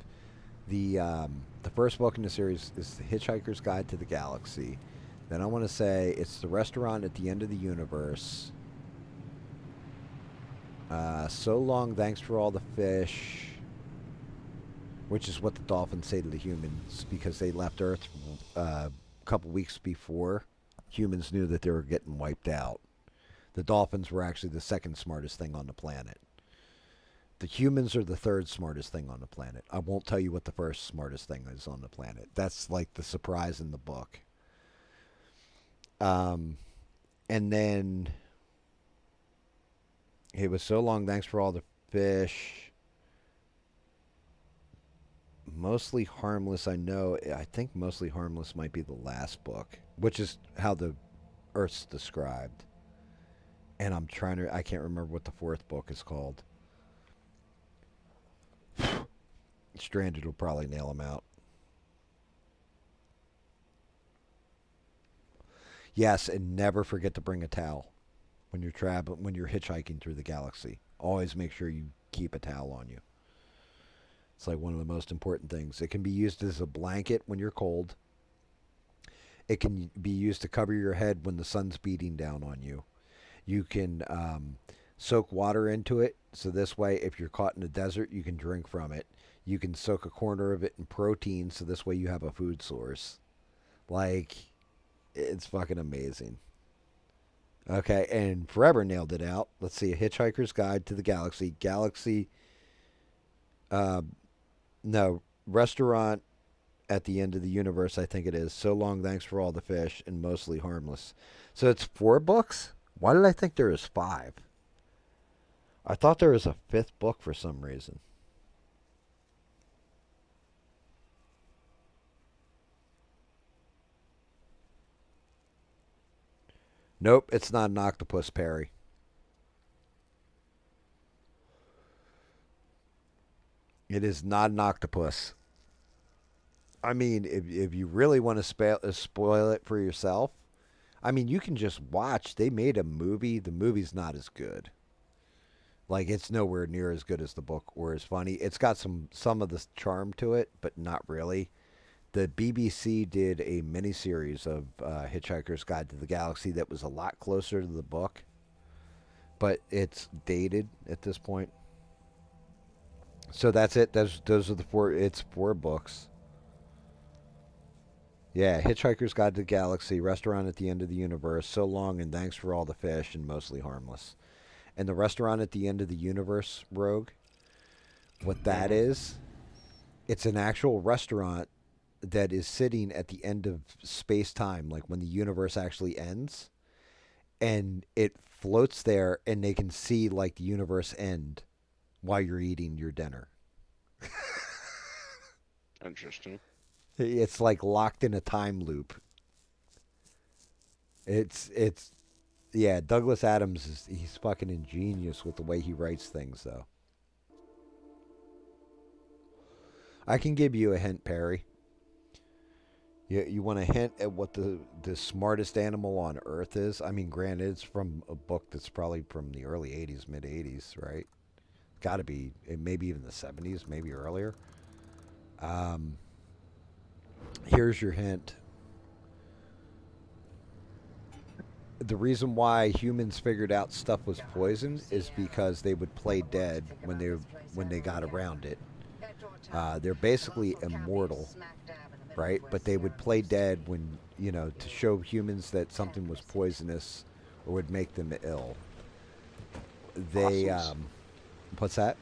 the first book in the series is The Hitchhiker's Guide to the Galaxy. Then I want to say it's The Restaurant at the End of the Universe. So long, thanks for all the fish. Which is what the dolphins say to the humans because they left Earth a couple weeks before humans knew that they were getting wiped out. The dolphins were actually the second smartest thing on the planet. The humans are the third smartest thing on the planet. I won't tell you what the first smartest thing is on the planet. That's like the surprise in the book. And then it was so long. Thanks for all the fish. Mostly harmless. I know. I think mostly harmless might be the last book, which is how the Earth's described. And I'm trying to. I can't remember what the fourth book is called. Stranded will probably nail him out. Yes, and never forget to bring a towel when you're traveling, when you're hitchhiking through the galaxy. Always make sure you keep a towel on you. It's like one of the most important things. It can be used as a blanket when you're cold. It can be used to cover your head when the sun's beating down on you. You can soak water into it, so this way, if you're caught in the desert, you can drink from it. You can soak a corner of it in protein, so this way you have a food source. Like, it's fucking amazing. Okay, and Forever nailed it out. Let's see, A Hitchhiker's Guide to the Galaxy. Uh, no, Restaurant at the End of the Universe, I think it is. So Long, Thanks for All the Fish, and Mostly Harmless. So it's 4 books? Why did I think there was 5? I thought there was a 5th book for some reason. Nope, it's not an octopus, Perry. It is not an octopus. I mean, if you really want to spoil it for yourself, I mean, you can just watch. They made a movie. The movie's not as good. Like, it's nowhere near as good as the book or as funny. It's got some of the charm to it, but not really. The BBC did a miniseries of Hitchhiker's Guide to the Galaxy that was a lot closer to the book, but it's dated at this point. So that's it. Those are the 4. It's 4 books. Yeah, Hitchhiker's Guide to the Galaxy, Restaurant at the End of the Universe, So Long and Thanks for All the Fish, and Mostly Harmless. And the Restaurant at the End of the Universe, Rogue, what that is, it's an actual restaurant that is sitting at the end of space time, like when the universe actually ends, and it floats there, and they can see like the universe end while you're eating your dinner. Interesting. It's like locked in a time loop. It's yeah, Douglas Adams he's fucking ingenious with the way he writes things though. I can give you a hint, Perry. You want a hint at what the smartest animal on Earth is? I mean, granted, it's from a book that's probably from the early '80s, mid '80s, right? Got to be, maybe even the '70s, maybe earlier. Um, Here's your hint. The reason why humans figured out stuff was poison is because they would play dead when they got around it. They're basically immortal, right? But they would play dead when to show humans that something was poisonous or would make them ill. They Possums. What's that?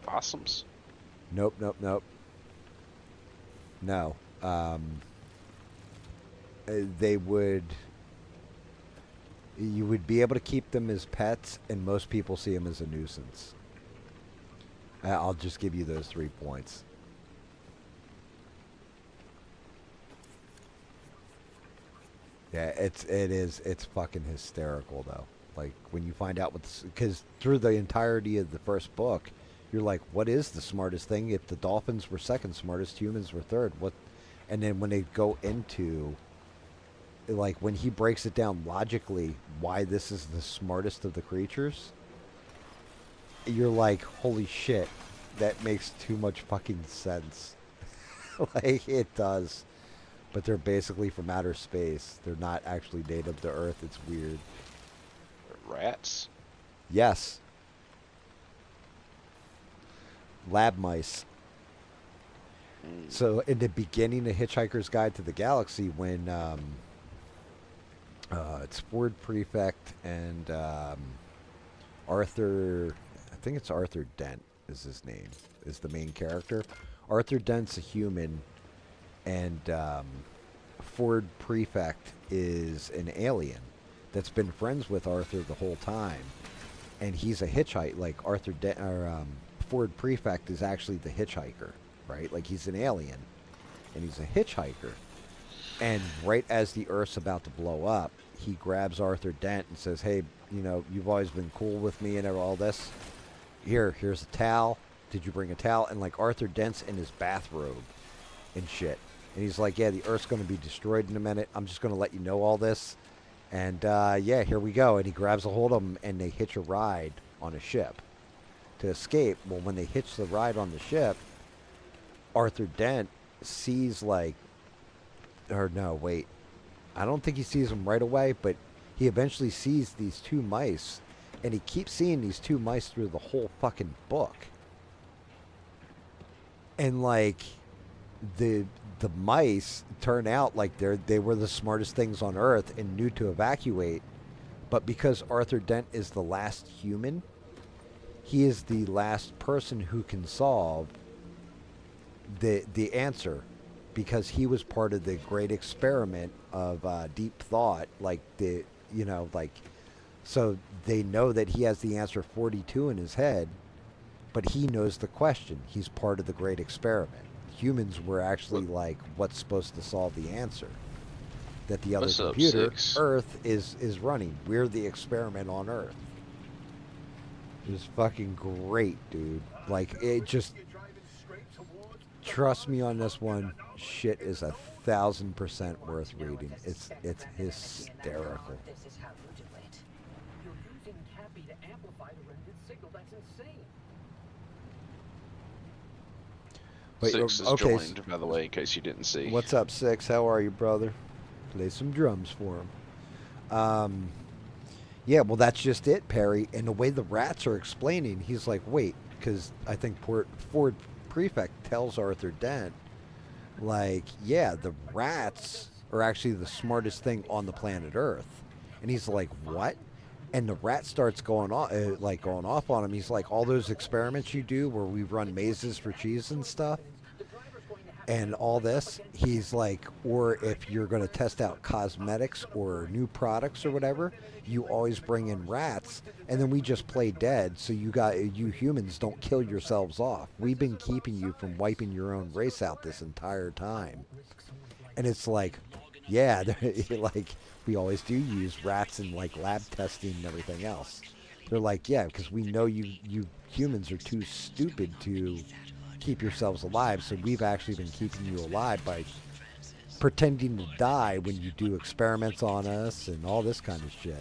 Possums. Nope, nope, nope. No. They would. You would be able to keep them as pets, and most people see them as a nuisance. I'll just give you those 3 points. Yeah, it's fucking hysterical though. Like when you find out because through the entirety of the first book, you're like, what is the smartest thing? If the dolphins were second smartest, humans were third. What? And then when they go into like when he breaks it down logically why this is the smartest of the creatures, you're like, holy shit, that makes too much fucking sense. Like it does. But they're basically from outer space. They're not actually native to Earth. It's weird. Rats. Yes. Lab mice. So in the beginning of Hitchhiker's Guide to the Galaxy, when it's Ford Prefect and Arthur, I think it's Arthur Dent is his name, is the main character. Arthur Dent's a human, and Ford Prefect is an alien that's been friends with Arthur the whole time, and he's a hitchhiker. Like Ford Prefect is actually the hitchhiker, right? Like he's an alien, and he's a hitchhiker. And right as the Earth's about to blow up, he grabs Arthur Dent and says, "Hey, you've always been cool with me and all this. Here's a towel. Did you bring a towel?" And like Arthur Dent's in his bathrobe and shit. And he's like, "Yeah, the Earth's going to be destroyed in a minute. I'm just going to let you know all this." And yeah, here we go. And he grabs a hold of him, and they hitch a ride on a ship to escape. Well, when they hitch the ride on the ship, Arthur Dent sees or no, wait. I don't think he sees them right away, but he eventually sees these two mice, and he keeps seeing these two mice through the whole fucking book. And like the mice turn out like they were the smartest things on Earth and knew to evacuate, but because Arthur Dent is the last human, he is the last person who can solve the answer, because he was part of the great experiment of deep thought, so they know that he has the answer 42 in his head, but he knows the question. He's part of the great experiment. Humans were actually like what's supposed to solve the answer that the other computer, Earth, is running. We're the experiment on Earth. It was fucking great, dude. Like, it just... Trust me on this one. Shit is 1,000% worth reading. It's hysterical. This is how you do it. You're using Cappy to amplify the rendered signal. That's insane. Wait, Six is okay. joined, by the way, in case you didn't see. What's up, Six? How are you, brother? Play some drums for him. Yeah, well, that's just it, Perry. And the way the rats are explaining, he's like, wait, because I think Ford Prefect tells Arthur Dent, like, yeah, the rats are actually the smartest thing on the planet Earth. And he's like, what? And the rat starts going off on him. He's like, all those experiments you do where we run mazes for cheese and stuff and all this, he's like, or if you're going to test out cosmetics or new products or whatever, you always bring in rats, and then we just play dead, so you humans don't kill yourselves off. We've been keeping you from wiping your own race out this entire time. And it's like, yeah, like, we always do use rats in like lab testing and everything else. They're like, yeah, because we know you humans are too stupid to keep yourselves alive, so we've actually been keeping you alive by pretending to die when you do experiments on us and all this kind of shit.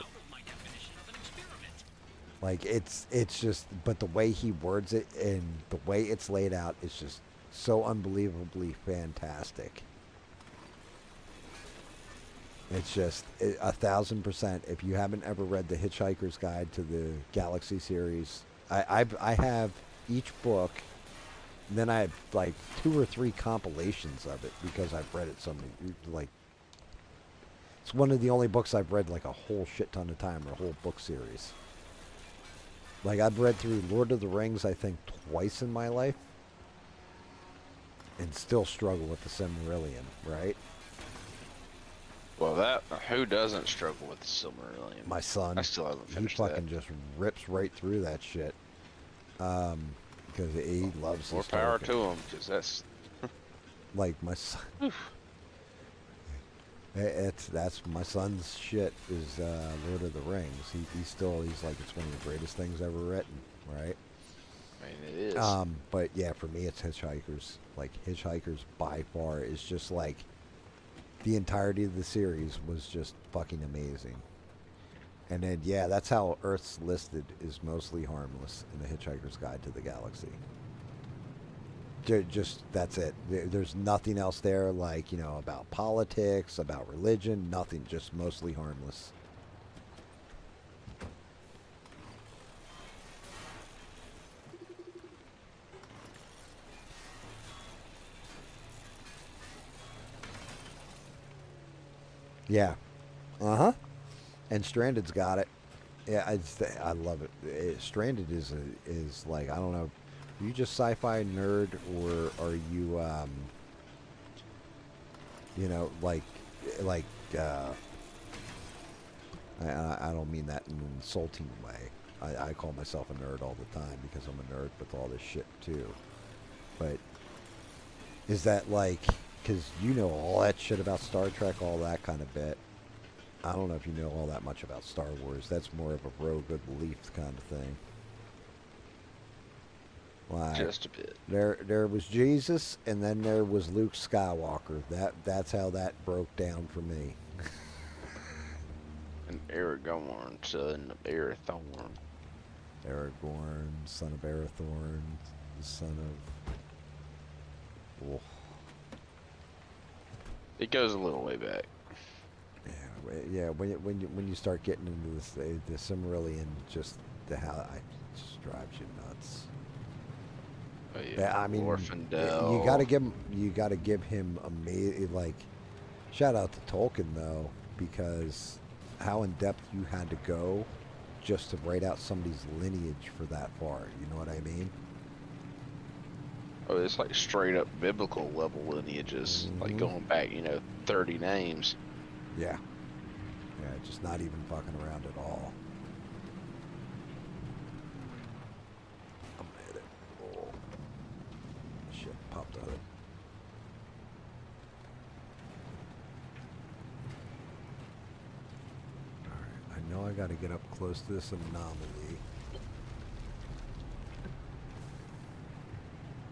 Like, it's just, but the way he words it and the way it's laid out is just so unbelievably fantastic. It's just 1,000%. If you haven't ever read the Hitchhiker's Guide to the Galaxy series, I have each book. And then I had like 2 or 3 compilations of it because I've read it so many. Like, it's one of the only books I've read like a whole shit ton of time, or a whole book series. Like, I've read through Lord of the Rings, I think, twice in my life, and still struggle with the Silmarillion, right? Well, who doesn't struggle with the Silmarillion? My son. I still haven't finished He fucking just rips right through that shit. Because he loves more power to him, because that's like my son. That's my son's shit is Lord of the Rings. He's like, it's one of the greatest things ever written, right? I mean, it is. But yeah, for me it's Hitchhikers. Like, Hitchhikers by far is just like, the entirety of the series was just fucking amazing. And then, yeah, that's how Earth's listed, is mostly harmless in the Hitchhiker's Guide to the Galaxy. Just, that's it. There's nothing else there, like, about politics, about religion, nothing. Just mostly harmless. Yeah. Uh-huh. And Stranded's got it. Yeah, I love it. Stranded is like, I don't know, are you just sci-fi nerd, or are you, like, like, uh, I don't mean that in an insulting way. I call myself a nerd all the time because I'm a nerd with all this shit too. But is that like, because you know all that shit about Star Trek, all that kind of bit. I don't know if you know all that much about Star Wars. That's more of a rogue good belief kind of thing. Like, Just a bit. there was Jesus, and then there was Luke Skywalker. That's how that broke down for me. An Aragorn, son of Arathorn. Aragorn, son of Arathorn, the son of. Oh, It goes a little way back. yeah. When you start getting into this, the Silmarillion, just how it just drives you nuts. Oh, Yeah, I mean, you gotta give him amazing. Like, shout out to Tolkien though, because how in depth you had to go just to write out somebody's lineage for that far. You know what I mean? Oh, it's like straight up biblical level lineages, like going back, 30 names. Yeah. Yeah, just not even fucking around at all. I made it. Oh. Shit, popped out of it. Alright, I know I gotta get up close to this anomaly.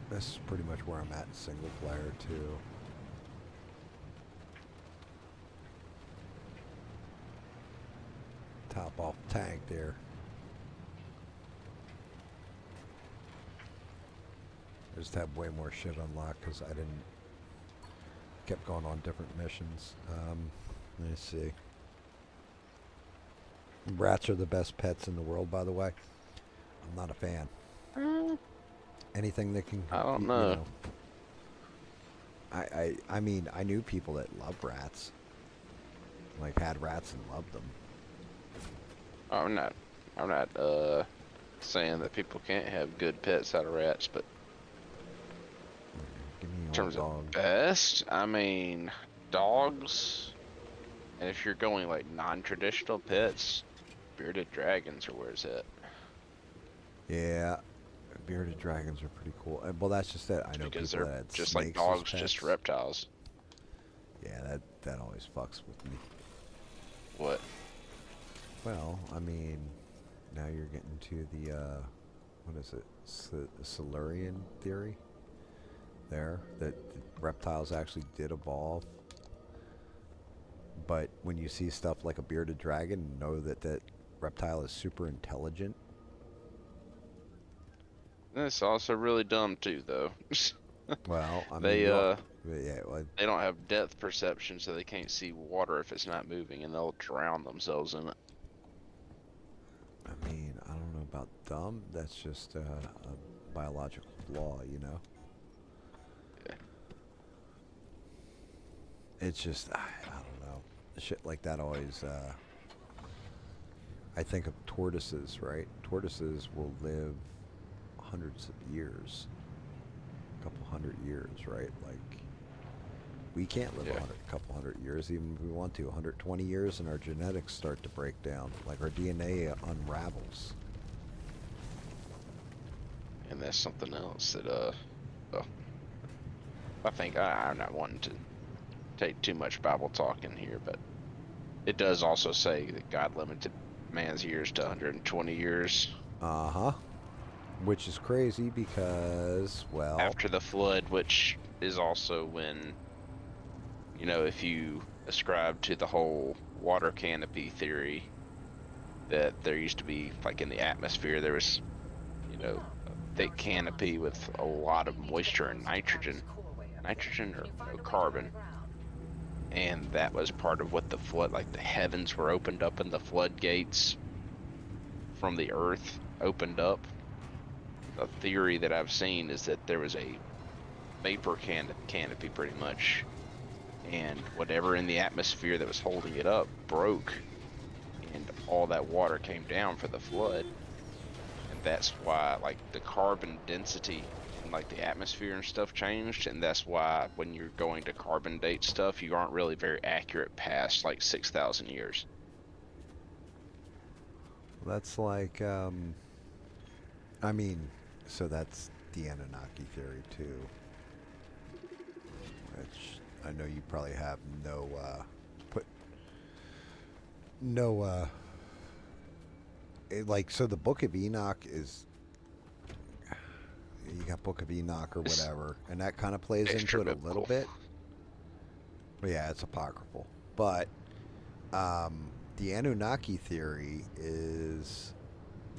This is pretty much where I'm at in single player too. Top off tank there. I just have way more shit unlocked because I didn't kept going on different missions. Let me see. Rats are the best pets in the world, by the way. I'm not a fan. Anything that can. I don't know. I mean, I knew people that loved rats. Like, had rats and loved them. I'm not saying that people can't have good pets out of rats, but Give me in your terms dog. of best, I mean, dogs, and if you're going like non-traditional pets, bearded dragons are where it's at. Yeah, bearded dragons are pretty cool. Well, that's just it. I know Because people they're that had just like snakes as dogs, pets. just reptiles. Yeah, that always fucks with me. What? Well, I mean, now you're getting to the what is it? Silurian theory. There, that the reptiles actually did evolve. But when you see stuff like a bearded dragon, know that that reptile is super intelligent. That's also really dumb too, though. Well, I mean, They yeah, well, they don't have depth perception, so they can't see water if it's not moving, and they'll drown themselves in it. I mean, I don't know about dumb. That's just a biological flaw, you know. Yeah. It's just I don't know. Shit like that always. I think of tortoises, right? Tortoises will live hundreds of years, a couple hundred years, right? Like we can't live Yeah. a couple hundred years, even if we want to. 120 years, and our genetics start to break down. Like our DNA unravels. And that's something else that well, I think I'm not wanting to take too much Bible talk in here, but it does also say that God limited man's years to 120 years Uh huh. Which is crazy because, well, after the flood, which is also when, if you ascribe to the whole water canopy theory, that there used to be, like in the atmosphere, there was, a thick canopy with a lot of moisture and nitrogen or no carbon. And that was part of what the flood, like the heavens were opened up and the floodgates from the earth opened up. The theory that I've seen is that there was a vapor canopy pretty much, and whatever in the atmosphere that was holding it up broke, and all that water came down for the flood. And that's why, like, the carbon density in and like the atmosphere and stuff changed, and that's why when you're going to carbon date stuff, you aren't really very accurate past like 6,000 years. That's like, I mean, so that's the Anunnaki theory too, which I know you probably have put no, like, so the Book of Enoch is, you got Book of Enoch or It's whatever, and that kind of plays into extra it a little biblical. bit. But yeah, it's apocryphal. But the Anunnaki theory is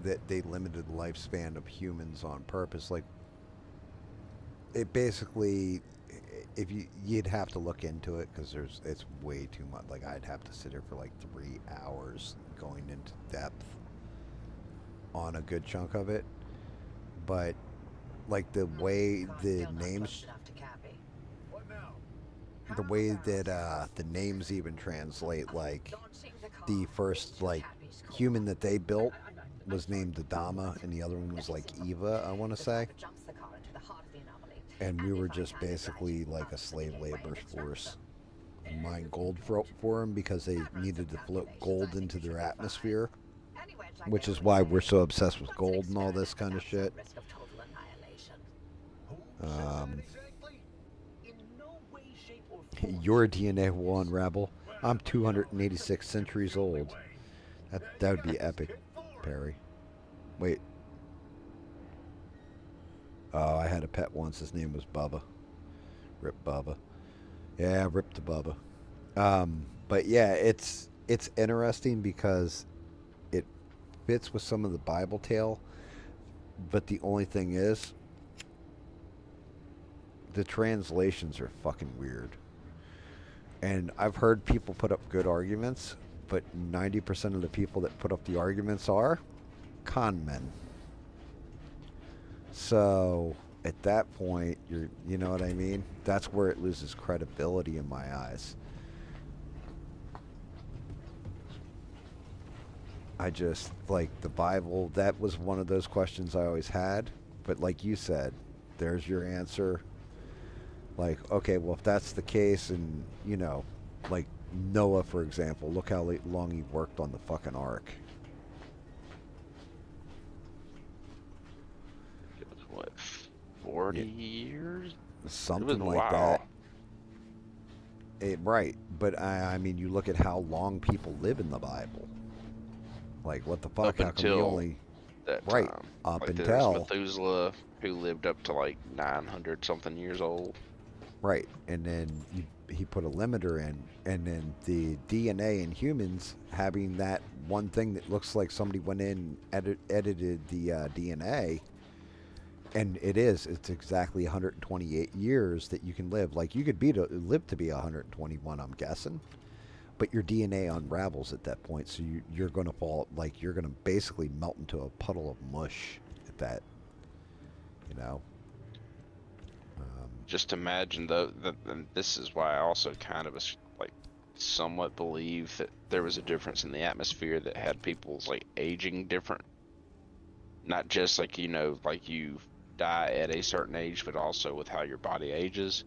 that they limited the lifespan of humans on purpose. Like, it basically, if you'd have to look into it because it's way too much. Like, I'd have to sit here for like 3 hours going into depth on a good chunk of it. But like the way the names, What now? the way that the names even translate, like the first like human that they built was named Adama, and the other one was like Eva, I want to say. And we were just basically like a slave labor force. Mine gold for them because they needed to float gold into their atmosphere, which is why we're so obsessed with gold and all this kind of shit. Who said that Um, exactly? In no way, shape, or form. your DNA will unravel. I'm 286 centuries old. That would be epic, Perry. Wait. Oh, I had a pet once. His name was Bubba. Rip Bubba. Yeah, rip to Bubba. But yeah, it's interesting because it fits with some of the Bible tale. But the only thing is, the translations are fucking weird. And I've heard people put up good arguments, but 90% of the people that put up the arguments are con men. So at that point, you know what I mean? That's where it loses credibility in my eyes. I just, like, the Bible, that was one of those questions I always had. But like you said, there's your answer. Like, okay, well, if that's the case, and, like Noah, for example, look how long he worked on the fucking ark. It was what, 40 Yeah, years? It was something a like that. while. Right, but I mean, you look at how long people live in the Bible. Like, what the fuck? Up How come we until only. that Right, time. up Like there's until. Methuselah who lived up to like 900 something years old. Right, and then he put a limiter in, and then the DNA in humans having that one thing that looks like somebody went in and edited the DNA, and it's exactly 128 years that you can live. Like, you could live to be 121, I'm guessing, but your DNA unravels at that point, so you're going to fall, like, you're going to basically melt into a puddle of mush at that, you know. Um, Just imagine though that, and this is why I also kind of like somewhat believe that there was a difference in the atmosphere that had people's like aging different. Not just like, like you die at a certain age, but also with how your body ages.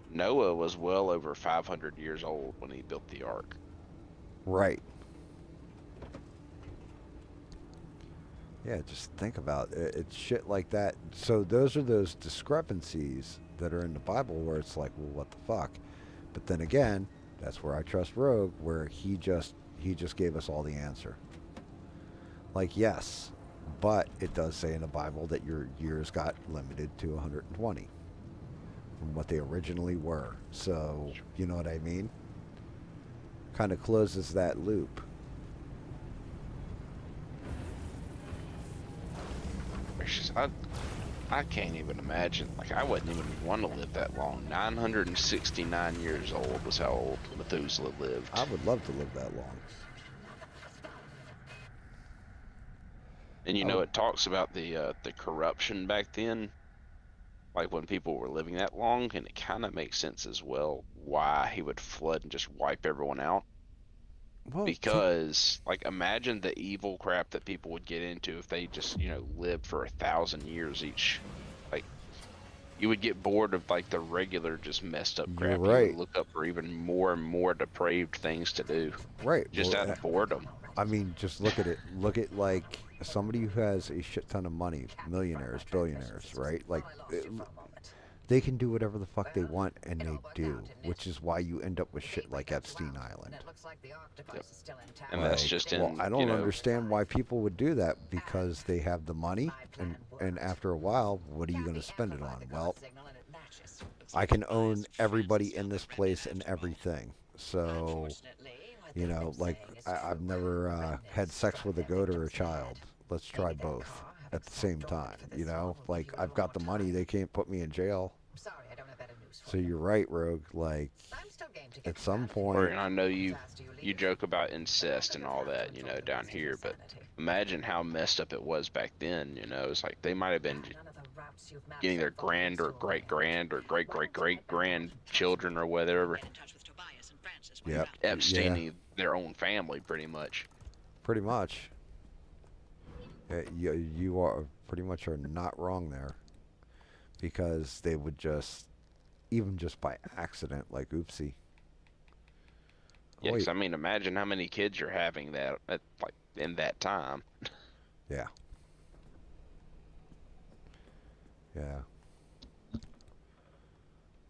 Noah was well over 500 years old when he built the ark. right. Yeah, just think about it. It's shit like that. So those are those discrepancies that are in the Bible where it's like, well, what the fuck? But then again, that's where I trust Rogue, where he just gave us all the answer. Like, yes, but it does say in the Bible that your years got limited to 120 from what they originally were. So, you know what I mean? Kind of closes that loop. Gracious, I can't even imagine. Like, I wouldn't even want to live that long. 969 years old was how old Methuselah lived. I would love to live that long. And I would. it talks about the corruption back then, like when people were living that long, and it kind of makes sense as well why he would flood and just wipe everyone out. Well, Because, like, imagine the evil crap that people would get into if they just, lived for 1,000 years each. Like, you would get bored of like the regular just messed up You're crap. You would right. look up for even more and more depraved things to do, Right. just Well, out of boredom. I mean, just look at it. Look at like somebody who has a shit ton of money, millionaires, billionaires, right? Like they can do whatever the fuck they want, and they do, which is why you end up with shit like Epstein Island. Yep. And that's Like, just well, in, I you don't know, understand why people would do that because they have the money, and after a while, what are you going to spend it on? Well, I can own everybody in this place and everything. So, you know, like I've never had sex with a goat or a child. Let's try both at the same time. You know, like I've got the money; they can't put me in jail. So you're right, Rogue. Like at some or point, I know you joke about incest and all that, you know, down here, but imagine how messed up it was back then. You know, it's like they might have been getting their grand or great grand or great great great grandchildren or whatever, Get in touch with Tobias and Francis when yep, you're back. yeah, abstaining their own family pretty much. pretty much. You are pretty much are not wrong there because they would just, even just by accident, like oopsie. Yeah, Oh, 'cause I mean, imagine how many kids you're having that at, like in that time. yeah, yeah.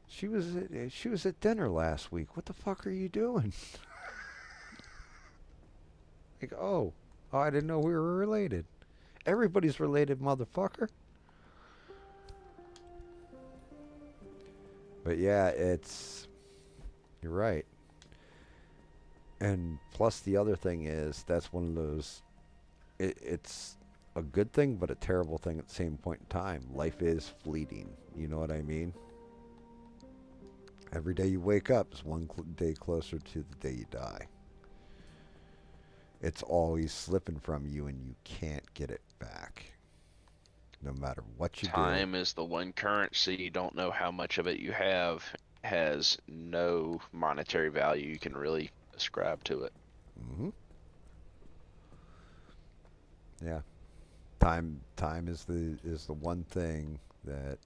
She was at dinner last week. What the fuck are you doing? Like, oh, I didn't know we were related. Everybody's related, motherfucker. But yeah, you're right. And plus, the other thing is that's one of those. It's a good thing, but a terrible thing at the same point in time. Life is fleeting. You know what I mean? Every day you wake up is one day closer to the day you die. It's always slipping from you, and you can't get it back, no matter what you do. Time is the one currency. You don't know how much of it you have. Has no monetary value you can really ascribe to it. Hmm. Yeah, time is the one thing that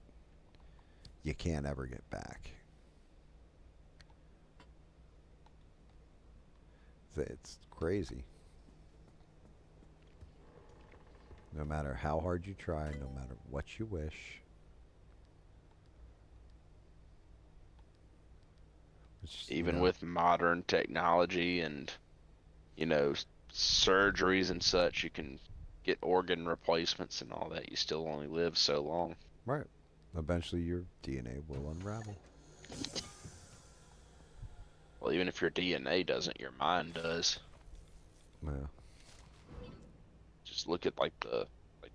you can't ever get back. It's crazy. No matter how hard you try, no matter what you wish. Which, Even with modern technology and, you know, surgeries and such, you can get organ replacements and all that. You still only live so long. right. Eventually your DNA will unravel. Well, even if your DNA doesn't, your mind does. Yeah. Just look at like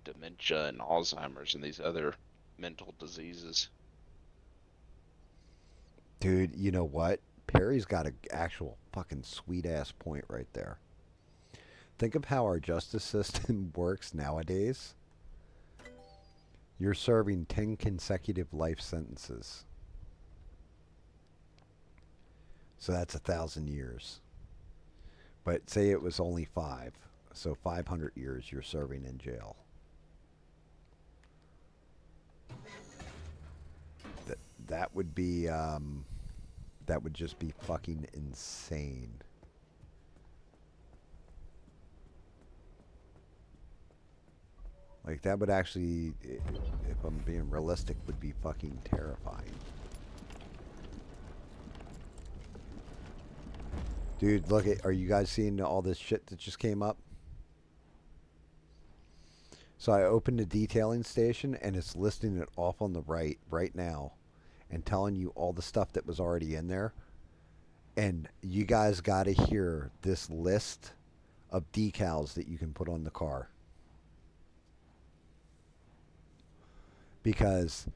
dementia and Alzheimer's and these other mental diseases. Dude, you know what? Perry's got an actual fucking sweet ass point right there. Think of how our justice system works nowadays. You're serving 10 consecutive life sentences. So that's 1,000 years. But say it was only 5. So 500 years you're serving in jail. That would be that would just be fucking insane. Like that would actually, if I'm being realistic, would be fucking terrifying. Dude, look at, are you guys seeing all this shit that just came up? So I opened the detailing station and it's listing it off on the right now and telling you all the stuff that was already in there. And you guys got to hear this list of decals that you can put on the car. Because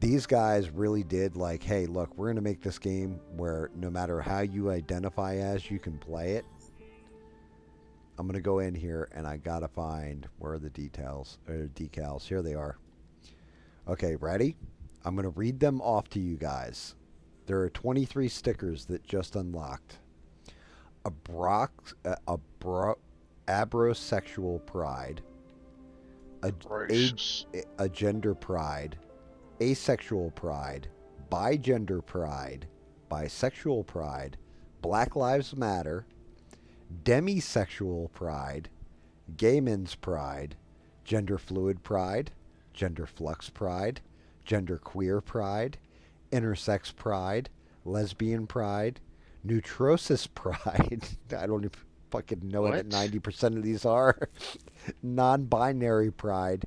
these guys really did like, hey, look, we're going to make this game where no matter how you identify as, you can play it. I'm going to go in here and I got to find where are the details or decals. Here they are. Okay, ready? I'm going to read them off to you guys. There are 23 stickers that just unlocked. Abrosexual pride, Gracious. a gender pride, asexual pride, bigender pride, bisexual pride, Black Lives Matter, demisexual pride, gay men's pride, gender fluid pride, gender flux pride, gender queer pride, intersex pride, lesbian pride, neutrosis pride. I don't even fucking know what What? 90% of these are. Non binary pride,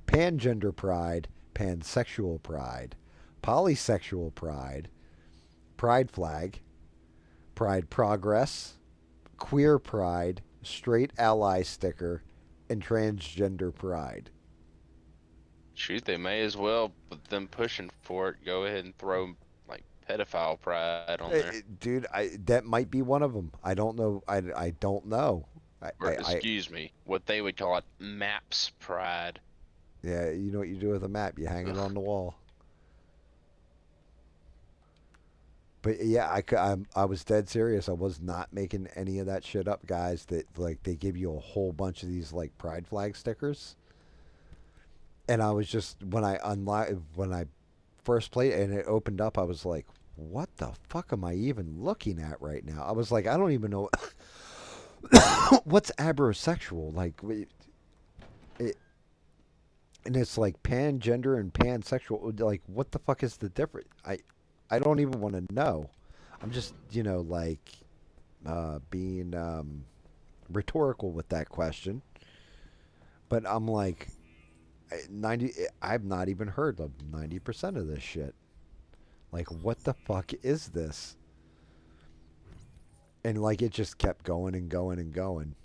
pangender pride, pansexual pride, polysexual pride, pride flag, pride progress, queer pride, straight ally sticker, and transgender pride. Shoot, they may as well, with them pushing for it, go ahead and throw like pedophile pride on there. Dude, that might be one of them. I don't know. I don't know. Or, excuse me, what they would call it, maps pride. Yeah, you know what you do with a map? You hang it Ugh. on the wall. But yeah, I was dead serious. I was not making any of that shit up, guys. That like they give you a whole bunch of these like pride flag stickers, and I was just when I first played it and it opened up, I was like, what the fuck am I even looking at right now? I was like, I don't even know what's abrosexual like. It, and it's like pangender and pansexual. Like, what the fuck is the difference? I don't even want to know. I'm just, like being rhetorical with that question. But I'm like, 90. I've not even heard of 90% of this shit. Like, what the fuck is this? And like, it just kept going and going and going.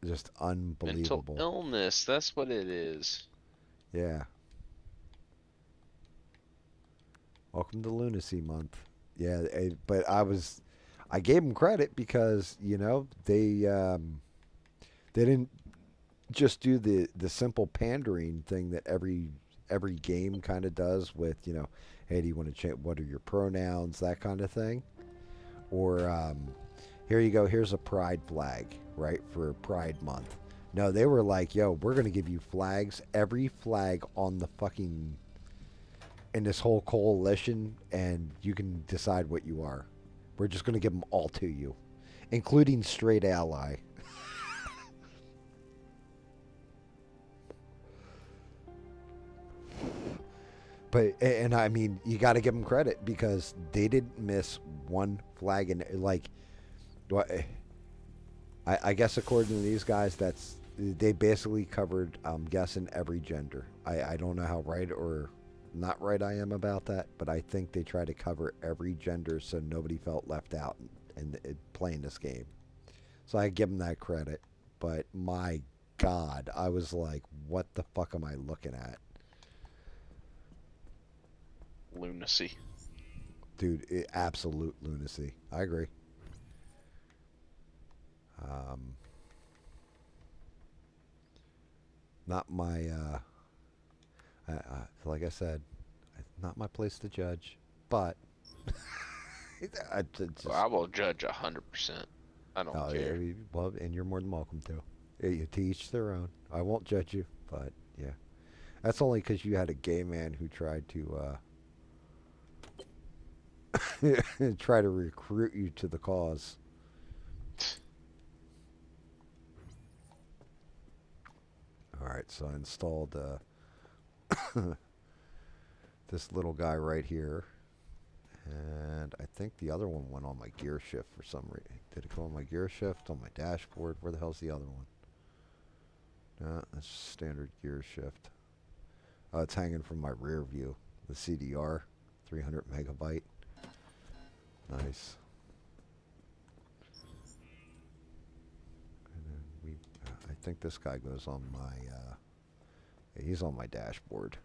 Just Mental unbelievable. illness, that's what it is. Yeah. Welcome to Lunacy Month. Yeah, but I gave them credit because they didn't just do the simple pandering thing that every game kind of does with hey, do you want to change what are your pronouns, that kind of thing, or here you go, here's a pride flag, right, for Pride Month. No, they were like, yo, we're gonna give you flags, every flag on the fucking in this whole coalition, and you can decide what you are. We're just gonna give them all to you, including straight ally. But and I mean, you got to give them credit because they didn't miss one flag. And like, I guess according to these guys, they basically covered, I'm guessing, every gender. I don't know how right or not right I am about that, but I think they try to cover every gender so nobody felt left out in playing this game. So I give them that credit. But my God, I was like, what the fuck am I looking at? Lunacy. Dude, absolute lunacy. I agree. Um, not my, like I said, not my place to judge, but Well, I will judge 100%. I don't oh yeah, care. well, and you're more than welcome to. To each their own. I won't judge you, but yeah, that's only because you had a gay man who tried to try to recruit you to the cause. All right, so I installed this little guy right here, and I think the other one went on my gear shift for some reason. Did it go on my gear shift, on my dashboard? Where the hell's the other one? No, that's standard gear shift. Oh, it's hanging from my rear view. The CDR, 300 megabyte. Nice. And then I think this guy goes on my, he's on my dashboard.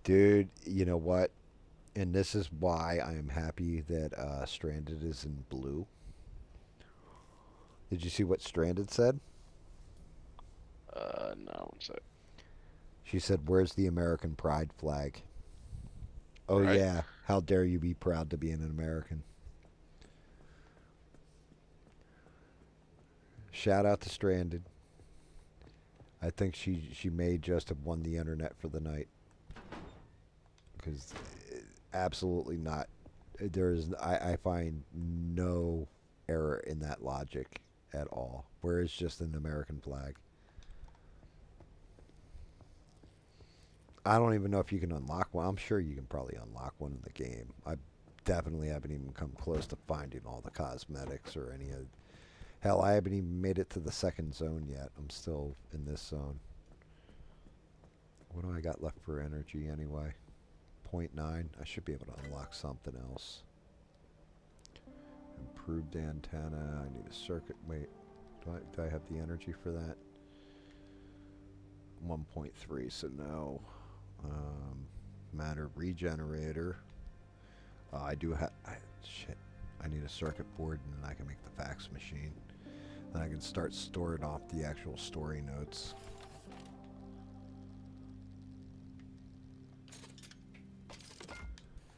Dude, you know what? And this is why I am happy that Stranded is in blue. Did you see what Stranded said? No, one sec. She said, "Where's the American pride flag?" Oh right? yeah, how dare you be proud to be an American? Shout out to Stranded. I think she may just have won the internet for the night because absolutely not. I find no error in that logic at all. Where it's just an American flag. I don't even know if you can unlock one. I'm sure you can probably unlock one in the game. I definitely haven't even come close to finding all the cosmetics or any of. Hell, I haven't even made it to the second zone yet. I'm still in this zone. What do I got left for energy anyway? Zero point 0.9. I should be able to unlock something else. Improved antenna. I need a circuit. Wait, do I have the energy for that? 1.3, so no. Matter regenerator. I do have. Shit. I need a circuit board, and then I can make the fax machine. Then I can start storing off the actual story notes.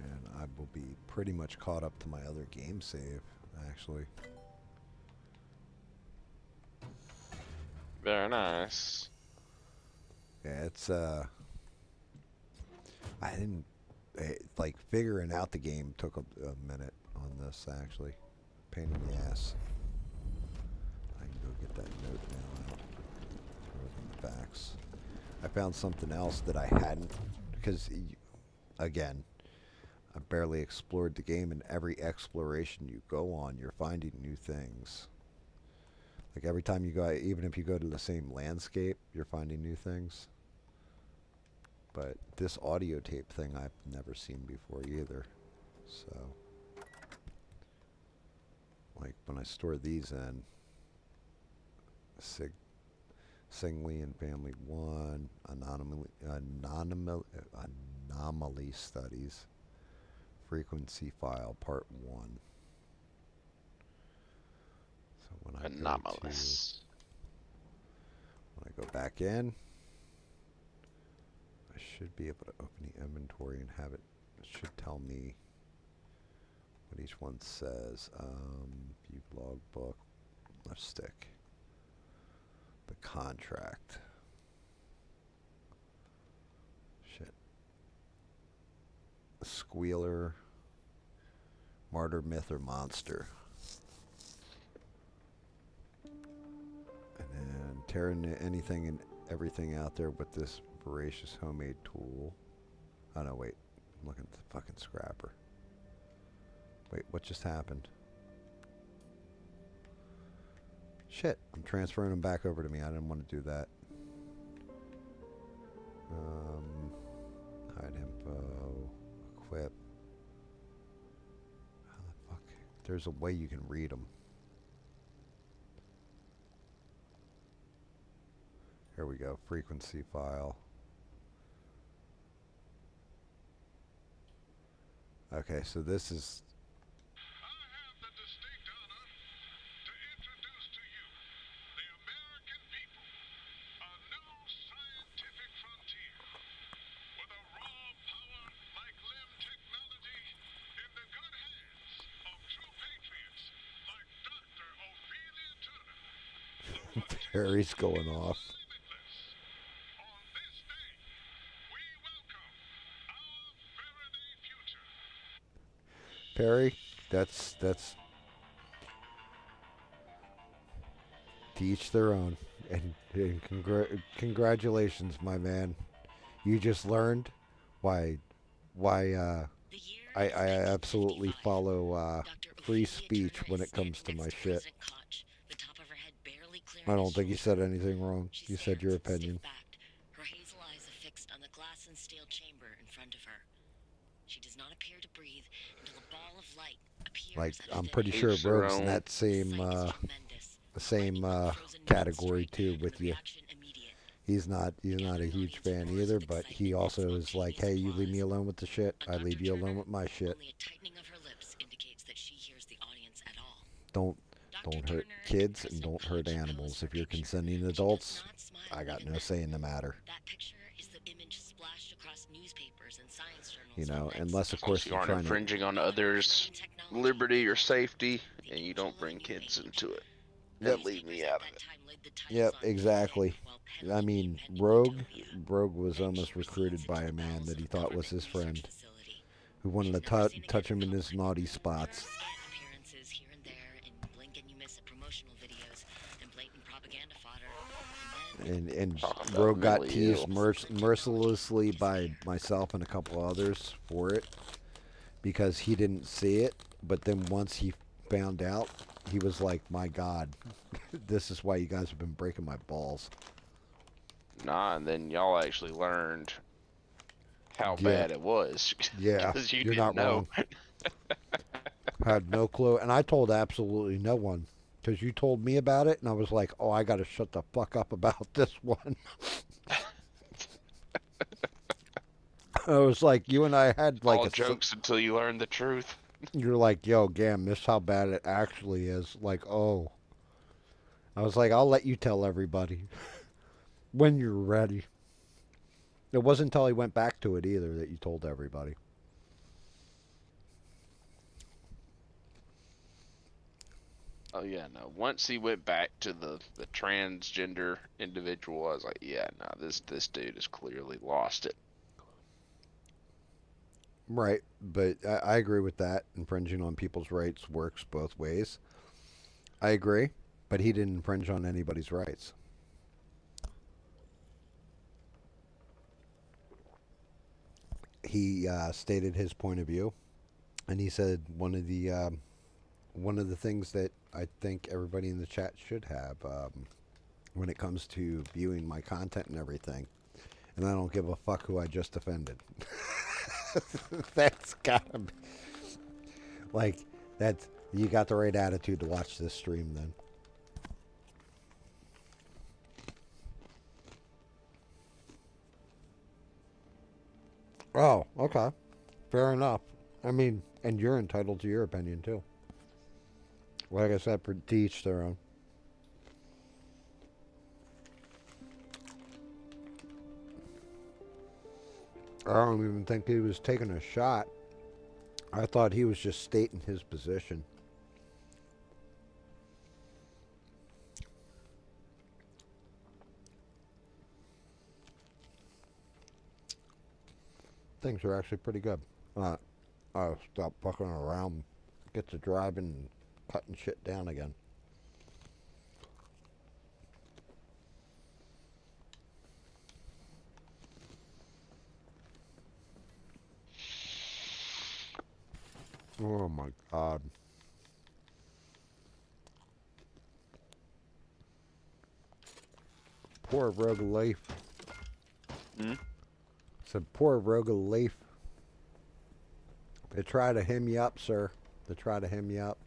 And I will be pretty much caught up to my other game save, actually. Very nice. Yeah, it's I didn't like figuring out the game took a minute on this actually. Pain in the ass. I can go get that note now out. Throw it in the fax. I found something else that I hadn't because again, I barely explored the game, and every exploration you go on, you're finding new things. Like every time you go, even if you go to the same landscape, you're finding new things. But this audio tape thing I've never seen before either. So, like when I store these in, Singly and Family 1, Anomaly Studies, Frequency File Part 1. So Anomalous. when I go back in, I should be able to open the inventory and have it. It should tell me what each one says. View logbook, left stick, the contract. Shit. Squealer, martyr, myth, or monster. And then tearing anything and everything out there with this voracious homemade tool. Oh no, wait. I'm looking at the fucking scrapper. Wait, what just happened? Shit, I'm transferring them back over to me. I didn't want to do that. Hide info. Equip. How the fuck? There's a way you can read them. Here we go. Frequency file. Okay, so this is. I have the distinct honor to introduce to you the American people, a new scientific frontier with a raw power like LIM technology in the good hands of true patriots like Dr. Ophelia Turner. Harry's going off. Limitless. On this day, we welcome our Faraday future. Perry, that's to each their own. And congratulations, my man. You just learned why The year I is absolutely 1955. follow Dr. free Ophelia speech Turner when is it comes to standing my next to shit. President Koch, the top of her head barely clearing I his don't think you shoulder. said anything wrong. She You said your stands opinion. stiff-backed, her hazel eyes affixed on the glass and steel chamber in front of her. She does not appear to breathe until a ball of light appears Like out of I'm thin pretty air. sure Each their Rogue's in own. that The sight is tremendous. The lightning on the frozen moon category strike, too and with the you. reaction immediate. He's not a huge fan either, but he also is like, hey, you leave me alone with the shit. I leave you alone with my shit. Only a tightening of her lips indicates that she hears the audience at all. Don't Dr. don't hurt Turner kids and President don't hurt Koch animals. pose for If you're picture, consenting but she does adults, not smile I got even no then. say in the matter. That picture is the image splashed across newspapers and science journals. You know, from unless of As long course as you you're aren't trying to. infringing on others' liberty or safety, and you don't bring kids into it, then Yep. leave me out of it. Yep, exactly. I mean, Rogue was almost recruited by a man that he thought was his friend, who wanted to touch him in his naughty spots. Appearances here and there in blink and you miss it promotional videos and blatant propaganda fodder. And Talk about Rogue got mentally teased ill. mercilessly by myself and a couple others for it because he didn't see it. But then once he found out, he was like, "My God, this is why you guys have been breaking my balls." Nah, and then y'all actually learned how Yeah, bad it was yeah, because you you're didn't not know. wrong. Had no clue, and I told absolutely no one because you told me about it, and I was like, "Oh, I got to shut the fuck up about this one." I was like, you and I had like All a. jokes until you learn the truth. You're like, "Yo, Gam, this is how bad it actually is." Like, oh, I was like, "I'll let you tell everybody when you're ready." It wasn't until he went back to it either that you told everybody. Oh yeah, no. Once he went back to the transgender individual, I was like, yeah, no, this dude has clearly lost it. Right, but I agree with that. Infringing on people's rights works both ways. I agree, but he didn't infringe on anybody's rights. He stated his point of view, and he said one of the things that I think everybody in the chat should have when it comes to viewing my content and everything, and I don't give a fuck who I just offended. That's gotta be like that's you got the right attitude to watch this stream then. Oh, okay. Fair enough. I mean, and you're entitled to your opinion too. Like I said, to each their own. I don't even think he was taking a shot. I thought he was just stating his position. Things are actually pretty good. I'll stop fucking around, get to driving and cutting shit down again. Oh my god. Poor Rogue Leaf. Hmm? Said poor Rogue Leaf. They try to hem you up, sir. They try to hem you up.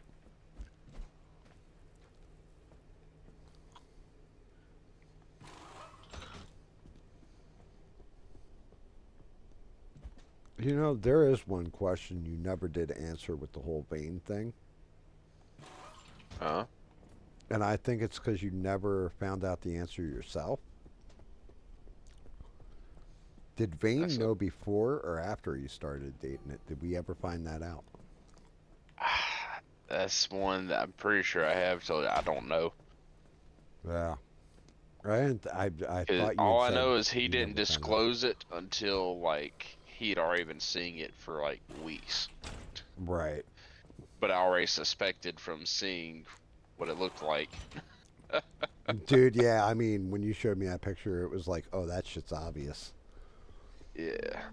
You know, there is one question you never did answer with the whole vein thing. Huh? And I think it's because you never found out the answer yourself. Did Vane That's know before or after you started dating it? Did we ever find that out? that's one that I'm pretty sure I have told you I don't know. Yeah. I 'Cause thought you had all I said know is he you didn't never found out. disclose it until like he'd already been seeing it for like weeks. Right. But I already suspected from seeing what it looked like. Dude, yeah, I mean, when you showed me that picture, it was like, oh, that shit's obvious. Yeah.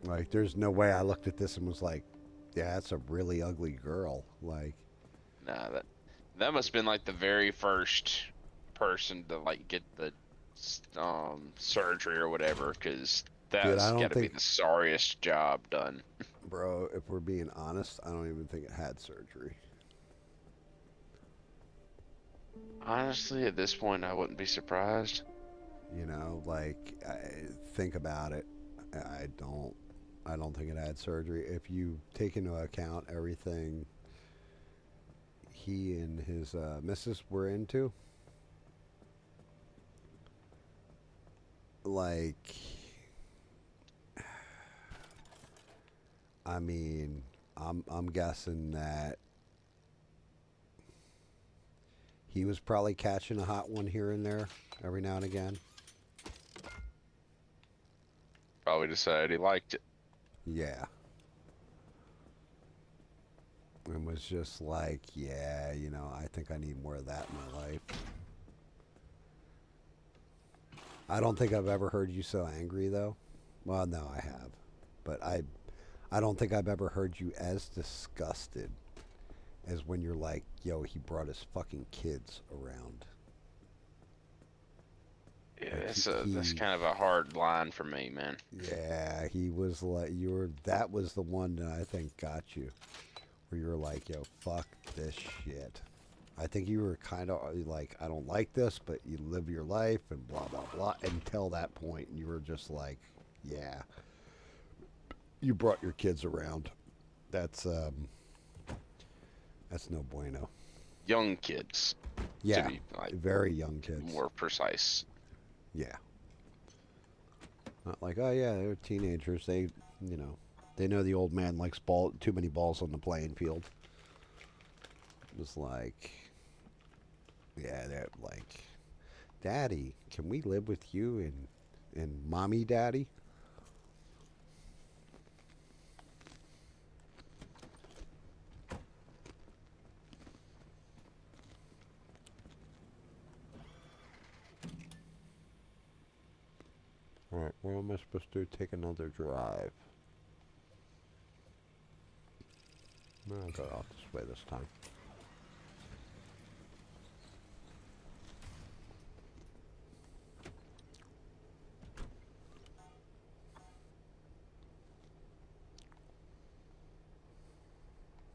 Like, there's no way I looked at this and was like, yeah, that's a really ugly girl. Like, Nah, that must have been like the very first person to like get the surgery or whatever, because dude, I that's don't got to be think, the sorriest job done. bro, if we're being honest, I don't even think it had surgery. Honestly, at this point, I wouldn't be surprised. You know, like, think about it. I don't, I don't think it had surgery. If you take into account everything he and his missus were into, like, I mean, I'm guessing that he was probably catching a hot one here and there every now and again. Probably decided he liked it. Yeah. And was just like, yeah, I think I need more of that in my life. I don't think I've ever heard you so angry though. Well, no, I have. But I don't think I've ever heard you as disgusted as when you're like, yo, he brought his fucking kids around. Yeah, Like that's kind of a hard line for me, man. Yeah, he was like, that was the one that I think got you. Where you were like, yo, fuck this shit. I think you were kind of like, I don't like this, but you live your life and blah, blah, blah. Until that point, and you were just like, yeah, you brought your kids around. That's no bueno. Young kids. Yeah, To be like very young kids. more precise. Yeah. Not like, oh yeah, they're teenagers. They know the old man likes too many balls on the playing field. It was like, yeah, they're like, Daddy, can we live with you and Mommy Daddy? Alright, where am I supposed to take another drive? I'll go out this way this time.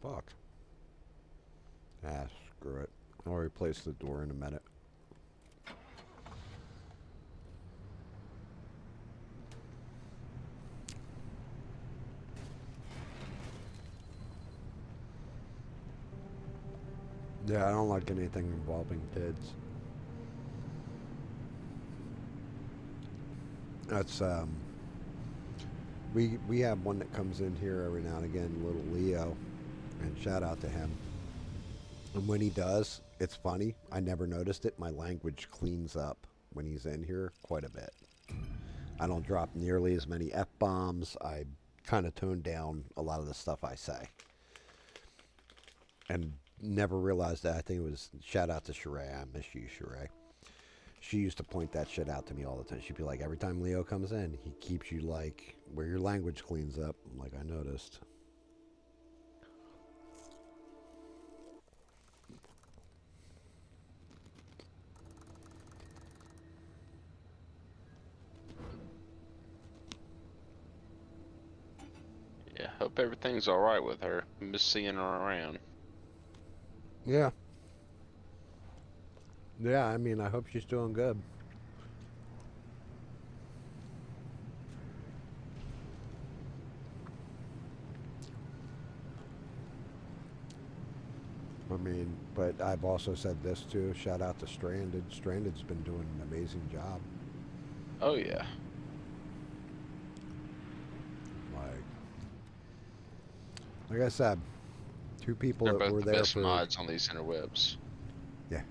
Fuck. Ah, screw it. I'll replace the door in a minute. Yeah, I don't like anything involving kids. That's we have one that comes in here every now and again, little Leo, and shout out to him. And when he does, it's funny. I never noticed it. My language cleans up when he's in here quite a bit. I don't drop nearly as many F-bombs. I kind of tone down a lot of the stuff I say. And never realized that. I think it was shout out to Sheree. I miss you, Sheree. She used to point that shit out to me all the time. She'd be like, every time Leo comes in, he keeps you like where your language cleans up. I'm like, I noticed. Yeah, hope everything's all right with her. Miss seeing her around. Yeah. Yeah, I mean, I hope she's doing good. I mean, but I've also said this too. Shout out to Stranded. Stranded's been doing an amazing job. Oh yeah. Like I said, two people They're that both were the there best for mods on these interwebs. yeah,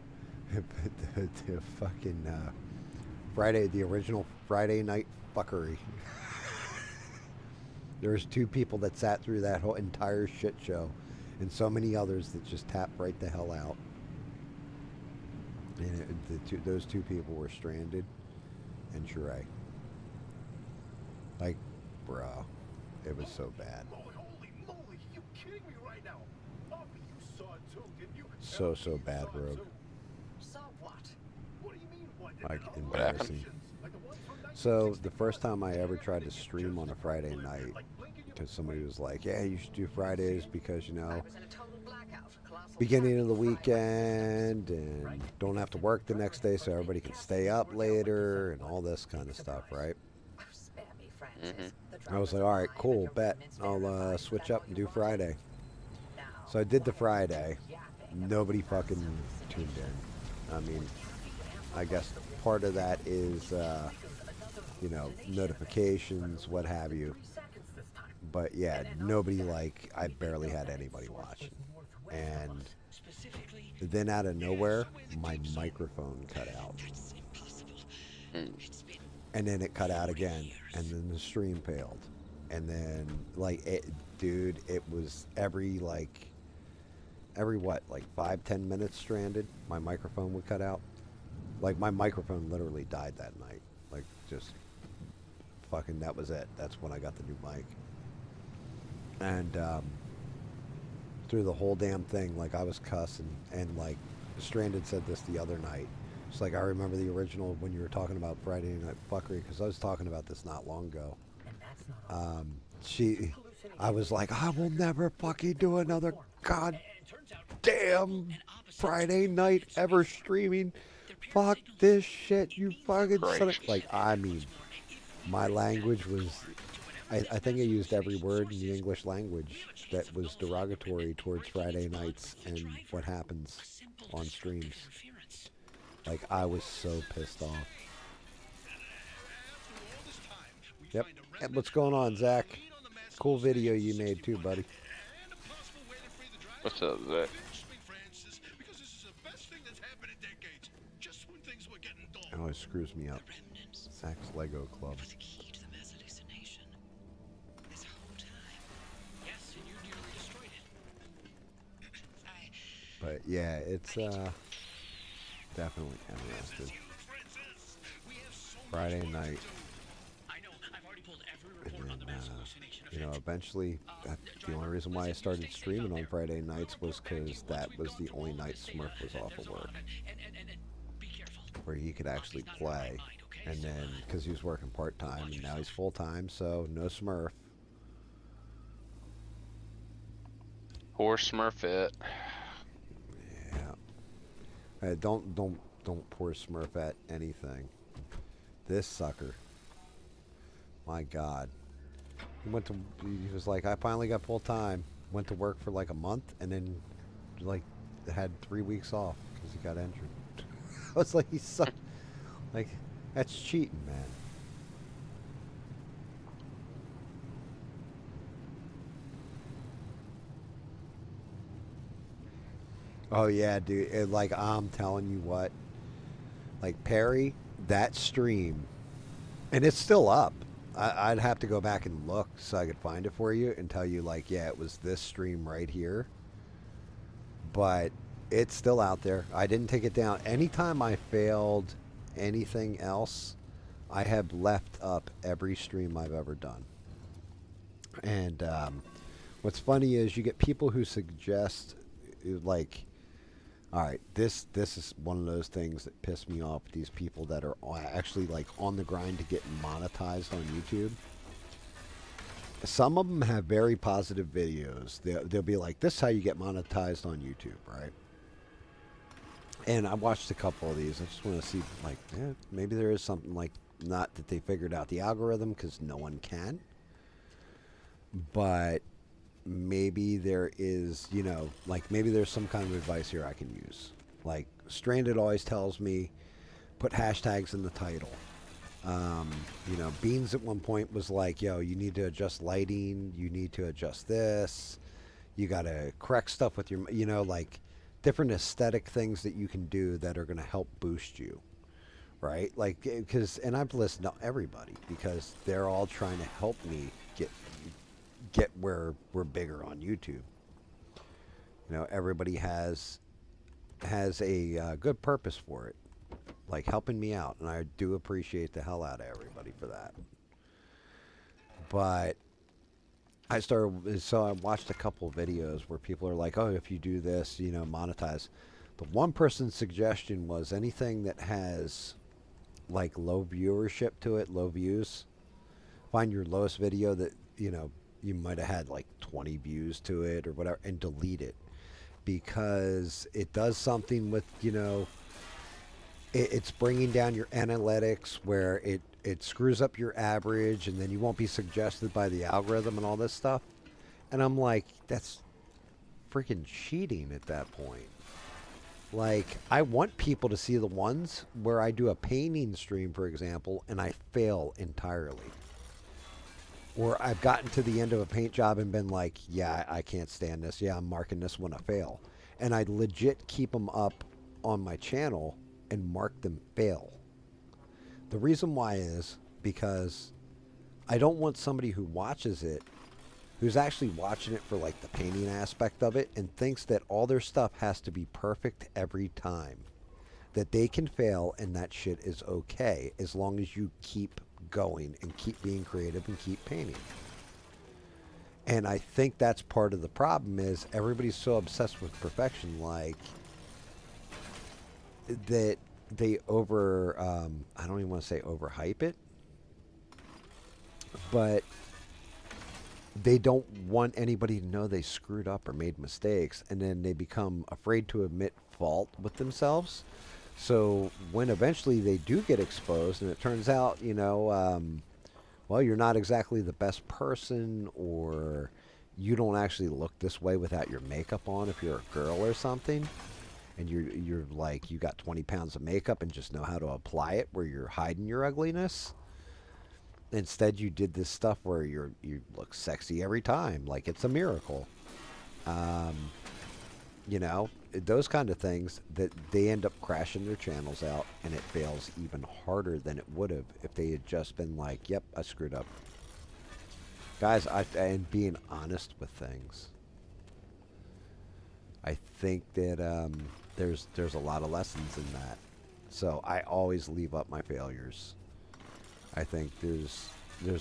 the fucking Friday, the original Friday night fuckery. There's two people that sat through that whole entire shit show, and so many others that just tapped right the hell out. And those two people were Stranded and Sheree. Like, bro, it was so bad. Holy moly, you kidding me right now? Bobby, you saw it too, didn't you? So bad, Rogue. So what? What do you mean what? Like, What happened? embarrassing. So, the first time I ever tried to stream on a Friday night, because somebody was like, yeah, you should do Fridays because, I was in a total blackout. Colossal beginning of the Friday. weekend and don't have to work the next day so everybody can stay up later and all this kind of stuff, right? Spare me, Francis. The I was like, drama's all right, alive cool, and your bet. women's I'll verified. switch Is that up all and you do want? Friday. So I did the Friday. Nobody fucking tuned in. I mean, I guess part of that is, notifications, what have you. But yeah, nobody like I barely had anybody watching, and then out of nowhere, my microphone cut out, Mm. and then it cut out again, and then the stream failed, and then like it, dude, it was every what, like 5-10 minutes stranded, my microphone would cut out. Like my microphone literally died that night. Like just fucking that was it. That's when I got the new mic. And through the whole damn thing, like I was cussing, and like Stranded said this the other night. It's like I remember the original when you were talking about Friday Night Fuckery, because I was talking about this not long ago. And that's not all. She, I was like, I will never fucking do another goddamn Friday night ever streaming. Fuck this shit, you fucking son of... Like, I mean, my language was... I think I used every word in the English language that was derogatory towards Friday nights and what happens on streams. Like, I was so pissed off. Yep. And what's going on, Zach? Cool video you made too, buddy. What's up, Zach? It always screws me up. Zach's Lego Club. But yeah, it's definitely interested. Friday night. And then, you know, eventually, the only reason why I started streaming on Friday nights was because that was the only night Smurf was off of work, where he could actually play. And then, because he was working part-time, and now he's full-time, so no Smurf. Poor Smurfette. Yeah. Don't pour Smurf at anything. This sucker. My God. He was like, I finally got full-time. Went to work for like a month, and then like had 3 weeks off because he got injured. I was like, he sucked. Like, that's cheating, man. Oh yeah, dude. Like, I'm telling you what. Like, Perry, that stream, and it's still up. I'd have to go back and look so I could find it for you and tell you, like, yeah, it was this stream right here. But it's still out there. I didn't take it down. Anytime I failed anything else, I have left up every stream I've ever done. And what's funny is you get people who suggest, like, all right, this is one of those things that piss me off. These people that are actually like on the grind to get monetized on YouTube. Some of them have very positive videos. They'll be like, "This is how you get monetized on YouTube," right? And I watched a couple of these. I just want to see, like, yeah, maybe there is something, like, not that they figured out the algorithm, because no one can, but maybe there is, you know, like, maybe there's some kind of advice here I can use. Like, Stranded always tells me, put hashtags in the title. You know, Beans at one point was like, yo, you need to adjust lighting, you need to adjust this, you got to correct stuff with your, you know, like, different aesthetic things that you can do that are going to help boost you, right? Like, because, and I've listened to everybody because they're all trying to help me get where we're bigger on YouTube. You know, everybody has a good purpose for it, like helping me out, and I do appreciate the hell out of everybody for that. But so I watched a couple of videos where people are like, oh, if you do this, you know, monetize. The one person's suggestion was anything that has like low viewership to it, low views, find your lowest video that, you know, you might have had like 20 views to it or whatever, and delete it, because it does something with, you know, it's bringing down your analytics where it screws up your average, and then you won't be suggested by the algorithm and all this stuff. And I'm like, that's freaking cheating at that point. Like, I want people to see the ones where I do a painting stream, for example, and I fail entirely. Or I've gotten to the end of a paint job and been like, yeah, I can't stand this. Yeah, I'm marking this one a fail. And I legit keep them up on my channel and mark them fail. The reason why is because I don't want somebody who watches it, who's actually watching it for like the painting aspect of it and thinks that all their stuff has to be perfect every time. That they can fail and that shit is okay as long as you keep going and keep being creative and keep painting. And I think that's part of the problem is everybody's so obsessed with perfection, like that they I don't even want to say overhype it, but they don't want anybody to know they screwed up or made mistakes, and then they become afraid to admit fault with themselves. So when eventually they do get exposed, and it turns out, well, you're not exactly the best person, or you don't actually look this way without your makeup on if you're a girl or something, and you're like you got 20 pounds of makeup and just know how to apply it where you're hiding your ugliness. Instead, you did this stuff where you look sexy every time, like it's a miracle. Um, those kind of things that they end up crashing their channels out, and it fails even harder than it would have if they had just been like, "Yep, I screwed up." Guys, and being honest with things. I think that there's a lot of lessons in that. So I always leave up my failures. I think there's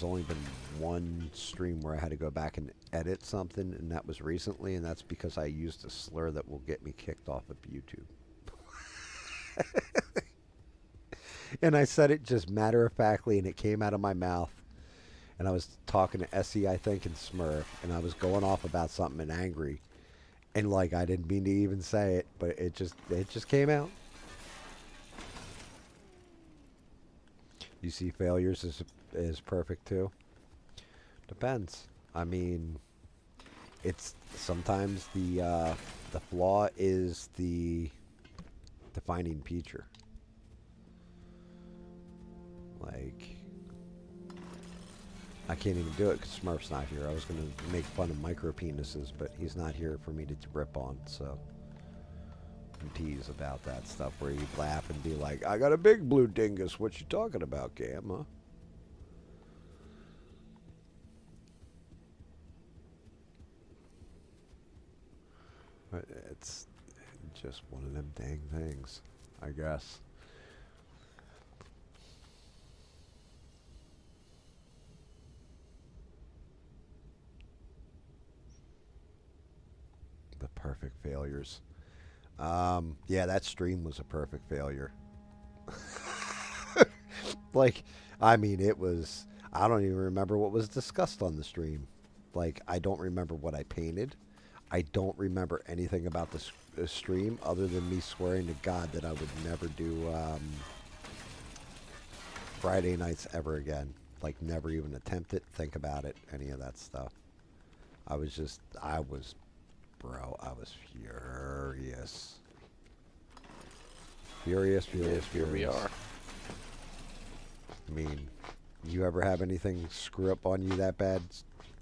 only been one stream where I had to go back and edit something, and that was recently, and that's because I used a slur that will get me kicked off of YouTube. And I said it just matter of factly, and it came out of my mouth. And I was talking to Essie, I think, and Smurf, and I was going off about something and angry, and like I didn't mean to even say it, but it just came out. You see failures as perfect too? Depends. I mean, it's sometimes the flaw is the defining feature. Like, I can't even do it because Smurf's not here. I was going to make fun of micro penises, but he's not here for me to rip on, so. And tease about that stuff where he'd laugh and be like, I got a big blue dingus. What you talking about, Gam, huh? But it's just one of them dang things, I guess. The perfect failures. Yeah, that stream was a perfect failure. Like, I mean, it was. I don't even remember what was discussed on the stream. Like, I don't remember what I painted. I don't remember anything about the stream other than me swearing to God that I would never do Friday nights ever again. Like, never even attempt it, think about it, any of that stuff. I was, bro, I was furious. Furious. Here we are. I mean, you ever have anything screw up on you that bad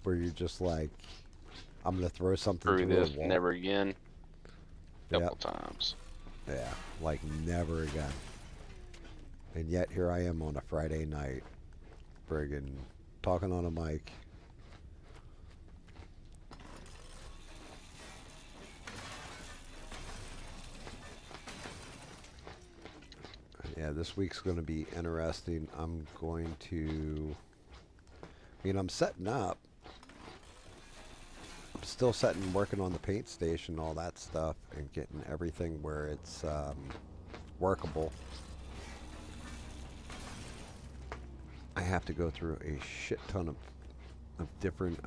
where you're just like, I'm going to throw something Screw through this, a wall? never again. Couple Yep. times. Yeah, like never again. And yet here I am on a Friday night, friggin' talking on a mic. Yeah, this week's going to be interesting. I'm setting up. I'm still working on the paint station, all that stuff, and getting everything where it's workable. I have to go through a shit ton of different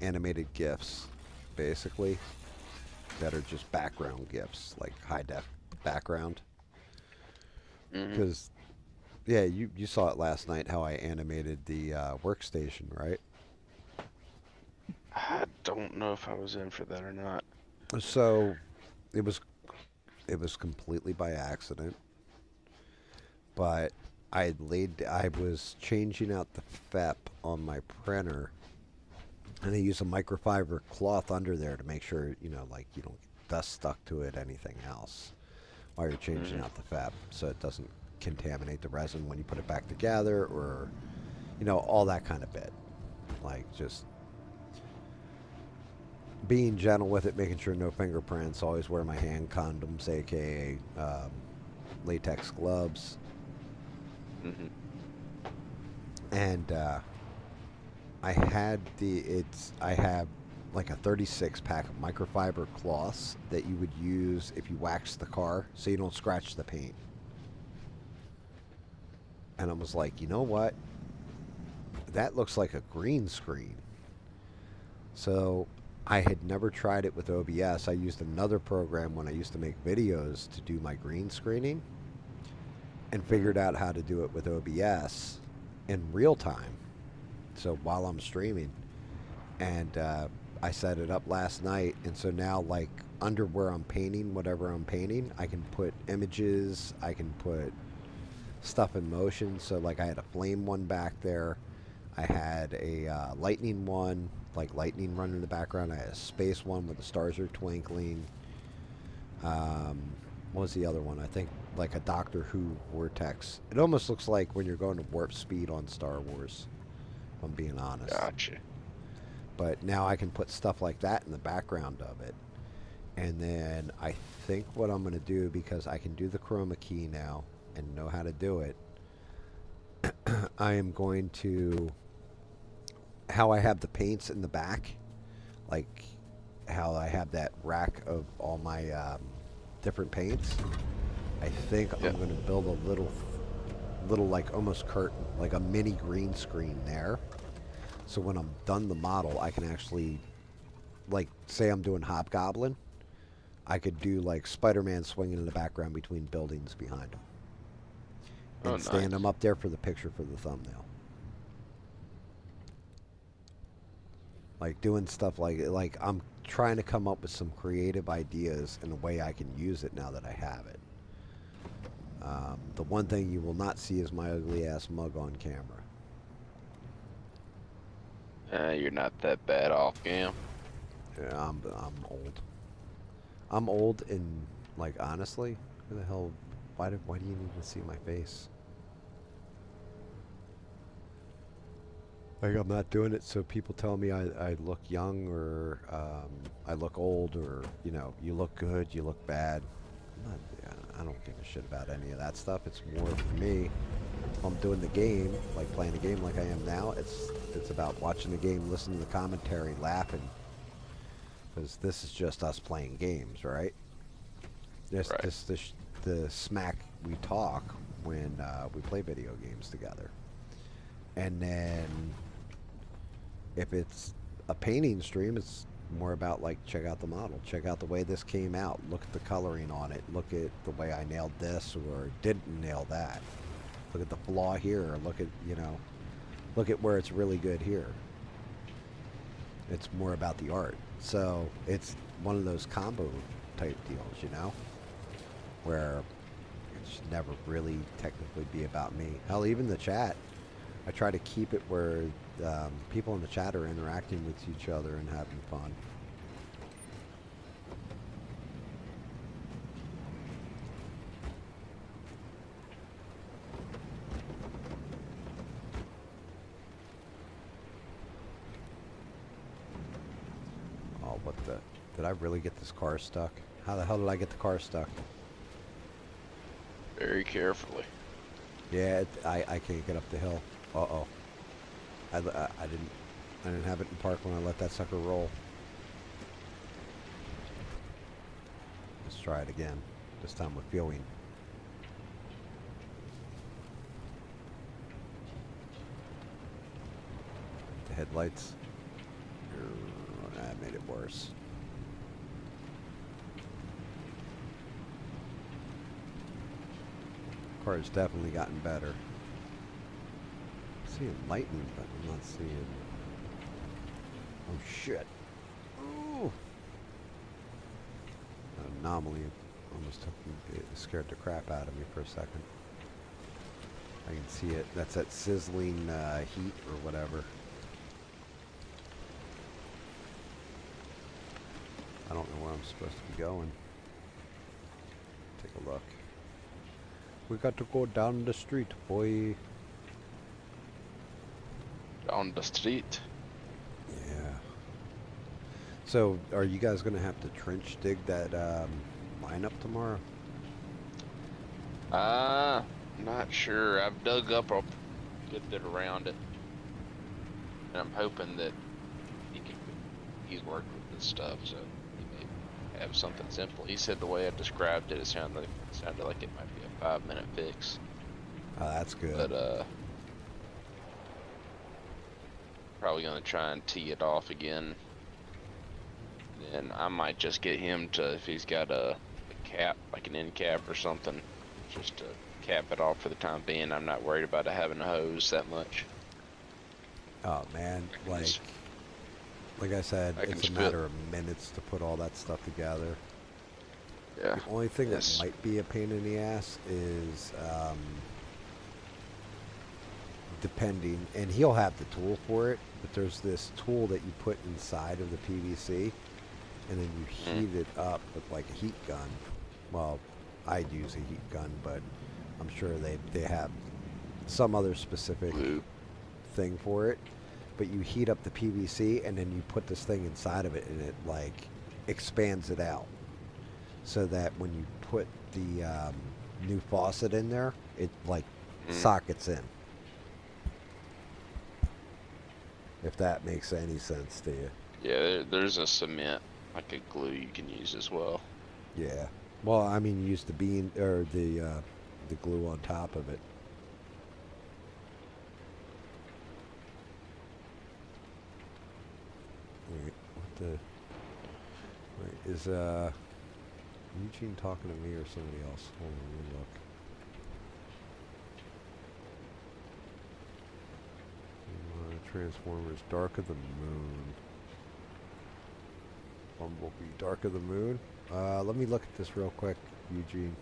animated GIFs, basically, that are just background GIFs, like high def background. Because, yeah, you saw it last night how I animated the workstation, right? I don't know if I was in for that or not. So it was completely by accident, but I was changing out the FEP on my printer, and I use a microfiber cloth under there to make sure, like you don't get dust stuck to it, anything else, while you're changing Mhm. out the FEP, so it doesn't contaminate the resin when you put it back together, or all that kind of bit. Like just being gentle with it, making sure no fingerprints. Always wear my hand condoms, aka latex gloves, Mhm. and I have like a 36 pack of microfiber cloths that you would use if you wax the car, so you don't scratch the paint. And I was like, you know what? That looks like a green screen. So I had never tried it with OBS. I used another program when I used to make videos to do my green screening, and figured out how to do it with OBS in real time. So while I'm streaming, and I set it up last night, and so now like under where I'm painting, whatever I'm painting, I can put images, I can put stuff in motion. So like I had a flame one back there, I had a lightning one, like lightning running in the background. I had a space one where the stars are twinkling. Um, what was the other one? I think like a Doctor Who vortex. It almost looks like when you're going to warp speed on Star Wars, if I'm being honest. Gotcha. But now I can put stuff like that in the background of it. And then I think what I'm going to do, because I can do the chroma key now and know how to do it, I am going to, how I have the paints in the back, like how I have that rack of all my different paints. I think Yeah. I'm going to build a little like almost curtain, like a mini green screen there. So when I'm done the model, I can actually, like, say I'm doing Hobgoblin, I could do like Spider-Man swinging in the background between buildings behind him, Oh, and stand him nice. up there for the picture for the thumbnail. Like doing stuff like I'm trying to come up with some creative ideas and a way I can use it now that I have it. The one thing you will not see is my ugly ass mug on camera. You're not that bad off, Gam. Yeah, I'm old. I'm old, and like honestly, who the hell? Why do you need to see my face? Like I'm not doing it so people tell me I look young, or I look old, or you look good, you look bad. I don't give a shit about any of that stuff. It's more for me. If I'm doing the game, like playing a game like I am now, it's about watching the game, listening to the commentary, laughing, because this is just us playing games, right? Right. The smack we talk when we play video games together, and then if it's a painting stream, it's more about like check out the model, check out the way this came out, look at the coloring on it, look at the way I nailed this or didn't nail that, look at the flaw here, look at look at where it's really good here. It's more about the art. So it's one of those combo type deals, where it should never really technically be about me. Hell, even the chat, I try to keep it where people in the chat are interacting with each other and having fun. Oh, what the? Did I really get this car stuck? How the hell did I get the car stuck? Very carefully. Yeah, I can't get up the hill. Uh-oh. I didn't have it in park when I let that sucker roll. Let's try it again. This time with viewing. The headlights. That made it worse. Car's definitely gotten better. I'm seeing lightning, but I'm not seeing... Oh, shit. Ooh. An anomaly almost took me, it scared the crap out of me for a second. I can see it. That's that sizzling heat or whatever. I don't know where I'm supposed to be going. Take a look. We got to go down the street, boy. On the street. Yeah. So, are you guys going to have to trench dig that lineup tomorrow? Not sure. I've dug up a good bit around it, and I'm hoping that he's worked with this stuff, so he may have something simple. He said the way I described it, it sounded like it might be a 5-minute fix. Oh, that's good. But probably gonna try and tee it off again. Then I might just get him to, if he's got a cap, like an end cap or something, just to cap it off for the time being. I'm not worried about it having a hose that much. Oh man, like I said, it's a matter of minutes to put all that stuff together. Yeah. The only thing that might be a pain in the ass is depending, and he'll have the tool for it, but there's this tool that you put inside of the PVC, and then you heat it up with like a heat gun. Well, I'd use a heat gun, but I'm sure they have some other specific thing for it. But you heat up the PVC, and then you put this thing inside of it, and it like expands it out, so that when you put the new faucet in there, it like sockets in. If that makes any sense to you. Yeah, there's a cement, like a glue you can use as well. Yeah. Well, I mean, you use the bean or the glue on top of it. Wait, what the? Wait, is Eugene talking to me or somebody else? Hold on, let me look. Transformers, Dark of the Moon. Bumblebee, Dark of the Moon. Let me look at this real quick, Eugene.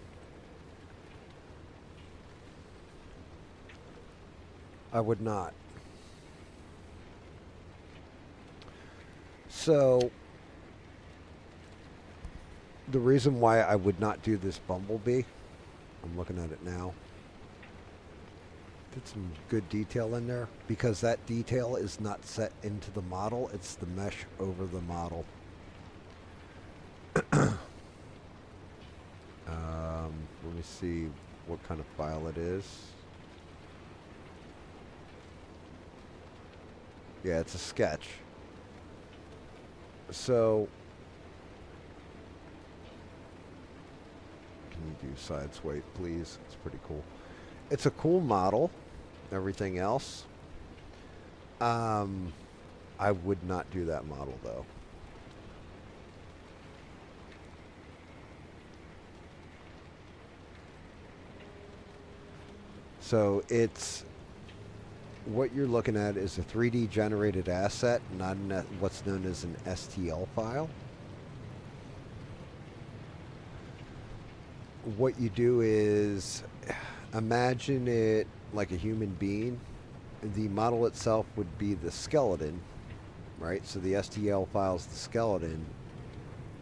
I would not. So, the reason why I would not do this Bumblebee, I'm looking at it now. Did some good detail in there, because that detail is not set into the model, it's the mesh over the model. Let me see what kind of file it is. Yeah, it's a sketch. So, can you do side swipe, please? It's pretty cool. It's a cool model. Everything else. I would not do that model though. So it's what you're looking at is a 3D generated asset, not what's known as an STL file. What you do is imagine it like a human being. The model itself would be the skeleton, right? So the STL file is the skeleton,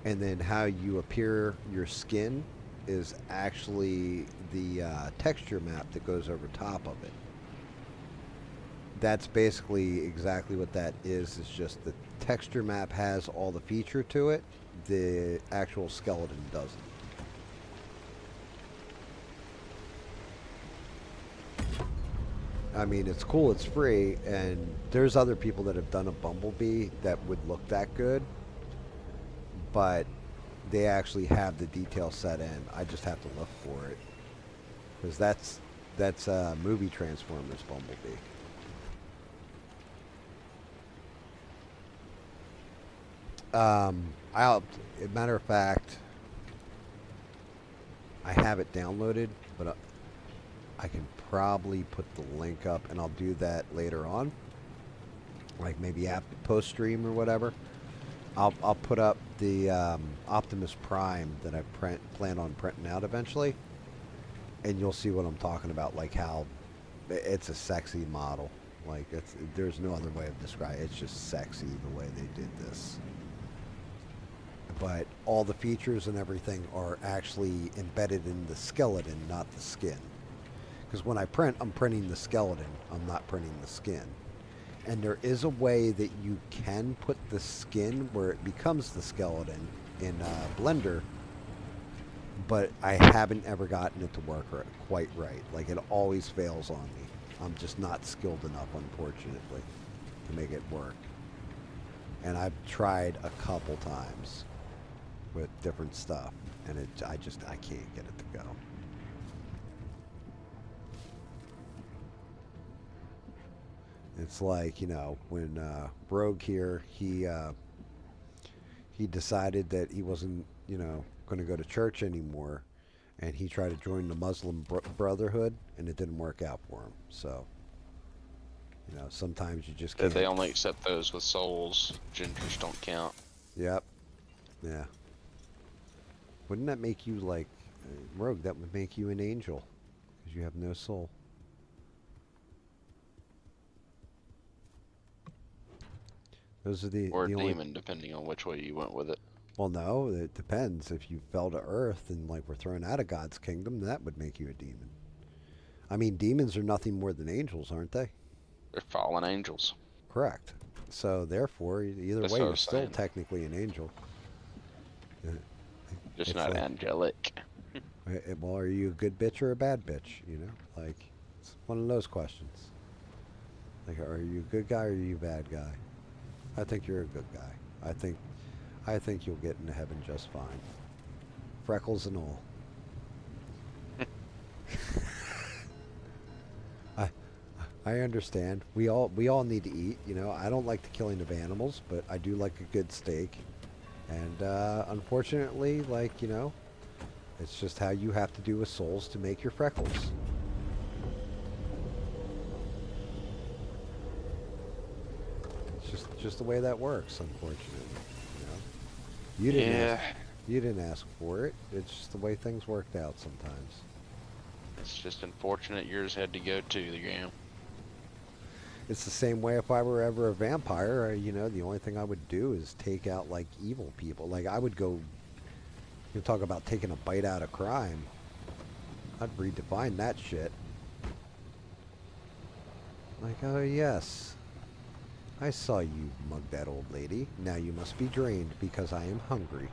and then how you appear your skin is actually the texture map that goes over top of it. That's basically exactly what that is. It's just the texture map has all the feature to it. The actual skeleton doesn't. I mean, it's cool, it's free, and there's other people that have done a Bumblebee that would look that good, but they actually have the detail set in. I just have to look for it, because that's movie Transformers Bumblebee. Matter of fact, I have it downloaded, but I can probably put the link up, and I'll do that later on, like maybe after post stream or whatever. I'll put up the Optimus Prime that I plan on printing out eventually, and you'll see what I'm talking about, like how it's a sexy model. Like there's no other way of describing it. It's just sexy the way they did this. But all the features and everything are actually embedded in the skeleton, not the skin. Because when I print, I'm printing the skeleton. I'm not printing the skin. And there is a way that you can put the skin where it becomes the skeleton in Blender, but I haven't ever gotten it to work quite right. Like it always fails on me. I'm just not skilled enough, unfortunately, to make it work. And I've tried a couple times with different stuff, and I can't get it to go. It's like, when Rogue here, he decided that he wasn't, going to go to church anymore, and he tried to join the Muslim Brotherhood, and it didn't work out for him. So, sometimes you just can't. They only accept those with souls. Gingers don't count. Yep. Yeah. Wouldn't that make you like Rogue? That would make you an angel, because you have no soul. Those are Or a the demon, only... depending on which way you went with it. Well, no, it depends. If you fell to Earth and like were thrown out of God's kingdom, that would make you a demon. I mean, demons are nothing more than angels, aren't they? They're fallen angels. Correct. So therefore, either That's way, what I you're was still saying. technically an angel. Just It's not like, angelic. well, are you a good bitch or a bad bitch? Like it's one of those questions. Like, are you a good guy or are you a bad guy? I think you're a good guy. I think you'll get into heaven just fine. Freckles and all. I I understand. We all need to eat. I don't like the killing of animals, but I do like a good steak. And unfortunately, it's just how you have to do with souls to make your freckles. It's just the way that works, unfortunately. You didn't ask. You didn't ask for it. It's just the way things worked out sometimes. It's just unfortunate yours had to go to the GAM. It's the same way if I were ever a vampire. The only thing I would do is take out like evil people. Like I would go. You talk about taking a bite out of crime. I'd redefine that shit. Like, oh yes, I saw you mug that old lady. Now you must be drained because I am hungry.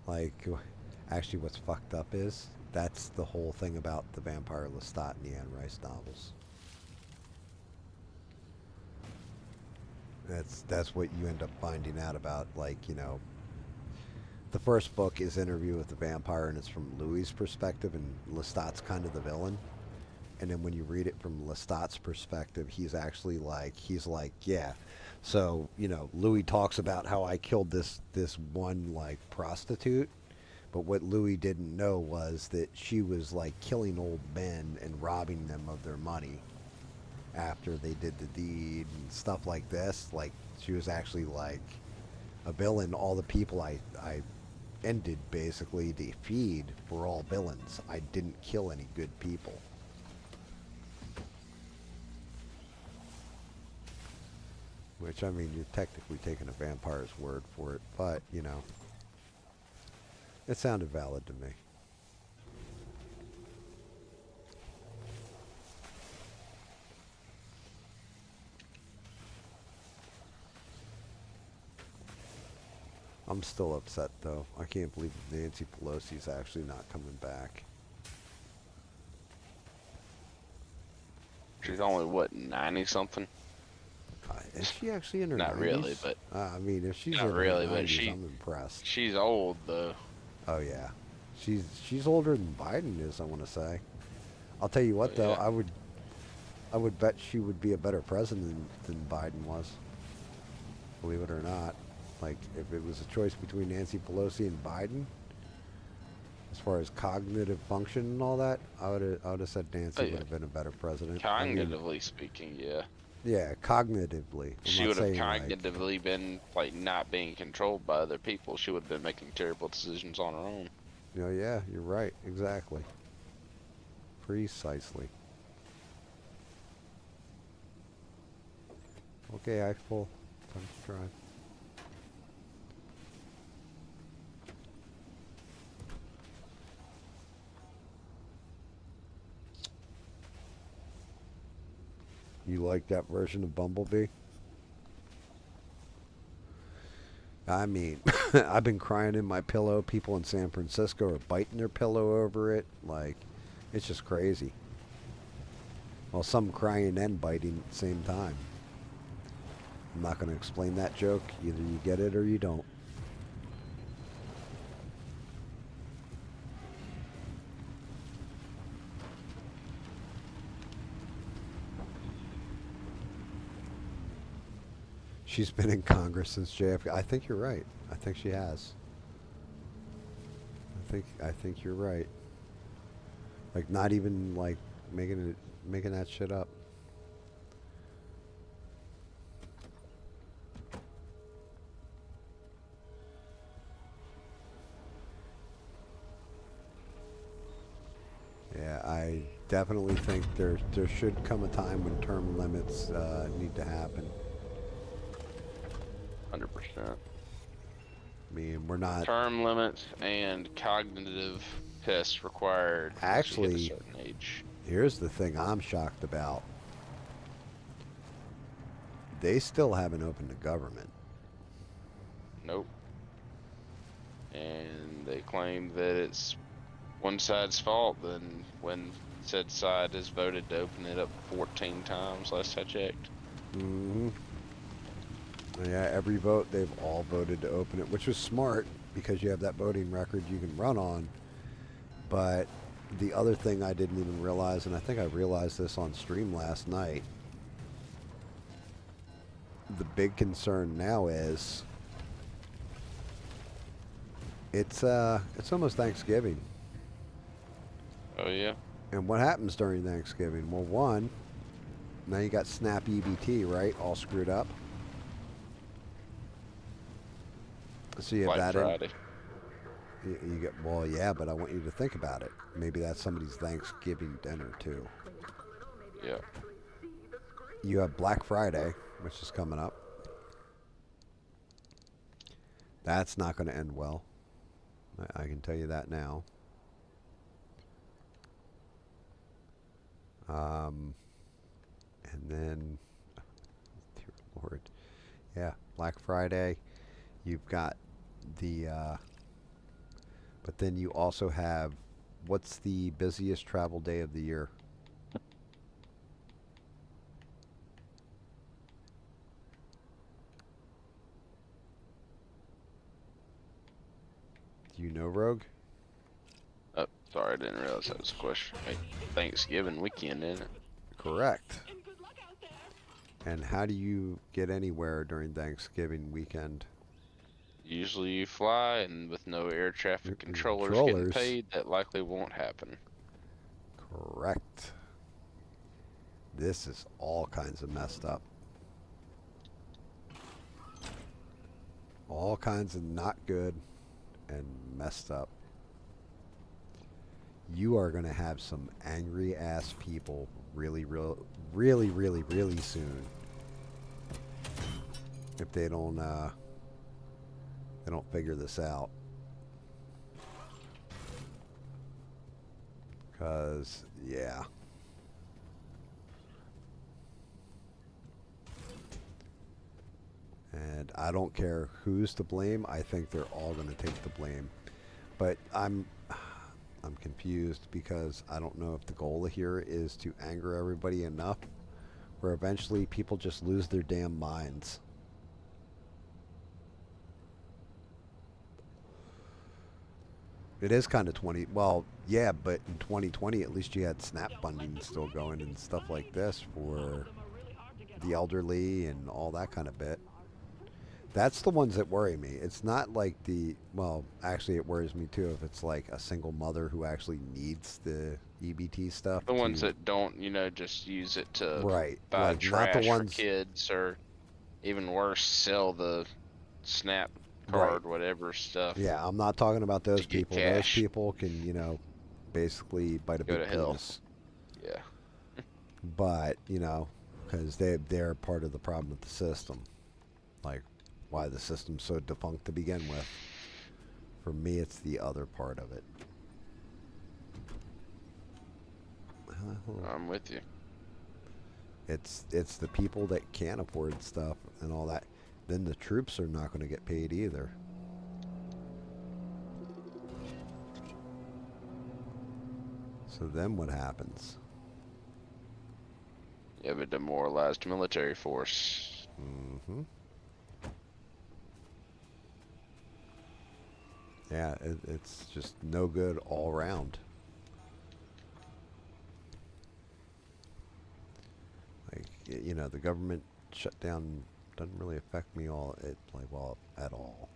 Like, actually what's fucked up is, that's the whole thing about the vampire Lestat in the Anne Rice novels. That's what you end up finding out about, the first book is Interview with the Vampire, and it's from Louis' perspective, and Lestat's kind of the villain. And then when you read it from Lestat's perspective, he's actually yeah. So, Louis talks about how I killed this one, prostitute. But what Louis didn't know was that she was, killing old men and robbing them of their money after they did the deed and stuff like this. Like, she was actually, a villain. All the people I ended, basically, to feed were all villains. I didn't kill any good people. Which, I mean, you're technically taking a vampire's word for it, but, it sounded valid to me. I'm still upset, though. I can't believe Nancy Pelosi's actually not coming back. She's only, what, 90-something? Is she actually in her 90s? Not really, but... I mean, if she's not in really, her 90s, but I'm impressed. She's old, though. Oh, yeah. She's older than Biden is, I want to say. I'll tell you what, though, yeah. I would bet she would be a better president than Biden was. Believe it or not. Like, if it was a choice between Nancy Pelosi and Biden, as far as cognitive function and all that, I would have said Nancy would have been a better president. Cognitively speaking, yeah. Yeah, cognitively. She would have cognitively been, not being controlled by other people. She would have been making terrible decisions on her own. Yeah, you're right. Exactly. Precisely. Okay, I full. Time to drive. You like that version of Bumblebee? I mean, I've been crying in my pillow. People in San Francisco are biting their pillow over it. Like, it's just crazy. Well, some crying and biting at the same time. I'm not going to explain that joke. Either you get it or you don't. She's been in Congress since JFK. I think you're right. I think she has. I think you're right. Like not even like making that shit up. Yeah, I definitely think there should come a time when term limits need to happen. 100%. I mean, we're not Term limits and cognitive tests required once you hit a actually. certain age. Here's the thing I'm shocked about. They still haven't opened the government. Nope. And they claim that it's one side's fault, then when said side has voted to open it up 14 times last I checked. Mm-hmm. Yeah, every vote, they've all voted to open it, which was smart because you have that voting record you can run on. But the other thing I didn't even realize, and I think I realized this on stream last night, the big concern now is it's almost Thanksgiving. Oh yeah. And what happens during Thanksgiving? Well, one, now you got Snap EBT, right? All screwed up. So you have Black that Friday. you get, well, yeah, but I want you to think about it. Maybe that's somebody's Thanksgiving dinner too. Yeah. You have Black Friday, which is coming up. That's not going to end well. I can tell you that now. And then, dear Lord, yeah, Black Friday. You've got the, but then you also have, what's the busiest travel day of the year? Do you know, Rogue? Oh, sorry, I didn't realize that was a question. Hey, Thanksgiving weekend, isn't it? Correct. And how do you get anywhere during Thanksgiving weekend? Usually you fly, and with no air traffic controllers getting Controllers. paid, that likely won't happen. Correct. This is all kinds of messed up. All kinds of not good and messed up. You are going to have some angry ass people really soon if they don't figure this out. Cause yeah. And I don't care who's to blame. I think they're all going to take the blame. But I'm confused because I don't know if the goal here is to anger everybody enough where eventually people just lose their damn minds. It is kind of 20. Well, yeah, but in 2020, at least you had SNAP funding still going and stuff like this for the elderly and all that kind of bit. That's the ones that worry me. It's not like the, well, actually it worries me too if it's like a single mother who actually needs the EBT stuff. The ones that don't, just use it to right, buy like trash not the ones for kids, or even worse, sell the SNAP card, right. whatever stuff. Yeah, I'm not talking about those to get people. Those cash. people can, basically bite a Go big to hell. penis. Yeah. But, because they're part of the problem with the system. Like, why the system's so defunct to begin with. For me, it's the other part of it. I'm with you. It's the people that can't afford stuff and all that. Then the troops are not going to get paid either. So then what happens? You have a demoralized military force. Mm-hmm. Yeah, it's just no good all around. Like, the government shutdown doesn't really affect me at all.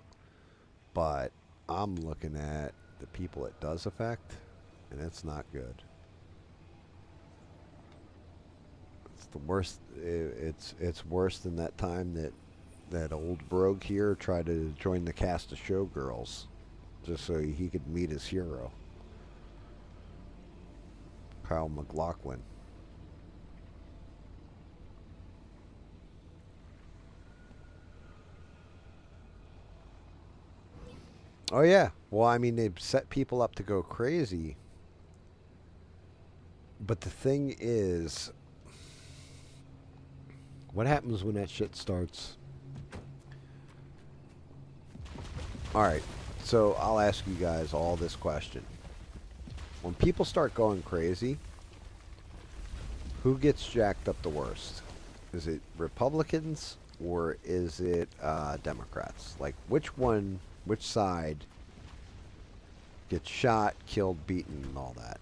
But I'm looking at the people it does affect, and it's not good. It's the worst. It's worse than that time that old brogue here tried to join the cast of Showgirls, just so he could meet his hero, Kyle MacLachlan. Oh yeah. Well, I mean, they've set people up to go crazy. But the thing is, what happens when that shit starts? All right. So I'll ask you guys all this question. When people start going crazy, who gets jacked up the worst? Is it Republicans or is it Democrats? Like, which side gets shot, killed, beaten, and all that?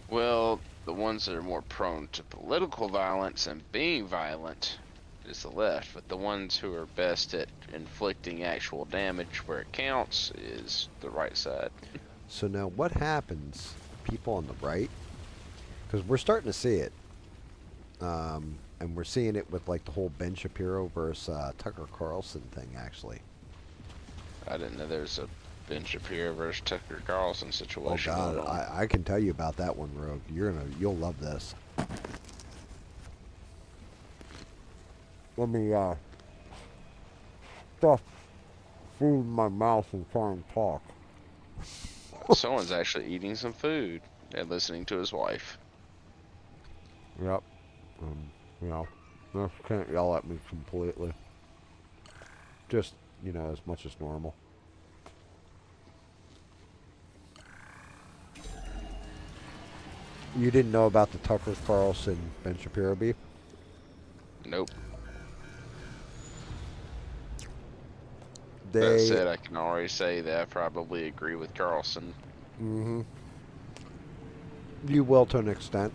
Well, the ones that are more prone to political violence and being violent is the left, but the ones who are best at inflicting actual damage where it counts is the right side. So now what happens, people on the right? Because we're starting to see it. And we're seeing it with like the whole Ben Shapiro versus Tucker Carlson thing, actually. I didn't know there's a Ben Shapiro versus Tucker Carlson Oh situation God, going on. I can tell you about that one, Rogue. You'll love this. Let me stuff food in my mouth and try and talk. Someone's actually eating some food and listening to his wife. Yep. You know, just can't yell at me completely. Just, as much as normal. You didn't know about the Tucker Carlson Ben Shapiro beef? Nope. That They. said, I can already say that I probably agree with Carlson. Mm-hmm. You will to an extent.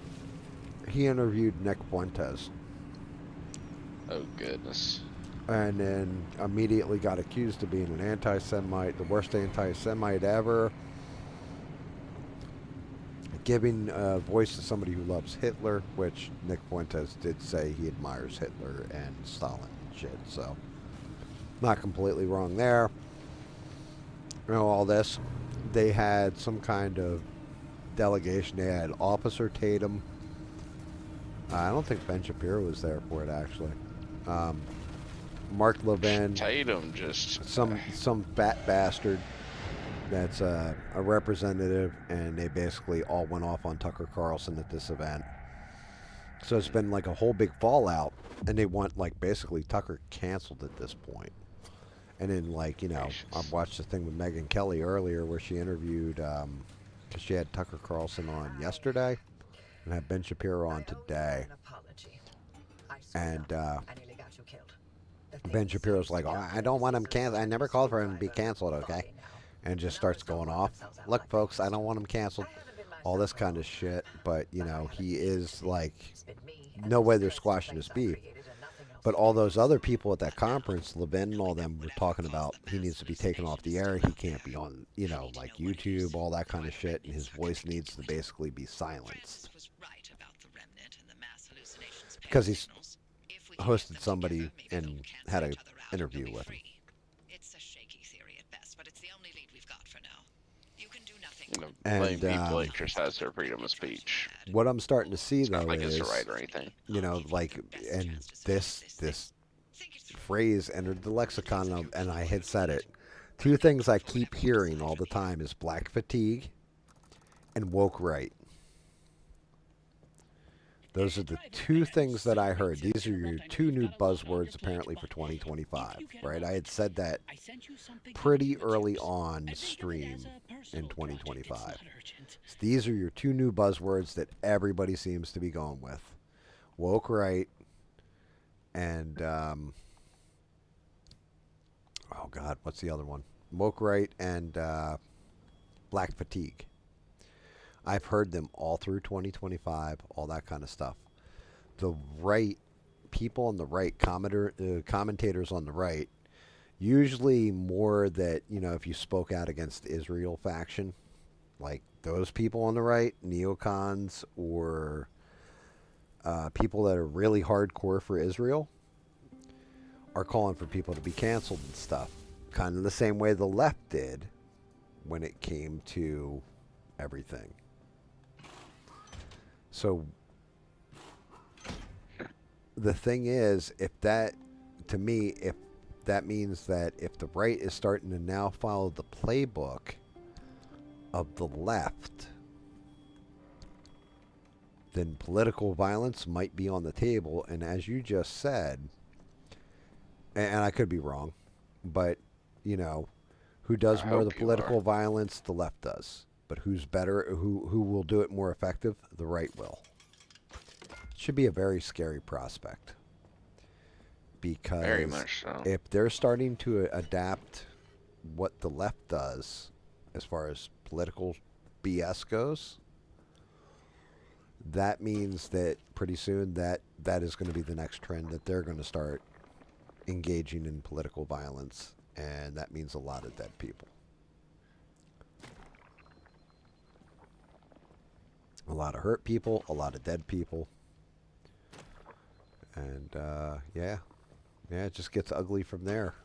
He interviewed Nick Fuentes. Oh, goodness. And then immediately got accused of being an anti-Semite, the worst anti-Semite ever. Giving a voice to somebody who loves Hitler, which Nick Fuentes did say he admires Hitler and Stalin and shit, so not completely wrong there. All this. They had some kind of delegation. They had Officer Tatum. I don't think Ben Shapiro was there for it, actually. Mark Levin. Tatum just... Some fat bastard that's a representative, and they basically all went off on Tucker Carlson at this event. So it's been like a whole big fallout, and they want like basically Tucker canceled at this point. And then I watched the thing with Megyn Kelly earlier where she interviewed, because she had Tucker Carlson on yesterday, and had Ben Shapiro on today. And Ben Shapiro's like, oh, I don't want him canceled. I never called for him to be canceled, okay? And just starts going off. Look, folks, I don't want him canceled. All this kind of shit. But, he is like, no way they're squashing his beef. But all those other people at that conference, Levin and all them, were talking about he needs to be taken off the air. He can't be on, like YouTube, all that kind of shit. And his voice needs to basically be silenced. Because he's hosted somebody and had an interview with him. Blame And people exercise their freedom of speech. what I'm starting to see It's not though like it's a is, right or anything. like, and this phrase entered the lexicon, and I had said it. Two things I keep hearing all the time is black fatigue and woke right. Those are the two things that I heard. These are your two new buzzwords apparently for 2025, right? I had said that pretty early on stream in 2025. So these are your two new buzzwords that everybody seems to be going with. Woke right and oh god, what's the other one? Woke right and black fatigue. I've heard them all through 2025, all that kind of stuff. The right people on the right, commentators on the right, usually more that, if you spoke out against the Israel faction, like those people on the right, neocons or people that are really hardcore for Israel, are calling for people to be canceled and stuff. Kind of the same way the left did when it came to everything. So the thing is, if that, to me, if that means that if the right is starting to now follow the playbook of the left, then political violence might be on the table. And as you just said, and I could be wrong, but, who does I more of the hope you political are. violence? The left does. But who's better? Who will do it more effective? The right will. It should be a very scary prospect. Very Because much so. if they're starting to adapt what the left does as far as political BS goes, that means that pretty soon that is going to be the next trend, that they're going to start engaging in political violence, and that means a lot of dead people. A lot of hurt people, a lot of dead people. And yeah, it just gets ugly from there.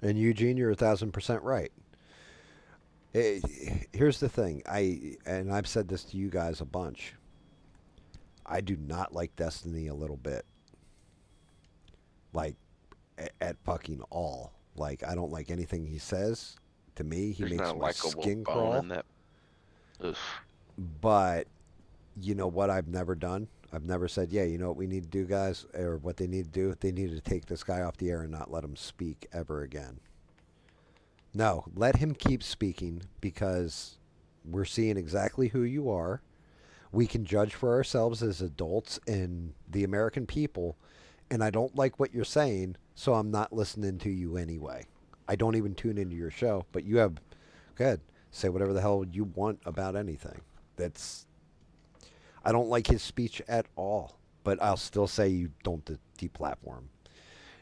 And Eugene, you're 1,000% right. Here's the thing. I've said this to you guys a bunch. I do not like Destiny a little bit. Like, at fucking all. Like, I don't like anything he says. To me, he There's makes not a my likable skin bone crawl. in that. Ugh. But you know what I've never done? I've never said, yeah, you know what we need to do, guys? Or what they need to do? They need to take this guy off the air and not let him speak ever again. No, let him keep speaking, because we're seeing exactly who you are. We can judge for ourselves as adults and the American people, and I don't like what you're saying, so I'm not listening to you anyway. I don't even tune into your show, but you have, go ahead, say whatever the hell you want about anything. I don't like his speech at all, but I'll still say you don't deplatform.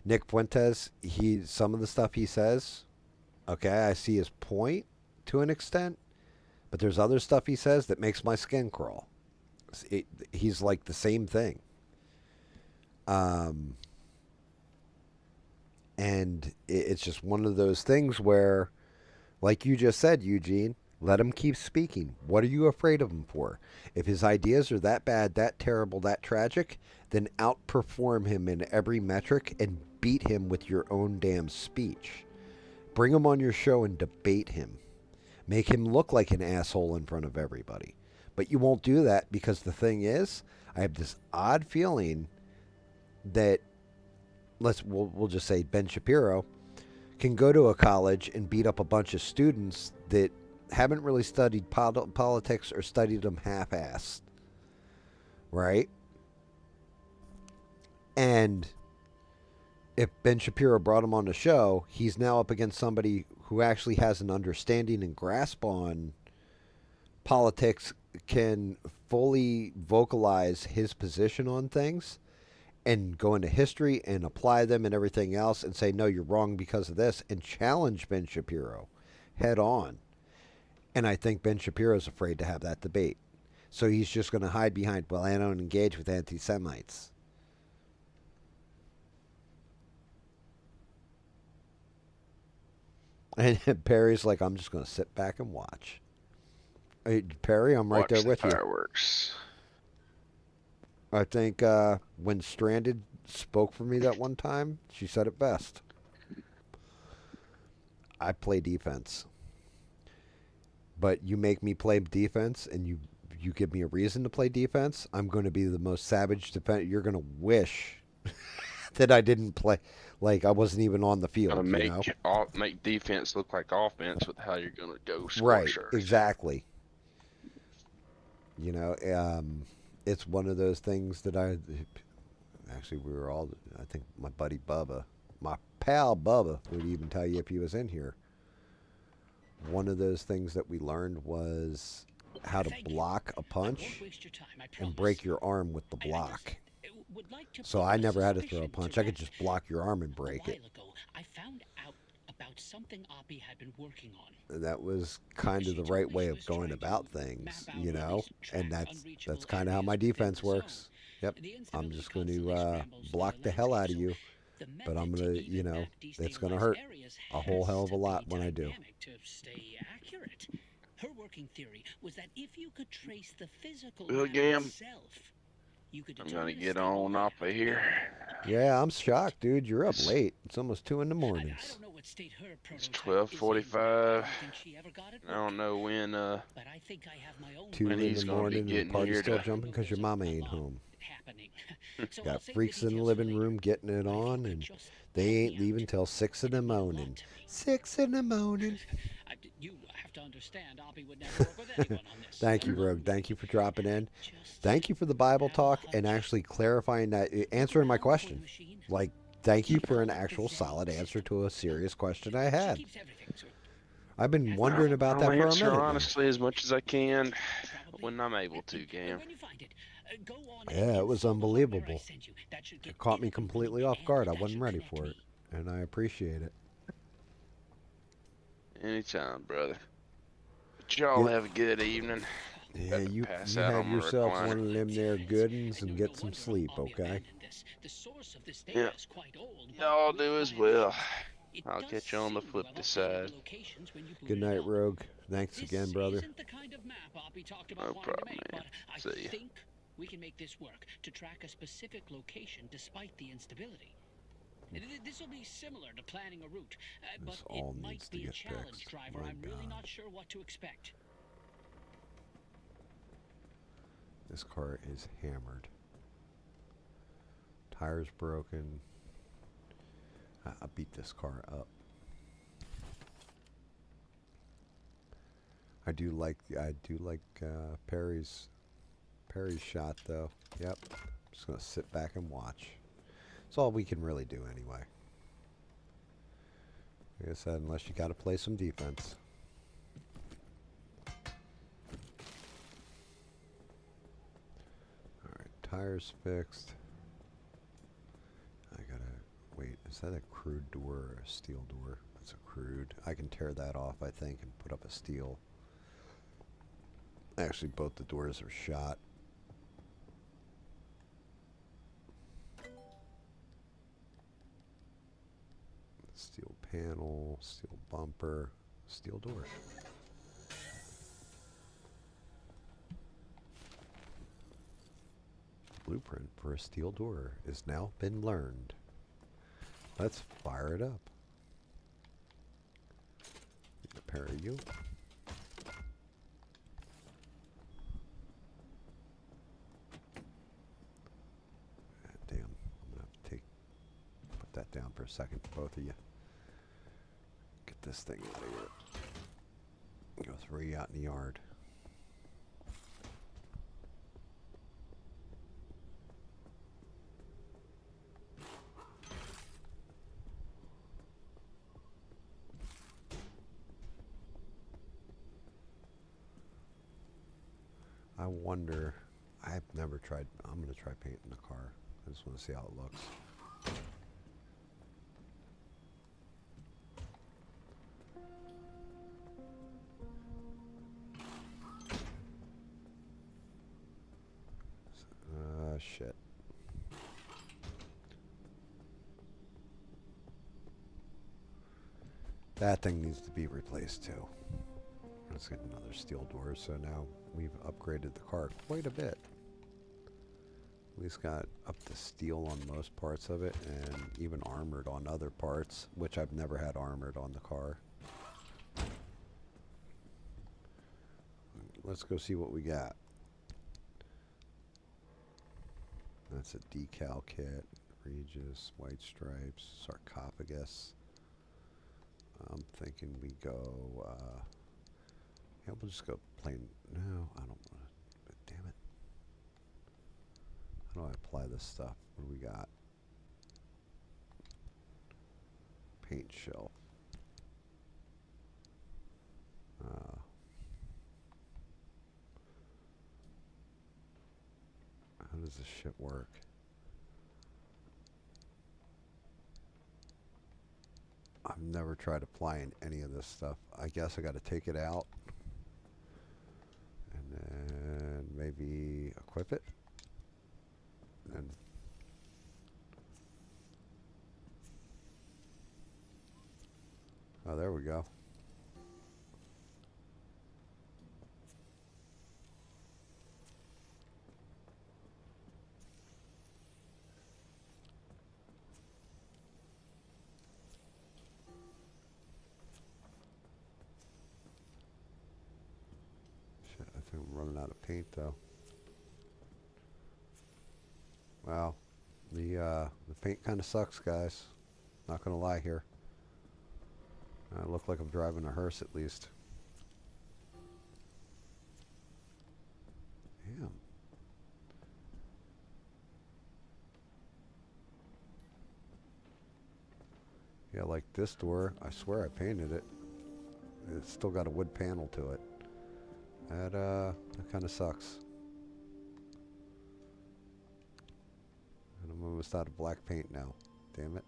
Nick Fuentes, some of the stuff he says, okay, I see his point to an extent, but there's other stuff he says that makes my skin crawl. He's like the same thing. And it's just one of those things where, like you just said, Eugene, let him keep speaking. What are you afraid of him for? If his ideas are that bad, that terrible, that tragic, then outperform him in every metric and beat him with your own damn speech. Bring him on your show and debate him. Make him look like an asshole in front of everybody. But you won't do that, because the thing is, I have this odd feeling that, we'll just say Ben Shapiro can go to a college and beat up a bunch of students that haven't really studied politics or studied them half-assed, right? And if Ben Shapiro brought him on the show, he's now up against somebody who actually has an understanding and grasp on politics, can fully vocalize his position on things, and go into history and apply them and everything else, and say, no, you're wrong because of this, and challenge Ben Shapiro head on. And I think Ben Shapiro is afraid to have that debate. So he's just going to hide behind, well, I don't engage with anti Semites. And Perry's like, I'm just going to sit back and watch. Hey, Perry, I'm right Watch there the with you. fireworks. I think when Stranded spoke for me that one time, she said it best. I play defense. But you make me play defense and you give me a reason to play defense, I'm going to be the most savage defender. You're going to wish that I didn't play, like I wasn't even on the Gotta field, you know? make defense look like offense with how you're gonna go score Right, shirts. exactly. You know, it's one of those things that actually, we were all, I think my buddy Bubba, my pal Bubba would even tell you if he was in here. One of those things that we learned was how to block a punch and break your arm with the block. So I never had to throw a punch. I could just block your arm and break it. I found out about something Oppie had been working on. And that was kind of the right way of going about things, you know? And that's kind of how my defense works. Yep. I'm just going to block the hell out of you, but I'm going to, you know, it's going to hurt a whole hell of a lot when I do. To stay accurate. Her working theory was that if you could trace the physical Well, map GAM, itself, you could I'm gonna determine a get stable on layout. off of here. Yeah, I'm shocked, dude. You're up late. It's almost 2 in the I mornings. don't know what state her It's prototype is in. 12:45. I don't think she ever got it I don't know when but I think I have my own 2 when in he's the gonna be morning and the getting party's here still to. jumping because your mama ain't home. happening. So I'll Got save freaks in the details for living later. room getting it But if you on, could and just they help me ain't leaving out, till 6 in the it'd mean a lot morning. to me. 6 in the morning. You have to understand, Oppie would never work with anyone on this. Thank you, let alone Rogue. Thank me. you for dropping And I in. just Thank you for the Bible have a talk and hunch. actually clarifying that, answering my Look around for the question. machine. Like, thank you for an Call it the actual Zen solid answer system. to a serious question I She had. keeps everything, so I've been has wondering about I'll that for a answer minute now. honestly as much as I can probably. when I'm able to, GAM. When you find it, go on Yeah, and it was install the hardware I unbelievable. sent you. That should get It caught me anything completely running, off and guard. I that wasn't should ready connect for me. it, and I appreciate it. Anytime, brother. But y'all Get, have a good evening. yeah, About to you pass you out have on my yourself recliner. one of them there good uns and No get some wonder sleep, Oppie okay? abandoned this. The source of this data Yeah. is quite old, but Y'all with do as my well. additions, it I'll does catch you on the seem to flip have updated side. the locations when you Good booted it night, up. Rogue. Thanks This again, brother. isn't the kind of map Oppie talked about No wanting to problem, make, man. but I See ya. think we can make this work to track a specific location despite the instability. This will be similar to planning a route, but This all it might needs to be a get challenge fixed. driver. My I'm really God. not sure what to expect. This car is hammered. Tires broken. I beat this car up. I do like Perry's shot though. Yep. Just gonna sit back and watch. That's all we can really do anyway. Like I said, unless you got to play some defense. All right, tires fixed. I gotta wait. Is that a crude door or a steel door? That's a crude. I can tear that off, I think, and put up a steel. Actually, both the doors are shot. Steel panel, steel bumper, steel door. Blueprint for a steel door has now been learned. Let's fire it up. Need a pair of you. Damn, I'm gonna have to put that down for a second, both of you. Get this thing out of here. Go throw you out in the yard. I wonder, I've never tried, I'm going to try painting the car. I just want to see how it looks. shit. That thing needs to be replaced too. Let's get another steel door. So now we've upgraded the car quite a bit. At least got up to steel on most parts of it, and even armored on other parts, which I've never had armored on the car. Let's go see what we got. That's a decal kit, Regis, white stripes, sarcophagus. I'm thinking we go, yeah, we'll just go plain, no, I don't want to, damn it. How do I apply this stuff? What do we got? Paint shelf. How does this shit work? I've never tried applying any of this stuff. I guess I got to take it out and then maybe equip it. And oh, there we go. Shit, I think I'm running out of paint though. Wow, the paint kind of sucks, guys. Not gonna lie here. I look like I'm driving a hearse at least. Damn. Yeah, like this door, I swear I painted it. It's still got a wood panel to it. That kind of sucks. And I'm almost out of black paint now. Damn it.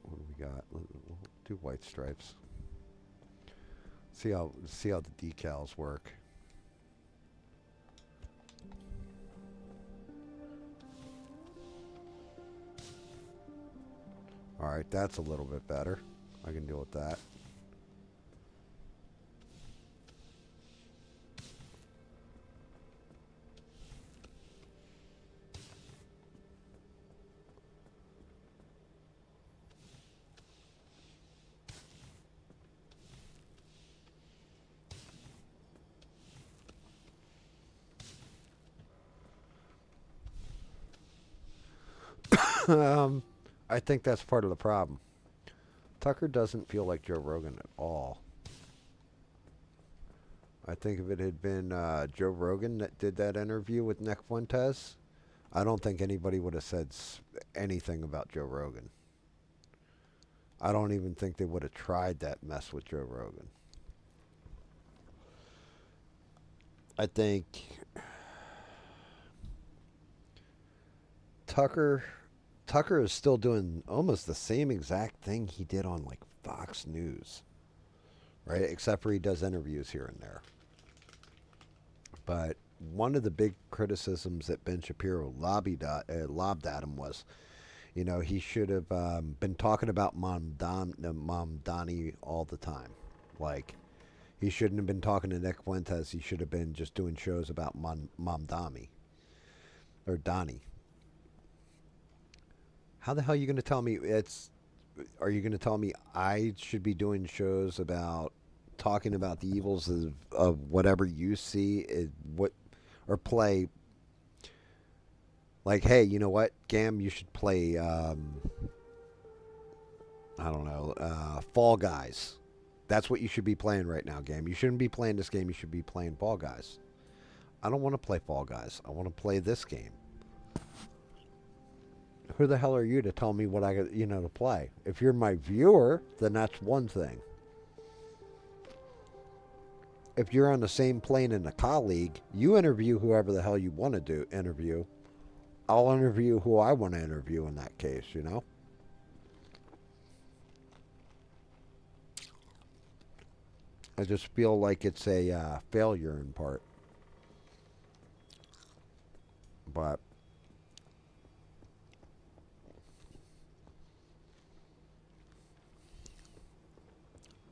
What do we got? We'll do white stripes. See how the decals work. All right, that's a little bit better. I can deal with that. I think that's part of the problem. Tucker doesn't feel like Joe Rogan at all. I think if it had been Joe Rogan that did that interview with Nick Fuentes, I don't think anybody would have said anything about Joe Rogan. I don't even think they would have tried that mess with Joe Rogan. I think Tucker is still doing almost the same exact thing he did on like Fox News, right? Except for he does interviews here and there. But one of the big criticisms that Ben Shapiro lobbed at him was, you know, he should have been talking about Mom Donnie all the time. Like, he shouldn't have been talking to Nick Fuentes. He should have been just doing shows about Mom Donnie. Or Donnie. How the hell are you going to tell me are you going to tell me I should be doing shows about talking about the evils of whatever you see or play like, hey, you know what, GAM, you should play I don't know, Fall Guys. That's what you should be playing right now, GAM. You shouldn't be playing this game, you should be playing Fall Guys. I don't want to play Fall Guys. I want to play this game. Who the hell are you to tell me what I got, to play? If you're my viewer, then that's one thing. If you're on the same plane in a colleague, you interview whoever the hell you want to interview. I'll interview who I want to interview in that case, I just feel like it's a failure in part. But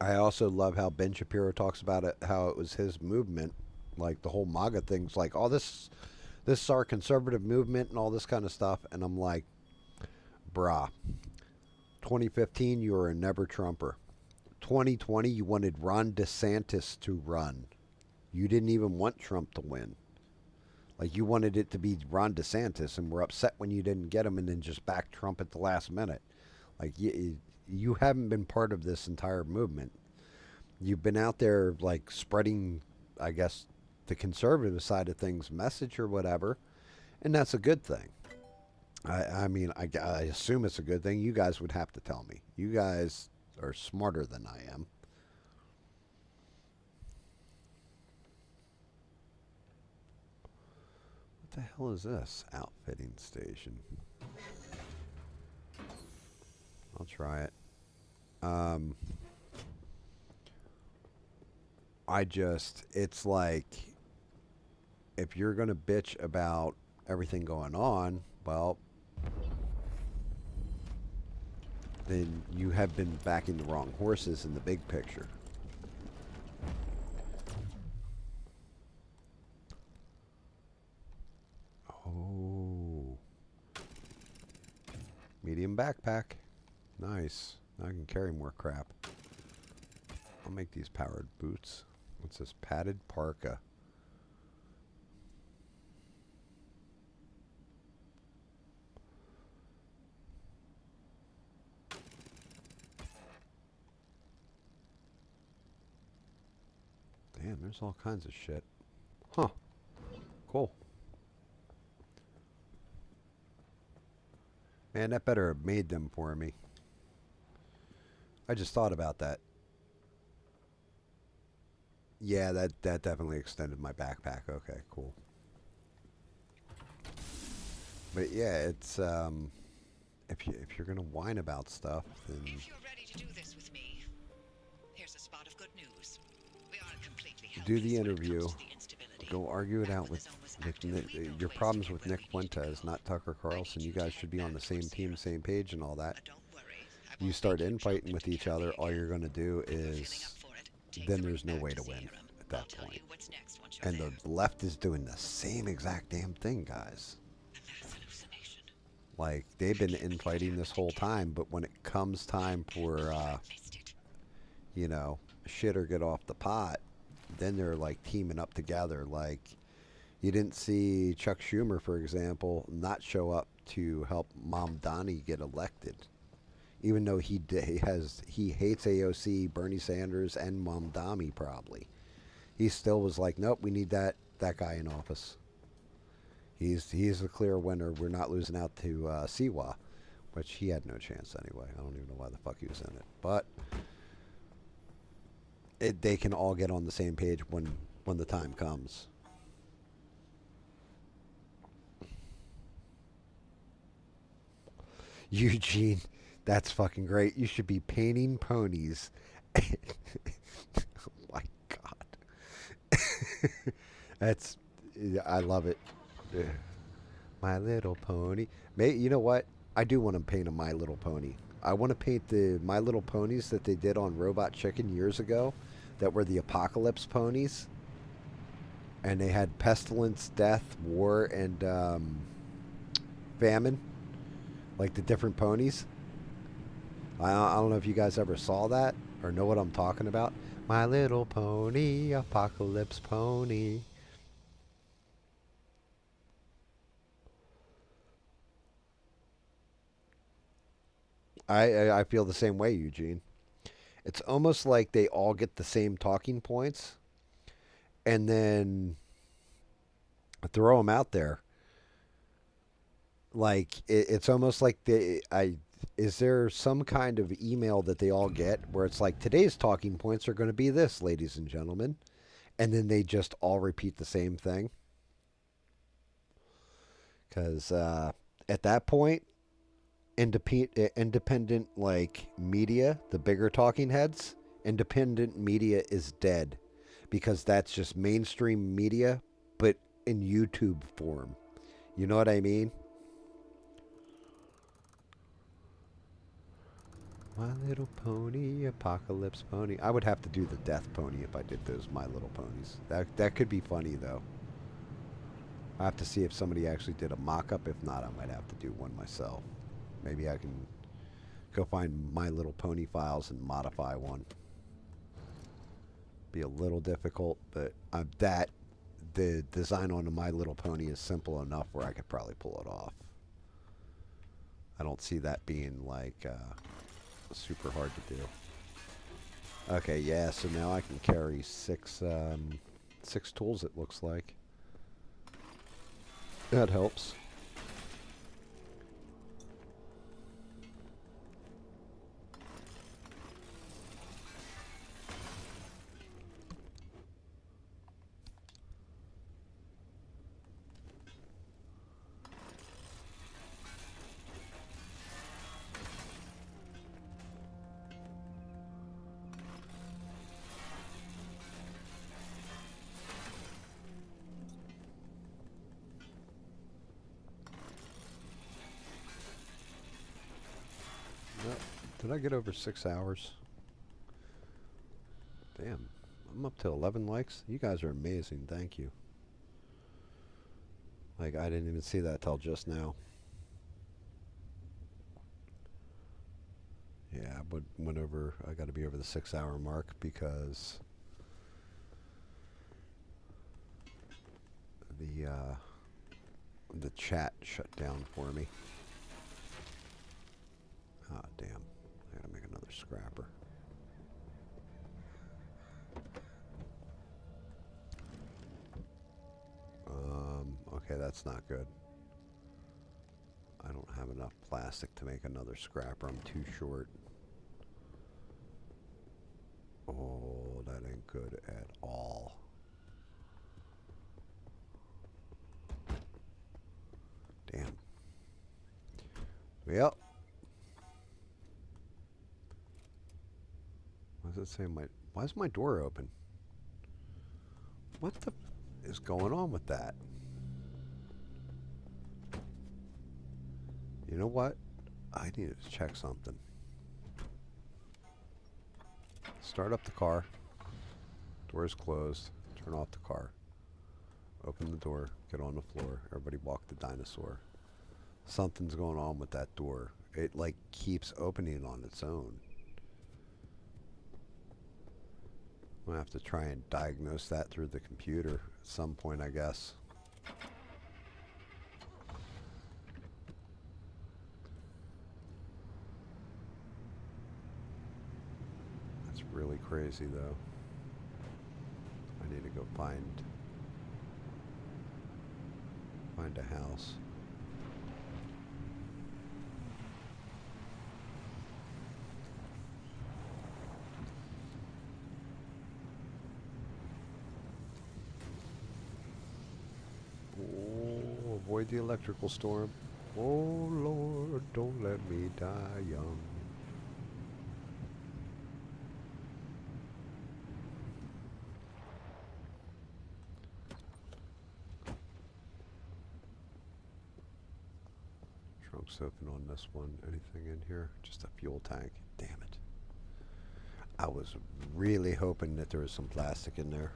I also love how Ben Shapiro talks about it, how it was his movement, like the whole MAGA thing's like, oh, this is our conservative movement and all this kind of stuff, and I'm like, brah, 2015 you were a never Trumper. 2020 you wanted Ron DeSantis to run. You didn't even want Trump to win. Like you wanted it to be Ron DeSantis, and were upset when you didn't get him, and then just backed Trump at the last minute. Like you haven't been part of this entire movement. You've been out there like spreading, I guess, the conservative side of things message or whatever, and that's a good thing. I mean, I assume it's a good thing. You guys would have to tell me. You guys are smarter than I am. What the hell is this? Outfitting station. I'll try it. It's like, if you're going to bitch about everything going on, well, then you have been backing the wrong horses in the big picture. Oh. Medium backpack. Nice. Now I can carry more crap. I'll make these powered boots. What's this? Padded parka. Damn, there's all kinds of shit. Huh. Cool. Man, that better have made them for me. I just thought about that. Yeah, that definitely extended my backpack. Okay, cool. But yeah, it's if you're gonna whine about stuff, then If you're ready to do this with me, here's a spot of good news. We aren't completely do helpless the when it interview. comes to the instability. Go argue it And out when with the zone was Nick. active, we built Your ways to problems get with where Nick we need to Fuentes, go. not Tucker Carlson. need You you to guys head should be on back the same towards team, Sierra. same page, and all that. Don't worry, I You won't start make you jump infighting with into each other, Kathy all again. you're gonna do When you're feeling is up for it, take then the there's route no back way to to win Sierra. at I'll that tell point. you what's next once you're And there. the left is doing the same exact damn thing, guys. A mass hallucination. Like they've been infighting this whole time, but when it comes time for Missed it. you know, shit or get off the pot, then they're like teaming up together. Like you didn't see Chuck Schumer, for example, not show up to help Mom Donnie get elected, even though he hates AOC, Bernie Sanders, and Mom Donnie probably. He still was like, nope, we need that guy in office. He's the clear winner. We're not losing out to Siwa, which he had no chance anyway. I don't even know why the fuck he was in it, but they can all get on the same page when the time comes. Eugene, that's fucking great. You should be painting ponies. Oh my god. That's I love it. Yeah. My Little Pony. You know what? I do want to paint a My Little Pony. I want to paint the My Little Ponies that they did on Robot Chicken years ago, that were the apocalypse ponies, and they had pestilence, death, war, and famine, like the different ponies. I don't know if you guys ever saw that or know what I'm talking about. My Little Pony, apocalypse pony. I feel the same way, Eugene. It's almost like they all get the same talking points, and then throw them out there. Like it's almost like is there some kind of email that they all get where it's like, today's talking points are going to be this, ladies and gentlemen, and then they just all repeat the same thing? Because at that point, independent like media, the bigger talking heads, independent media is dead, because that's just mainstream media, but in YouTube form. You know what I mean? My Little Pony, Apocalypse Pony. I would have to do the Death Pony if I did those My Little Ponies. That could be funny though. I have to see if somebody actually did a mock-up. If not, I might have to do one myself. Maybe I can go find My Little Pony files and modify one. Be a little difficult, but the design on a My Little Pony is simple enough where I could probably pull it off. I don't see that being like super hard to do. Okay, yeah, so now I can carry six tools, it looks like. That helps. Did I get over 6 hours? Damn, I'm up to 11 likes. You guys are amazing. Thank you. Like, I didn't even see that till just now. Yeah, but went over. I got to be over the 6 hour mark because the chat shut down for me. Ah, damn. I gotta make another scrapper. Okay, that's not good. I don't have enough plastic to make another scrapper. I'm too short. Oh, that ain't good at all. Damn. Well. What does it say? Why is my door open? What the is going on with that? You know what? I need to check something. Start up the car. Door is closed. Turn off the car. Open the door. Get on the floor. Everybody walk the dinosaur. Something's going on with that door. It like keeps opening on its own. I'm gonna have to try and diagnose that through the computer at some point, I guess. That's really crazy, though. I need to go find a house. Oh, avoid the electrical storm. Oh, Lord, don't let me die young. Trunk's open on this one. Anything in here? Just a fuel tank. Damn it. I was really hoping that there was some plastic in there.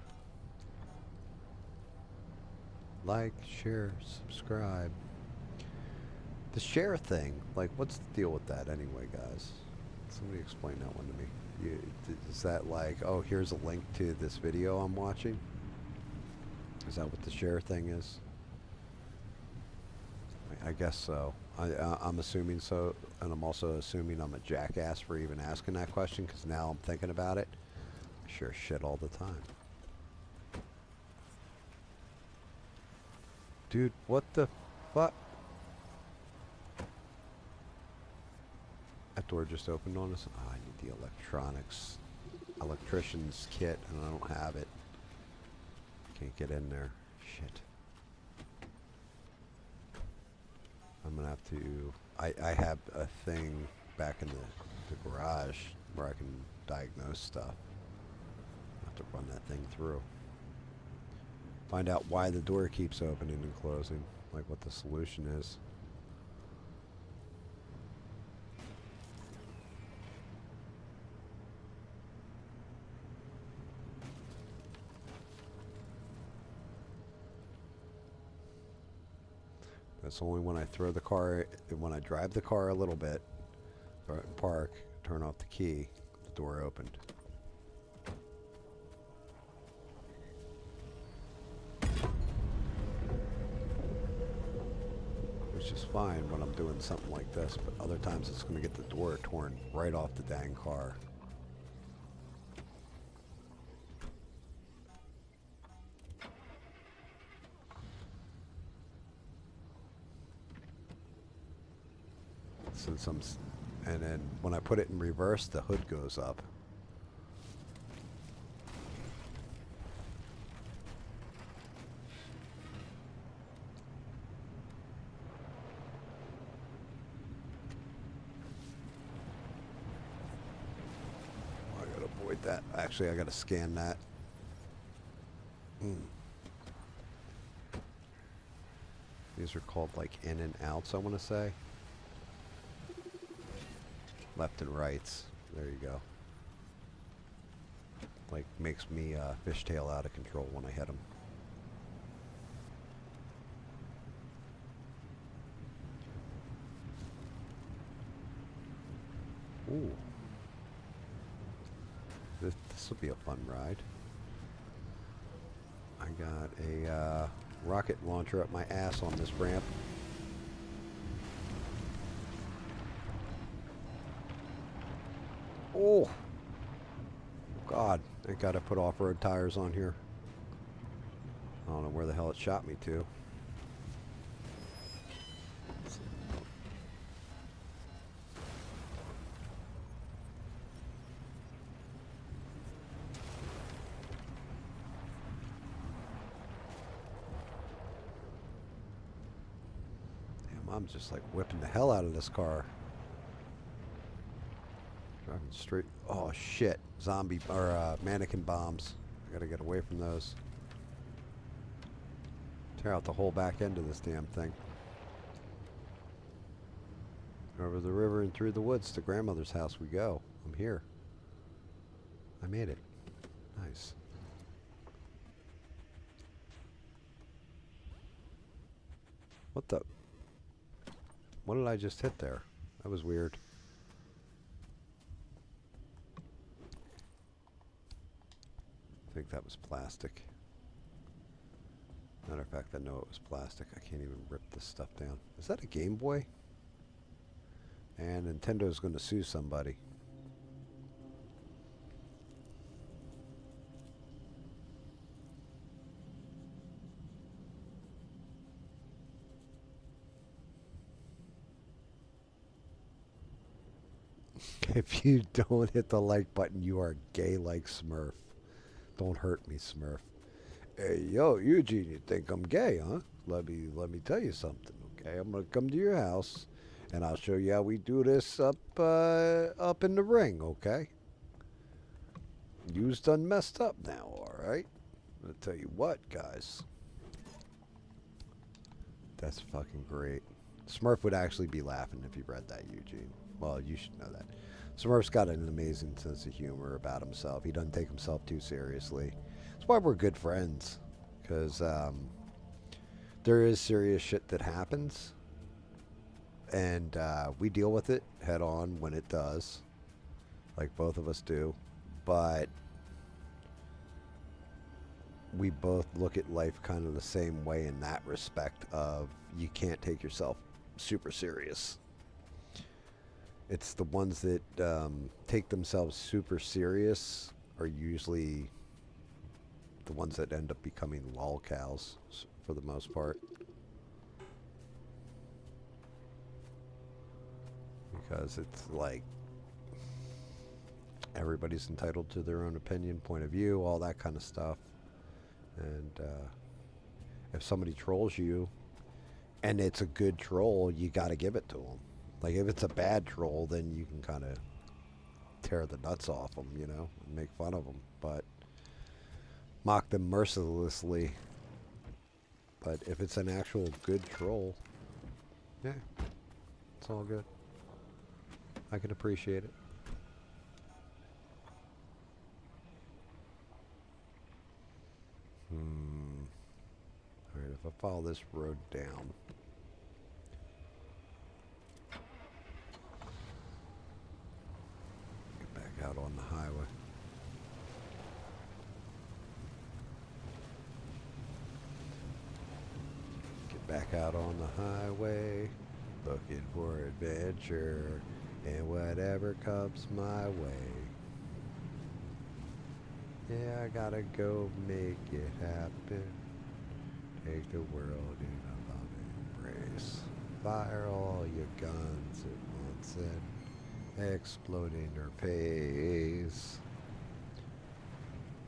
Like, share, subscribe. The share thing, like, what's the deal with that anyway, guys? Somebody explain that one to me. Is that like, oh, here's a link to this video I'm watching? Is that what the share thing is? I guess so. I'm assuming so, and I'm also assuming I'm a jackass for even asking that question, because now I'm thinking about it. I share shit all the time. Dude, what the fuck? That door just opened on us. Oh, I need the electrician's kit, and I don't have it. Can't get in there. Shit. I'm gonna have to. I have a thing back in the garage where I can diagnose stuff. I have to run that thing through. Find out why the door keeps opening and closing. like what the solution is. That's only when I throw the car, when I drive the car a little bit, park, turn off the key, the door opened. Which is fine when I'm doing something like this, but other times it's going to get the door torn right off the dang car. Since and then when I put it in reverse, the hood goes up. I gotta avoid that. Actually, I gotta scan that. These are called like in and outs, I want to say. Left and rights. There you go. Like makes me fishtail out of control when I hit them. Ooh. This will be a fun ride. I got a rocket launcher up my ass on this ramp. Oh, God, thank God I put off-road tires on here. I don't know where the hell it shot me to. Damn, I'm just like whipping the hell out of this car. Driving straight. Oh shit! Zombie or mannequin bombs. I gotta get away from those. Tear out the whole back end of this damn thing. Over the river and through the woods to grandmother's house we go. I'm here. I made it. Nice. What the? What did I just hit there? That was weird. I think that was plastic. Matter of fact, I know it was plastic. I can't even rip this stuff down. Is that a Game Boy? And Nintendo's going to sue somebody. If you don't hit the like button, you are gay like Smurf. Don't hurt me, Smurf. Hey, yo, Eugene, you think I'm gay, huh? Let me tell you something, okay? I'm gonna come to your house, and I'll show you how we do this up in the ring, okay? You's done messed up now, all right? I'm gonna tell you what, guys. That's fucking great. Smurf would actually be laughing if he read that, Eugene. Well, you should know that. Smurf's got an amazing sense of humor about himself. He doesn't take himself too seriously. That's why we're good friends. Because there is serious shit that happens. And we deal with it head on when it does. Like both of us do. But we both look at life kind of the same way in that respect of you can't take yourself super serious. It's the ones that take themselves super serious are usually the ones that end up becoming lolcows for the most part. Because it's like everybody's entitled to their own opinion, point of view, all that kind of stuff. And if somebody trolls you and it's a good troll, you got to give it to them. Like, if it's a bad troll, then you can kind of tear the nuts off them, you know, and make fun of them. But mock them mercilessly, But if it's an actual good troll, yeah, it's all good. I can appreciate it. Alright, if I follow this road down. Get back out on the highway. Get back out on the highway. Looking for adventure. And whatever comes my way. Yeah, I gotta go make it happen. Take the world in a loving embrace. Fire all your guns at once and explode in her face.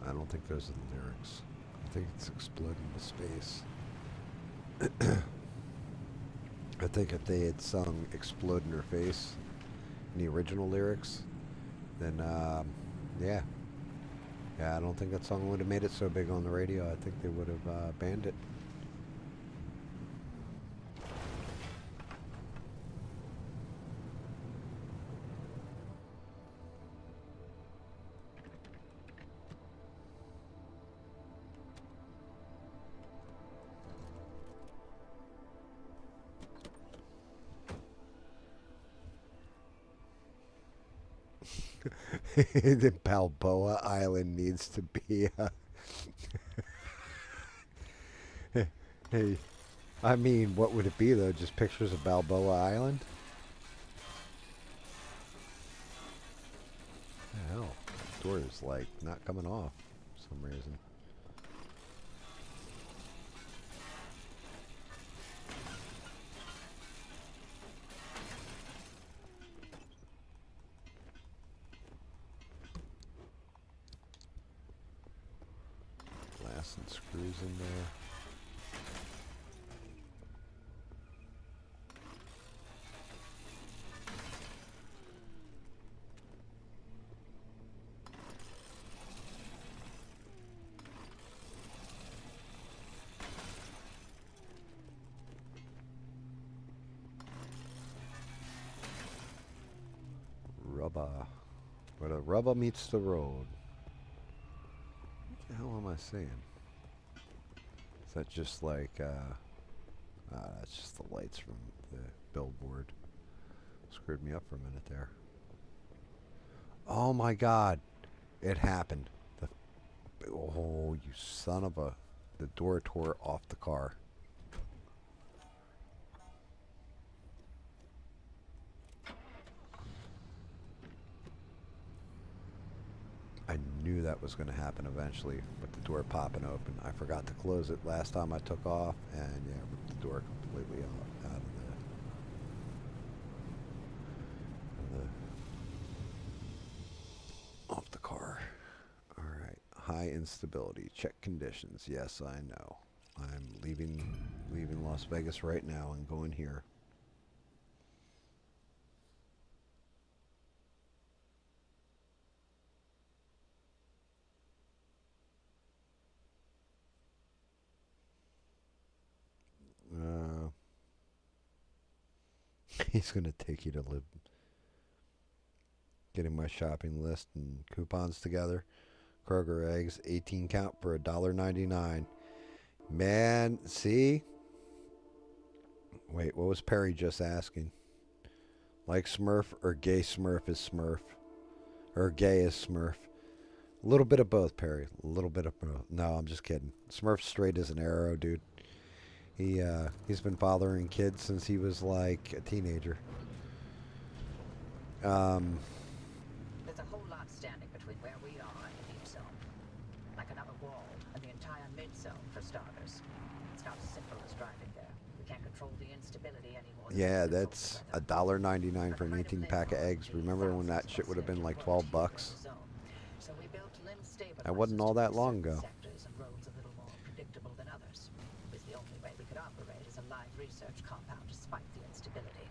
I don't think those are the lyrics. I think it's explode into space. I think if they had sung explode in her face in the original lyrics, then yeah. Yeah, I don't think that song would have made it so big on the radio. I think they would have banned it. The Balboa Island needs to be hey, I mean, what would it be though? Just pictures of Balboa Island? The hell, the door is like not coming off for some reason. Glass and screws in there. Rubber. Where the rubber meets the road. What the hell am I saying? Is that just like, that's just the lights from the billboard. Screwed me up for a minute there. Oh my god. It happened. Oh, you son of a... The door tore off the car. I knew that was going to happen eventually, with the door popping open. I forgot to close it last time I took off, and yeah, ripped the door completely out of off the car. All right, high instability. Check conditions. Yes, I know. I'm leaving Las Vegas right now and going here. He's going to take you to live. Getting my shopping list and coupons together. Kroger eggs, 18 count for $1.99. Man, see? Wait, what was Perry just asking? Like Smurf or gay Smurf is Smurf? Or gay is Smurf? A little bit of both, Perry. A little bit of both. No, I'm just kidding. Smurf's straight as an arrow, dude. He's been fathering kids since he was like a teenager. There's a whole lot standing between where we are and the deep zone. Like another wall, and the entire mid-zone, for starters. It's not as simple as driving there. We can't control the instability anymore. Yeah, that's $1.99 for an 18 pack of eggs. Remember when that shit would have been like $12? So we built limb That wasn't all that long ago. sectors and roads a little more predictable than others. It was the only way we could operate as a live research compound despite the instability.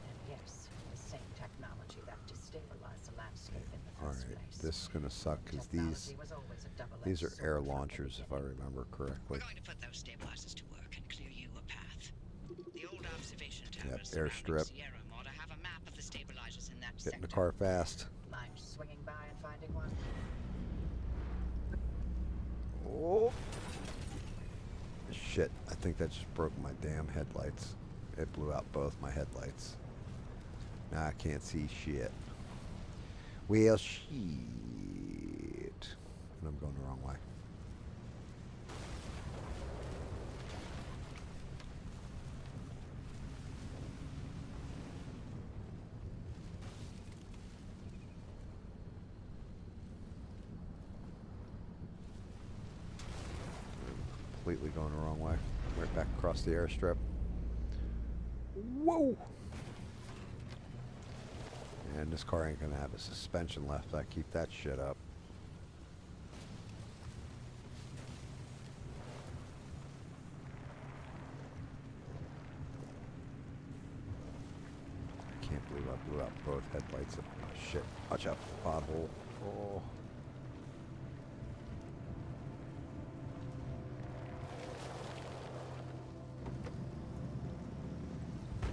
And yes, the same technology that destabilized the landscape in the first Alright, place. this is gonna suck because these Technology was always a double-edged are air sword from the launchers if I beginning. remember correctly. We're going to put those stabilizers to work and cameras Yep, surrounding airstrip. Sierra ought to have a map of the stabilizers in that Get in the sector. car fast. Mind swinging by and finding one? Oh. Shit, I think that just broke my damn headlights. It blew out both my headlights. Now I can't see shit. Well, shit. And I'm going the wrong way. Completely going the wrong way. Right back across the airstrip. Whoa! And this car ain't gonna have a suspension left. I keep that shit up. I can't believe I blew out both headlights. Oh shit! Watch out, pothole. Oh.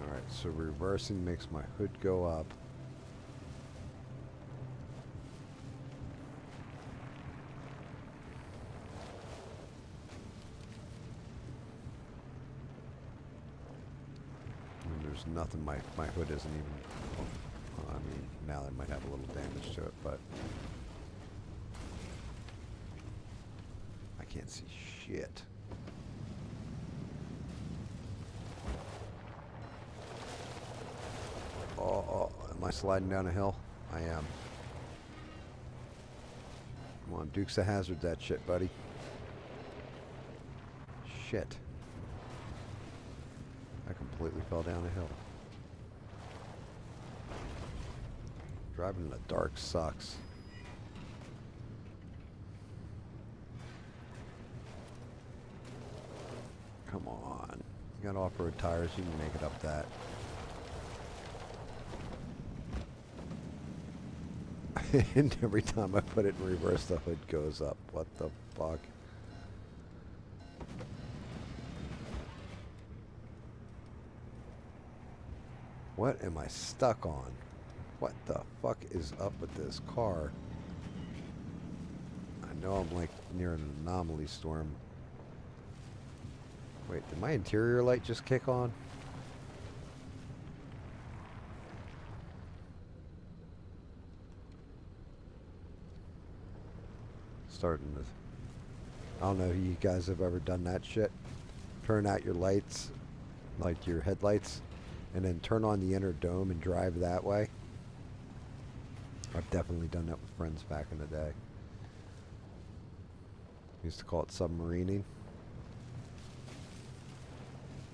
Alright, so reversing makes my hood go up. And there's nothing, my hood isn't even, well, I mean, now they might have a little damage to it, but I can't see shit. Oh, am I sliding down a hill? I am. Come on, Dukes of Hazzard that shit, buddy. Shit. I completely fell down a hill. Driving in the dark sucks. Come on. You got off-road tires, you can make it up that. And every time I put it in reverse, the hood goes up. What the fuck? What am I stuck on? What the fuck is up with this car? I know I'm like near an anomaly storm. Wait, did my interior light just kick on? Starting to... I don't know if you guys have ever done that shit. Turn out your lights, like your headlights, and then turn on the inner dome and drive that way. I've definitely done that with friends back in the day. Used to call it submarining.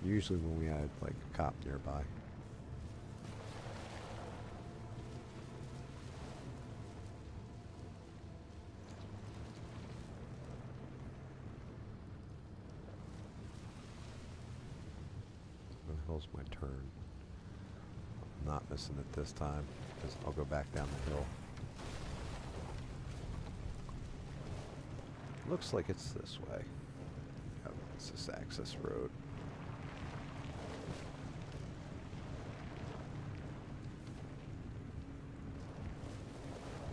Usually when we had like a cop nearby. Where the hell's my turn? I'm not missing it this time, because I'll go back down the hill. Looks like it's this way. Yep, it's this access road.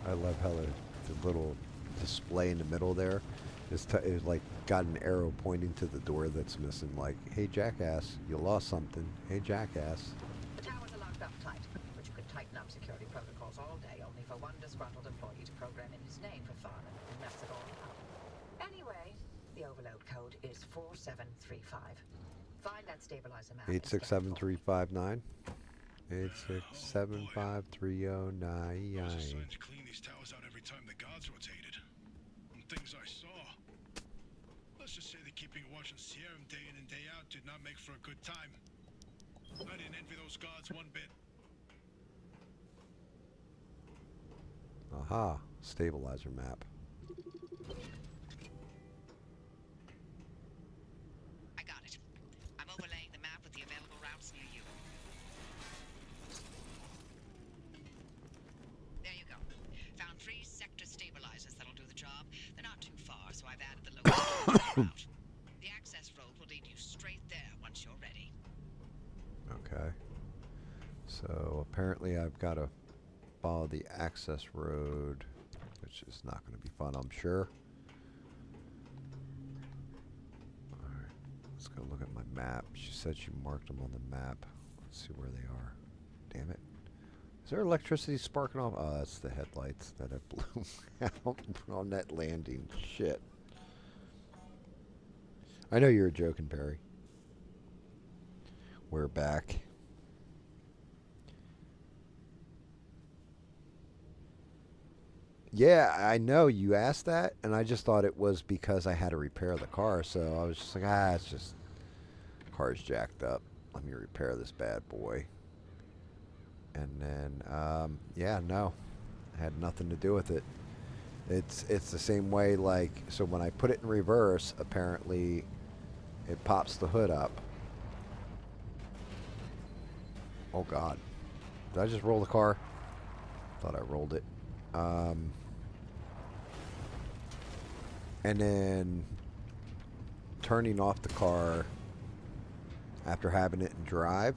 I love how the little display in the middle there is like got an arrow pointing to the door that's missing. Like, hey jackass, you lost something. Hey jackass. The towers are locked up tight, but you could tighten up security protocols all day, only for one disgruntled employee to program in his name for fun and mess it all up. Anyway, the overload code is 4735. Find that stabilizer map. 867359. 8675309. I was assigned to clean these towers out every time the guards rotated. And things I saw. Let's just say that keeping a watch on Sierra day in and day out did not make for a good time. I didn't envy those guards one bit. Aha, stabilizer map. I got it. I'm overlaying the map with the available routes near you. There you go. Found 3 sector stabilizers that'll do the job. They're not too far, so I've added the location route. The access road will lead you straight there once you're ready. Okay. apparently I've got to follow the access road, which is not going to be fun, I'm sure. Alright, let's go look at my map. She said she marked them on the map. Let's see where they are. Damn it. Is there electricity sparking off? Oh, that's the headlights that I blew out on that landing. Shit. I know you were joking, Perry. We're back. Yeah, I know you asked that, and I just thought it was because I had to repair the car, so I was just like, it's just car's jacked up. Let me repair this bad boy. And then, yeah, no, had nothing to do with it. It's the same way, like, so when I put it in reverse, apparently it pops the hood up. Oh God, did I just roll the car? Thought I rolled it. And then turning off the car after having it in drive.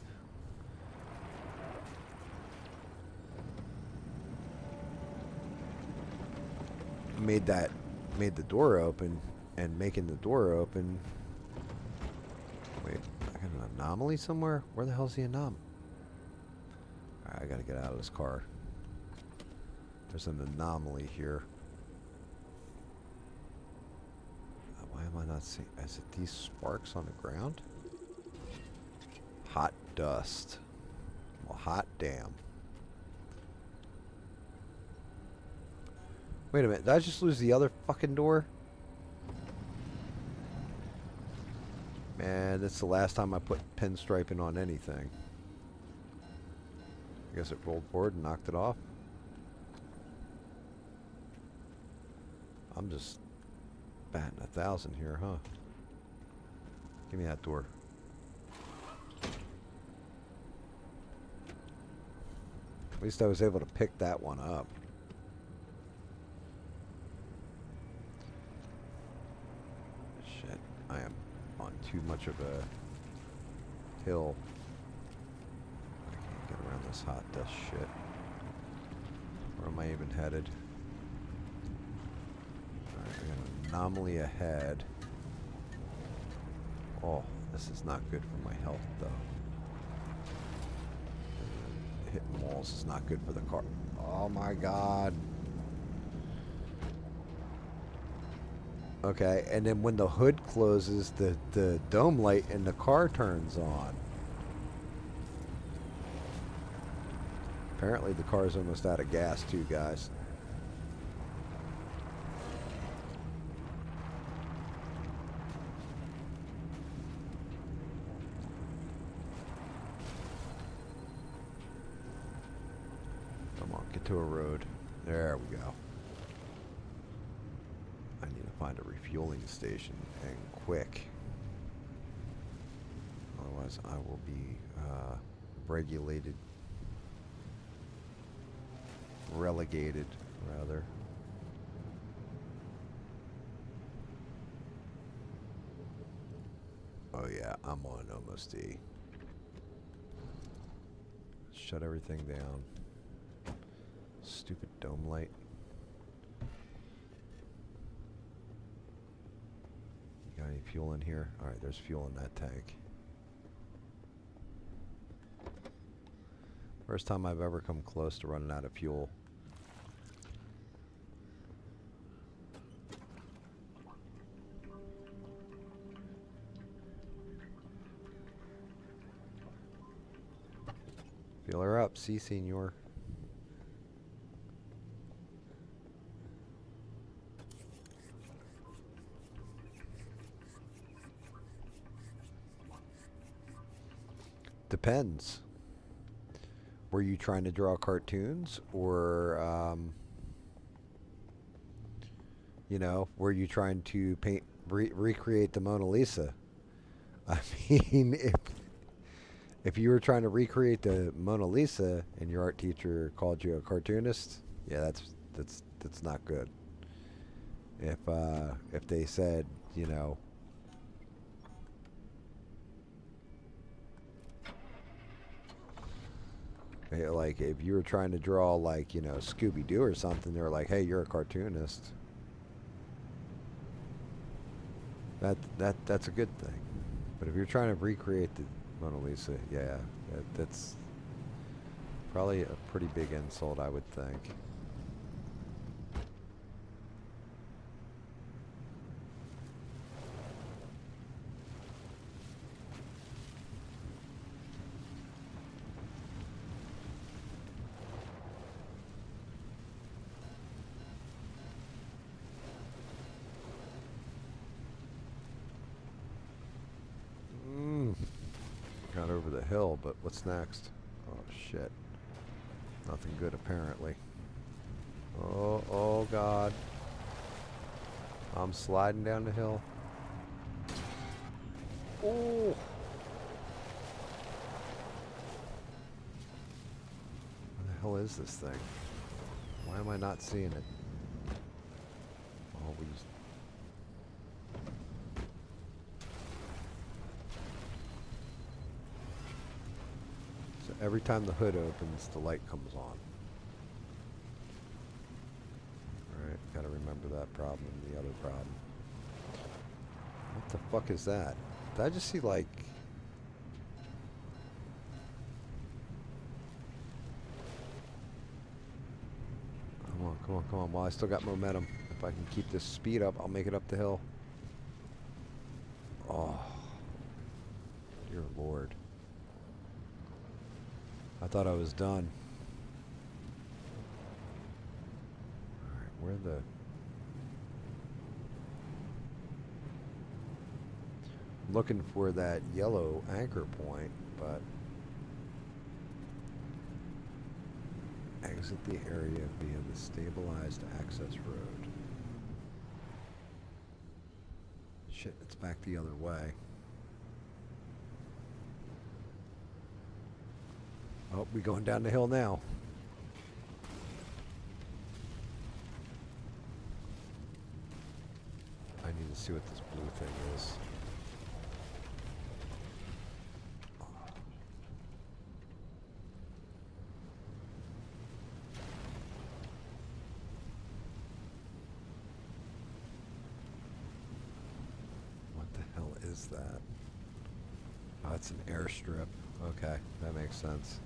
Made the door open, and making the door open. Wait, I got an anomaly somewhere? Where the hell's the anomaly? Alright, I gotta get out of this car. There's an anomaly here. Why am I not seeing? Is it these sparks on the ground? Hot dust. Well, hot damn. Wait a minute, did I just lose the other fucking door? Man, that's the last time I put pinstriping on anything. I guess it rolled forward and knocked it off. I'm just batting 1,000 here, huh? Give me that door. At least I was able to pick that one up. Shit, I am on too much of a hill. I can't get around this hot dust shit. Where am I even headed? Alright, I got an anomaly ahead. Oh, this is not good for my health, though. Hitting walls is not good for the car. Oh my God. Okay, and then when the hood closes, the dome light in the car turns on. Apparently the car's almost out of gas too, guys. Come on, get to a road. There we go. I need to find a refueling station, and quick. Otherwise I will be relegated, rather. Oh yeah, I'm on almost E. Shut everything down. Stupid dome light. You got any fuel in here? Alright, there's fuel in that tank. First time I've ever come close to running out of fuel. Fill her up, si, senor. Depends. Were you trying to draw cartoons, or you know, were you trying to paint, recreate the Mona Lisa? I mean, if you were trying to recreate the Mona Lisa and your art teacher called you a cartoonist, yeah, that's not good. If they said, you know, Like if you were trying to draw like, Scooby Doo or something, they were like, "Hey, you're a cartoonist." That's a good thing. But if you're trying to recreate the Mona Lisa, yeah, that's probably a pretty big insult, I would think. Got over the hill, but what's next? Oh shit. Nothing good apparently. Oh god. I'm sliding down the hill. Oh. Where the hell is this thing? Why am I not seeing it? Oh, we just... So every time the hood opens, the light comes on. Alright, gotta remember that problem and the other problem. What the fuck is that? Did I just see like... Come on, come on, come on. Well, I still got momentum. If I can keep this speed up, I'll make it up the hill. Oh. Dear Lord. I thought I was done. Alright, where the... I'm looking for that yellow anchor point, but... Exit the area via the stabilized access road. Shit, it's back the other way. Oh, we going down the hill now. I need to see what this blue thing is. What the hell is that? Oh, it's an airstrip. Okay, that makes sense.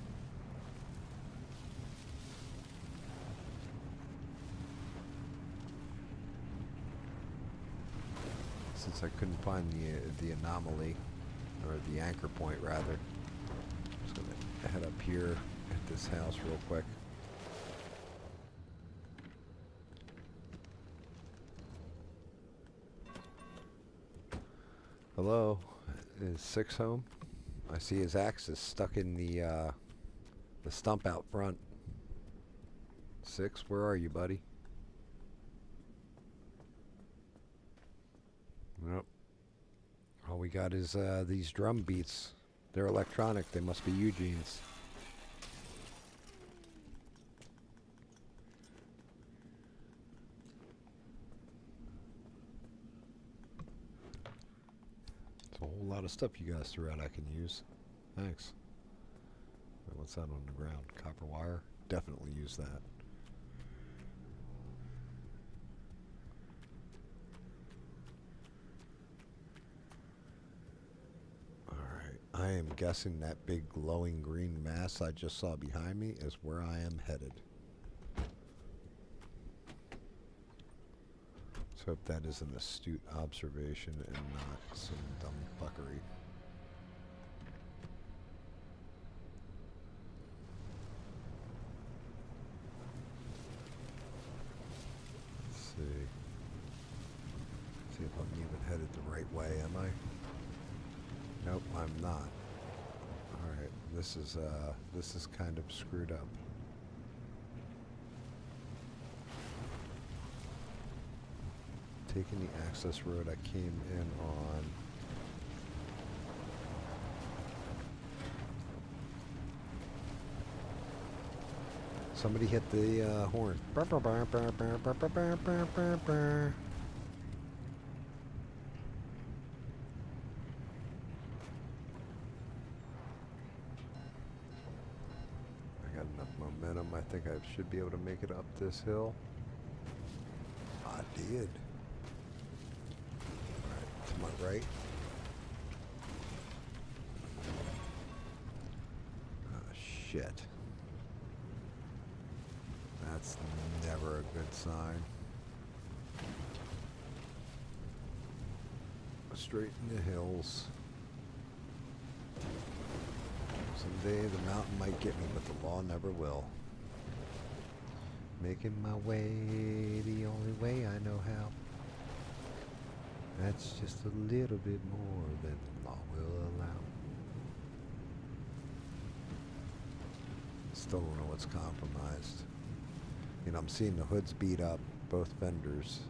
Since I couldn't find the anomaly, or the anchor point rather, I'm just gonna head up here at this house real quick. Hello, is Six home? I see his axe is stuck in the stump out front. Six, where are you, buddy? Nope. All we got is these drum beats. They're electronic. They must be Eugene's. It's a whole lot of stuff you guys threw out I can use. Thanks. What's that on the ground? Copper wire? Definitely use that. I am guessing that big glowing green mass I just saw behind me is where I am headed. Let's hope that is an astute observation and not some dumb fuckery. Let's see. See if I'm even headed the right way, am I? Nope, I'm not. Alright, this is kind of screwed up. Taking the access road I came in on. Somebody hit the horn. think I should be able to make it up this hill. I did. Alright, to my right. Oh, shit. That's never a good sign. Straight in the hills. Someday the mountain might get me, but the law never will. Making my way the only way I know how. That's just a little bit more than the law will allow. Still don't know what's compromised. You know, I'm seeing the hoods beat up, both fenders.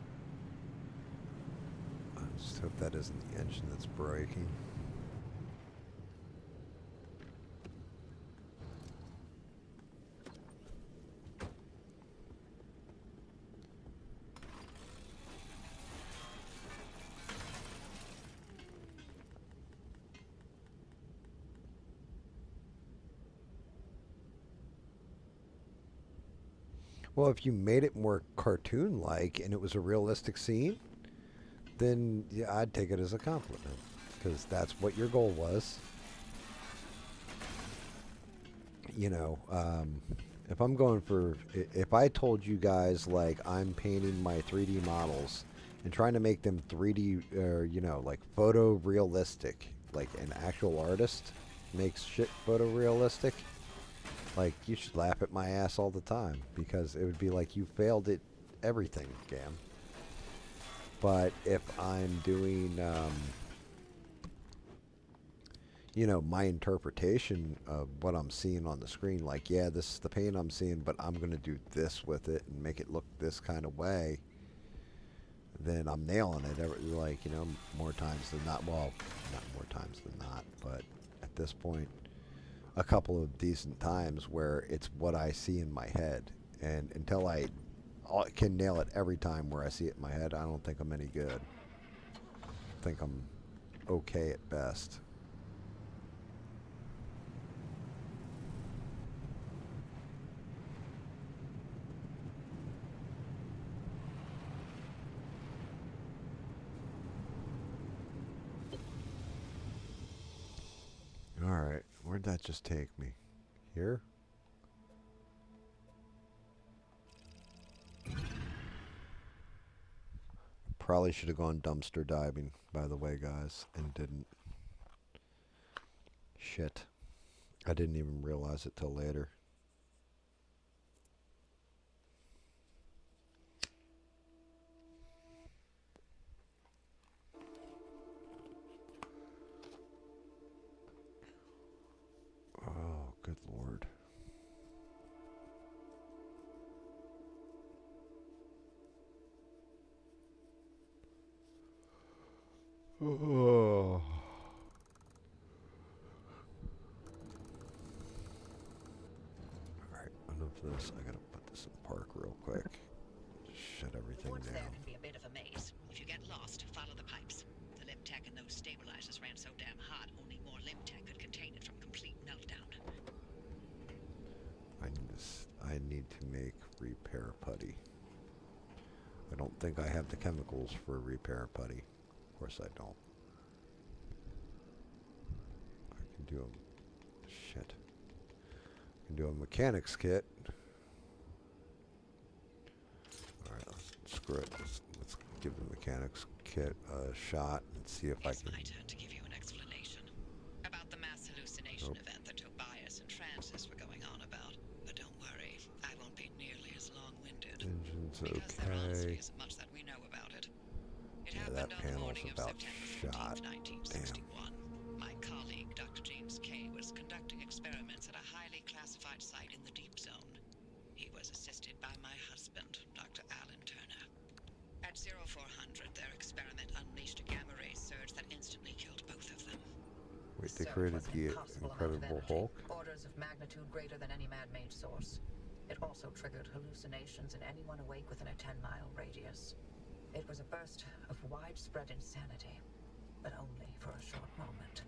I just hope that isn't the engine that's breaking. Well, if you made it more cartoon-like and it was a realistic scene, then yeah, I'd take it as a compliment, because that's what your goal was. You know, if I'm going for, if I told you guys like I'm painting my 3D models and trying to make them 3D, or you know, like photorealistic, like an actual artist makes shit photorealistic, like you should laugh at my ass all the time, because it would be like you failed at everything, GAM. But if I'm doing, you know, my interpretation of what I'm seeing on the screen, like, yeah, this is the paint I'm seeing, but I'm going to do this with it and make it look this kind of way, then I'm nailing it, like, you know, more times than not. Well, not more times than not, but at this point, a couple of decent times where it's what I see in my head. And until I can nail it every time where I see it in my head, I don't think I'm any good. I think I'm okay at best. Alright, where'd that just take me? Here? Probably should have gone dumpster diving, by the way, guys, and didn't. Shit. I didn't even realize it till later. Oh, good lord. Oh. Alright, enough of this. I gotta put this in park real quick. Shut everything Woods there down. can be a bit of a maze. If you get lost, follow the pipes. The limb tech and those stabilizers ran so damn hot, only more limb tech could contain it from complete meltdown. I need to make repair putty. I don't think I have the chemicals for repair putty. Of course I don't. I can do a shit. I can do a mechanics kit. Alright, screw it. Let's give the mechanics kit a shot and see if I It's can. my turn to give you an explanation about the mass hallucination event that Tobias and Francis were going on about. But don't worry, I won't be nearly as long-winded. Engine's Because there honestly okay. isn't much that we know about it. It Yeah, happened that on the panel's morning of about September shot. 14th, Damn. 1961. My colleague, Dr. James Kay, was conducting experiments at a highly classified site in the Deep Zone. He was assisted by my husband, Dr. Alan Turner. At 0400, their experiment unleashed a gamma ray surge that instantly killed both of them. Wait, The they surge created was an the impossible amount of Incredible energy, Hulk? orders of magnitude greater than any man-made source. It also triggered hallucinations in anyone awake within a 10-mile radius. It was a burst of widespread insanity, but only for a short moment.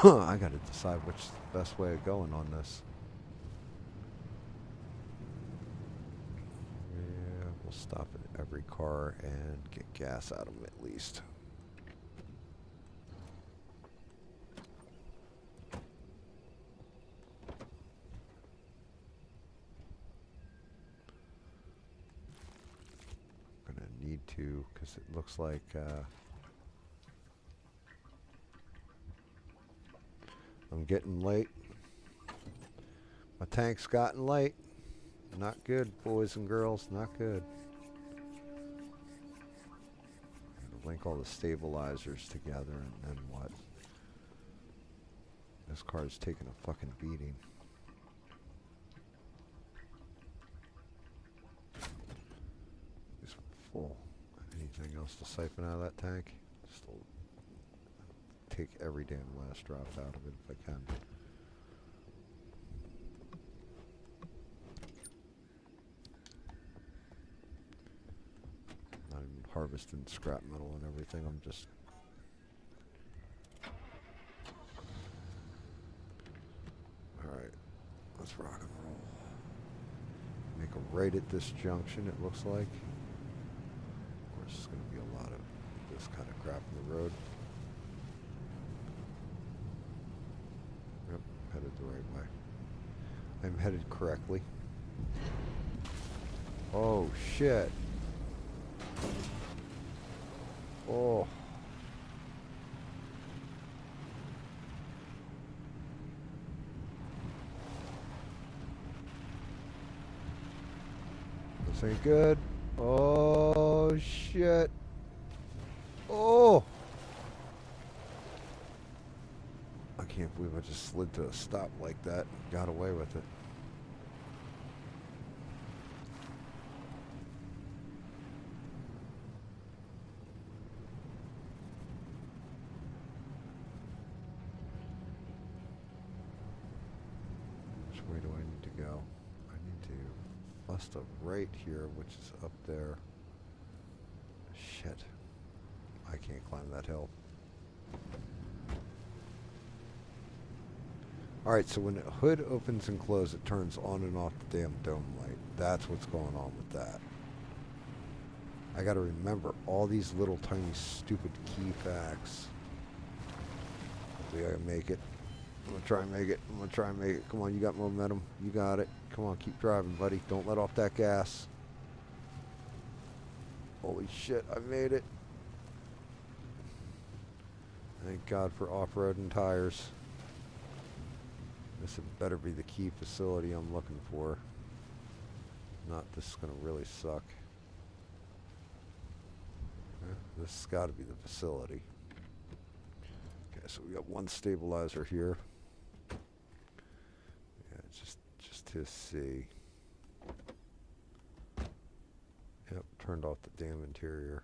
I gotta decide which is the best way of going on this. Yeah, we'll stop at every car and get gas out of them at least. Gonna need to, because it looks like I'm getting late. My tank's gotten late. Not good, boys and girls. Not good. Gotta link all the stabilizers together, and then what? This car's taking a fucking beating. It's full. Anything else to siphon out of that tank? Just take every damn last drop out of it if I can. Not even harvesting scrap metal and everything. I'm just... Alright. Let's rock and roll. Make a right at this junction, it looks like. Of course, there's going to be a lot of this kind of crap in the road. Yep, headed the right way. I'm headed correctly. Oh, shit. Oh. This ain't good. Oh, shit. Oh. I can't believe I just slid to a stop like that and got away with it. Which way do I need to go? I need to bust a right here, which is up there. Shit. I can't climb that hill. Alright, so when the hood opens and closes, it turns on and off the damn dome light. That's what's going on with that. I gotta remember all these little tiny stupid key facts. Hopefully I can make it. I'm gonna try and make it. I'm gonna try and make it. Come on, you got momentum. You got it. Come on, keep driving, buddy. Don't let off that gas. Holy shit, I made it. Thank God for off-roading tires. This had better be the key facility I'm looking for. Not, this is gonna really suck. This has got to be the facility. Okay, so we got one stabilizer here. Yeah, just to see. Yep, turned off the damn interior.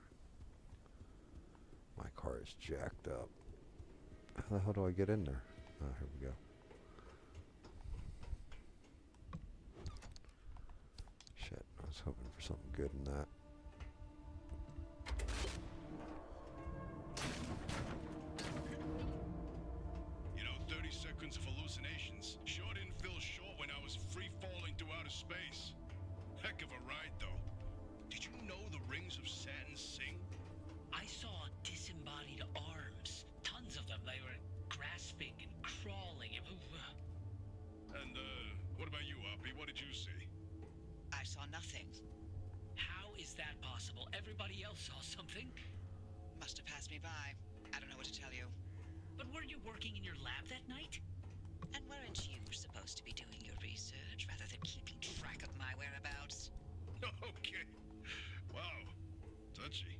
My car is jacked up. How the hell do I get in there? Oh, here we go. Shit, I was hoping for something good in that. You know, 30 seconds of hallucinations sure didn't feel short when I was free falling through outer space. Heck of a ride, though. Did you know the rings of Saturn sing? I saw disembodied arms. Tons of them. They were grasping and crawling. And, what about you, Oppie? What did you see? I saw nothing. How is that possible? Everybody else saw something. Must have passed me by. I don't know what to tell you. But weren't you working in your lab that night? And weren't you supposed to be doing your research rather than keeping track of my whereabouts? Okay. Wow. Touchy.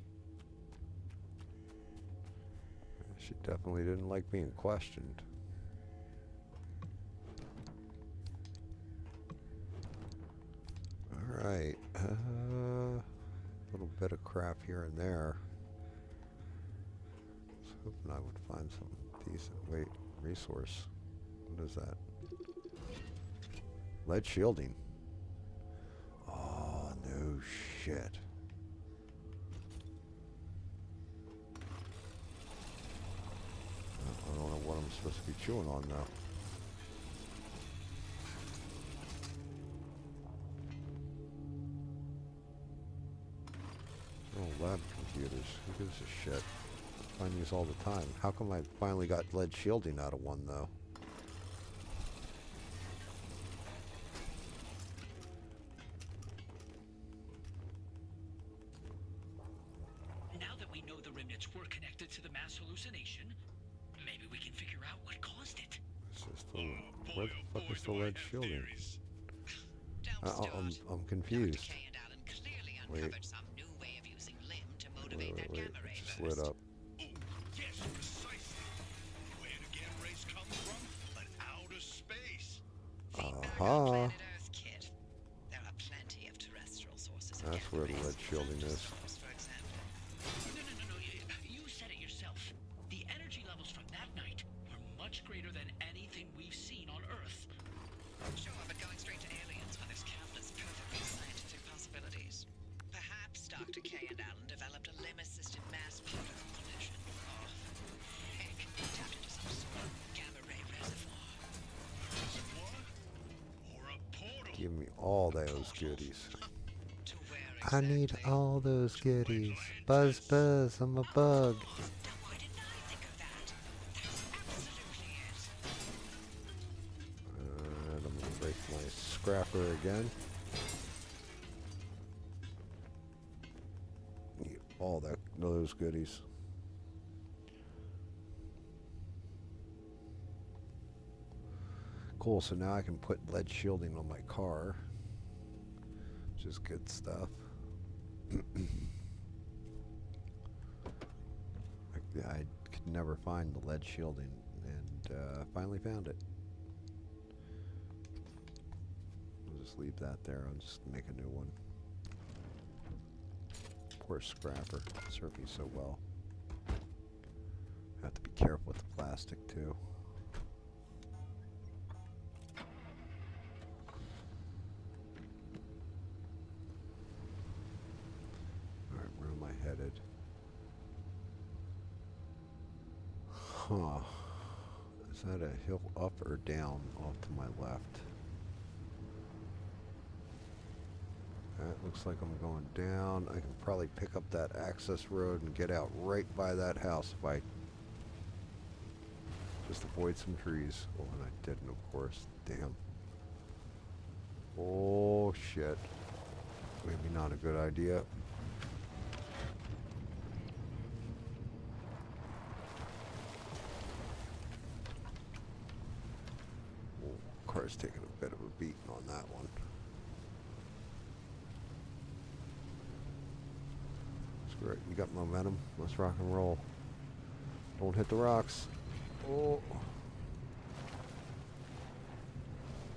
She definitely didn't like being questioned. Alright, little bit of crap here and there. I was hoping I would find some decent resource. What is that? Lead shielding. Oh, no shit. I don't know what I'm I'm supposed to be chewing on though. Oh, lab computers. Who gives a shit? I find these all the time. How come I finally got lead shielding out of one though? Now that we know the remnants were connected to the mass hallucination, maybe we can figure out what caused it. It's just where the fuck is the lead shielding? I'm confused. Dr. K and Allen clearly Wait. uncovered some new way of using limb to motivate that Wait. gamma ray It just burst. lit up. Oh, yes, precisely. Where do gamma rays come from? But outer space. Think back Aha. on planet Earth, kid. There are plenty of terrestrial sources of That's gamma where the rays. lead shielding is. Thunderstorms, for example. No. You said it yourself. The energy levels from that night were much greater than anything we've seen on Earth. Sure, but going straight to aliens when there's countless perfectly scientific possibilities. Perhaps Dr. K and Allen developed a limb-assisted mass particle collision. Or, heck, tapped into some sort of gamma ray reservoir. Reservoir? Or a portal? Give me all those goodies. To where I need exactly? all those goodies. Buzz, buzz, I'm a bug. Now, why didn't I think of that? That's absolutely it. And I'm gonna break my scrapper again. Need all those goodies. Cool, so now I can put lead shielding on my car, which is good stuff. I could never find the lead shielding, and finally found it. I'll just leave that there. I'll just make a new one. Poor scrapper. Served me so well. Have to be careful with the plastic too. Alright, where am I headed? Huh. Is that a hill up or down off to my left? That looks like I'm going down. I can probably pick up that access road and get out right by that house if I just avoid some trees. Oh, and I didn't, of course. Damn. Oh, shit. Maybe not a good idea. Oh, car's taking a bit of a beating on that one. Screw it. You got momentum. Let's rock and roll. Don't hit the rocks. Oh.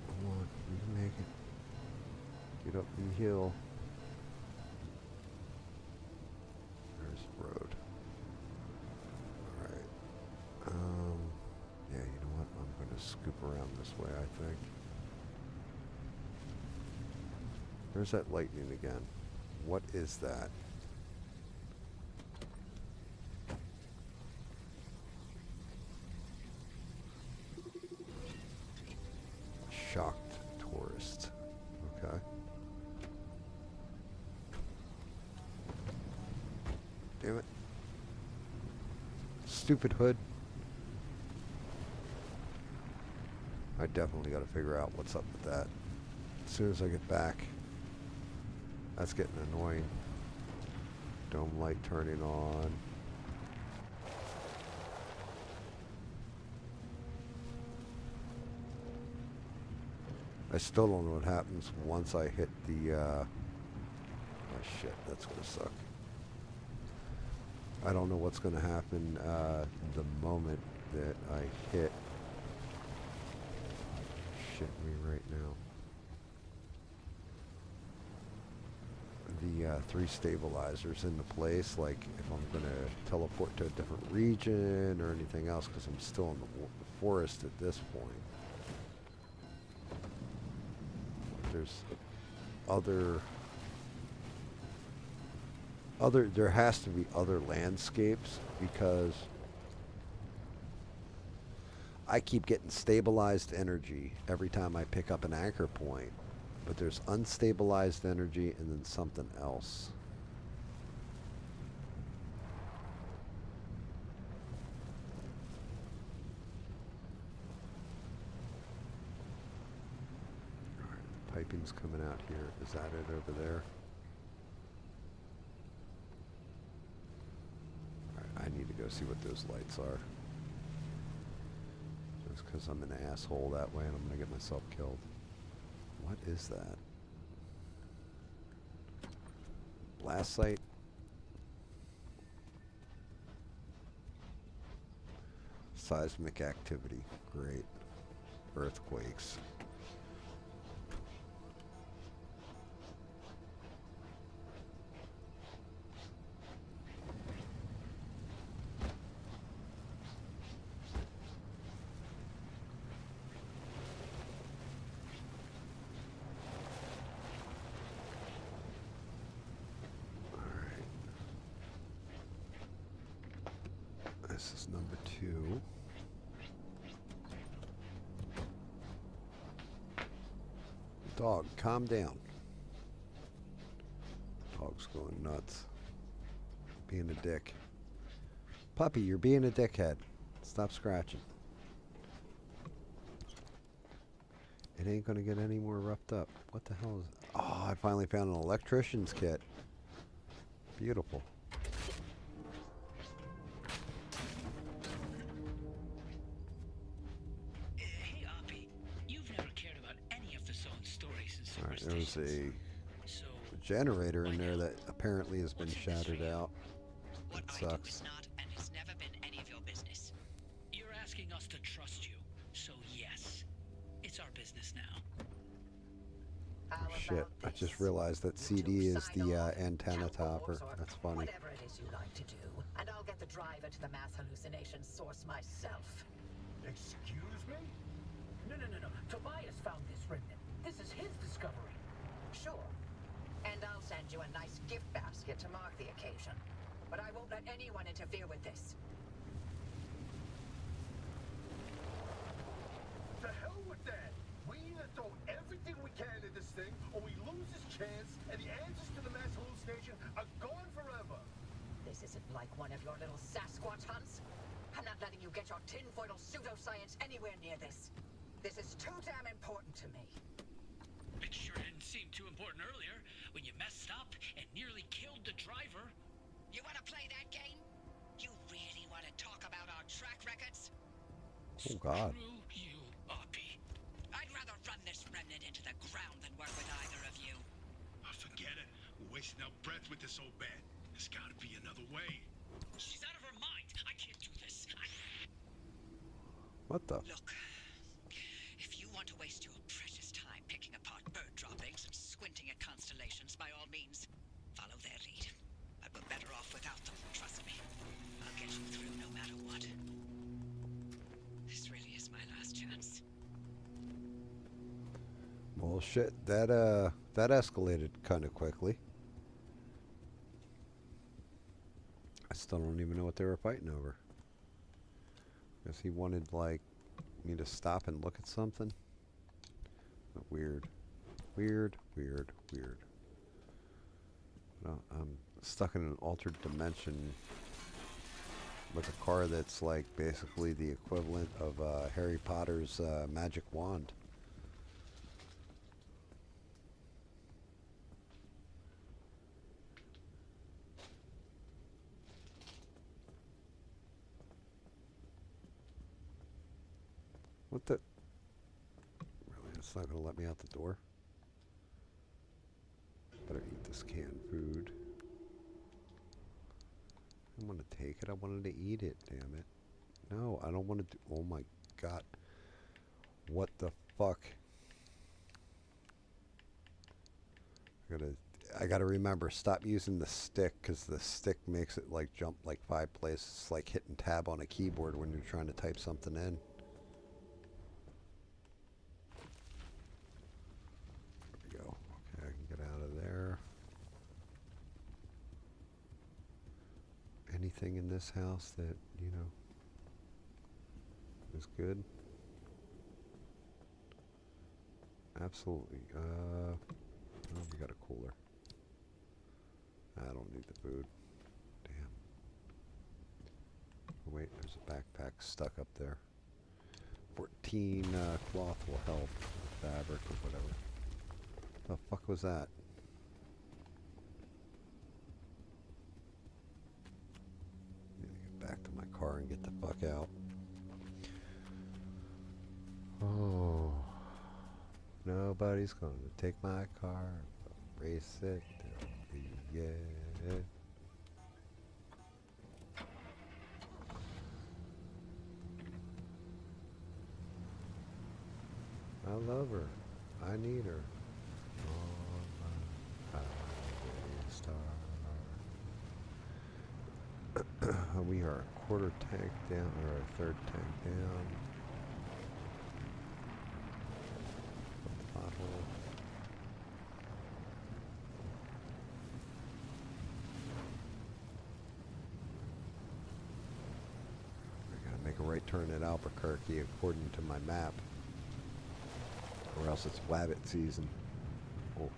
Come on. You can make it. Get up the hill. There's the road. Alright. Yeah, you know what? I'm going to scoop around this way, I think. There's that lightning again. What is that? Shocked tourist. Okay. Damn it. Stupid hood. I definitely got to figure out what's up with that. As soon as I get back. That's getting annoying. Dome light turning on. I still don't know what happens once I hit the, oh shit, that's gonna suck. I don't know what's gonna happen, the moment that I hit. Shit me right now. The 3 stabilizers into place, like if I'm gonna teleport to a different region or anything else, because I'm still in the forest at this point. There's there has to be other landscapes, because I keep getting stabilized energy every time I pick up an anchor point, but there's unstabilized energy and then something else. Alright, the piping's coming out here. Is that it over there? Alright, I need to go see what those lights are. Just because I'm an asshole that way and I'm going to get myself killed. What is that? Blast site? Seismic activity. Great. Earthquakes. This is number 2. Dog, calm down. Dog's going nuts. Being a dick. Puppy, you're being a dickhead. Stop scratching. It ain't gonna get any more roughed up. What the hell is... Oh, I finally found an electrician's kit. Beautiful. Hey, Oppie, you've never cared about any of the zone's stories and Alright, there was superstitions. a So, generator in there that apparently has been What's in this shattered for you? out. What That I do sucks. is not and has never been any of your business. you're asking us to trust you. So, yes, it's our business now. How Shit, about I just this? realized that You CD two is sign the off, antenna tell topper. Borbs, or That's funny. whatever it is you like to do, and I'll get the driver to the mass hallucination source myself. Excuse me? No. Tobias found this remnant. This is his discovery. Sure. And I'll send you a nice gift basket to mark the occasion. But I won't let anyone interfere with this. To hell with that! We either throw everything we can at this thing, or we lose this chance, and the answers to the mass hallucination are gone forever. This isn't like one of your little Sasquatch hunts. I'm not letting you get your tinfoil pseudoscience anywhere near this. This is too damn important to me. It sure didn't seem too important earlier when you messed up and nearly killed the driver. You want to play that game? You really want to talk about our track records? Oh, God. Screw you, Oppie. I'd rather run this remnant into the ground than work with either of you. Oh, forget it. We're wasting our breath with this old bat. There's gotta be another way. She's out of her mind. I can't do this. What the? Look, if you want to waste your precious time picking apart bird droppings and squinting at constellations, by all means, follow their lead. But we're better off without them, trust me. I'll get you through no matter what. This really is my last chance. Well, shit, that escalated kind of quickly. I still don't even know what they were fighting over. Guess he wanted, like, me to stop and look at something. Weird. Weird. No, I'm stuck in an altered dimension with a car that's, like, basically the equivalent of Harry Potter's magic wand. What the? Really? It's not going to let me out the door? Better eat this canned food. I didn't want to take it. I wanted to eat it, damn it. No, I don't want to do... Oh, my God. What the fuck? I gotta remember, stop using the stick, because the stick makes it, like, jump, like, 5 places. It's like hitting tab on a keyboard when you're trying to type something in. I can get out of there. Anything in this house that, you know, is good? Absolutely. Oh, we got a cooler. I don't need the food. Damn. Oh, wait, there's a backpack stuck up there. 14 cloth will help. Or fabric or whatever. The fuck was that? Need to get back to my car and get the fuck out. Oh. Nobody's gonna take my car. Race it. Yeah. I love her. I need her. On my highway star. We are a quarter tank down, or a third tank down. Pothole. I gotta make a right turn at Albuquerque according to my map. Or else it's wabbit season. Oh.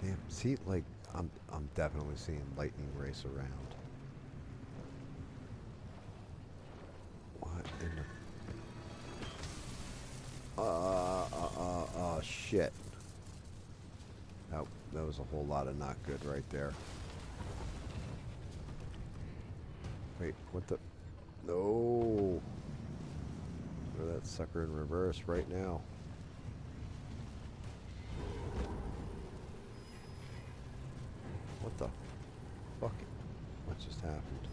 Damn, see, like, I'm definitely seeing lightning race around. What in the... shit. That was a whole lot of not good right there. Wait, what the... No! Throw that sucker in reverse right now. What the fuck? What just happened?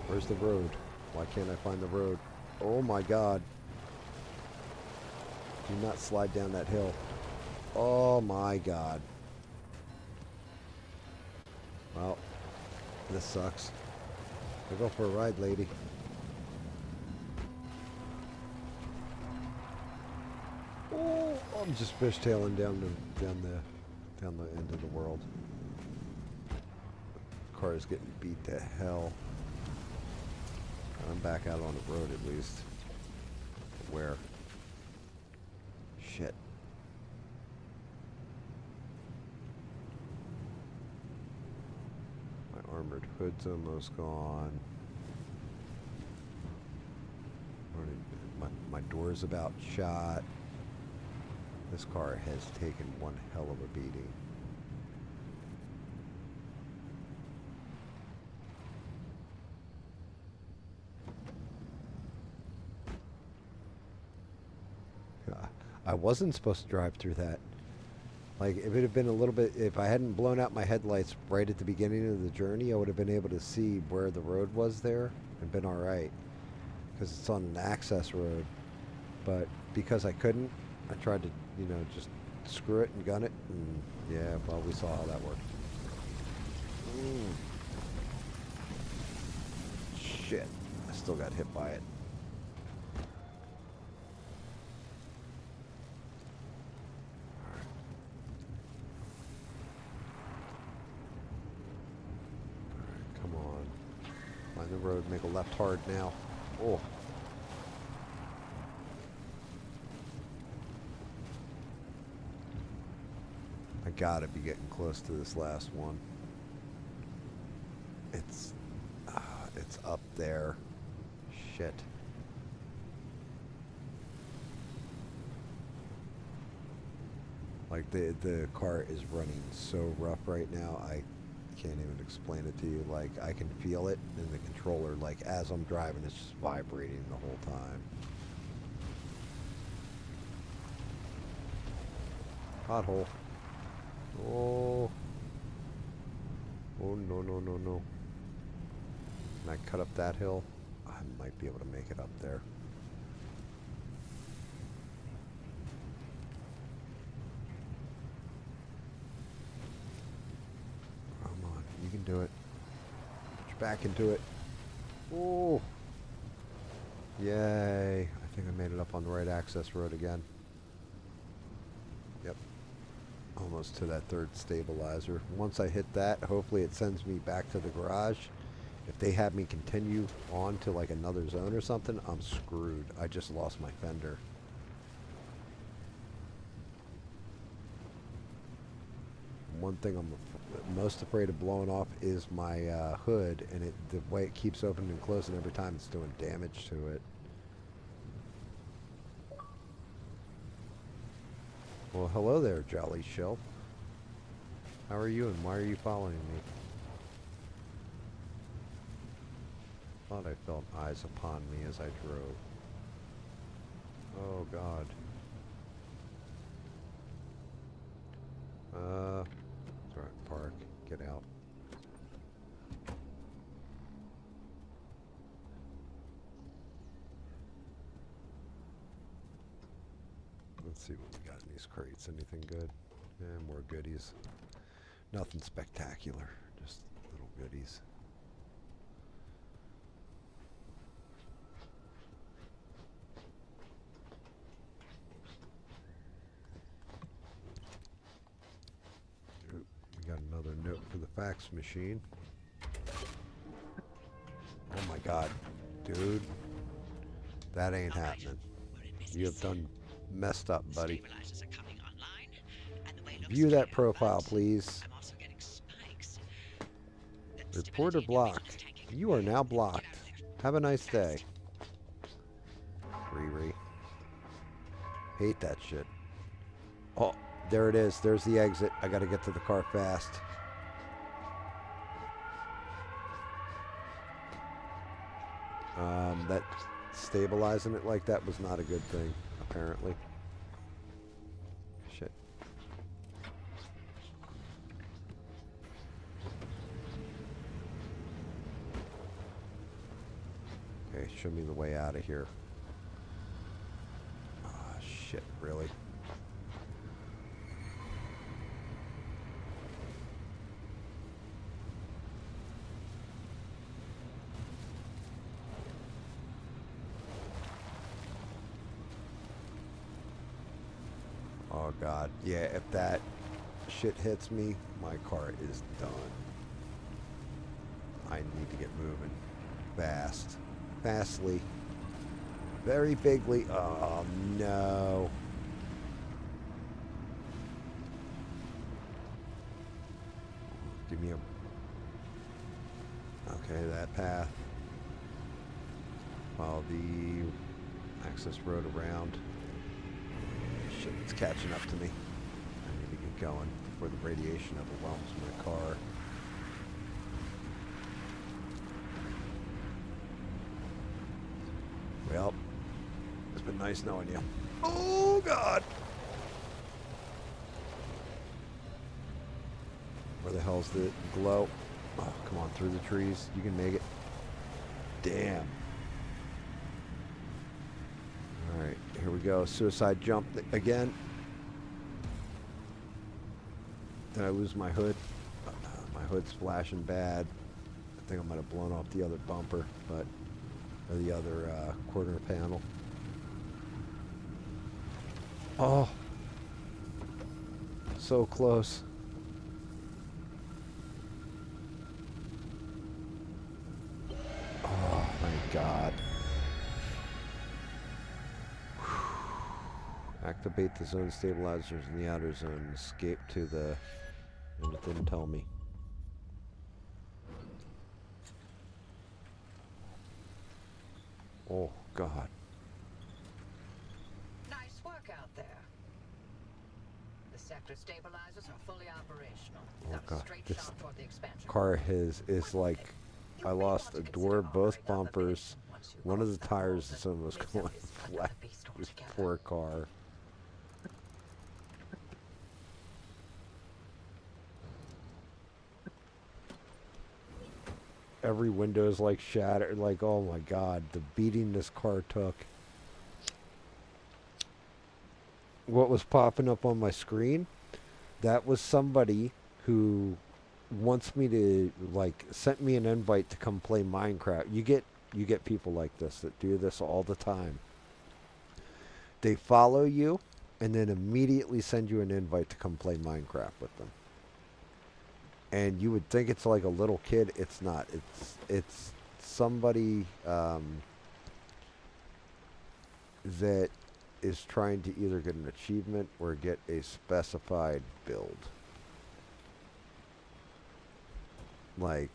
Where's the road? Why can't I find the road? Oh my god. Do not slide down that hill. Oh my god. Well, this sucks. I'll go for a ride, lady. Oh, I'm just fishtailing down the end of the world. Car is getting beat to hell. I'm back out on the road at least. Where? Shit. My armored hood's almost gone. My door's about shot. This car has taken one hell of a beating. I wasn't supposed to drive through that. Like, if it had been a little bit, if I hadn't blown out my headlights right at the beginning of the journey, I would have been able to see where the road was there and been alright. Because it's on an access road. But because I couldn't, I tried to, you know, just screw it and gun it. And yeah, well, we saw how that worked. Shit. I still got hit by it. The road, make a left hard now. Oh. I gotta be getting close to this last one. It's up there. Shit. Like the car is running so rough right now. I can't even explain it to you. Like, I can feel it in the controller, like as I'm driving, it's just vibrating the whole time. Pothole. Oh. Oh, no, no, no, no. Can I cut up that hill? I might be able to make it up there. You can do it. Put your back into it. Oh. Yay. I think I made it up on the right access road again. Yep. Almost to that third stabilizer. Once I hit that, hopefully it sends me back to the garage If they have me continue on to like another zone or something, I'm screwed. I just lost my fender. One thing I'm most afraid of blowing off is my hood, and the way it keeps opening and closing every time, it's doing damage to it. Well, hello there, Jolly Shelf. How are you, and why are you following me? Thought I felt eyes upon me as I drove. Oh, God. It's alright, park. Get out. Let's see what we got in these crates. Anything good? Yeah, more goodies. Nothing spectacular. Just little goodies. We got another note for the fax machine. Oh my God, dude. That ain't happening. You have done messed up, buddy. View that profile, please. Reporter blocked. You are now blocked. Have a nice day. Riri. Hate that shit. Oh, there it is. There's the exit. I gotta get to the car fast. That stabilizing it like that was not a good thing, apparently. Shit. Okay, show me the way out of here. Ah, shit, really? Oh God, yeah, if that shit hits me, my car is done. I need to get moving. Fast. Fastly. Very bigly. Oh no. Give me a... Okay, that path. Follow the access road around. Shit, it's catching up to me. I need to get going before the radiation overwhelms my car. Well, it's been nice knowing you. Oh, God! Where the hell's the glow? Oh, come on, through the trees. You can make it. Damn. Alright, here we go. Suicide jump again. Did I lose my hood? My hood's flashing bad. I think I might have blown off the other bumper, or the other quarter panel. Oh, so close. Oh, thank God. Activate the zone stabilizers in the outer zone. Escape to the... And it didn't tell me. Oh, God. Nice work out there. The sector stabilizers are fully operational. Oh, Got a God. straight This shot toward the expansion. car is like... I lost a door, both bumpers. One of the tires is almost going flat. This poor car. Every window is like shattered. Like, oh my God, the beating this car took. What was popping up on my screen? That was somebody who wants me to, like, sent me an invite to come play Minecraft. You get people like this that do this all the time. They follow you and then immediately send you an invite to come play Minecraft with them. and you would think it's like a little kid. It's not. It's somebody that is trying to either get an achievement or get a specified build. Like,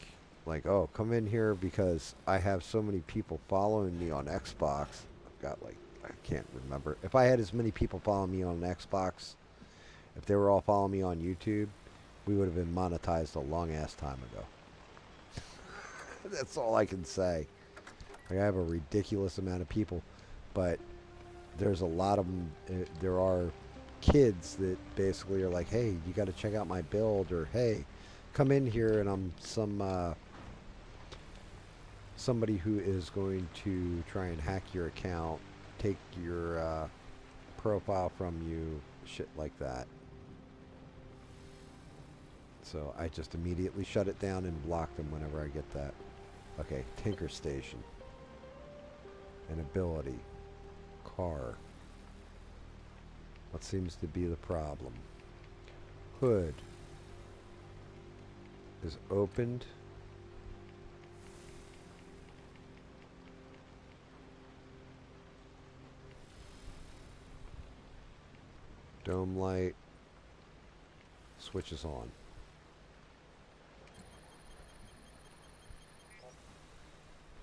oh, come in here because I have so many people following me on Xbox. I've got like, I can't remember. If I had as many people following me on Xbox, if they were all following me on YouTube, we would have been monetized a long ass time ago. That's all I can say. Like, I have a ridiculous amount of people, but there's a lot of them. There are kids that basically are like, hey, you got to check out my build, or hey, come in here, and I'm somebody who is going to try and hack your account, take your profile from you, shit like that. So I just immediately shut it down and block them whenever I get that. Okay, Tinker Station. An ability. Car. What seems to be the problem? Hood is opened. Dome light switches on.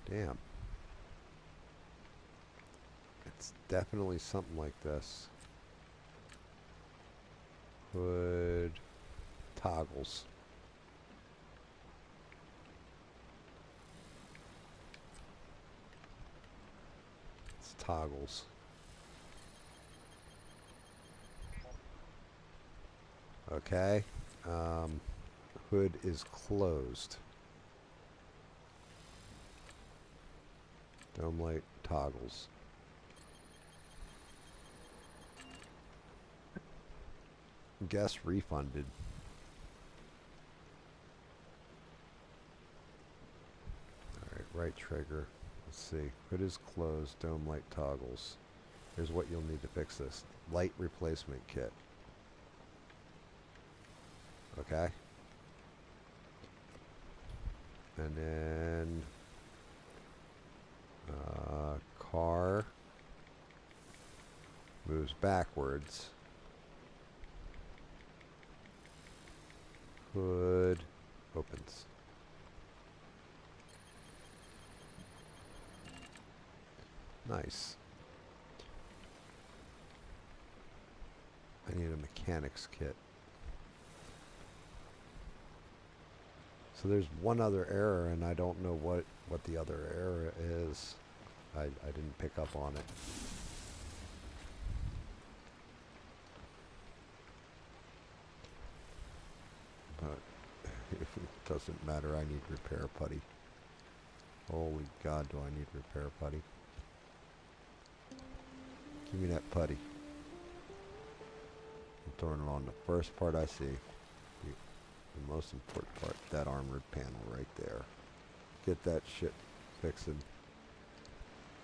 Damn. It's definitely something like this. Hood toggles. It's toggles. Okay. Hood is closed. Dome light toggles. Guest refunded. Alright, right trigger. Let's see. Hood is closed. Dome light toggles. Here's what you'll need to fix this. Light replacement kit. Okay. And then car moves backwards. Hood opens. Nice. I need a mechanics kit. So there's one other error, and I don't know what the other error is. I didn't pick up on it. But it doesn't matter. I need repair putty. Holy God, do I need repair putty. Give me that putty. I'm throwing it on the first part I see. The most important part, that armored panel right there. Get that shit fixed.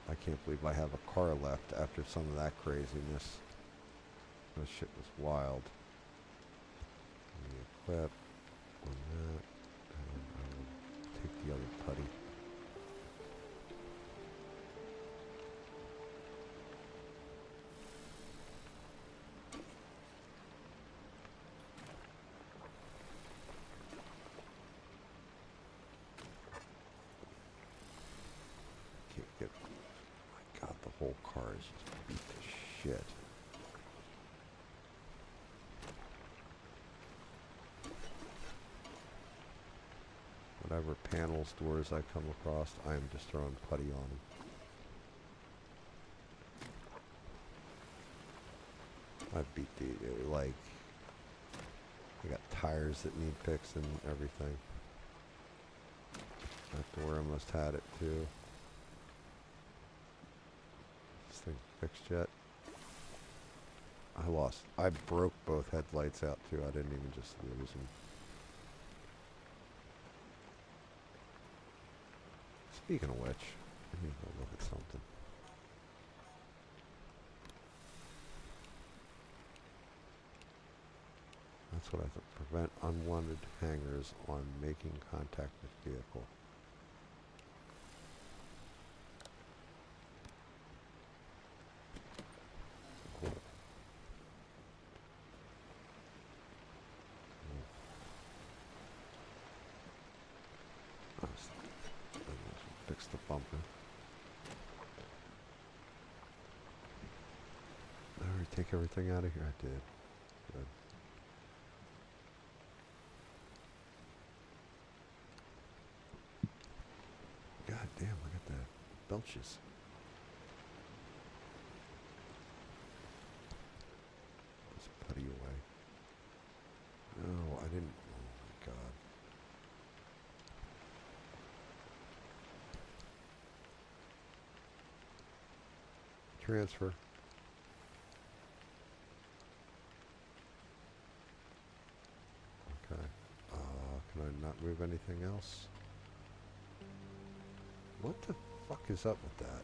I can't believe I have a car left after some of that craziness. That shit was wild. Equip on that, and I will take the other putty. Can't get. My God, the whole car is just beat to shit. Whatever panels, doors I come across, I am just throwing putty on them. I've beat the, like, I got tires that need fixing, everything. That door almost had it too. This thing fixed yet? I broke both headlights out too. I didn't even just lose them. Speaking of which, let me go look at something. That's what I thought. Prevent unwanted hangers on making contact with vehicle. Cool. Fix the bumper. Did I already take everything out of here? I did. Good. God damn, look at the belches. Let's putty away. No, I didn't. Oh my god. Transfer. Okay. Can I not move anything else? What the fuck is up with that?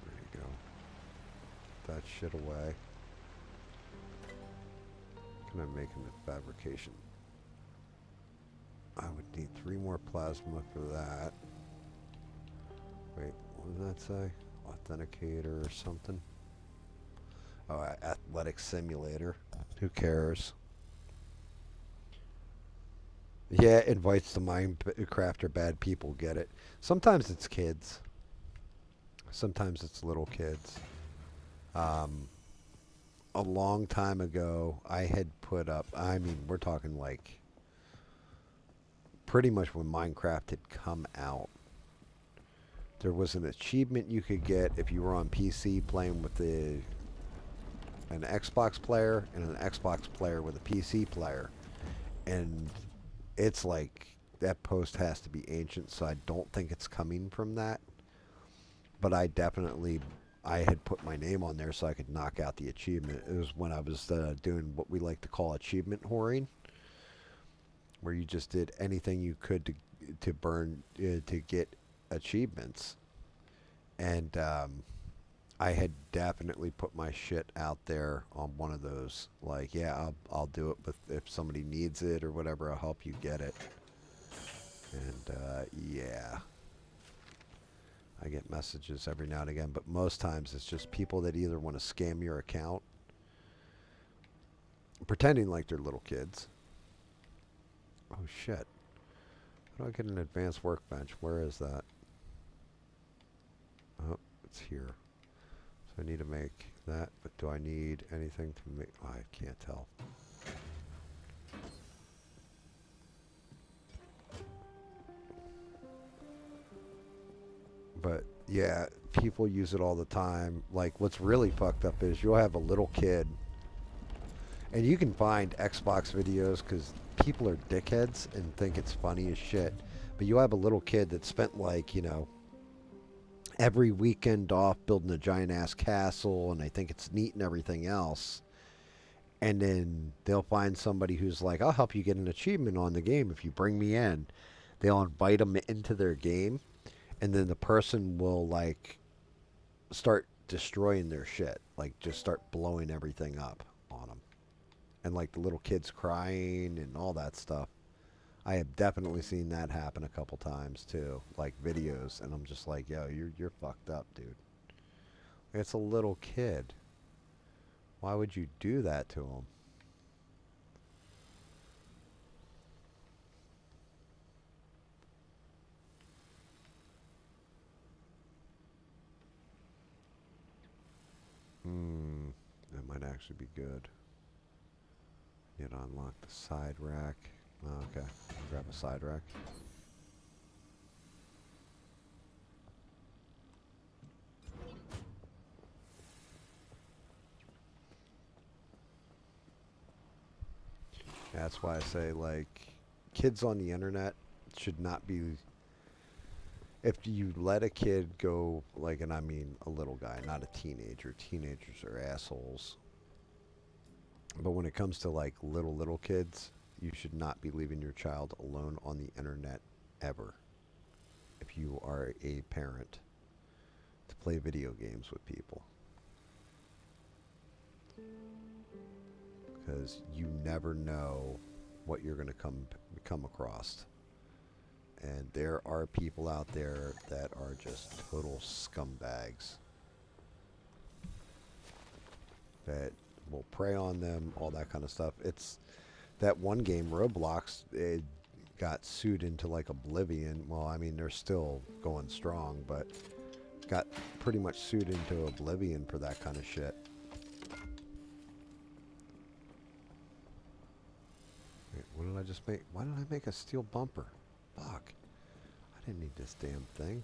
There you go. Put that shit away. Can I make into fabrication? I would need 3 more plasma for that. Wait, what does that say? Authenticator or something? Oh, athletic simulator. Who cares? Yeah, it invites the Minecrafter bad people, get it. Sometimes it's kids. Sometimes it's little kids. A long time ago, I had put up, I mean, we're talking like pretty much when Minecraft had come out. There was an achievement you could get if you were on PC playing with an Xbox player and an Xbox player with a PC player. And it's like, that post has to be ancient, so I don't think it's coming from that. But I had put my name on there so I could knock out the achievement. It was when I was doing what we like to call achievement whoring, where you just did anything you could to burn to get achievements. And I had definitely put my shit out there on one of those. Like, yeah, I'll do it, but if somebody needs it or whatever, I'll help you get it. And yeah, I get messages every now and again, but most times it's just people that either want to scam your account, pretending like they're little kids. Oh shit. How do I get an advanced workbench? Where is that? Oh, it's here. So I need to make that, but do I need anything to make? Oh, I can't tell. But yeah, people use it all the time. Like, what's really fucked up is you'll have a little kid, and you can find Xbox videos because people are dickheads and think it's funny as shit. But you'll have a little kid that spent, like, you know, every weekend off building a giant ass castle, and they think it's neat and everything else. And then they'll find somebody who's like, I'll help you get an achievement on the game if you bring me in. They'll invite them into their game, and then the person will, like, start destroying their shit. Like, just start blowing everything up on them. And, like, the little kids crying and all that stuff. I have definitely seen that happen a couple times, too. Like, videos. And I'm just like, yo, you're fucked up, dude. It's a little kid. Why would you do that to him? That might actually be good. Need to unlock the side rack. Oh, okay, I'll grab a side rack. That's why I say, like, kids on the internet should not be. If you let a kid go, like, and I mean a little guy, not a teenager. Teenagers are assholes. But when it comes to, like, little kids, you should not be leaving your child alone on the internet ever. If you are a parent, to play video games with people. Because you never know what you're going to come across. And there are people out there that are just total scumbags that will prey on them, all that kind of stuff. It's that one game, Roblox, it got sued into like oblivion. Well, I mean, they're still going strong, but got pretty much sued into oblivion for that kind of shit. Wait, what did I just make? Why did I make a steel bumper? Fuck. I didn't need this damn thing.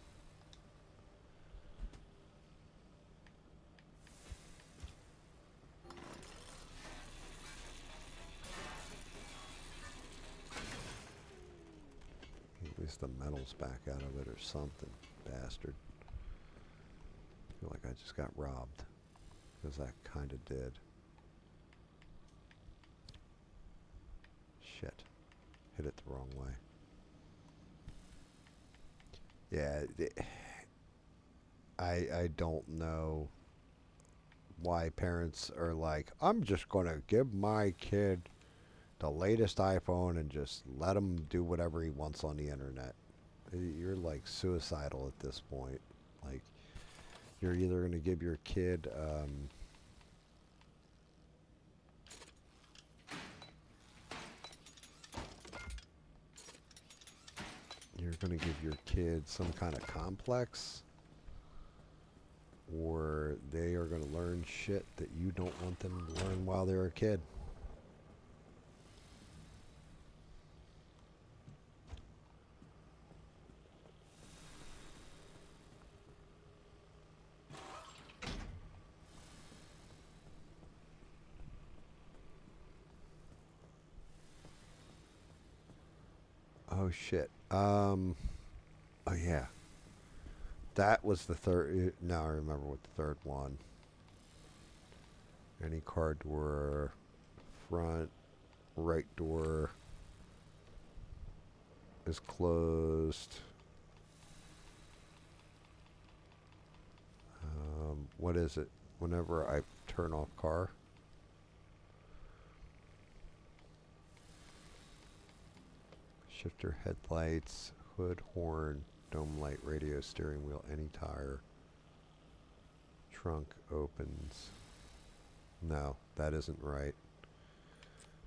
At least the metal's back out of it or something, bastard. I feel like I just got robbed. Because I kind of did. Shit. Hit it the wrong way. Yeah, I don't know why parents are like, I'm just going to give my kid the latest iPhone and just let him do whatever he wants on the internet. You're like suicidal at this point. Like, you're either going to give your kid some kind of complex, or they are going to learn shit that you don't want them to learn while they're a kid. Oh shit. Oh yeah. That was the third. Now I remember what the third one. Any car door, front, right door is closed. What is it? Whenever I turn off car. Shifter, headlights, hood, horn, dome light, radio, steering wheel, any tire. Trunk opens. No, that isn't right.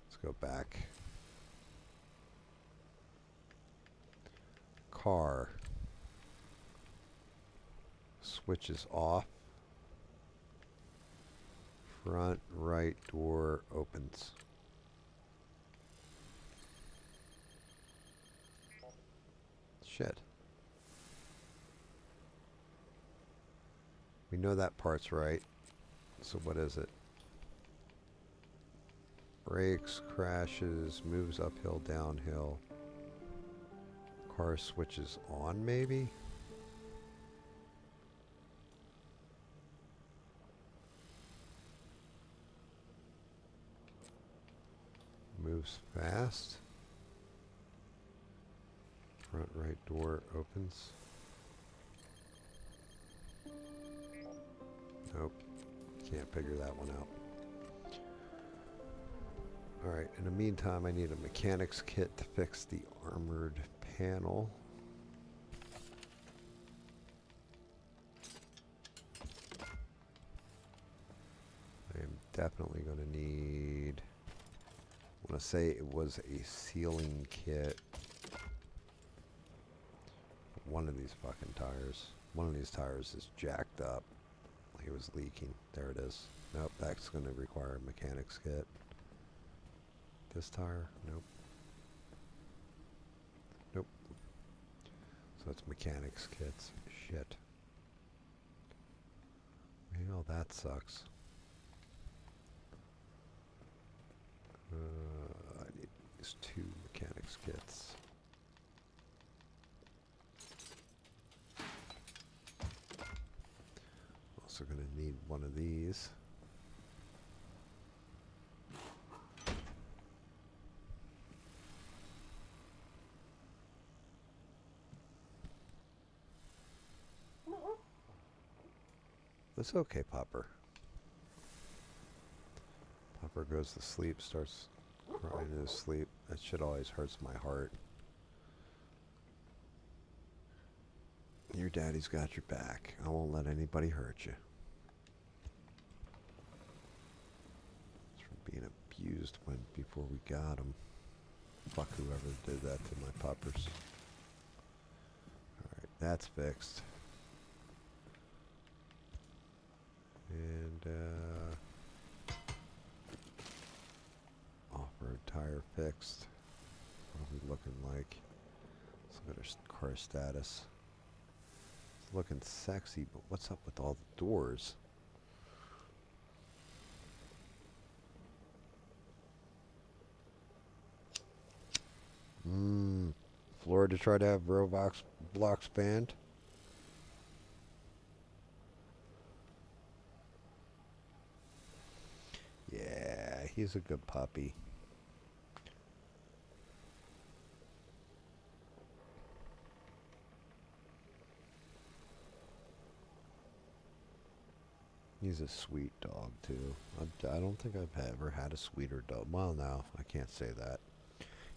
Let's go back. Car. Switches off. Front right door opens. Shit. We know that part's right. So what is it? Brakes, crashes, moves uphill, downhill. Car switches on, maybe? Moves fast. Front right door opens. Nope. Can't figure that one out. Alright, in the meantime, I need a mechanics kit to fix the armored panel. I am definitely going to need... I want to say it was a sealing kit. One of these fucking tires. One of these tires is jacked up. Like it was leaking. There it is. Nope, that's going to require a mechanics kit. This tire? Nope. Nope. So it's mechanics kits. Shit. Well, that sucks. I need these 2 mechanics kits. Also going to need one of these. It's okay, Popper. Popper goes to sleep, starts crying in his sleep. That shit always hurts my heart. Your daddy's got your back. I won't let anybody hurt you. It's from being abused before we got him. Fuck whoever did that to my puppers. Alright, that's fixed. And, off-road tire fixed. What are we looking like? Let's look at our car status. It's looking sexy, but what's up with all the doors? Florida try to have Roblox blocks banned? Yeah, he's a good puppy. He's a sweet dog, too. I don't think I've ever had a sweeter dog. Well, no, I can't say that.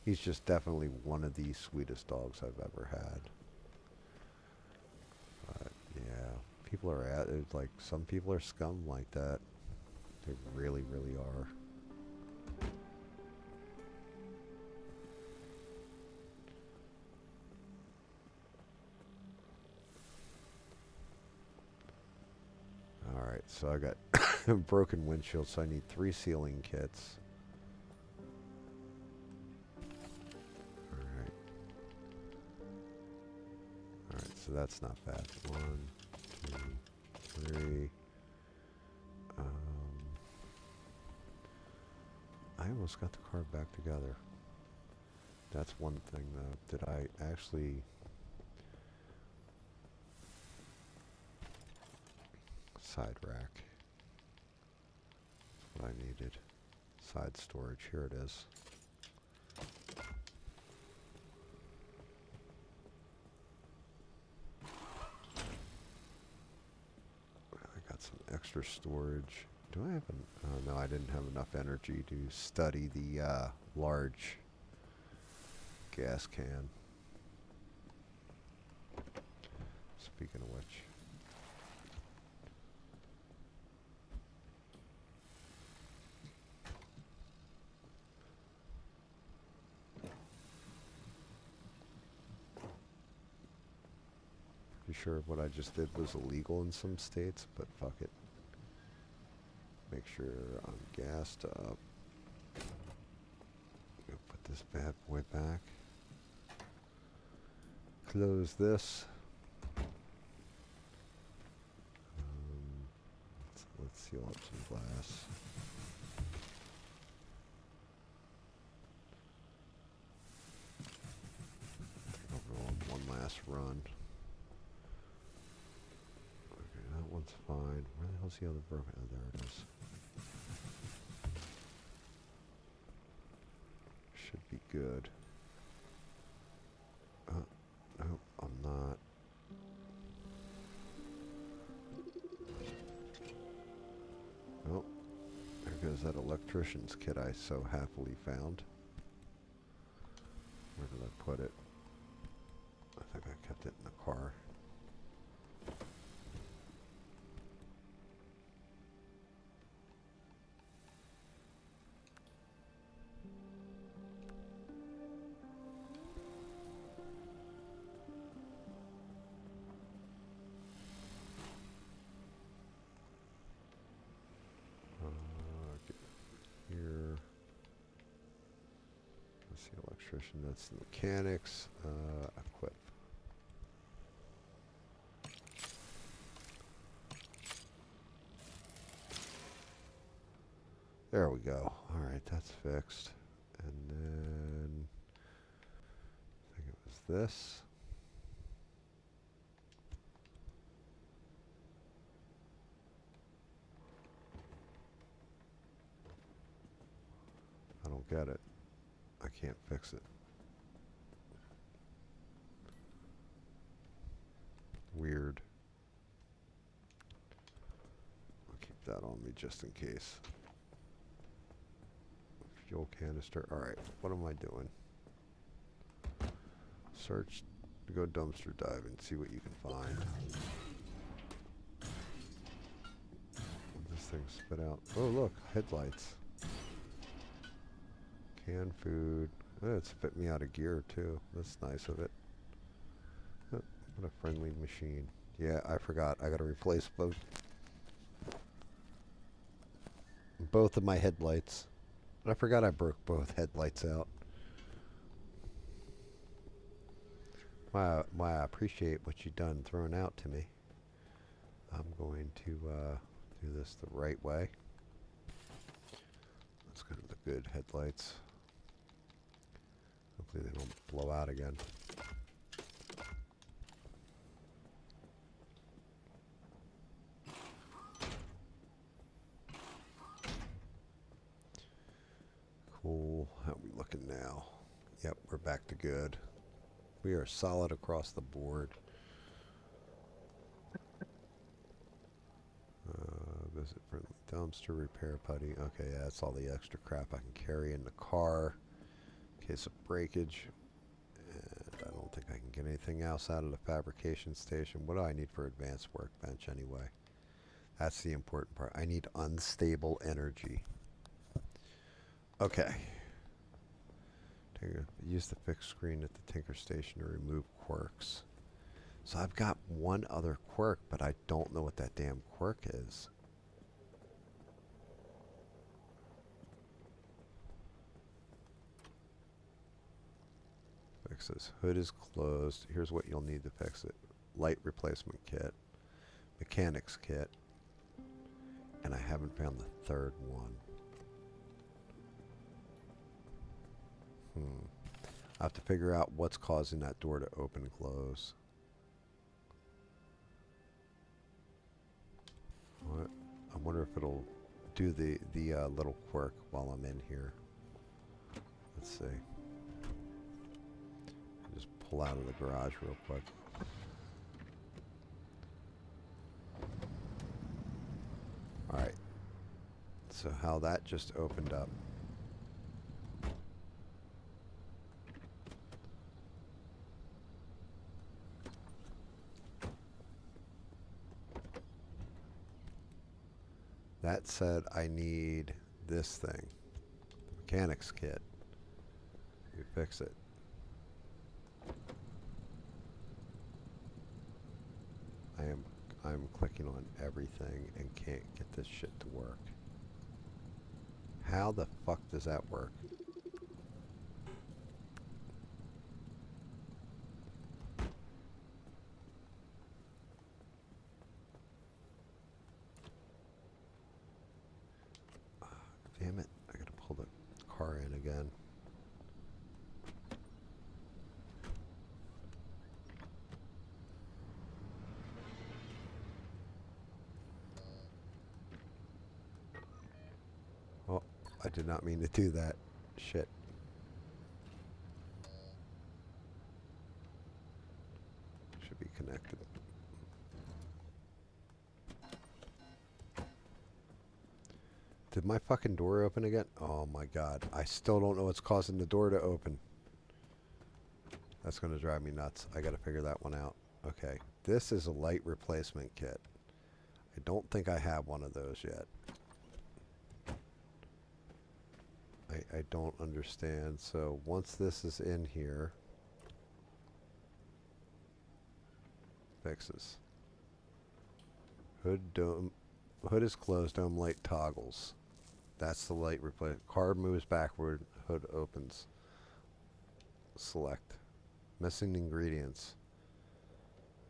He's just definitely one of the sweetest dogs I've ever had. But, yeah, people are like, some people are scum like that. They really, really are. Alright, so I got broken windshield, so I need 3 sealing kits. Alright. Alright, so that's not bad. 1, 2, 3. I almost got the car back together. That's one thing, though. Did I actually... Side rack. That's what I needed. Side storage. Here it is. I got some extra storage. Do I have an... Oh, no, I didn't have enough energy to study the large gas can. Speaking of which... Sure what I just did was illegal in some states, but fuck it. Make sure I'm gassed up. Put this bad boy back. Close this. Let's seal up some glass. I'll go on one last run. That one's fine. Where the hell's the other broken? Oh, there it is. Should be good. Nope, I'm not. Oh, there goes that electrician's kit I so happily found. Where did I put it? I think I kept it in the car. Here. That's the electrician. That's the mechanics. Equip. There we go. Alright, that's fixed. And then I think it was this. I don't get it. I can't fix it. Weird. keep that on me just in case. Fuel canister. Alright, what am I doing? Search, go dumpster dive and see what you can find. This thing spit out. Oh look, headlights. Canned food. Oh, it spit me out of gear too. That's nice of it. Oh, what a friendly machine. Yeah, I forgot. I gotta replace both of my headlights. I forgot I broke both headlights out. Wow, I appreciate what you've done throwing out to me. I'm going to do this the right way. Let's go to the good headlights. Hopefully they don't blow out again. Cool. How are we looking now? Yep, we're back to good. We are solid across the board. Visit friendly dumpster, repair putty. Okay, yeah, that's all the extra crap I can carry in the car in case of breakage. And I don't think I can get anything else out of the fabrication station. What do I need for advanced workbench anyway? That's the important part. I need unstable energy. Okay. Use the fixed screen at the Tinker Station to remove quirks. So I've got one other quirk, but I don't know what that damn quirk is. Fix this. Hood is closed. Here's what you'll need to fix it. Light replacement kit. Mechanics kit. And I haven't found the third one. I have to figure out what's causing that door to open and close. What? I wonder if it'll do the little quirk while I'm in here. Let's see. Just pull out of the garage real quick. Alright. So how that just opened up. That said, I need this thing, the mechanics kit. You fix it. I'm clicking on everything and can't get this shit to work. How the fuck does that work? Damn it, I gotta pull the car in again. Oh, I did not mean to do that. Shit. Should be connected. Did my fucking door open again? Oh my god. I still don't know what's causing the door to open. That's going to drive me nuts. I got to figure that one out. Okay. This is a light replacement kit. I don't think I have one of those yet. I don't understand. So once this is in here, fixes. Hood is closed. Dome light toggles. That's the light replace. Car moves backward. Hood opens. Select. Missing ingredients.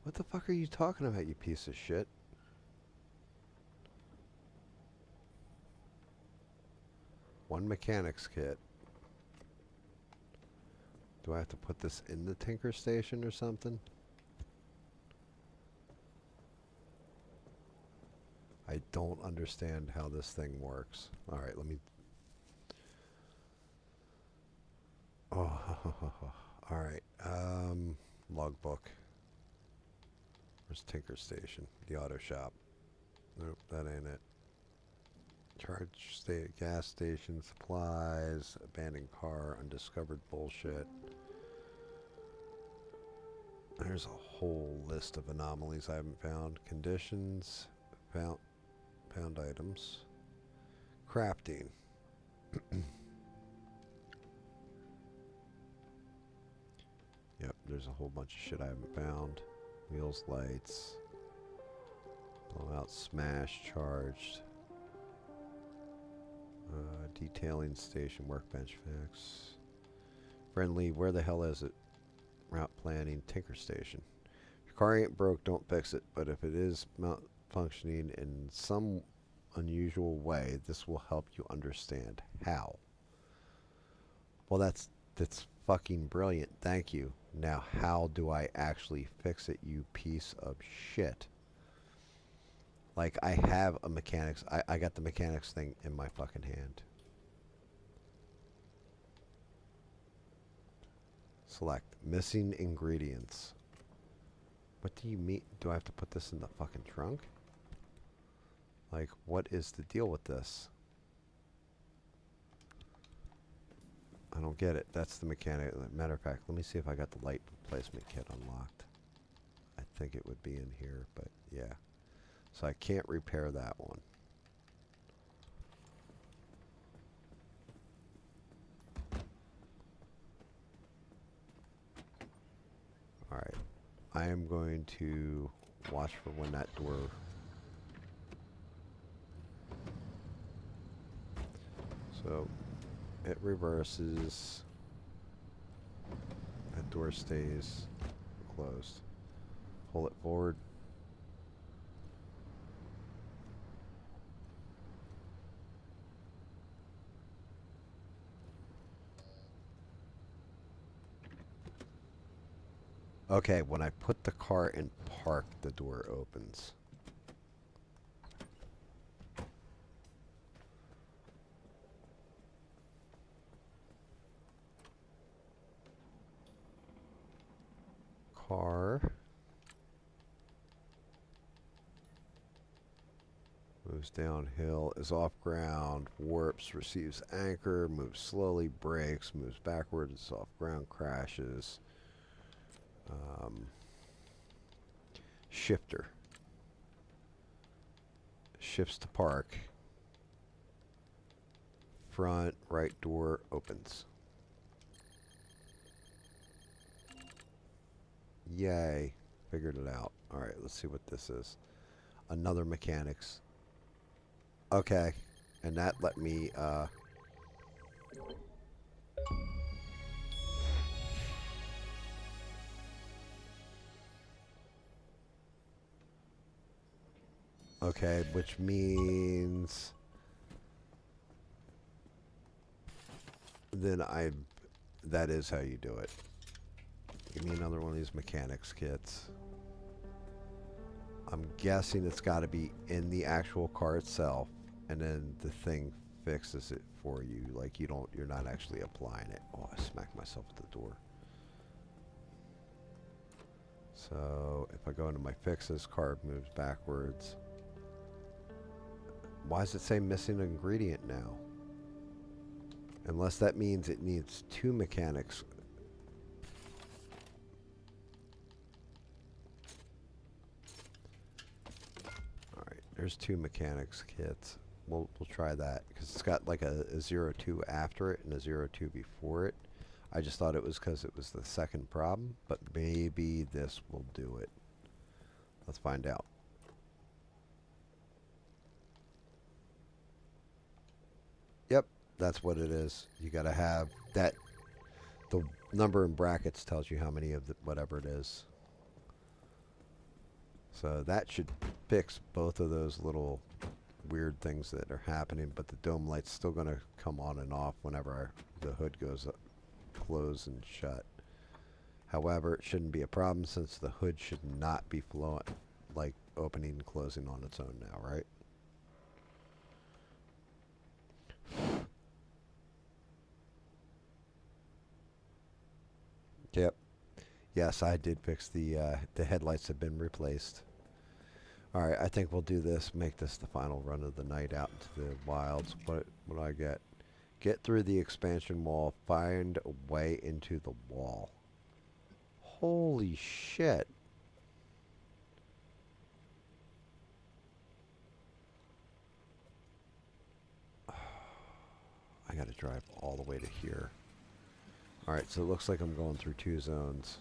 What the fuck are you talking about, you piece of shit? One mechanics kit. Do I have to put this in the Tinker Station or something? I don't understand how this thing works. Alright, let me... Oh, alright. Logbook. Where's Tinker Station? The auto shop. Nope, that ain't it. Charge gas station, supplies, abandoned car, undiscovered bullshit. There's a whole list of anomalies I haven't found. Conditions, found items. Crafting. Yep, there's a whole bunch of shit I haven't found. Wheels, lights. Blowout, smash, charged. Detailing station, workbench fix. Friendly, where the hell is it? Route planning, tinker station. If your car ain't broke, don't fix it. But if it is malfunctioning in some unusual way, this will help you understand how. Well, that's fucking brilliant. Thank you. Now, how do I actually fix it, you piece of shit? Like, I have a mechanics. I got the mechanics thing in my fucking hand. Select missing ingredients. What do you mean? Do I have to put this in the fucking trunk? Like, what is the deal with this? I don't get it. That's the mechanic. Matter of fact, let me see if I got the light replacement kit unlocked. I think it would be in here, but yeah. So I can't repair that one. Alright. I am going to watch for when that door... So, it reverses. That door stays closed. Pull it forward. Okay, when I put the car in park, the door opens. Car moves downhill, is off ground, warps, receives anchor, moves slowly, brakes, moves backwards, is off ground, crashes. Shifter. Shifts to park. Front right door opens. Yay. Figured it out. Alright, let's see what this is. Another mechanics. Okay. And that let me, okay, which means... Then that is how you do it. Give me another one of these mechanics kits. I'm guessing it's got to be in the actual car itself, and then the thing fixes it for you. Like you're not actually applying it. Oh, I smacked myself at the door. So if I go into my fixes, car moves backwards. Why does it say missing ingredient now? Unless that means it needs two mechanics. Alright, there's two mechanics kits. We'll try that because it's got like a 02 after it and a 02 before it. I just thought it was because it was the second problem, but maybe this will do it. Let's find out. Yep, that's what it is. You got to have that. The number in brackets tells you how many of the whatever it is. So that should fix both of those little weird things that are happening, but the dome light's still going to come on and off whenever the hood goes up, close and shut. However, it shouldn't be a problem since the hood should not be flowing, like opening and closing on its own now, right? Yep. Yes, I did fix the headlights have been replaced. Alright, I think we'll do this. Make this the final run of the night out into the wilds. What do I get? Get through the expansion wall. Find a way into the wall. Holy shit. I gotta drive all the way to here. Alright, so it looks like I'm going through 2 zones.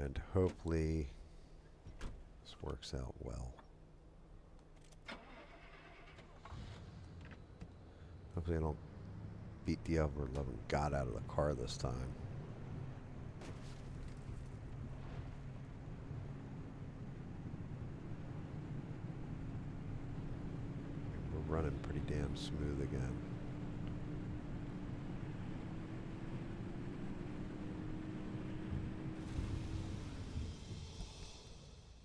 And hopefully this works out well. Hopefully I don't beat the ever-loving God out of the car this time. We're running pretty damn smooth again.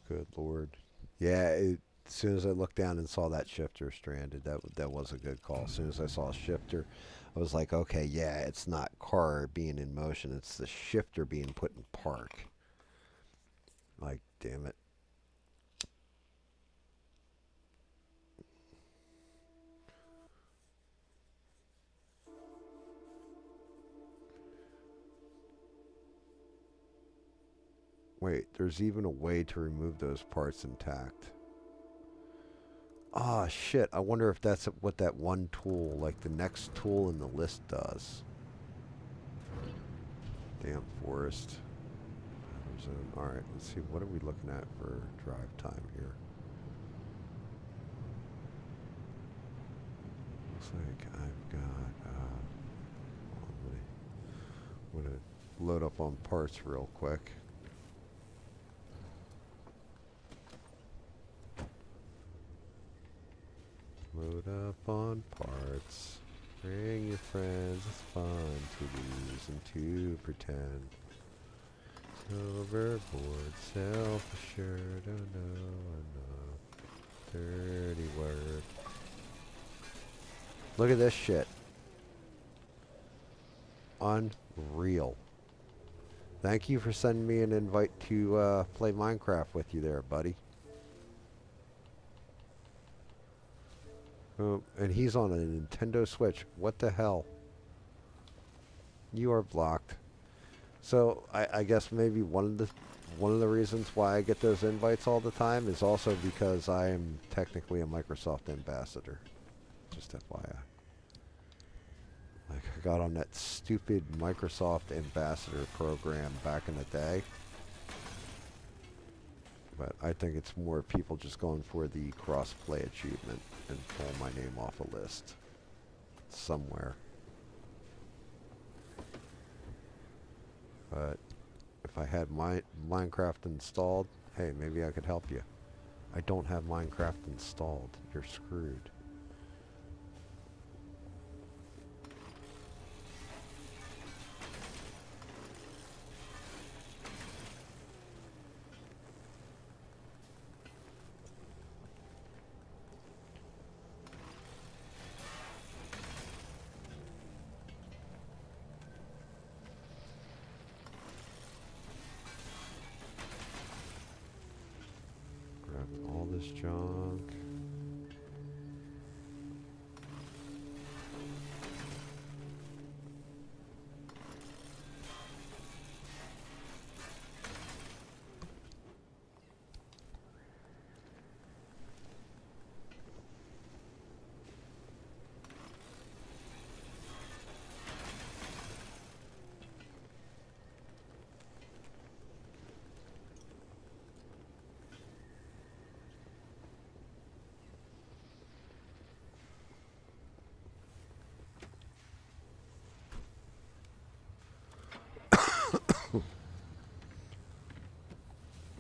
Good Lord. Yeah, as soon as I looked down and saw that shifter stranded, that was a good call. As soon as I saw a shifter, I was like, okay, yeah, it's not car being in motion, it's the shifter being put in park. Like, damn it. Wait, there's even a way to remove those parts intact. Ah, shit. I wonder if that's what that one tool, like the next tool in the list does. Damn forest. Alright, let's see. What are we looking at for drive time here? Looks like I've got... I'm going to load up on parts real quick. Load up on parts. Bring your friends. It's fun to lose and to pretend. Overboard, self-assured. Oh no, dirty word. Look at this shit. Unreal. Thank you for sending me an invite to play Minecraft with you there, buddy. And he's on a Nintendo Switch. What the hell? You are blocked. So I guess maybe one of the reasons why I get those invites all the time is also because I am technically a Microsoft ambassador. Just FYI. Like, I got on that stupid Microsoft ambassador program back in the day. But I think it's more people just going for the cross-play achievement and pull my name off a list somewhere. But if I had my Minecraft installed, hey, maybe I could help you. I don't have Minecraft installed. You're screwed. All this junk.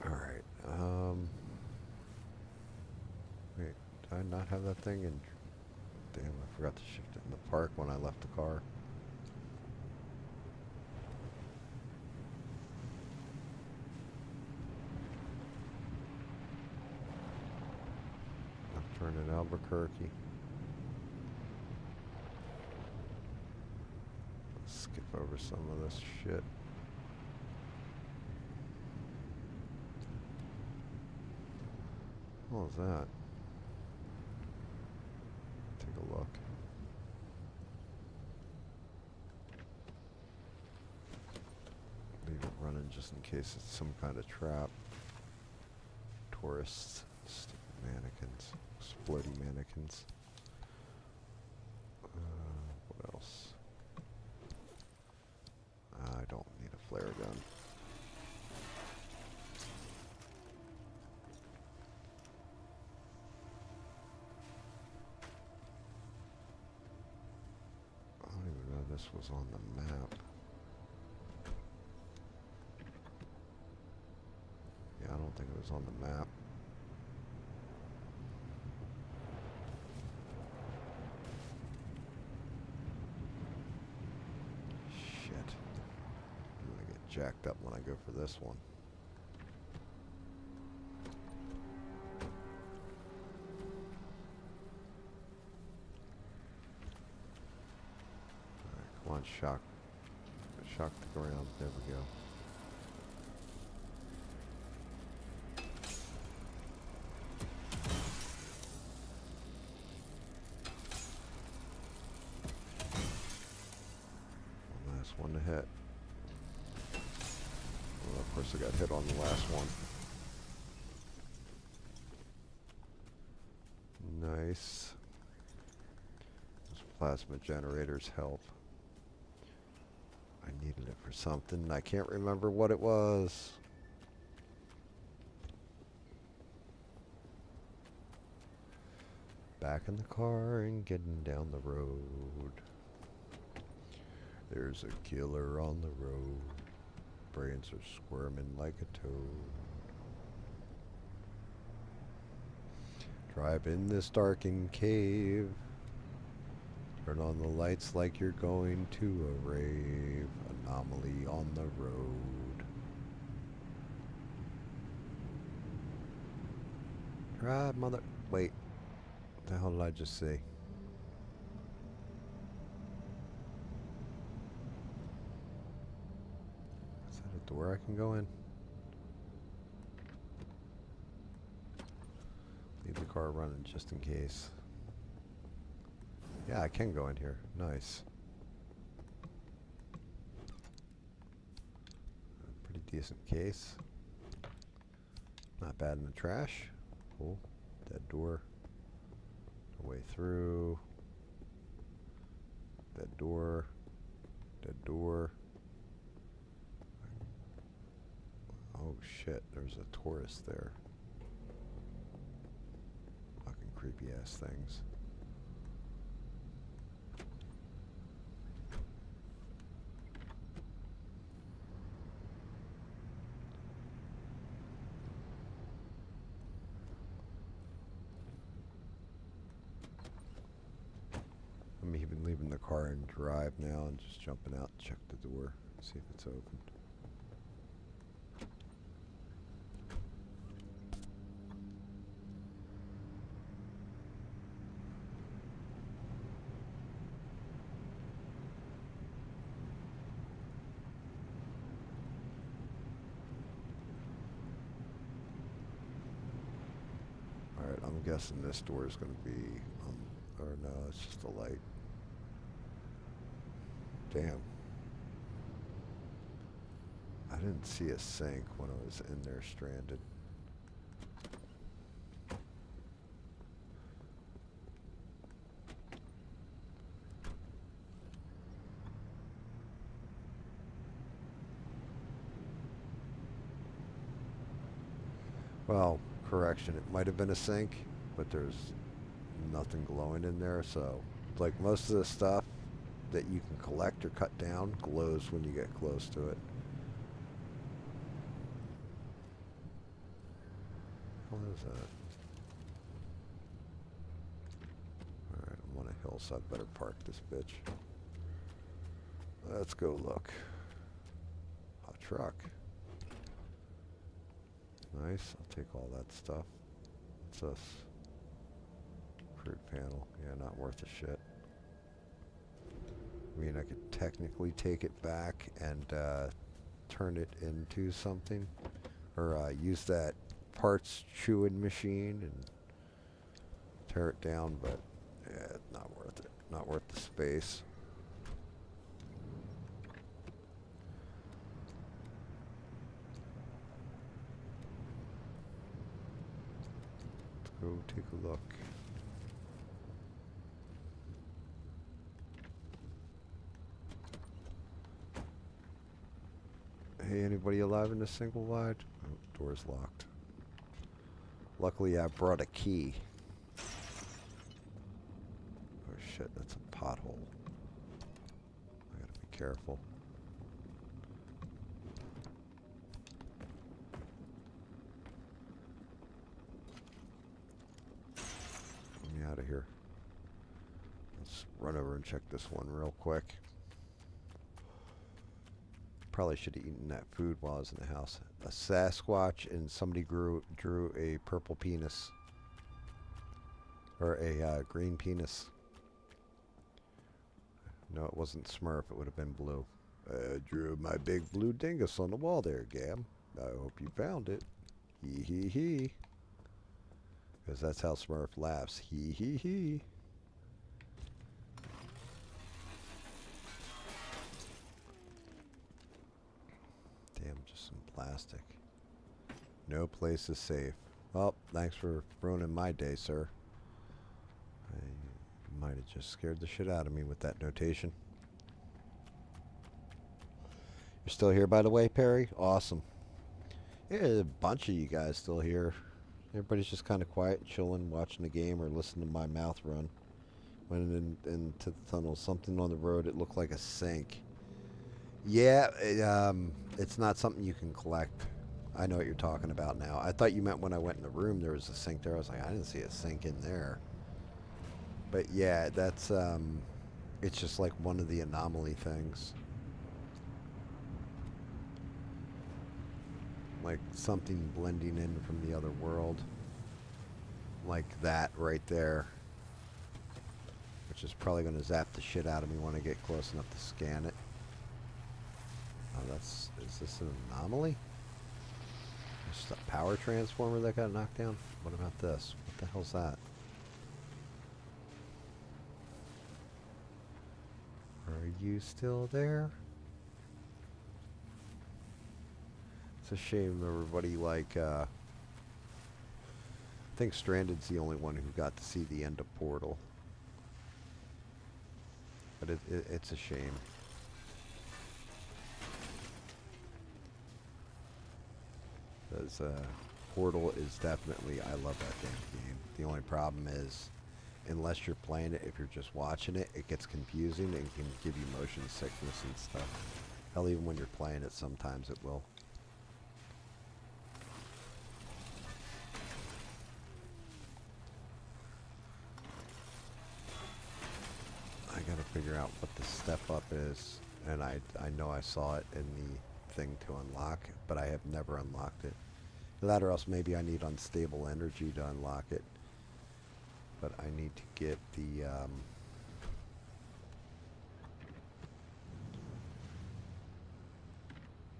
Alright, wait, did I not have that thing in? Damn, I forgot to shift it in the park when I left the car. Left turn in Albuquerque. Let's skip over some of this shit. What was that? Take a look. Leave it running just in case it's some kind of trap. Tourists. Stupid mannequins. Floaty mannequins. What else? I don't need a flare gun. I don't even know this was on the map. Yeah, I don't think it was on the map. Shit. I'm gonna get jacked up when I go for this one. Alright, come on, shock the ground. There we go. Last one to hit. Well, of course I got hit on the last one. Nice. Those plasma generators help. I needed it for something. I can't remember what it was. Back in the car and getting down the road. There's a killer on the road. Brains are squirming like a toad. Drive in this darkened cave. Turn on the lights like you're going to a rave. Anomaly on the road. Drive, mother... Wait. What the hell did I just say? Is that a door I can go in? Leave the car running just in case. Yeah, I can go in here. Nice. Pretty decent case. Not bad in the trash. Cool. Dead door. No way through. Dead door. Dead door. Oh shit, there's a tourist there. Fucking creepy ass things. I'm even leaving the car in drive now and just jumping out to check the door, see if it's open. Alright, I'm guessing this door is going to be, or no, it's just a light. Damn. I didn't see a sink when I was in there stranded. Well, correction, it might have been a sink, but there's nothing glowing in there, so like most of the stuff that you can collect or cut down glows when you get close to it. What is that? Alright, I'm on a hill, so I'd better park this bitch. Let's go look. A truck. Nice, I'll take all that stuff. What's this? Crude panel. Yeah, not worth a shit. I mean, I could technically take it back and turn it into something. Or use that parts chewing machine and tear it down, but yeah, not worth it. Not worth the space. Let's go take a look. Hey, anybody alive in this single wide? Oh, door's locked. Luckily, I brought a key. Oh shit, that's a pothole. I gotta be careful. Get me out of here. Let's run over and check this one real quick. Probably should have eaten that food while I was in the house. A Sasquatch and somebody drew a purple penis. Or a green penis. No, it wasn't Smurf. It would have been blue. I drew my big blue dingus on the wall there, Gam. I hope you found it. Hee hee hee. Because that's how Smurf laughs. Hee hee hee. Damn, just some plastic. No place is safe. Well, thanks for ruining my day, sir. I might have just scared the shit out of me with that notation. You're still here, by the way, Perry? Awesome. Yeah, there's a bunch of you guys still here. Everybody's just kind of quiet, chilling, watching the game, or listening to my mouth run. Went into the tunnel. Something on the road, it looked like a sink. Yeah, it's not something you can collect. I know what you're talking about now. I thought you meant when I went in the room there was a sink there. I was like, I didn't see a sink in there. But yeah, that's, it's just like one of the anomaly things. Like something blending in from the other world. Like that right there. Which is probably going to zap the shit out of me when I get close enough to scan it. Oh, is this an anomaly? Just a power transformer that got knocked down? What about this? What the hell's that? Are you still there? It's a shame everybody I think Stranded's the only one who got to see the end of Portal. But it's a shame. Because Portal is definitely, I love that damn game. The only problem is, unless you're playing it, if you're just watching it, it gets confusing and can give you motion sickness and stuff. Hell, even when you're playing it, sometimes it will. I gotta figure out what the step up is, and I know I saw it in the thing to unlock, but I have never unlocked it. That or else maybe I need unstable energy to unlock it. But I need to get the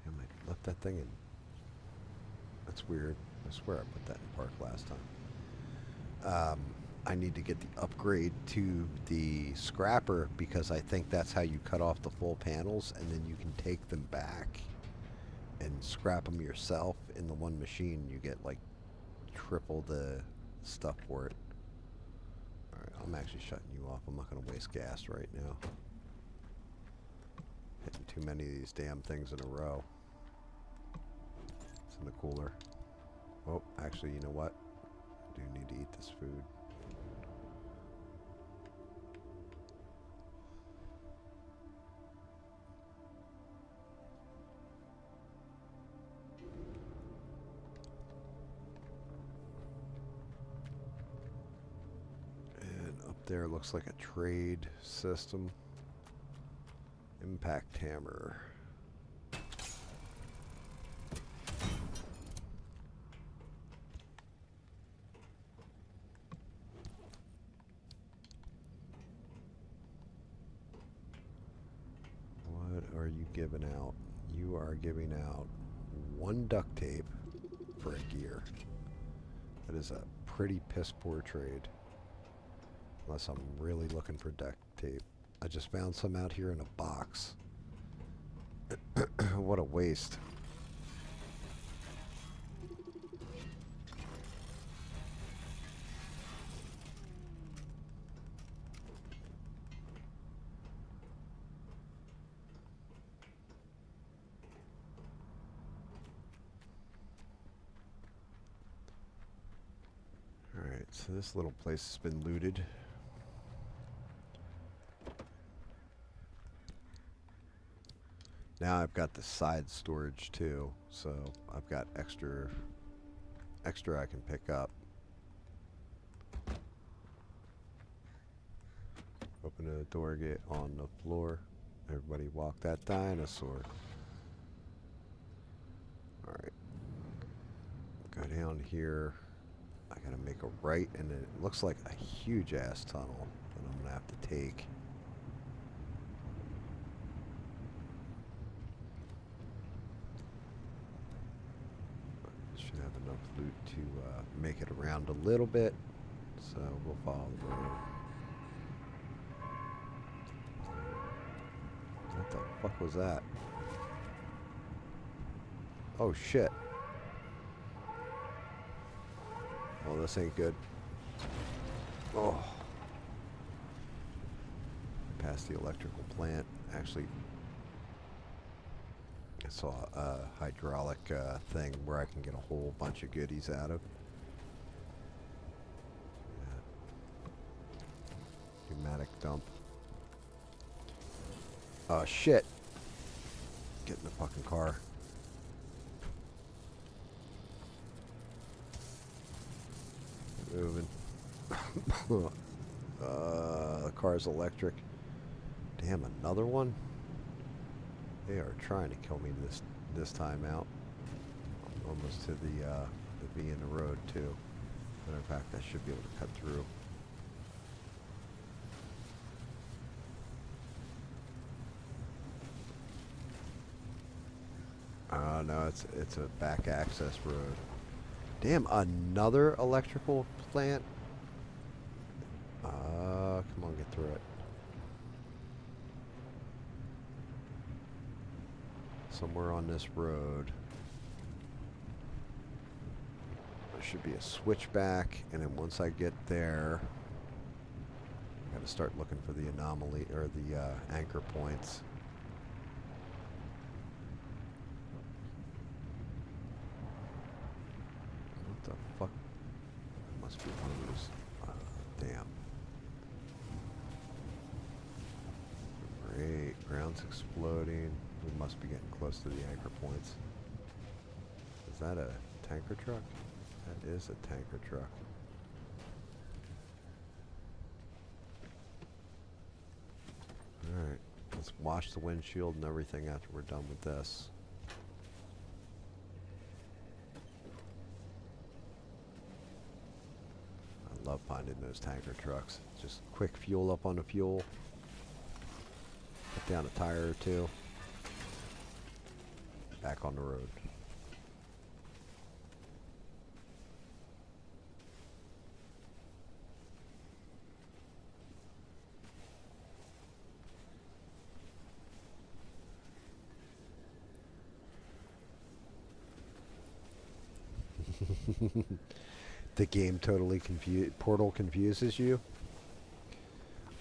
damn, I left that thing in. That's weird. I swear I put that in park last time. I need to get the upgrade to the scrapper because I think that's how you cut off the full panels and then you can take them back and scrap them yourself in the one machine. You get like triple the stuff for it. Alright, I'm actually shutting you off. I'm not going to waste gas right now. Hitting too many of these damn things in a row. It's in the cooler. Oh, actually, you know what? I do need to eat this food. There looks like a trade system. Impact hammer. What are you giving out? You are giving out 1 duct tape for a gear. That is a pretty piss poor trade. Unless I'm really looking for duct tape. I just found some out here in a box. What a waste. Alright, so this little place has been looted. Now I've got the side storage too, so I've got extra I can pick up. Open the door, get on the floor. Everybody walk that dinosaur. Alright. Go down here. I gotta make a right, and it looks like a huge ass tunnel that I'm gonna have to take. Should have enough loot to make it around a little bit, so we'll follow the road. What the fuck was that? Oh shit. Oh, this ain't good. Oh. Past the electrical plant. Actually, I saw a hydraulic thing where I can get a whole bunch of goodies out of. Yeah. Pneumatic dump. Oh shit. Get in the fucking car. Moving. The car's electric. Damn, another one? They are trying to kill me this time out. Almost to the V in the road too. Matter of fact, I should be able to cut through. No, it's a back access road. Damn, another electrical plant? Come on, get through it. Somewhere on this road. There should be a switchback, and then once I get there, I gotta start looking for the anomaly, or the anchor points. What the fuck? It must be one of those. Damn. Great. Ground's exploding. We must be getting close to the anchor points. Is that a tanker truck? That is a tanker truck. Alright. Let's wash the windshield and everything after we're done with this. I love finding those tanker trucks. Just quick fuel up on the fuel. Put down a tire or two. Back on the road. The game totally Portal confuses you.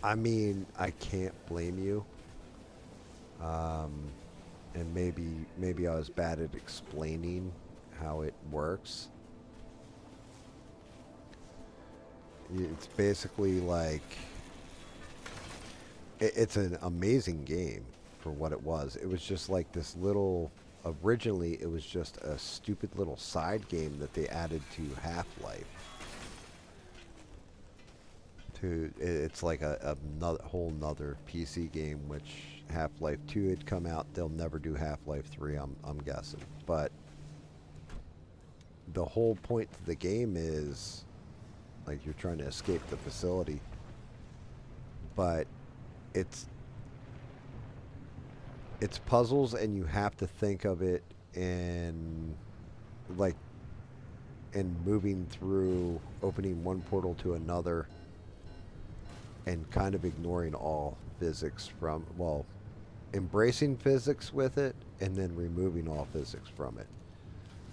I mean, I can't blame you. And maybe I was bad at explaining how it works. It's basically like it's an amazing game for what it was. It was just like this little. Originally, it was just a stupid little side game that they added to Half-Life. It's like a whole nother PC game, which Half-Life 2 had come out. They'll never do Half-Life 3, I'm guessing. But the whole point of the game is like you're trying to escape the facility. But it's puzzles, and you have to think of it in like and moving through, opening one portal to another, and kind of ignoring all physics from, well, embracing physics with it and then removing all physics from it.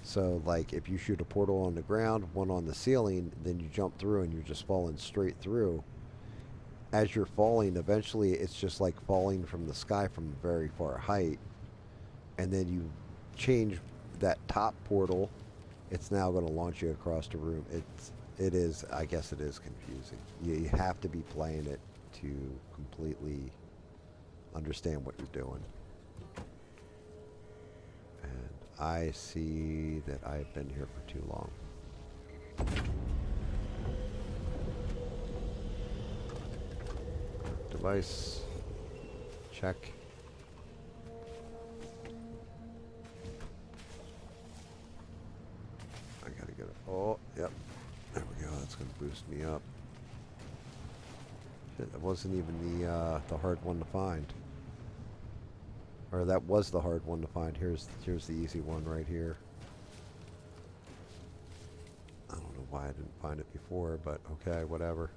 So, like, if you shoot a portal on the ground, one on the ceiling, then you jump through and you're just falling straight through. As you're falling, eventually it's just like falling from the sky from a very far height. And then you change that top portal, it's now going to launch you across the room. It is, I guess it is confusing. You have to be playing it to completely understand what you're doing. And I see that I've been here for too long. Device. Check. I gotta get it. Oh, yep. There we go. That's gonna boost me up. Shit, that wasn't even the hard one to find. Or that was the hard one to find. Here's the easy one right here. I don't know why I didn't find it before, but okay, whatever.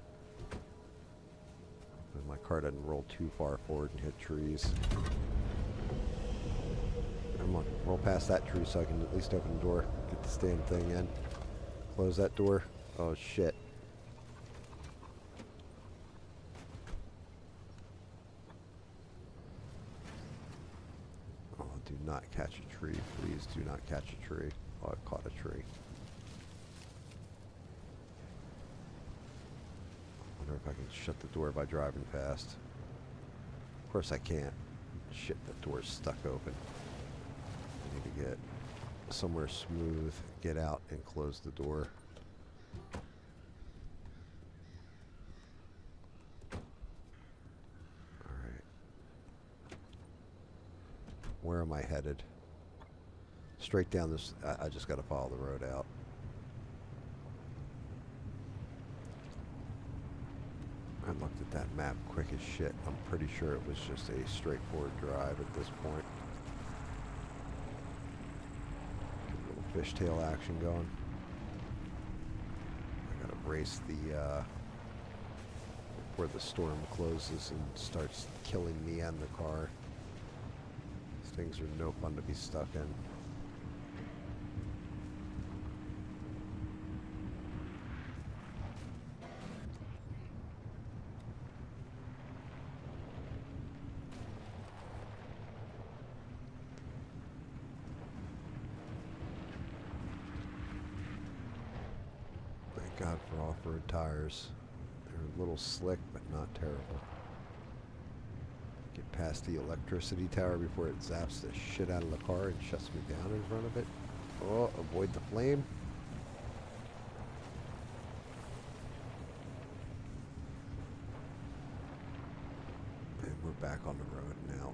And my car doesn't roll too far forward and hit trees. Come on, roll past that tree so I can at least open the door. Get this damn thing in. Close that door. Oh shit. Oh, do not catch a tree. Please do not catch a tree. Oh, I caught a tree. I wonder if I can shut the door by driving fast. Of course I can't. Shit, the door's stuck open. I need to get somewhere smooth, get out, and close the door. Alright. Where am I headed? Straight down this... I just gotta follow the road out. I looked at that map quick as shit. I'm pretty sure it was just a straightforward drive at this point. Get a little fishtail action going. I gotta race the before the storm closes and starts killing me and the car. These things are no fun to be stuck in. God for off-road tires. They're a little slick, but not terrible. Get past the electricity tower before it zaps the shit out of the car and shuts me down in front of it. Oh, avoid the flame. And we're back on the road now.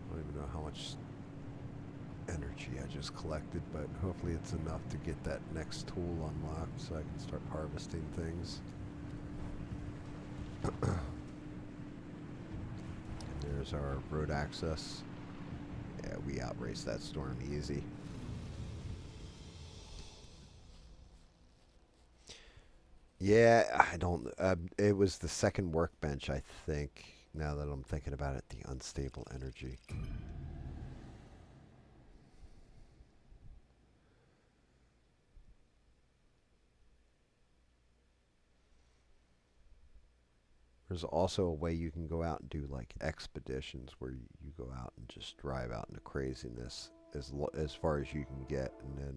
I don't even know how much energy I just collected, but hopefully it's enough to get that next tool unlocked so I can start harvesting things. And there's our road access. Yeah, we outraced that storm easy. Yeah, I don't... it was the second workbench, I think, now that I'm thinking about it, the unstable energy. There's also a way you can go out and do like expeditions where you go out and just drive out into craziness as far as you can get, and then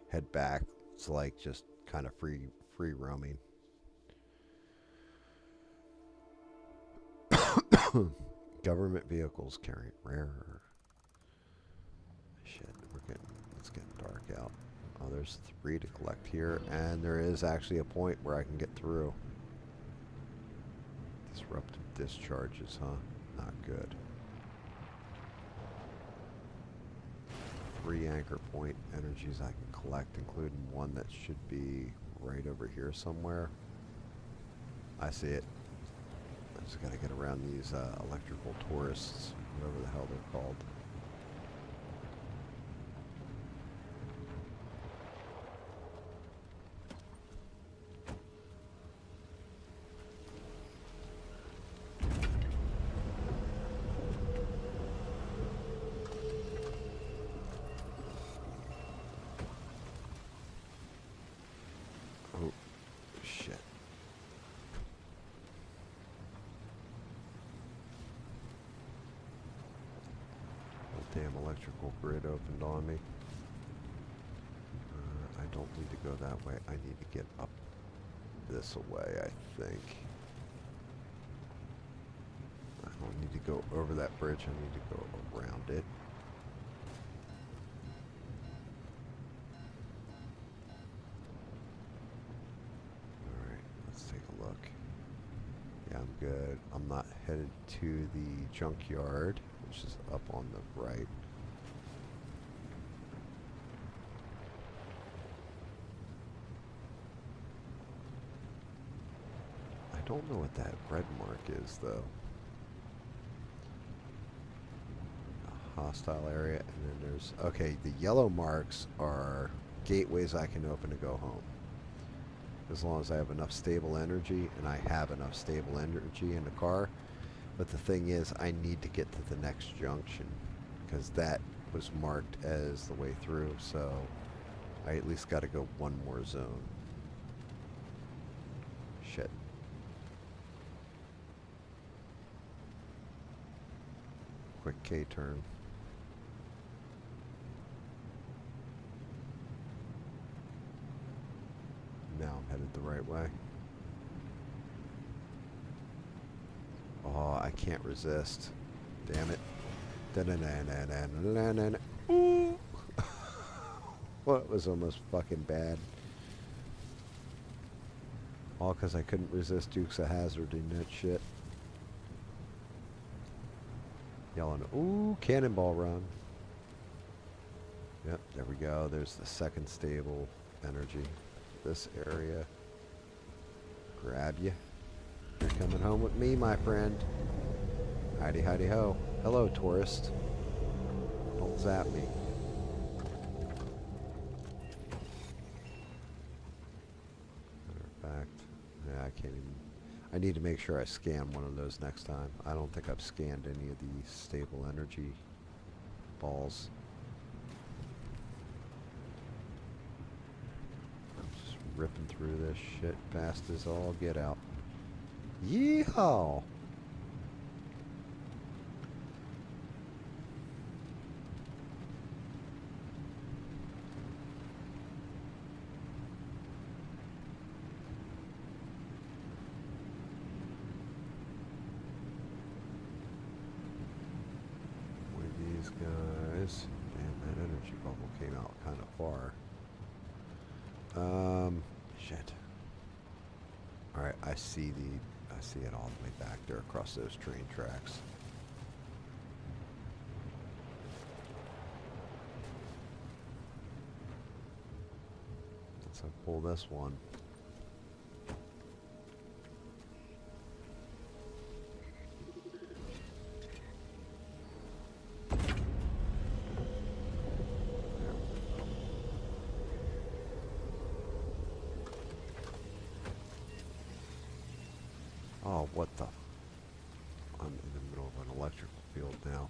head back. It's like just kind of free roaming. Government vehicles carrying rare. Shit, it's getting dark out. Oh, there's 3 to collect here, and there is actually a point where I can get through. Disruptive discharges, huh? Not good. 3 anchor point energies I can collect, including one that should be right over here somewhere. I see it. I just gotta get around these electrical tourists, whatever the hell they're called. Shit. The damn electrical grid opened on me. I don't need to go that way. I need to get up this way, I think. I don't need to go over that bridge. I need to go around it. Alright, let's take a look. Yeah, I'm good. I'm not headed to the junkyard, which is up on the right. I don't know what that red mark is, though. A hostile area, and then there's... Okay, the yellow marks are gateways I can open to go home. As long as I have enough stable energy, and I have enough stable energy in the car. But the thing is, I need to get to the next junction, because that was marked as the way through, so I at least got to go one more zone. Shit. Quick K-turn. Now I'm headed the right way. Oh, I can't resist. Damn it. Da-na-na-na-na-na-na-na. Ooh! Well, it was almost fucking bad. All because I couldn't resist Dukes of Hazzard in that shit. Yelling, ooh, cannonball run. Yep, there we go. There's the second stable energy. This area. Grab you. You're coming home with me, my friend. Hidey, hidey, ho. Hello, tourist. Don't zap me. Matter of fact, yeah, I can't even... I need to make sure I scan one of those next time. I don't think I've scanned any of the stable energy balls. I'm just ripping through this shit fast as all get out. Yeehaw! Guys, damn, that energy bubble came out kind of far. Shit. All right, I see it all the way back there across those train tracks. Let's pull this one. Oh, what the... I'm in the middle of an electrical field now.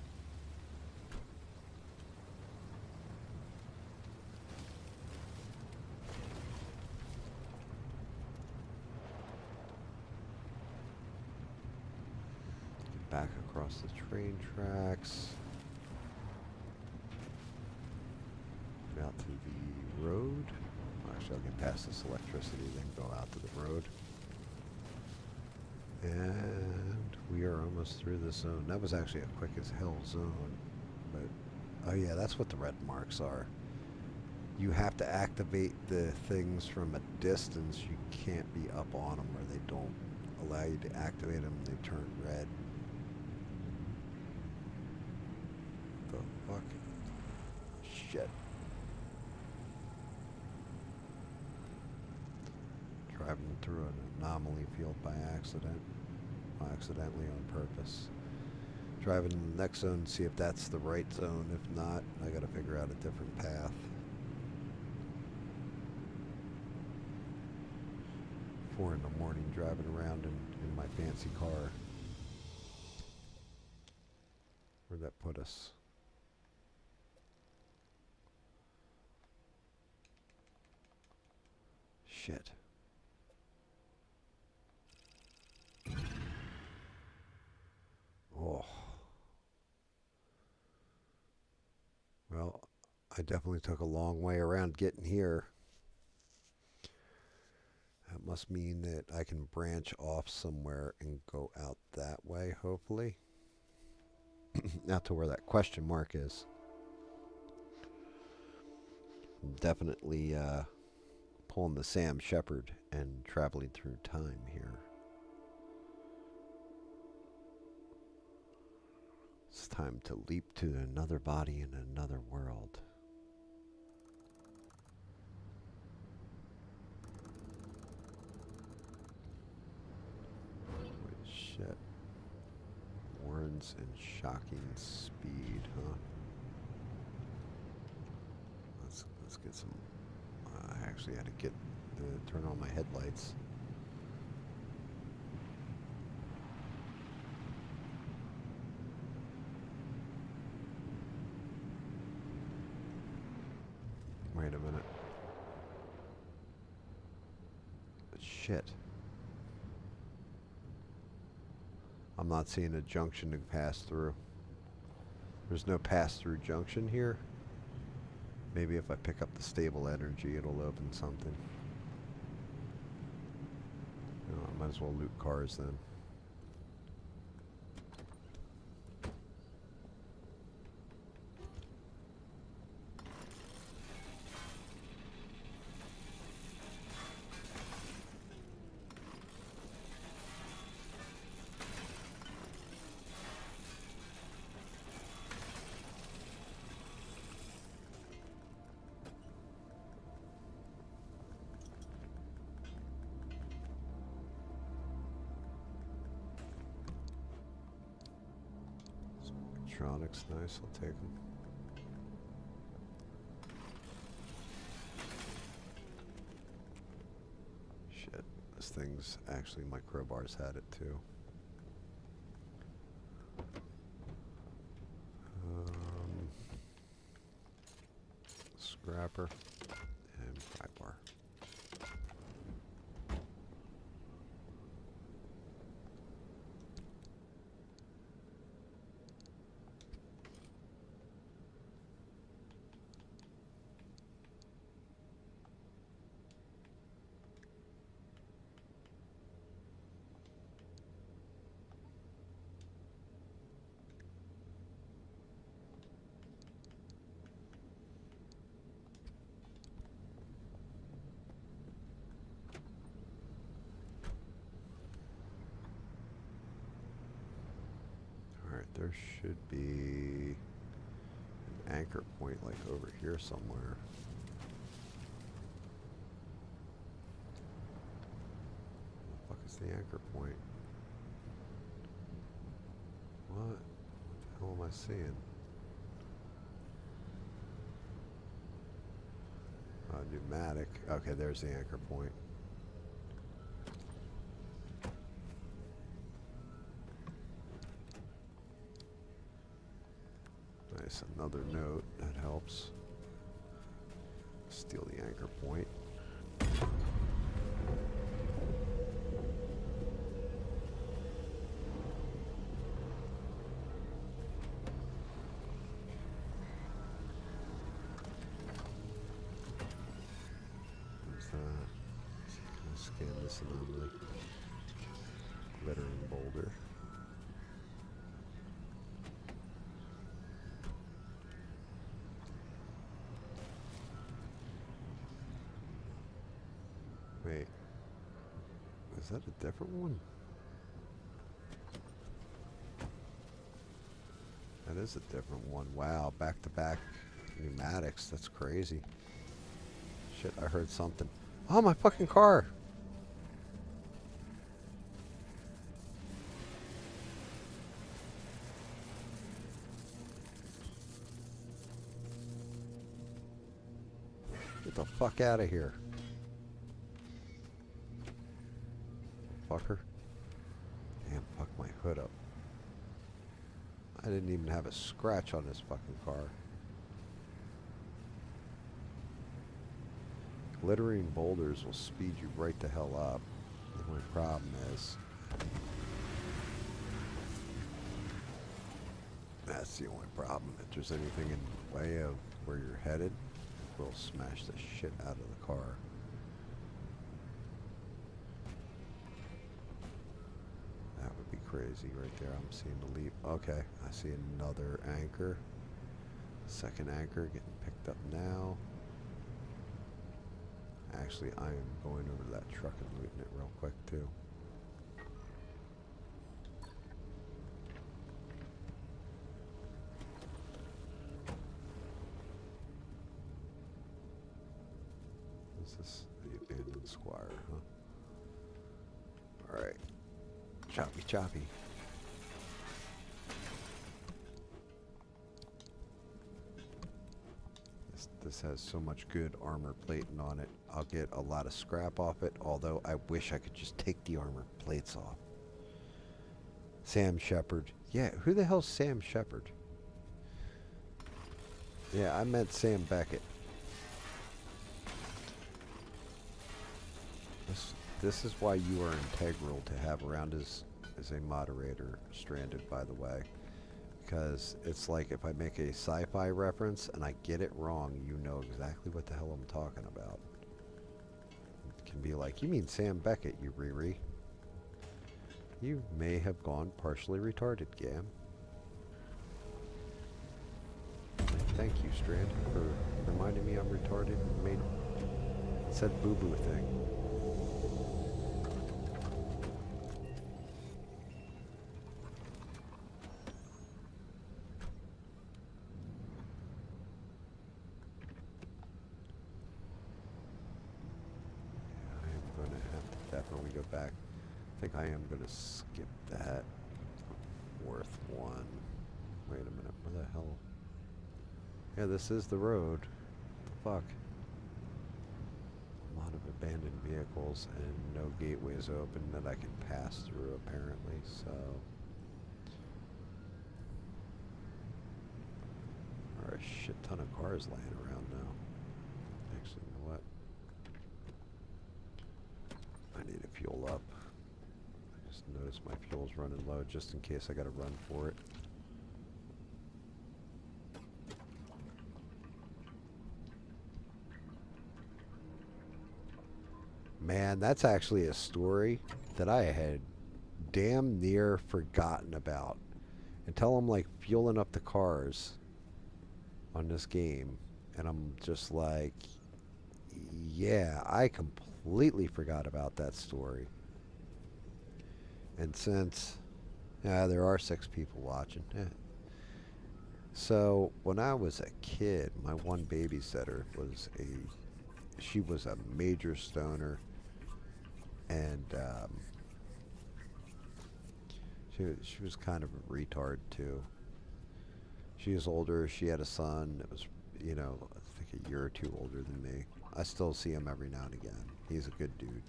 Get back across the train tracks. Get out to the road. Actually, I'll get past this electricity, then go out to the road. And we are almost through the zone. That was actually a quick as hell zone. But, oh yeah, that's what the red marks are. You have to activate the things from a distance. You can't be up on them or they don't allow you to activate them. They turn red. The fuck? Shit. Driving through an anomaly field by accident. Accidentally on purpose. Driving in the next zone and see if that's the right zone. If not, I gotta figure out a different path. 4 in the morning driving around in my fancy car. Where'd that put us? Shit. I definitely took a long way around getting here. That must mean that I can branch off somewhere and go out that way, hopefully. Out to where that question mark is. Definitely pulling the Sam Shepard and traveling through time here. It's time to leap to another body in another world. Holy shit. Warns and shocking speed, huh? Let's get some. I actually had to turn on my headlights. Wait a minute. Shit. I'm not seeing a junction to pass through. There's no pass-through junction here. Maybe if I pick up the stable energy, it'll open something. Oh, I might as well loot cars then. Electronics, nice, I'll take them. Shit, this thing's actually, my crowbars had it too. Scrapper and pry bar. There should be an anchor point like over here somewhere. What the fuck is the anchor point? What the hell am I seeing? Pneumatic. Okay, there's the anchor point. Nice, another note, that helps. Steal the anchor point. Where's that? Can I scan this anomaly? Glittering boulder. Wait, is that a different one? That is a different one. Wow, back-to-back pneumatics. That's crazy. Shit, I heard something. Oh, my fucking car! Get the fuck out of here. Fucker. Damn, fuck my hood up. I didn't even have a scratch on this fucking car. Glittering boulders will speed you right the hell up. The only problem is... that's the only problem. If there's anything in the way of where you're headed, will smash the shit out of the car. That would be crazy right there. I'm seeing the leap. Okay, I see another anchor. Second anchor getting picked up now. Actually, I am going over to that truck and looting it real quick too. Is this the abandoned squire, huh? Alright. Choppy choppy. This has so much good armor plating on it. I'll get a lot of scrap off it, although I wish I could just take the armor plates off. Sam Shepard. Yeah, who the hell's Sam Shepard? Yeah, I meant Sam Beckett. This is why you are integral to have around as a moderator, Stranded, by the way. Because it's like if I make a sci-fi reference and I get it wrong, you know exactly what the hell I'm talking about. It can be like, you mean Sam Beckett, you Riri. You may have gone partially retarded, GAM. Thank you, Strand, for reminding me I'm retarded and made said boo-boo thing. Definitely go back. I think I am going to skip that fourth one. Wait a minute, where the hell? Yeah, this is the road. What the fuck? A lot of abandoned vehicles and no gateways open that I can pass through apparently, so. There are a shit ton of cars laying around now. Actually, you know what? I need to fuel up. I just noticed my fuel's running low just in case I gotta run for it. Man, that's actually a story that I had damn near forgotten about. Until I'm like fueling up the cars on this game. And I'm just like, yeah, I completely forgot about that story. And since there are 6 people watching. So when I was a kid, my one babysitter was she was a major stoner, and she was kind of a retard too. She was older. She had a son that was, I think a year or 2 older than me. I still see him every now and again. He's a good dude.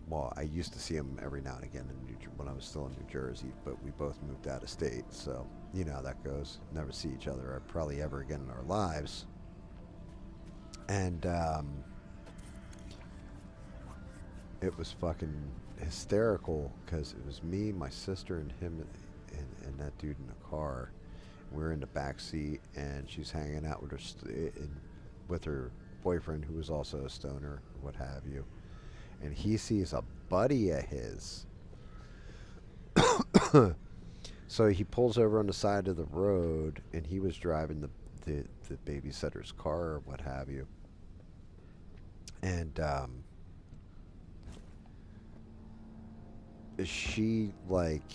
Well, I used to see him every now and again when I was still in New Jersey, but we both moved out of state, so you know how that goes. Never see each other probably ever again in our lives. And it was fucking hysterical because it was me, my sister, and him, and that dude in the car. We were in the back seat, and she's hanging out with her boyfriend, who was also a stoner, what have you. And he sees a buddy of his. So he pulls over on the side of the road, and he was driving the babysitter's car or what have you. And she, like,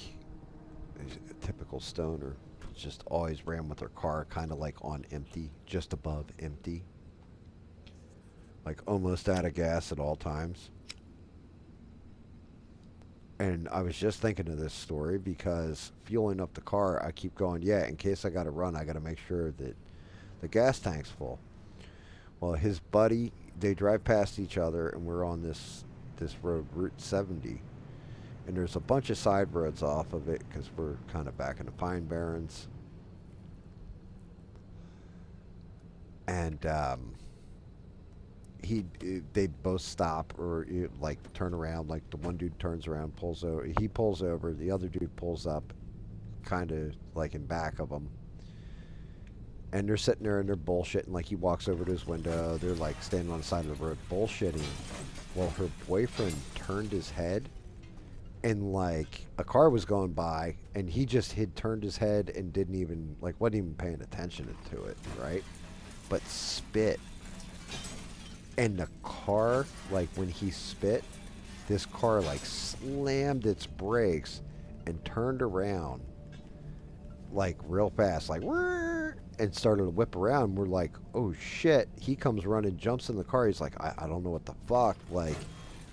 a typical stoner, just always ran with her car kind of like on empty, just above empty. Like almost out of gas at all times. And I was just thinking of this story because fueling up the car, I keep going, yeah, in case I got to run, I got to make sure that the gas tank's full. Well, his buddy, they drive past each other, and we're on this road, Route 70. And there's a bunch of side roads off of it because we're kind of back in the Pine Barrens. And they both stop or like turn around. Like the one dude turns around, pulls over. He pulls over. The other dude pulls up, kind of like in back of him. And they're sitting there and they're bullshitting. Like, he walks over to his window. They're like standing on the side of the road bullshitting. Well, her boyfriend turned his head, and like a car was going by, and he just had turned his head and didn't even, like, wasn't even paying attention to it, right? But spit. And the car, like, when he spit, this car like slammed its brakes and turned around like real fast, like, "Whirr," and started to whip around. We're like, oh shit. He comes running, jumps in the car. He's like, I don't know what the fuck. Like,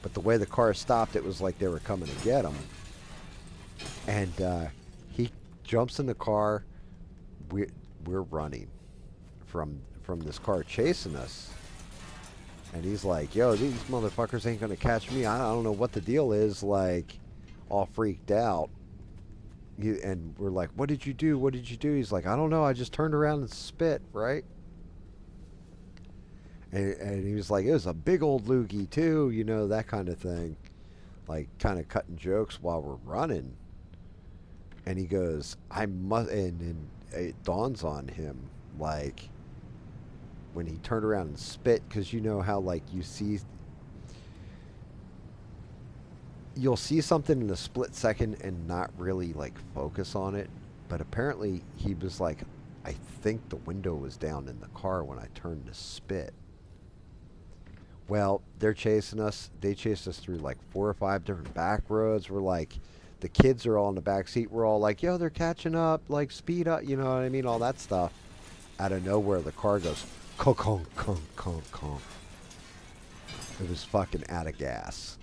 but the way the car stopped, it was like they were coming to get him. And he jumps in the car. We're running from this car chasing us. And he's like, yo, these motherfuckers ain't gonna catch me. I don't know what the deal is. Like, all freaked out. And we're like, what did you do? What did you do? He's like, I don't know. I just turned around and spit, right? And he was like, it was a big old loogie, too. You know, that kind of thing. Like, kind of cutting jokes while we're running. And he goes, I must. And it dawns on him, like, when he turned around and spit, because you know how, like, you'll see something in a split second and not really, like, focus on it. But apparently he was like, I think the window was down in the car when I turned to spit. Well, they're chasing us. They chased us through like 4 or 5 different back roads. We're like, the kids are all in the back seat. We're all like, yo, they're catching up, like, speed up, you know what I mean? All that stuff. Out of nowhere, the car goes, conk, conk, conk, conk, conk. It was fucking out of gas.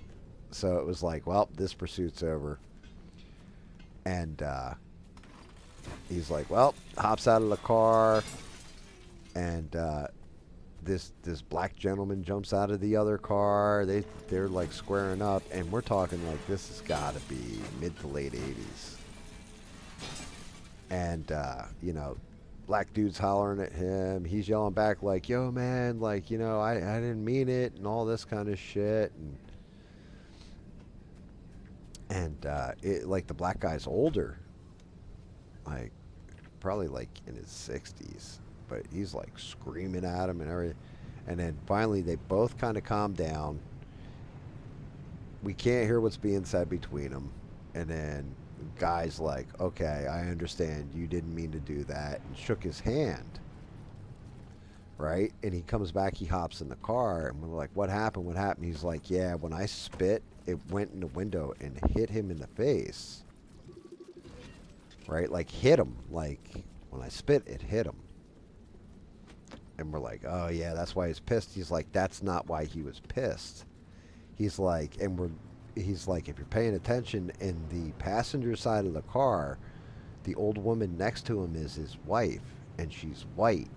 So it was like, well, this pursuit's over. And he's like, well, hops out of the car. And this black gentleman jumps out of the other car. They're like squaring up. And we're talking like this has got to be mid to late 80s. And, you know, black dude's hollering at him. He's yelling back like, yo, man, like, you know, I didn't mean it, and all this kind of shit. And it, like, the black guy's older, like, probably like in his 60s, but he's like screaming at him and everything. And then finally they both kind of calm down. We can't hear what's being said between them. And then guy's like, okay, I understand you didn't mean to do that, and shook his hand, right? And he comes back, he hops in the car, and we're like, what happened? What happened? He's like, yeah, when I spit, it went in the window and hit him in the face, right? Like, hit him. Like, when I spit, it hit him. And we're like, oh yeah, that's why he's pissed. He's like, that's not why he was pissed. He's like, he's like, if you're paying attention, in the passenger side of the car, the old woman next to him is his wife, and she's white.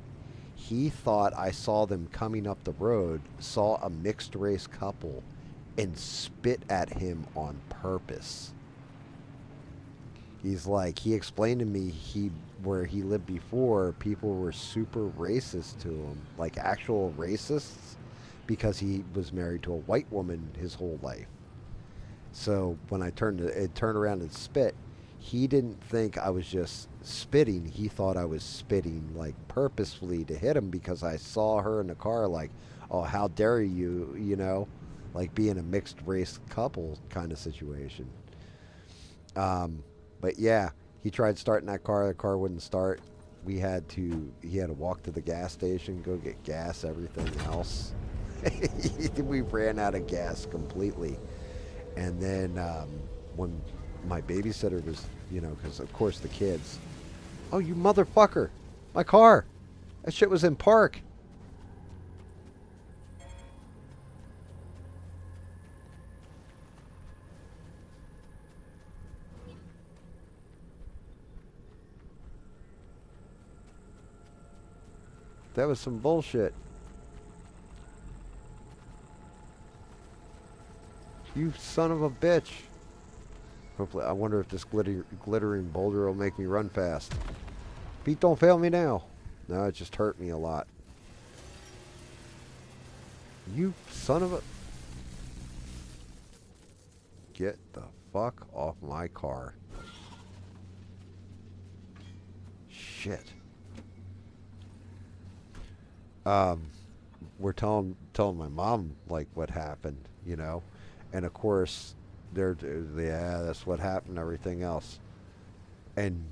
He thought I saw them coming up the road, saw a mixed race couple, and spit at him on purpose. He's like, he explained to me where he lived before, people were super racist to him, like actual racists, because he was married to a white woman his whole life. So when I turned around and spit, he didn't think I was just spitting. He thought I was spitting like purposefully to hit him, because I saw her in the car like, oh, how dare you, you know, like being a mixed race couple kind of situation. But yeah, he tried starting that car. The car wouldn't start. He had to walk to the gas station, go get gas, everything else. We ran out of gas completely. And then when my babysitter was, you know, because of course the kids, oh, you motherfucker, my car, that shit was in park. That was some bullshit. You son of a bitch. Hopefully, I wonder if this glittering boulder will make me run fast. Pete, don't fail me now. No, it just hurt me a lot. You son of a... Get the fuck off my car. Shit. um, we're telling my mom like what happened, you know, and of course they're yeah, that's what happened, and everything else, and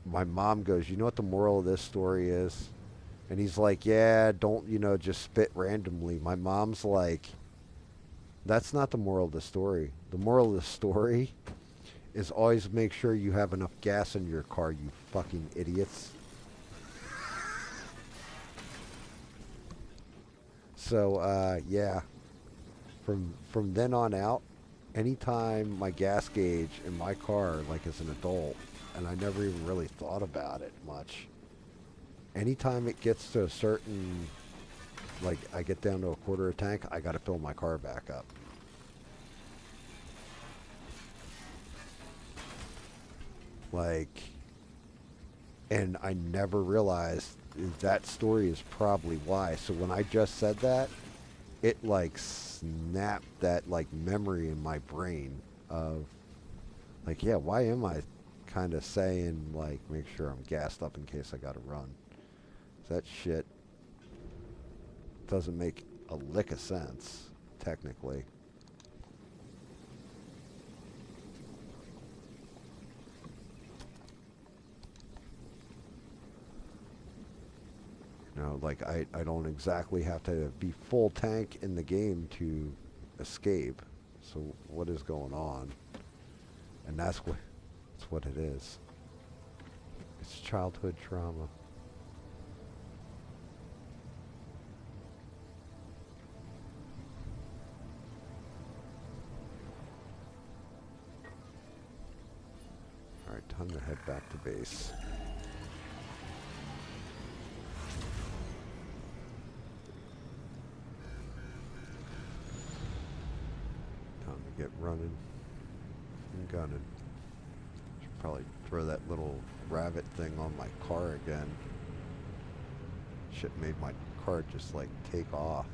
my mom goes, you know what the moral of this story is? And he's like, yeah, don't, just spit randomly. My mom's like, that's not the moral of the story. The moral of the story is always make sure you have enough gas in your car, you fucking idiots. So, yeah, from then on out, anytime my gas gauge in my car, like as an adult, and I never even really thought about it much. Anytime it gets to a certain, like I get down to a quarter of tank, I got to fill my car back up. Like, and I never realized that story is probably why. So when I just said that, it like snapped that like memory in my brain of like, yeah, why am I kind of saying like make sure I'm gassed up in case I got to run? That shit doesn't make a lick of sense technically. Like I don't exactly have to be full tank in the game to escape. So what is going on? And that's what it is. It's childhood trauma. All right, time to head back to base. Time to get running and gunning. Should probably throw that little rabbit thing on my car again. Shit made my car just like take off.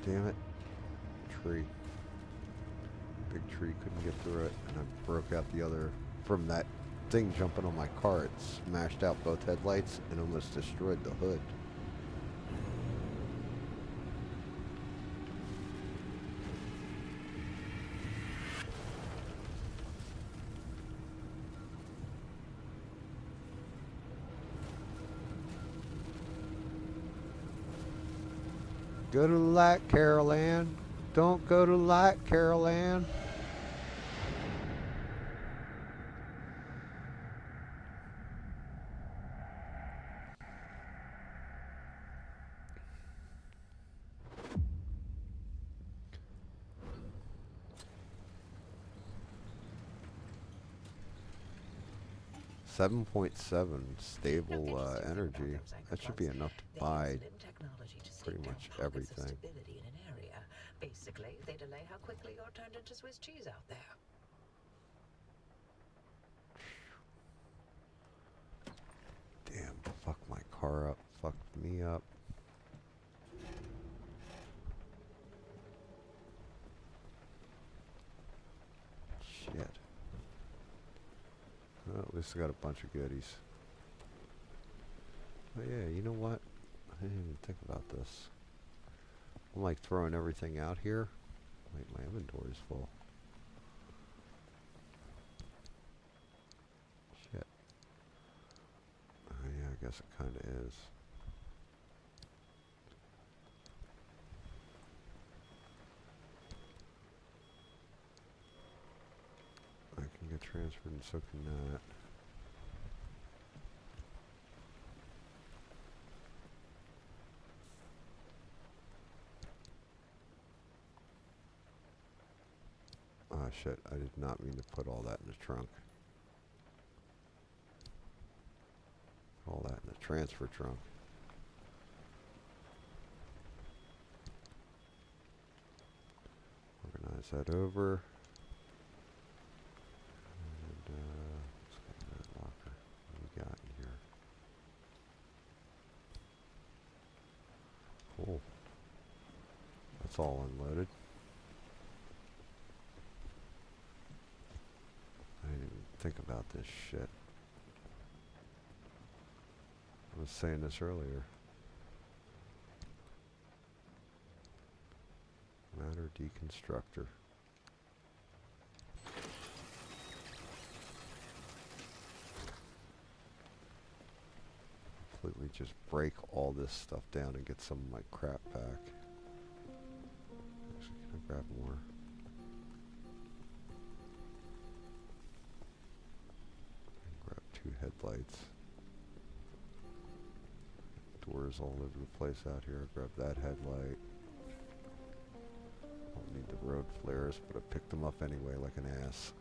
Damn it. Tree. Big tree, couldn't get through it, and I broke out the other from that thing jumping on my car. It smashed out both headlights and almost destroyed the hood. Go to the light, Carol Ann. Don't go to the light, Carol Ann. $7.7 stable energy. That should be enough to buy pretty much everything. Basically, they delay how quickly you're turned into Swiss cheese out there. Damn, fuck my car up, fucked me up. Shit. Well, at least I got a bunch of goodies. Oh yeah, you know what? I didn't even think about this. I'm like throwing everything out here. Wait, my inventory's full. Shit. Oh yeah, I guess it kinda is. I can get transferred and so can that. Oh shit, I did not mean to put all that in the trunk. All that in the transfer trunk. Let's head over. And, let's get that locker. What we got in here? Cool. That's all unloaded. I didn't even think about this shit. I was saying this earlier. Matter deconstructor. Completely just break all this stuff down and get some of my crap back. Actually, can I grab more? Grab 2 headlights. Doors all over the place out here. Grab that headlight. Don't need the road flares, but I picked them up anyway like an ass.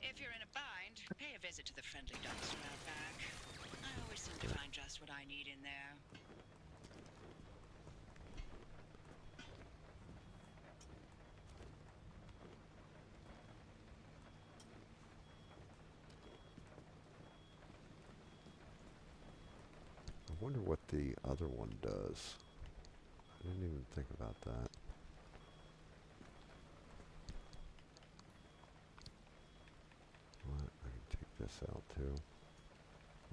If you're in a bind, pay a visit to the friendly dumpster out back. I always seem to find just what I need in there. I wonder what the other one does. I didn't even think about that. What? I can take this out too.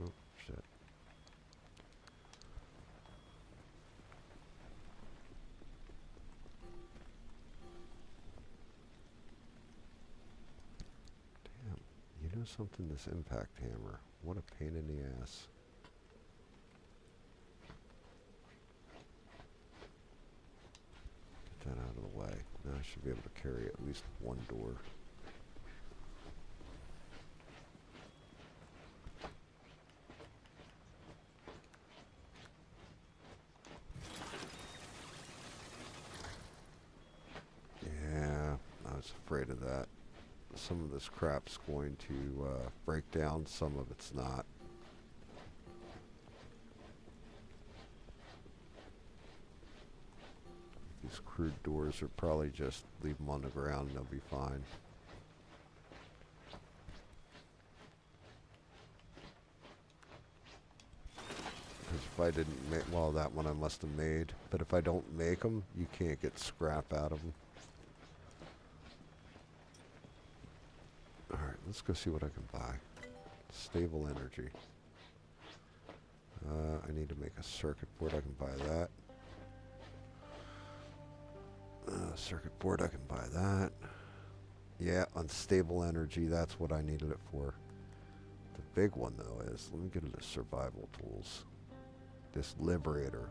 Oh, shit. Damn. You know something? This impact hammer. What a pain in the ass. Get that out of the way. Now I should be able to carry at least one door. Yeah, I was afraid of that. Some of this crap's going to break down, some of it's not. These crude doors are probably just leave them on the ground and they'll be fine. Because if I didn't make, well, that one I must have made. But if I don't make them, you can't get scrap out of them. Alright, let's go see what I can buy. Stable energy. I need to make a circuit board. I can buy that. Circuit board, I can buy that. Yeah, unstable energy, that's what I needed it for. The big one, though, is, let me get into survival tools. This liberator.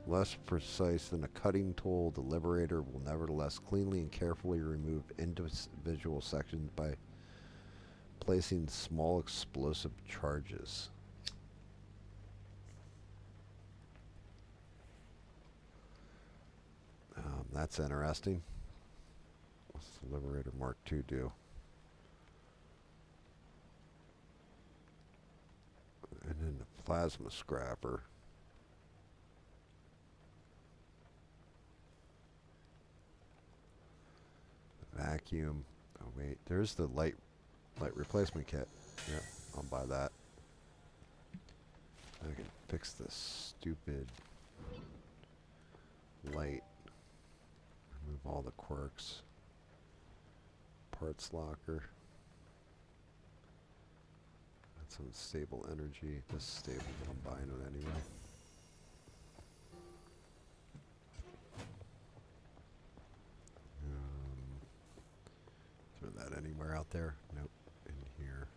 Less precise than a cutting tool, the liberator will nevertheless cleanly and carefully remove individual sections by placing small explosive charges. That's interesting. What's the Liberator Mark II do? And then the plasma scrapper. The vacuum. Oh wait, there's the light replacement kit. Yeah, I'll buy that. I can fix this stupid light. Remove all the quirks. Parts locker. That's unstable energy. This is stable, but I'm buying it anyway. Throw that anywhere out there? Nope. In here.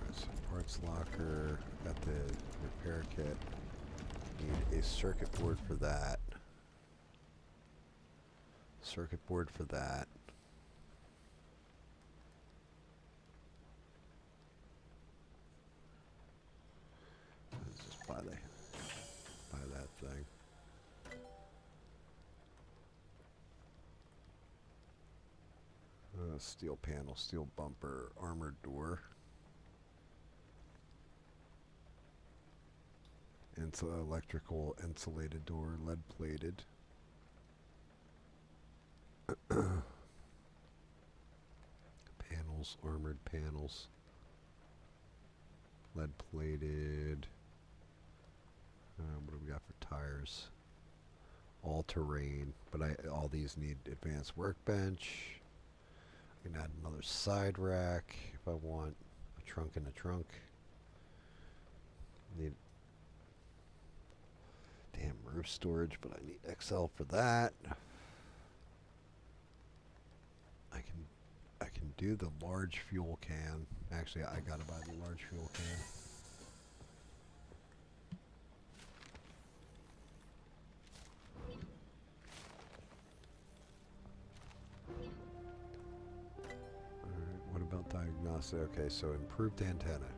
Alright, so parts locker. Got the repair kit. Need a circuit board for that. Circuit board for that. Let's just buy that thing. Steel panel, steel bumper, armored door. Electrical insulated door, lead plated. Panels, armored panels. Lead plated. What do we got for tires? All terrain, but all these need advanced workbench. I can add another side rack if I want. A trunk in a trunk. Need damn roof storage, but I need XL for that. I can do the large fuel can. Actually, I gotta buy the large fuel can. Alright, what about diagnostic? Okay, so improved antenna.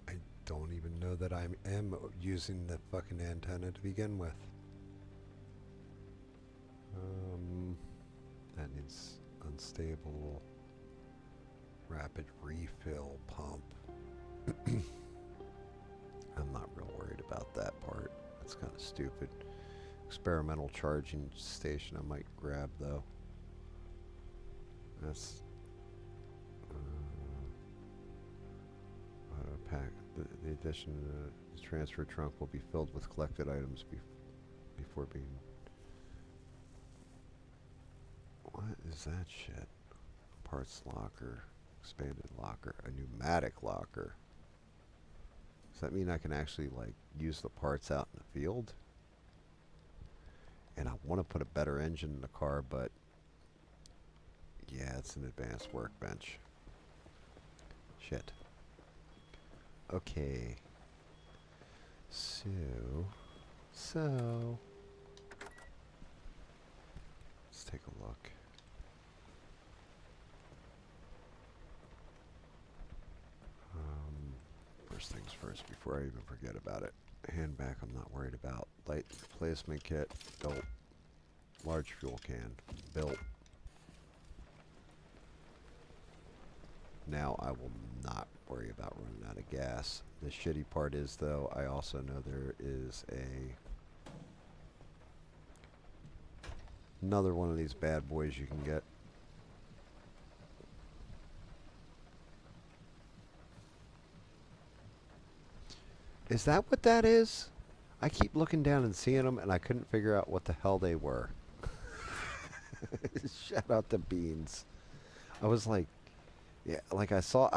I don't even know that I am using the fucking antenna to begin with. That needs unstable rapid refill pump. I'm not real worried about that part. That's kind of stupid. Experimental charging station I might grab though. That's pack. The addition the transfer trunk will be filled with collected items before being. What is that shit? Parts locker, expanded locker, a pneumatic locker. Does that mean I can actually like use the parts out in the field? And I want to put a better engine in the car, but yeah, it's an advanced workbench. Shit. Okay. So let's take a look. First things first, before I even forget about it. Handbag I'm not worried about. Light replacement kit, built. Large fuel can, built. Now I will not worry about running out of gas. The shitty part is though, I also know there is another one of these bad boys you can get. Is that what that is? I keep looking down and seeing them, and I couldn't figure out what the hell they were. Shout out to Beans. I was like, yeah, like I thought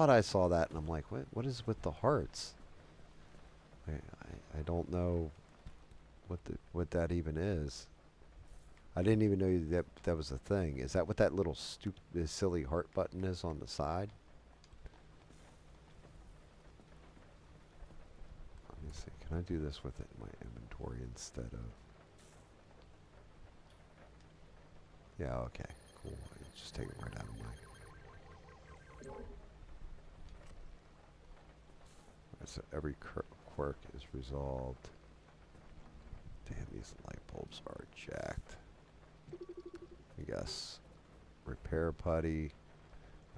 I saw that, and I'm like, what is with the hearts? I don't know what that even is. I didn't even know that was a thing. Is that what that little stupid, silly heart button is on the side? Let me see. Can I do this with it in my inventory instead of? Yeah, okay. Cool. Just take it right out of my. Right, so every quirk is resolved. Damn, these light bulbs are jacked. I guess. Repair putty.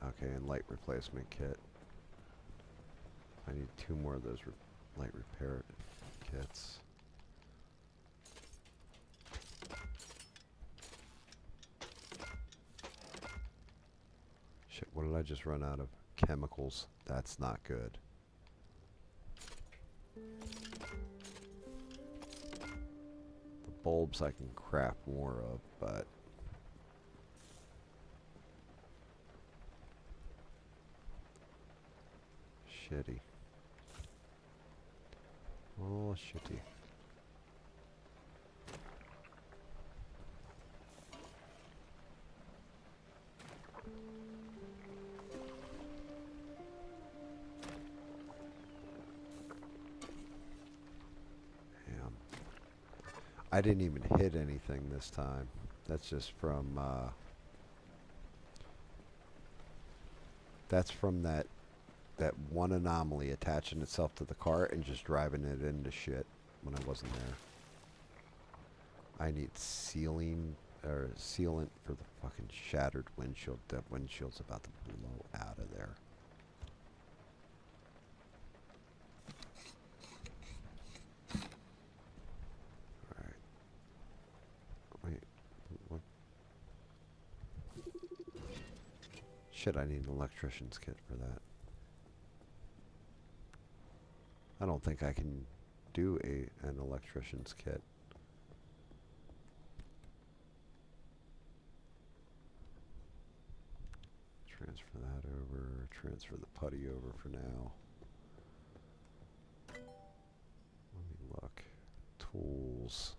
Okay, and light replacement kit. I need 2 more of those light repair kits. Shit, what did I just run out of? Chemicals. That's not good. The bulbs I can craft more of, but shitty. Oh, shitty. Damn. I didn't even hit anything this time. That's just from, that's from that one anomaly attaching itself to the car and just driving it into shit when I wasn't there. I need sealing or sealant for the fucking shattered windshield. That windshield's about to blow out of there. Alright. Wait. What? Shit, I need an electrician's kit for that. I don't think I can do an electrician's kit. Transfer that over. Transfer the putty over for now. Let me look. Tools.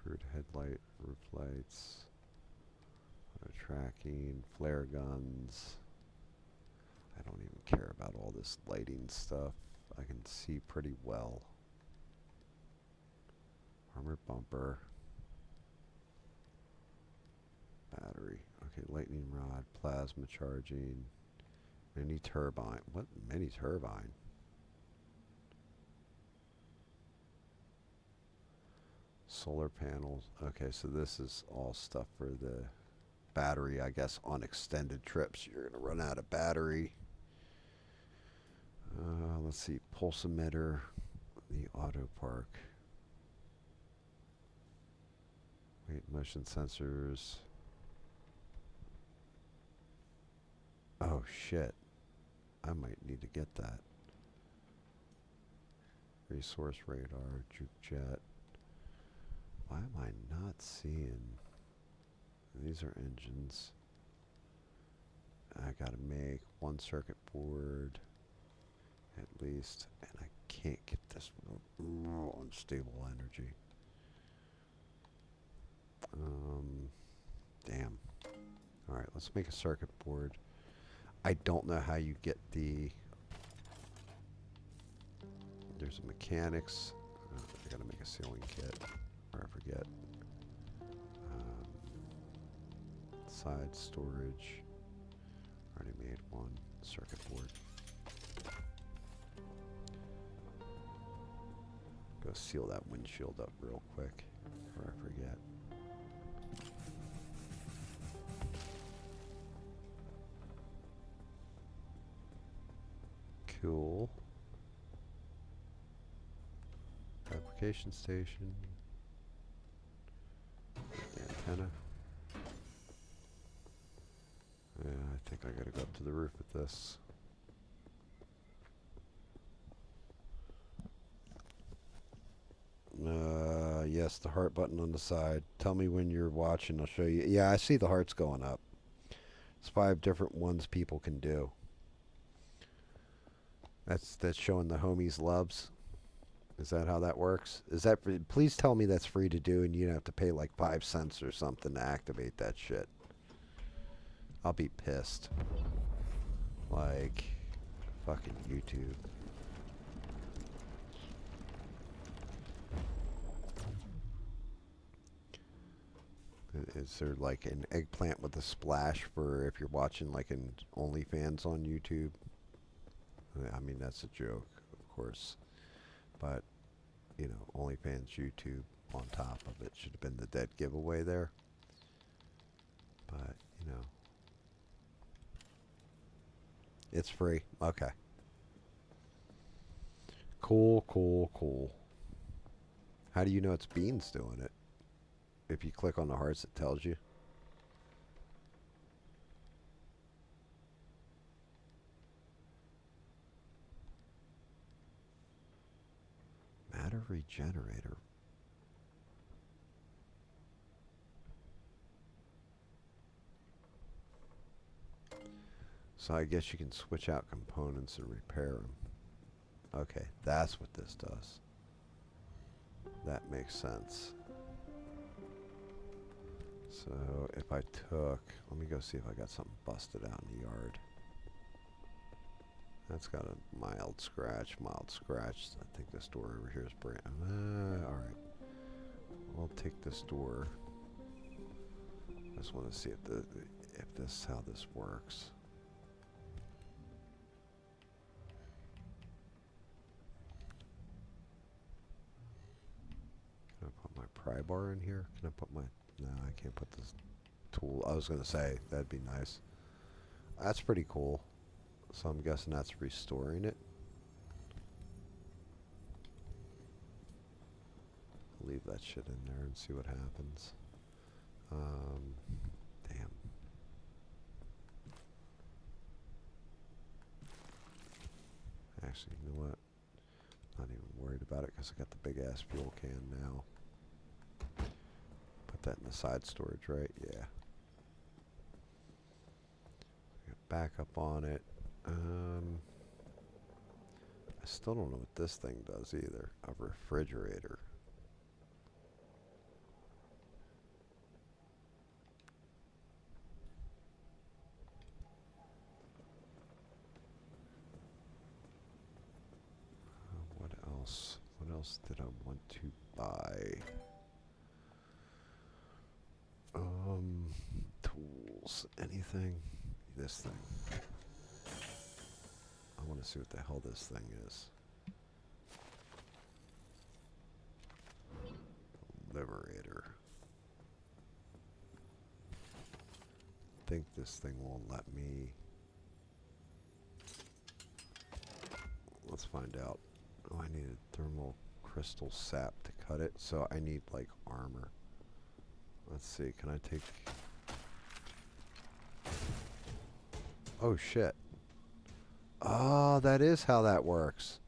Crude headlight, roof lights, tracking, flare guns. I don't even care about all this lighting stuff. I can see pretty well. Armor bumper. Battery. Okay, lightning rod, plasma charging, mini turbine. What mini turbine? Solar panels. Okay, so this is all stuff for the battery, I guess, on extended trips. You're going to run out of battery. Let's see. Pulse emitter. The auto park. Wait, motion sensors. Oh, shit. I might need to get that. Resource radar, juke jet. Why am I not seeing? These are engines. I gotta make one circuit board at least, and I can't get this unstable energy. Damn. Alright, let's make a circuit board. I don't know how you get the... There's a mechanics. I gotta make a sealing kit. Or I forget. Side storage. Already made one. Circuit board. Go seal that windshield up real quick before I forget. Cool. Application station. Antenna. Yeah, I think I gotta go up to the roof with this. Yes, the heart button on the side. Tell me when you're watching, I'll show you. Yeah, I see the hearts going up. It's 5 different ones people can do. That's showing the homies loves. Is that how that works? Is that free? Please tell me that's free to do and you don't have to pay like 5 cents or something to activate that shit. I'll be pissed. Like, fucking YouTube. Is there like an eggplant with a splash for if you're watching like an OnlyFans on YouTube? I mean, that's a joke, of course. But, you know, OnlyFans YouTube on top of it should have been the dead giveaway there. But, you know. It's free. Okay. Cool, cool, cool. How do you know it's Beans doing it? If you click on the hearts, it tells you. Matter regenerator. So I guess you can switch out components and repair them. Okay, that's what this does. That makes sense. So if I took, let me go see if I got something busted out in the yard. That's got a mild scratch, I think this door over here is brand, alright. I'll take this door. I just want to see if this, how this works. pry bar in here? Can I put my... No, I can't put this tool. I was going to say, that'd be nice. That's pretty cool. So I'm guessing that's restoring it. I'll leave that shit in there and see what happens. Damn. Actually, you know what? Not even worried about it because I got the big ass fuel can now. Put that in the side storage, right? Yeah. Got backup on it. I still don't know what this thing does either. A refrigerator. What else? What else did I want to buy? Tools. Anything? This thing. I want to see what the hell this thing is. Liberator. I think this thing won't let me. Let's find out. Oh, I need a thermal crystal sap to cut it, so I need like armor. Let's see, can I take... Oh shit. Oh, that is how that works.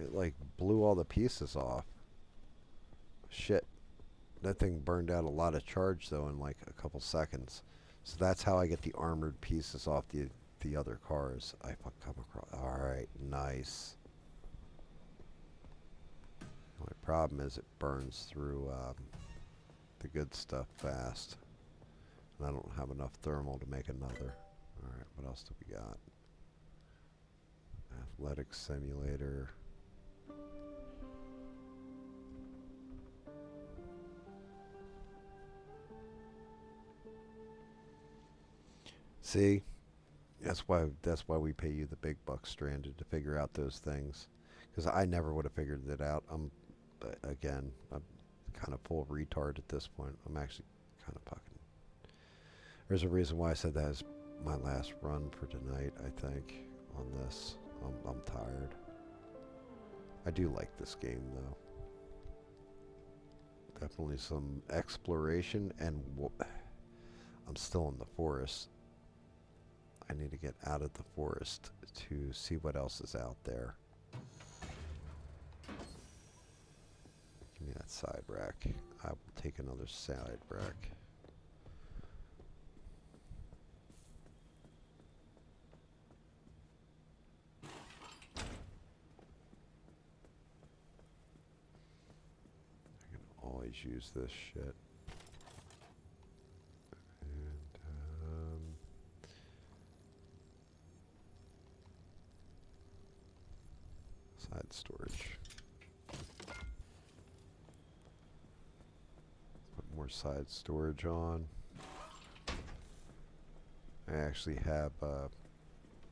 It like blew all the pieces off. Shit. That thing burned out a lot of charge though in like a couple seconds. So that's how I get the armored pieces off the other cars I come across. Alright, nice. My problem is it burns through the good stuff fast. And I don't have enough thermal to make another. Alright, what else do we got? Athletics simulator. See? That's why we pay you the big bucks, Stranded, to figure out those things. Because I never would have figured it out. I'm kind of full retard at this point. I'm actually kind of fucking... There's a reason why I said that is my last run for tonight, I think, on this. I'm tired. I do like this game, though. Definitely some exploration, and I'm still in the forest. I need to get out of the forest to see what else is out there. Give me that side rack. I will take another side rack. I can always use this shit. Side storage. Put more side storage on. I actually have,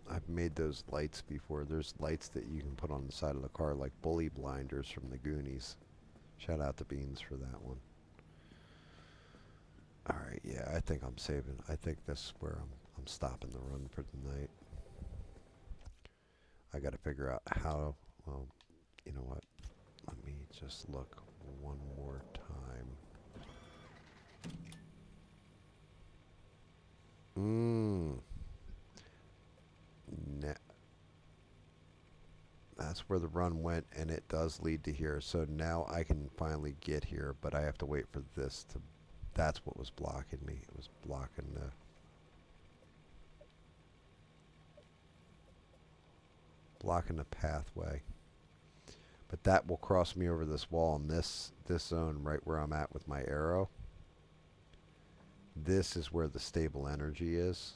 I've made those lights before. There's lights that you can put on the side of the car like bully blinders from the Goonies. Shout out to Beans for that one. Alright, yeah, I think I'm saving. I think this is where I'm stopping the run for the night. I gotta figure out how... Well, you know what? Let me just look one more time. That's where the run went, and it does lead to here. So now I can finally get here, but I have to wait for this to... That's what was blocking me. It was blocking the... blocking the pathway. But that will cross me over this wall in this zone right where I'm at with my arrow. This is where the stable energy is.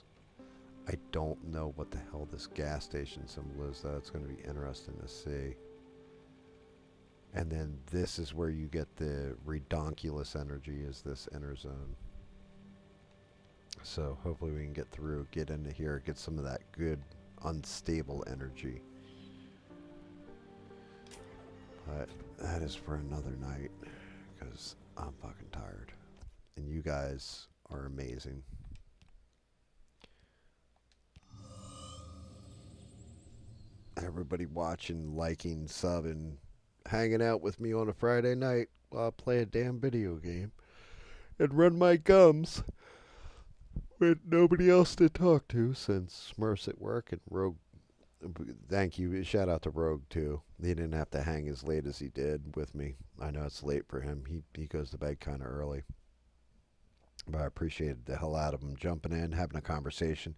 I don't know what the hell this gas station symbol is, though. It's going to be interesting to see. And then this is where you get the redonkulous energy, is this inner zone. So hopefully we can get through, get into here, get some of that good unstable energy. But that is for another night because I'm fucking tired. And you guys are amazing. Everybody watching, liking, subbing, hanging out with me on a Friday night while I play a damn video game and run my gums with nobody else to talk to since Smurf's at work and Rogue. Thank you. Shout out to Rogue too. He didn't have to hang as late as he did with me. I know it's late for him. He goes to bed kind of early. But I appreciated the hell out of him jumping in, having a conversation.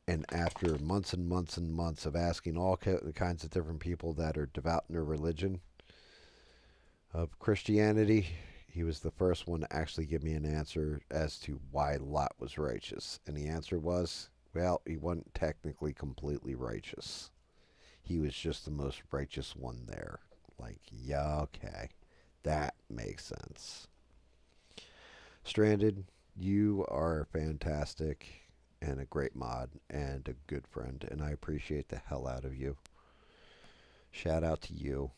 And after months and months and months of asking all kinds of different people that are devout in their religion of Christianity, he was the first one to actually give me an answer as to why Lot was righteous. And the answer was, well, he wasn't technically completely righteous. He was just the most righteous one there. Like, yeah, okay. That makes sense. Stranded, you are fantastic and a great mod and a good friend, and I appreciate the hell out of you. Shout out to you.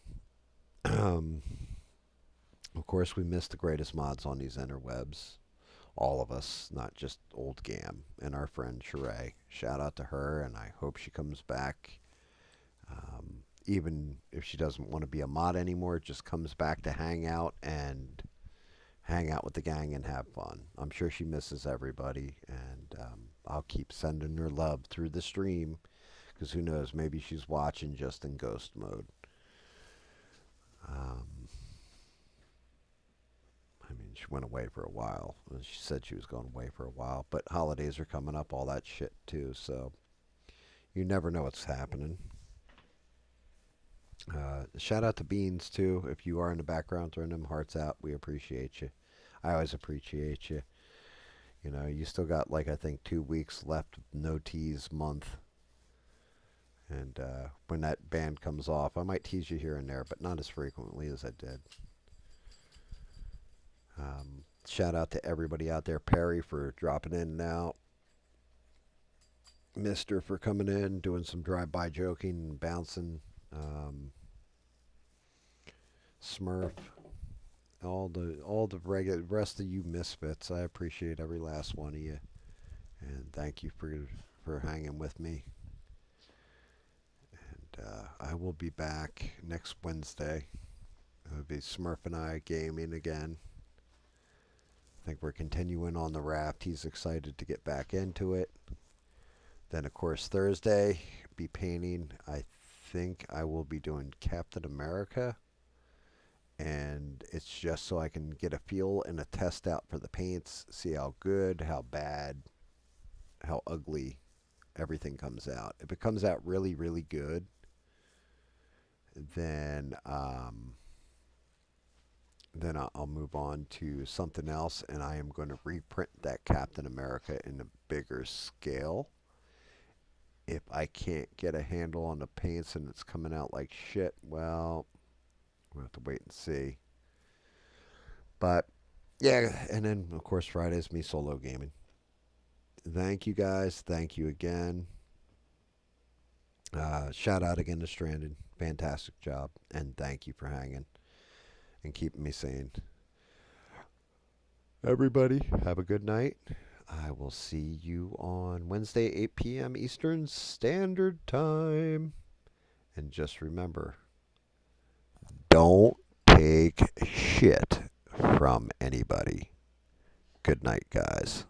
Of course, we miss the greatest mods on these interwebs. All of us, not just old GAM and our friend Sheree. Shout out to her, and I hope she comes back. Even if she doesn't want to be a mod anymore, just comes back to hang out with the gang and have fun. I'm sure she misses everybody, and I'll keep sending her love through the stream, because who knows, maybe she's watching just in ghost mode. I mean, she went away for a while. She said she was going away for a while, but holidays are coming up, all that shit too, so you never know what's happening. Shout out to Beans too. If you are in the background throwing them hearts out, we appreciate you. I always appreciate you. You know, you still got like I think 2 weeks left of no tease month. And when that band comes off, I might tease you here and there, but not as frequently as I did. Shout out to everybody out there. Perry for dropping in and out. Mister for coming in, doing some drive-by joking and bouncing. Smurf, all the regular rest of you misfits. I appreciate every last one of you, and thank you for hanging with me. And I will be back next Wednesday. It'll be Smurf and I gaming again. I think we're continuing on the raft. He's excited to get back into it. Then, of course, Thursday, be painting. I think I will be doing Captain America. And it's just so I can get a feel and a test out for the paints, see how good, how bad, how ugly everything comes out. If it comes out really, really good, then I'll move on to something else, and I am going to reprint that Captain America in a bigger scale. If I can't get a handle on the paints and it's coming out like shit, well, we'll have to wait and see. But yeah, and then of course Friday's me solo gaming. Thank you guys. Thank you again. Shout out again to Stranded. Fantastic job. And thank you for hanging and keeping me sane. Everybody, have a good night. I will see you on Wednesday, 8 p.m. Eastern Standard Time. And just remember, don't take shit from anybody. Good night, guys.